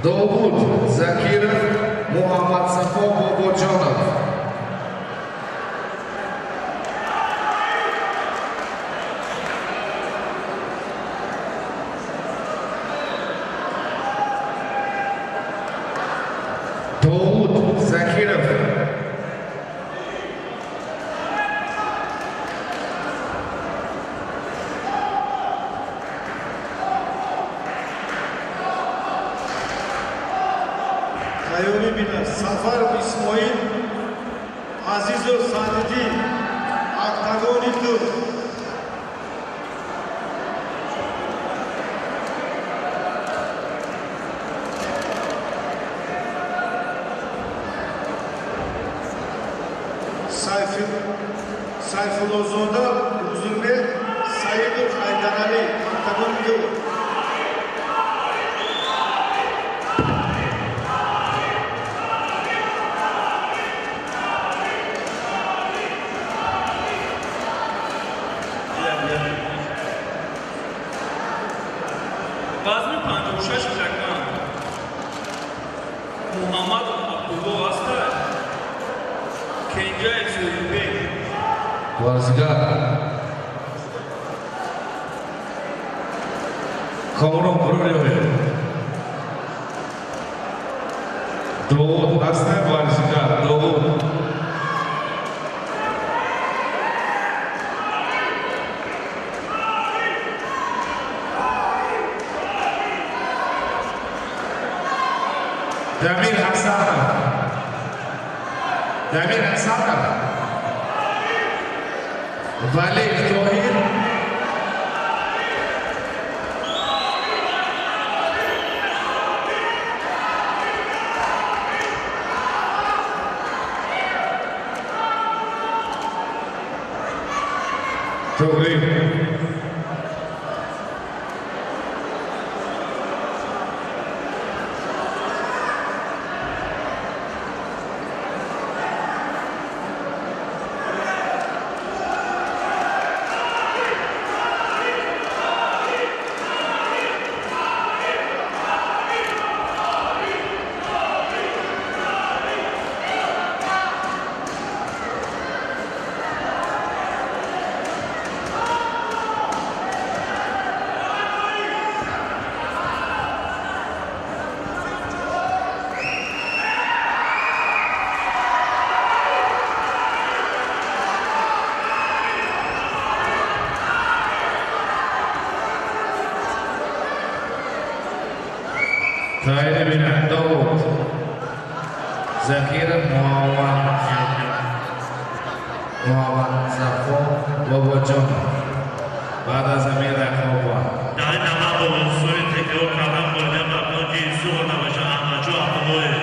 Davud Zakirov, Muhammad Safo Bobojonov. Davud Zakirov. Kayori Bilek, Safarov İsmail, Azizov Sadettin, Octagon İldur. Sayfulozonda Buzurne, Saidov Aygarali, Octagon İldur. Bazmi 56 کلکان محمد عبدالله هسته که اینجا اکسوریبه ورزگار Камрон Бурулёве. Довод Асна Варзика, довод. Дамир Хасанов. Дамир Хасанов. Валик Тохир. Тугрин. Tahir bin Daud. Zakir Muhammad Zafo Bobojon. بعد از امیر رخوابا در نماد و منصور تکیه و کلام بودن و کنجی سوق نباشه احمدجو عبدالله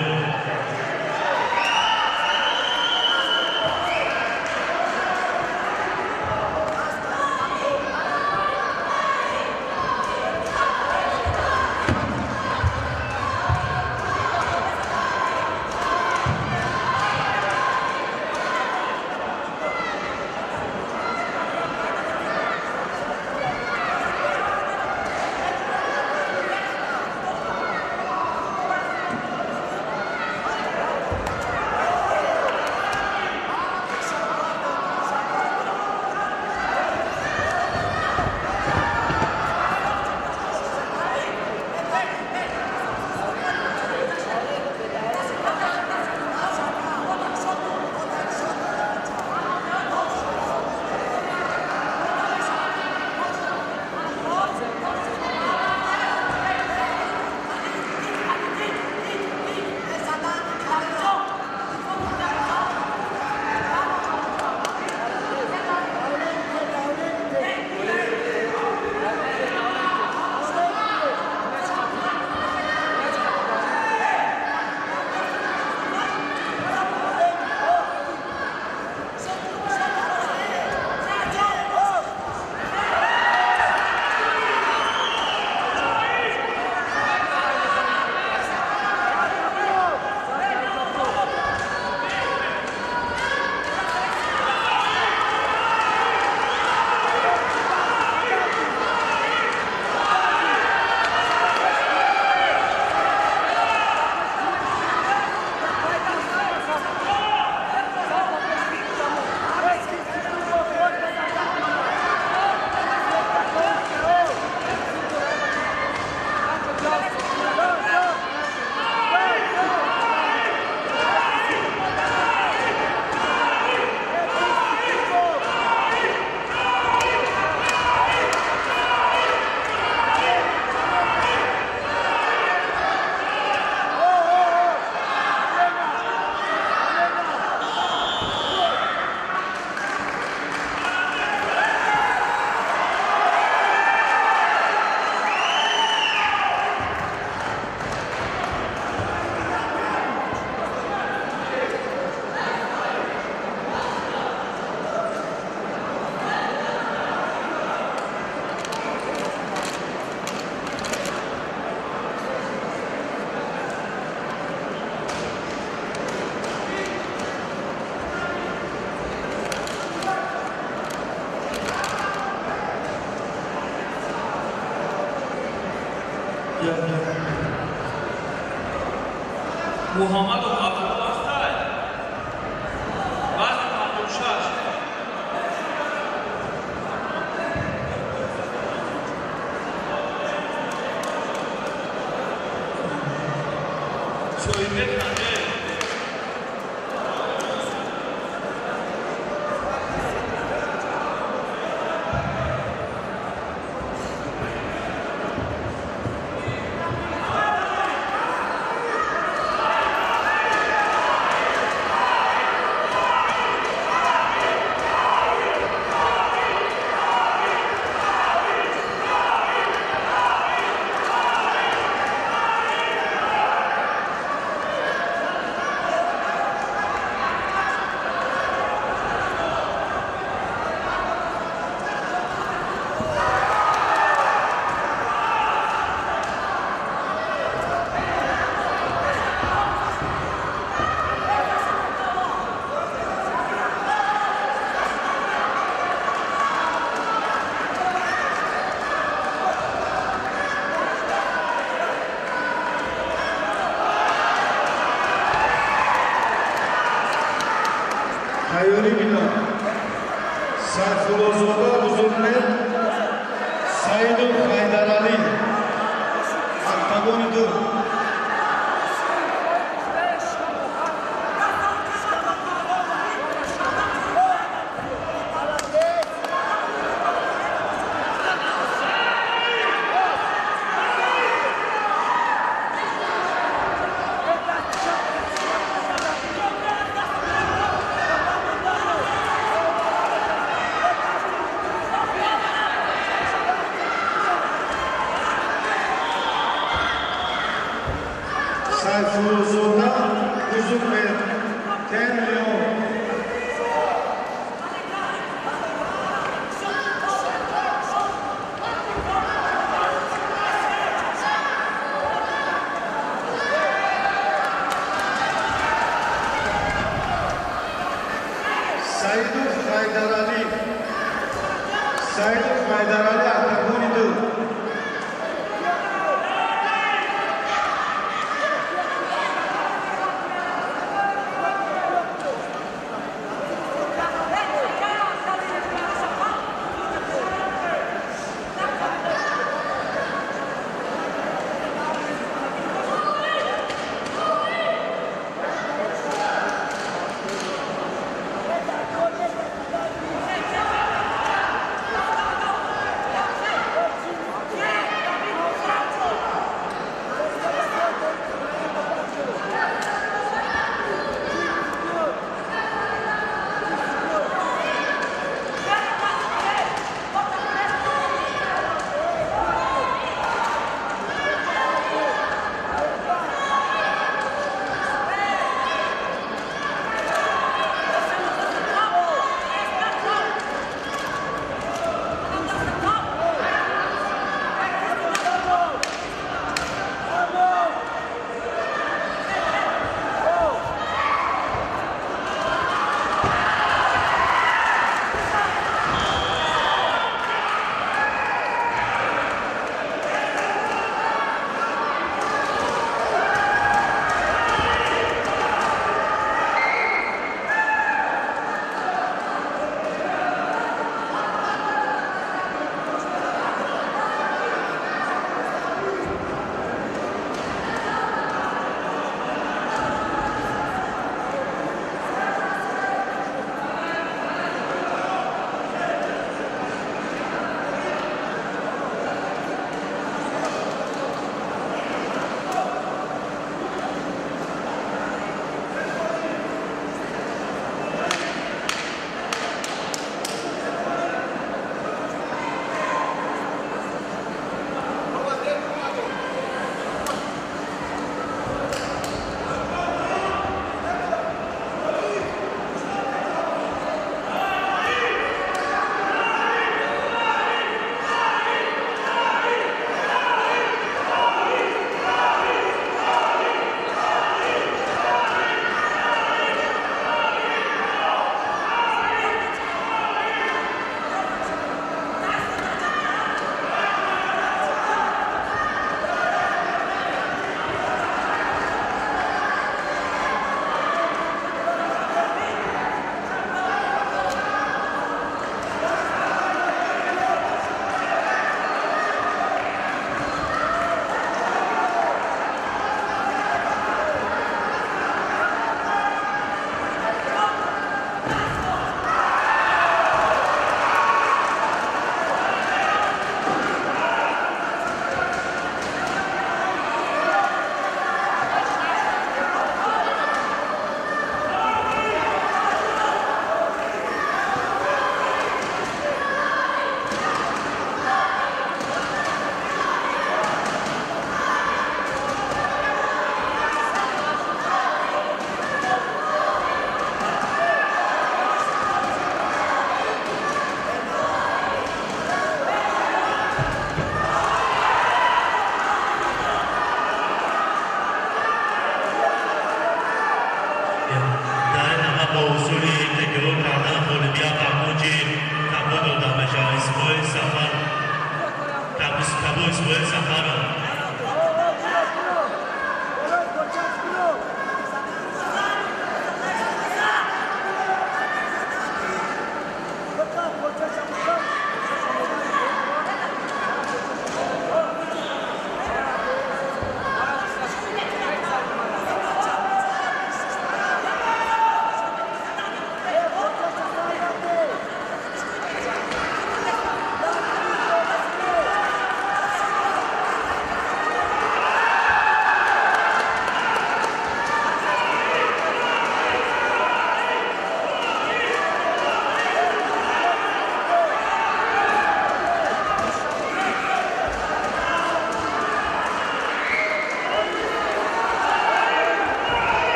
محمد عبدالله استاد وزن 56 Davud تایاری بینا سرفلوزوبا بزرگمه سعید و حیدرعلی اکتاگون دو سرفلوزوبا بزرگمه تنلیون سعید حیدرعلی اکتاگون دو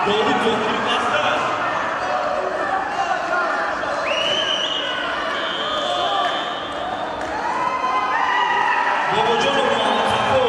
Davud Zokir bastı. Babacanov Muhammed Safo.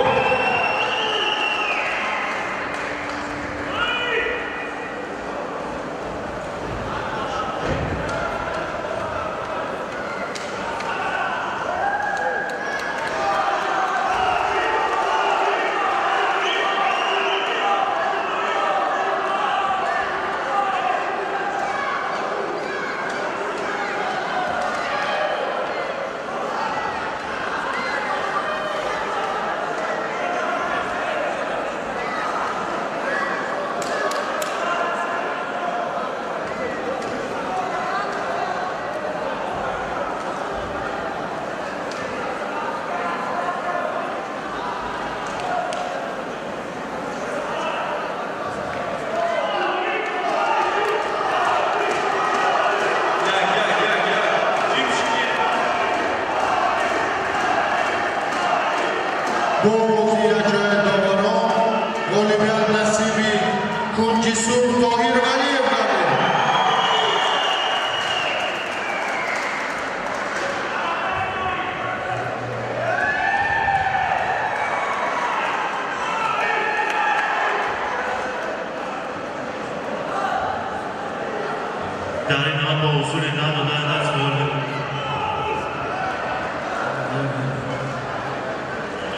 Zira joy davoron g'olibiyat nasibi Kunjisur Tohir Valiyev qildi. در این حال با اصول ندادن از گل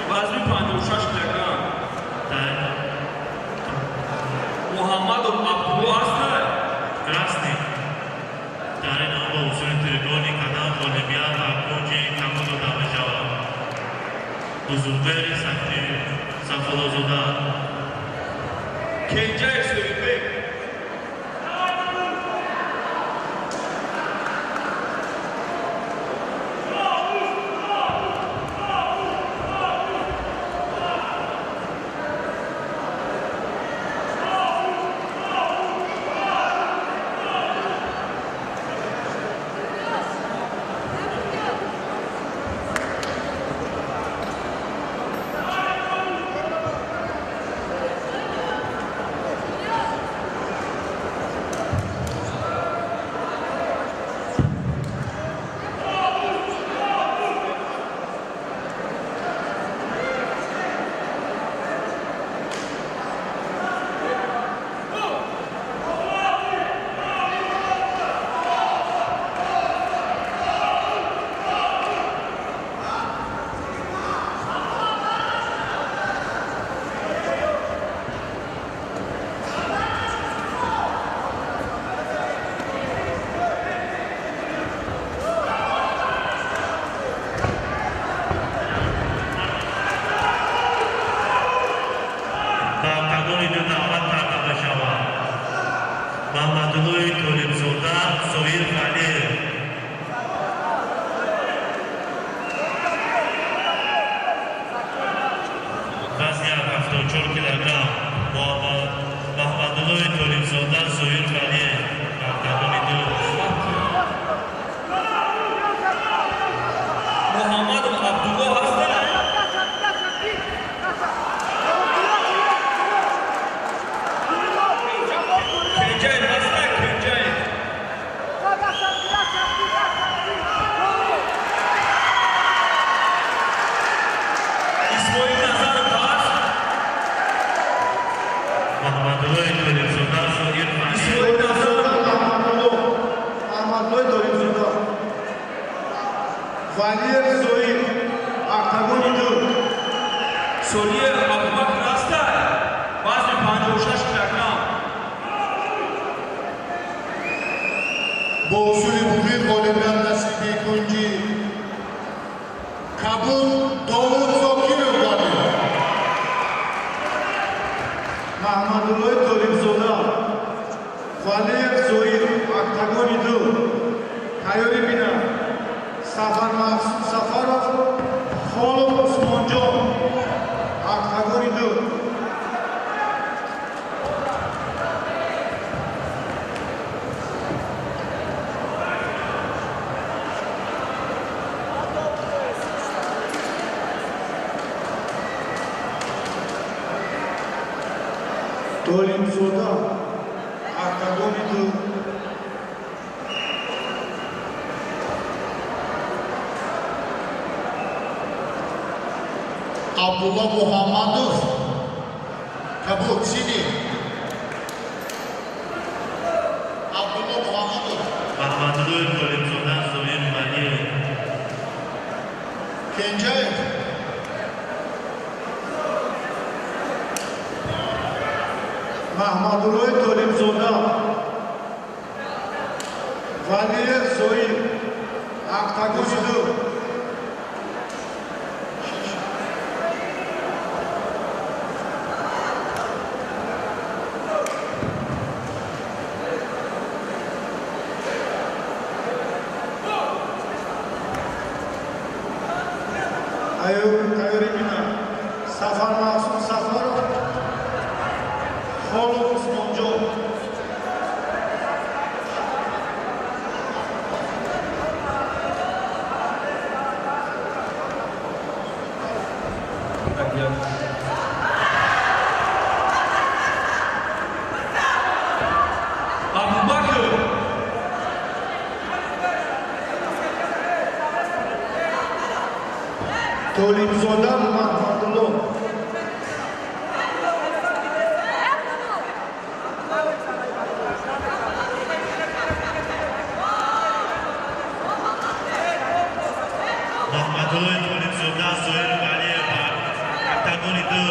وزن 56 کیلوگرم محمد عبدالله هستن. красный. در این حال با اصول تریبونی قدم غالبیت و کنج کمود و دمه جواب حضوربری سفالازاده کنجای سویبک محمدالله طالبزاده ظهیر ولیев وزن 74 کیلوگرم محمدالله طالبزاده ظهیر ولیев پهلوان دو محمد عبدالله هستن. کنجای هستن کنجای اسماعیل نظر پاس محمدالله طالبزاده ظهیر ولیев اسماعیل نظر Ahmadboy Torimzoda, Valiyev Zoir, Octagon Idu, سوریه ابوبکر هستن. وزن 56 کیلوگرم با اصول بوغیر g'olibiyat nasibi Kunji Kabul Davud Zokirov qildi. Mahmadulloh Torimzoda, Valiyev Zoir, Octagon Idu, Tayori Bina, Safar Mahsud Safarov, Xolov Usmonjon, Octagon Idu. Torimzoda, актагони ду Abdullah Muhammadov Kabul Sini Abdullah Muhammadov محمدرضا طالبزاده زایر ولی Kenjayev маҳмадуллои толибзода валиев зоир актагони ду Ayurimina, Safar Mahsud Safarov, Xolov Usmonjon. Abubakr Толибзода Маҳмадулло. محمدرضا طالبزاده زایر ولی актагони ду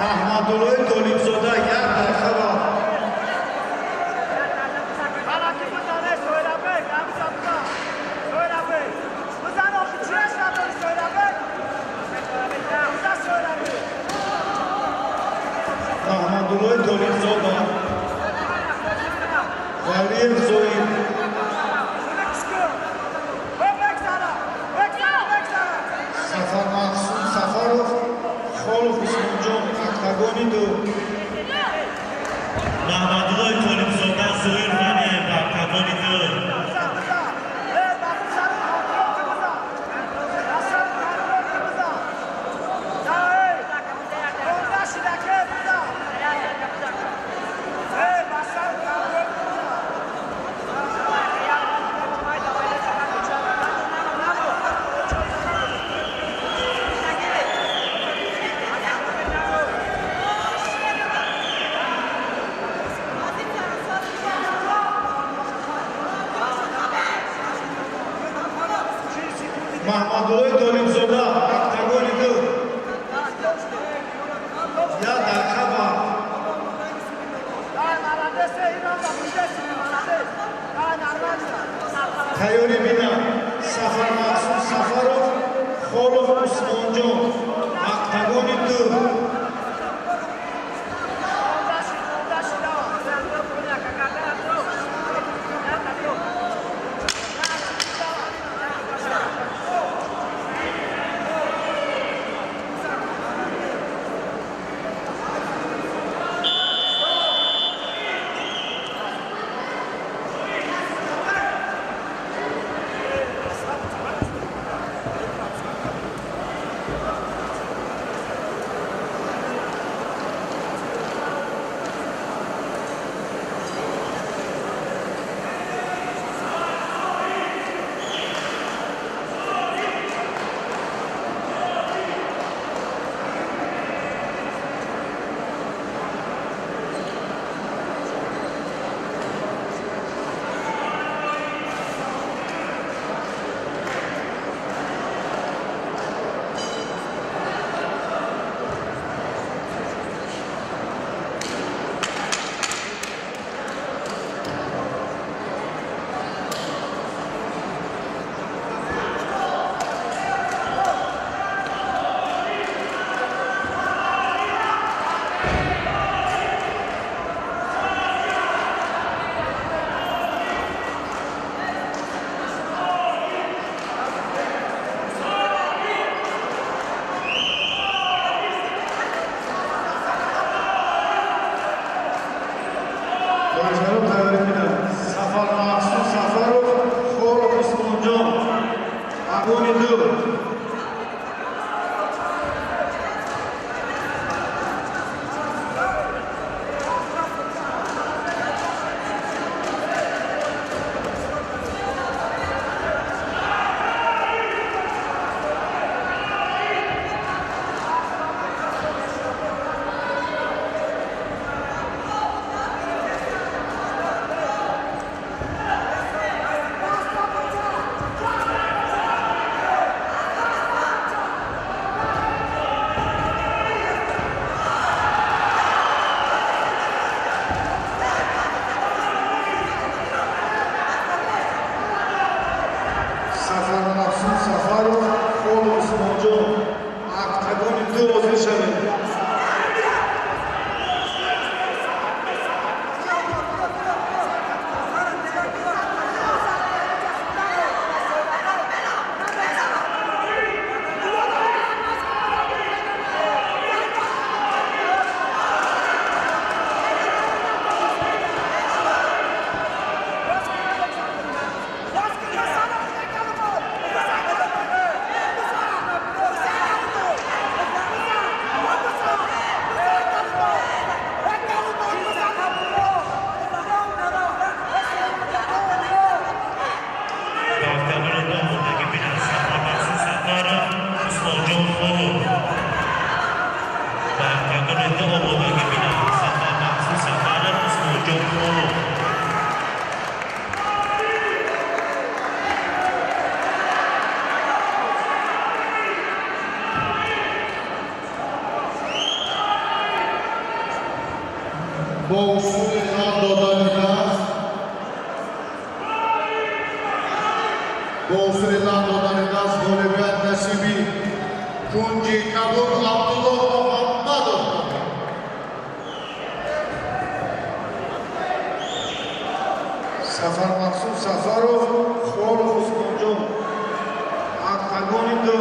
маҳмадуллои толибзода як марҳаба маҳмадуллои толибзода валиев зоир Сафар Махсуд Сафаров Xolov Usmonjon актагони ду محمدرضا طالبزاده زایر ولی актагони ду با اصول نام دادن دست غالبیت نصیبی کنجی کبور عبدالله محمدov Сафар Мақсуд Сафаров, Холов Усмонҷон, Ақтагони ду.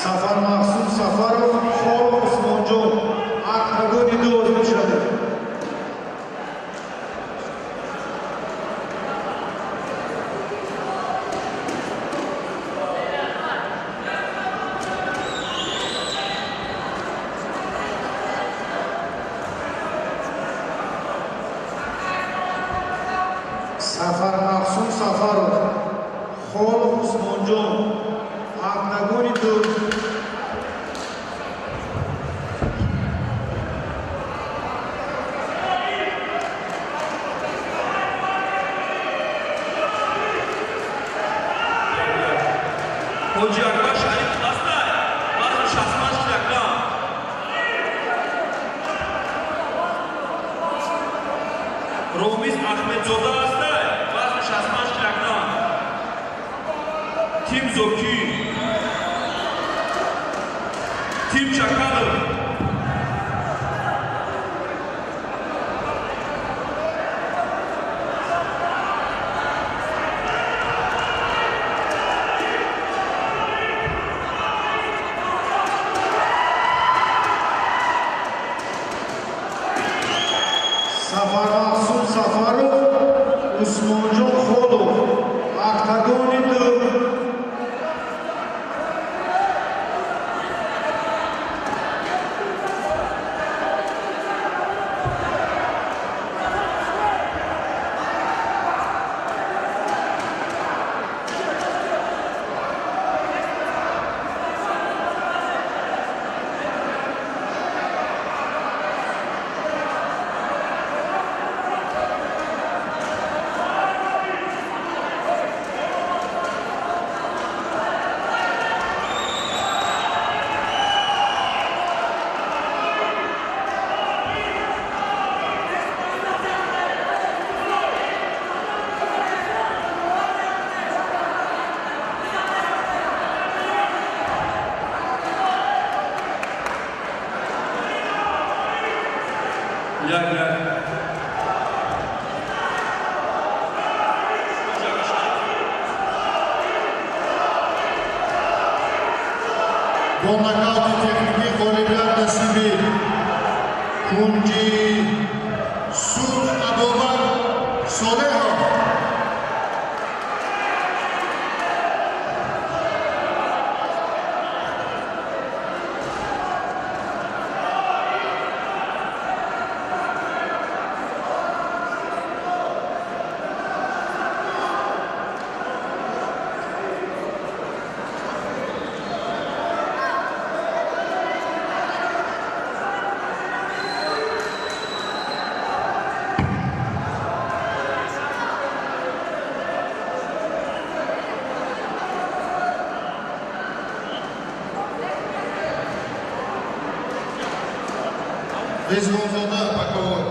Сафар Мақсуд Сафаров, Холов Усмонҷон, Ақтагони ду озмун шуда. Сафар Мақсуд Сафаров, Холов Усмонҷон, Ақтагони ду. Hoji Akbar Sharif hasta hai. Vazn 65 kilogram. Romiz Ahmedzoda hasta hai. Vazn 65 kilogram. Tim Zoki. Tim Chakalov. Сафар Мақсуд Сафаров, Усмонҷон Холов, Ақтагони ду. با نکات تکنیکی غالبیت نصیبی کنجی سود ابوبکر صالح Rizvonzoda Pakavoy.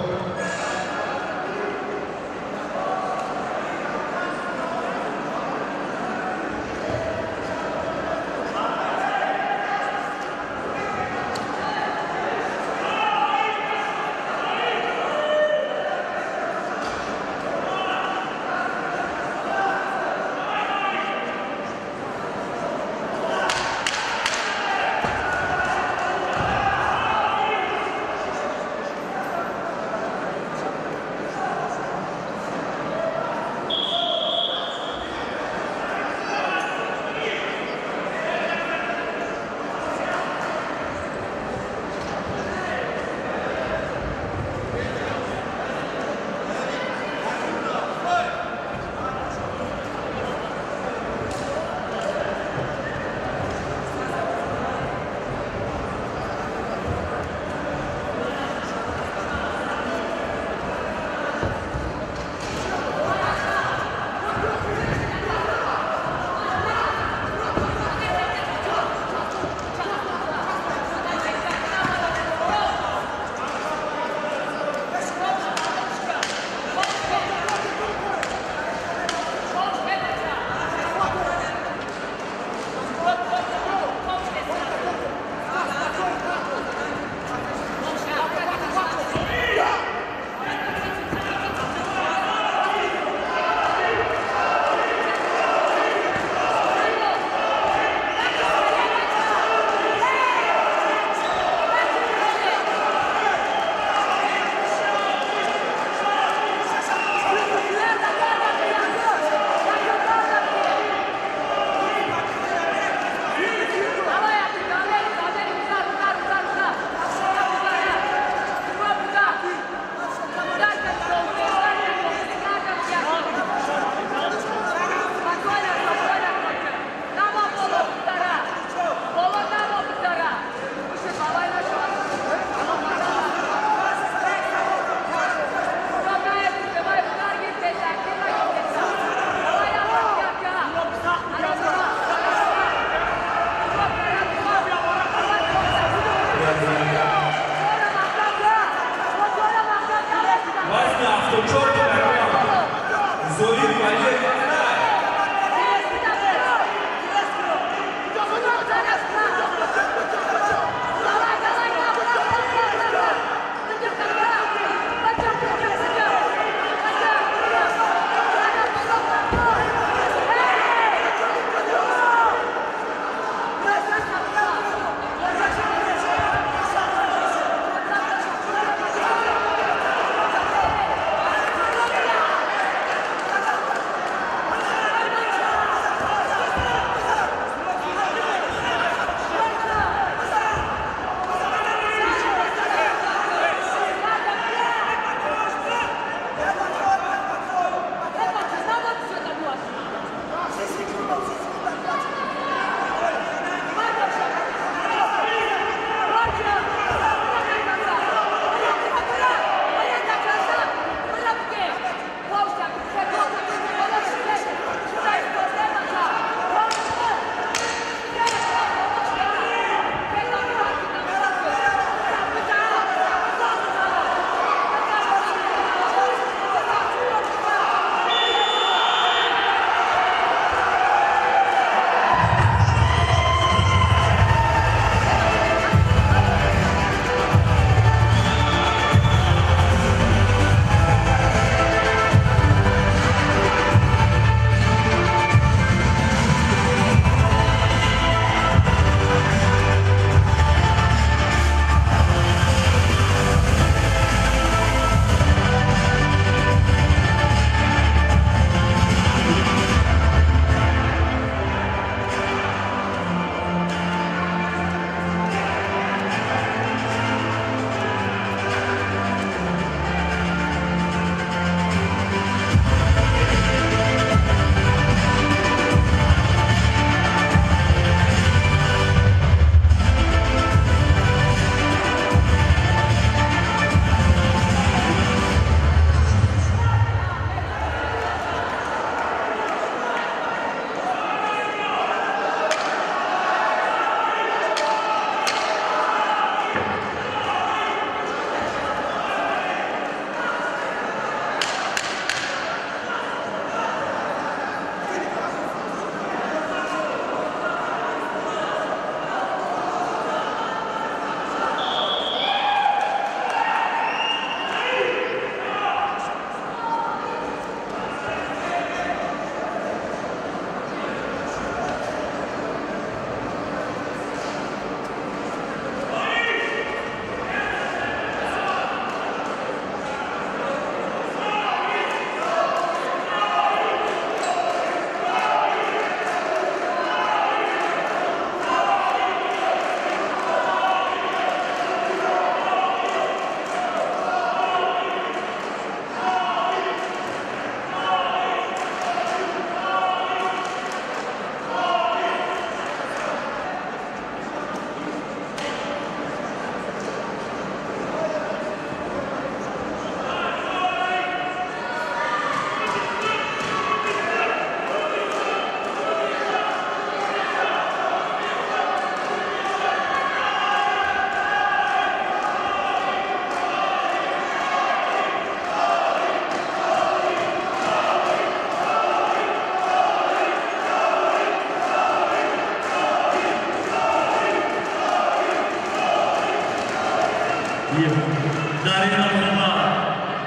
در این نقطه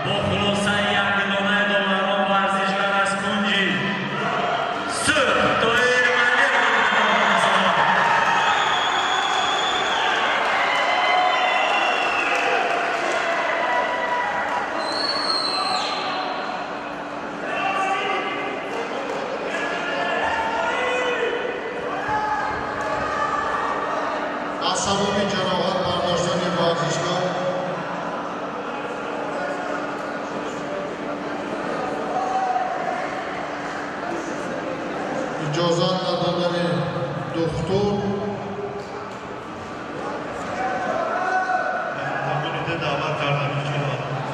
با خلاصه یک میلیون دلار ورزشگر از کنجی سر دایر ملی از سبب جراحت برداشتن ورزشکار اجازت ندادن دکتر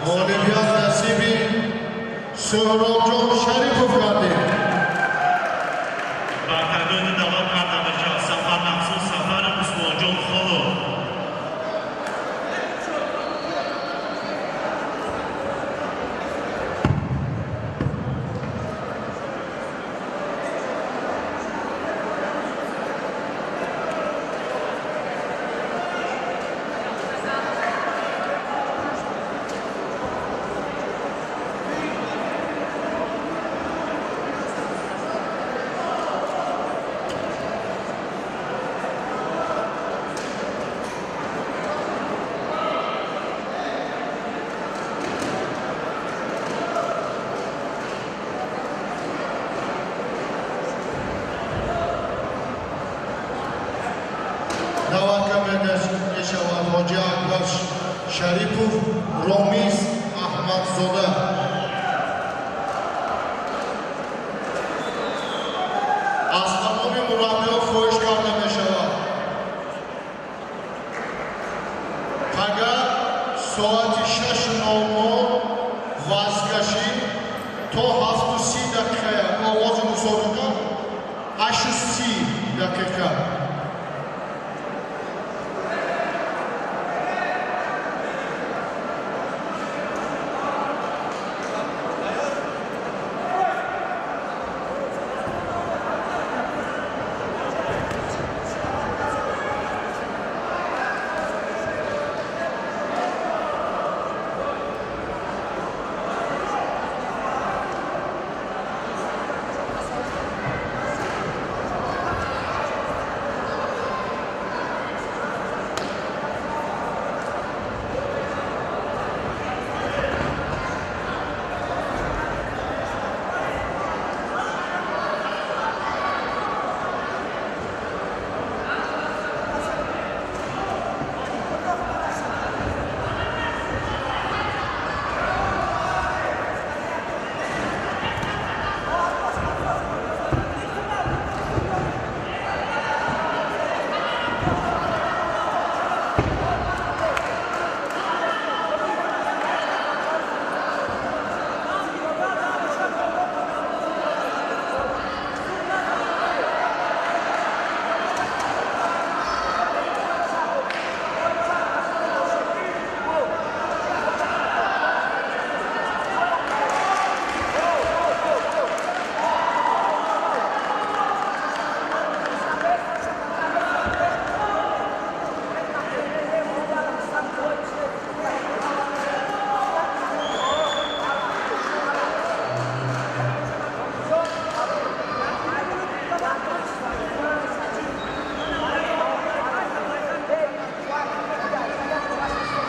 مالیات نصیبی سهراب جان شریفov کرده. برتگاه دعوت کرده بشه سفر مخصوص سفر عثمان جان خلو حاجی اکبر شریفov رومیز احمدزاده از تمام مربیان خواهش کرده می شود اگر ساعت 6:00 وزگشی تا 7:30 دقیقه آغاز مسابقه 8:30 دقیقه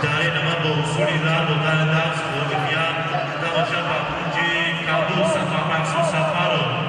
در این من با اصولی رد و در درس اولویت نباشد و کنجی کابل سفر مخصوص سفر رو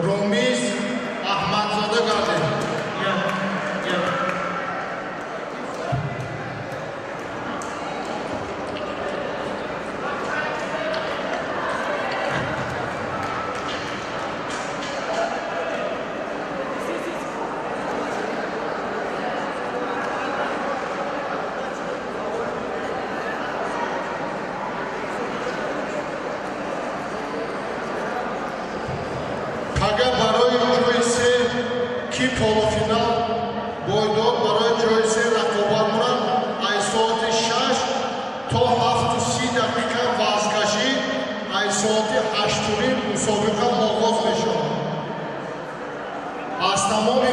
ромиз аҳмадзода гардид. Ага барои ҷойи се ки полуфинал бойдод барои ҷойи се рақобат мурад аз соати 6 то 7:30 дақиқа вазкашӣ аз соати 8 мусобиқа оғоз мешавад. Аз тамоми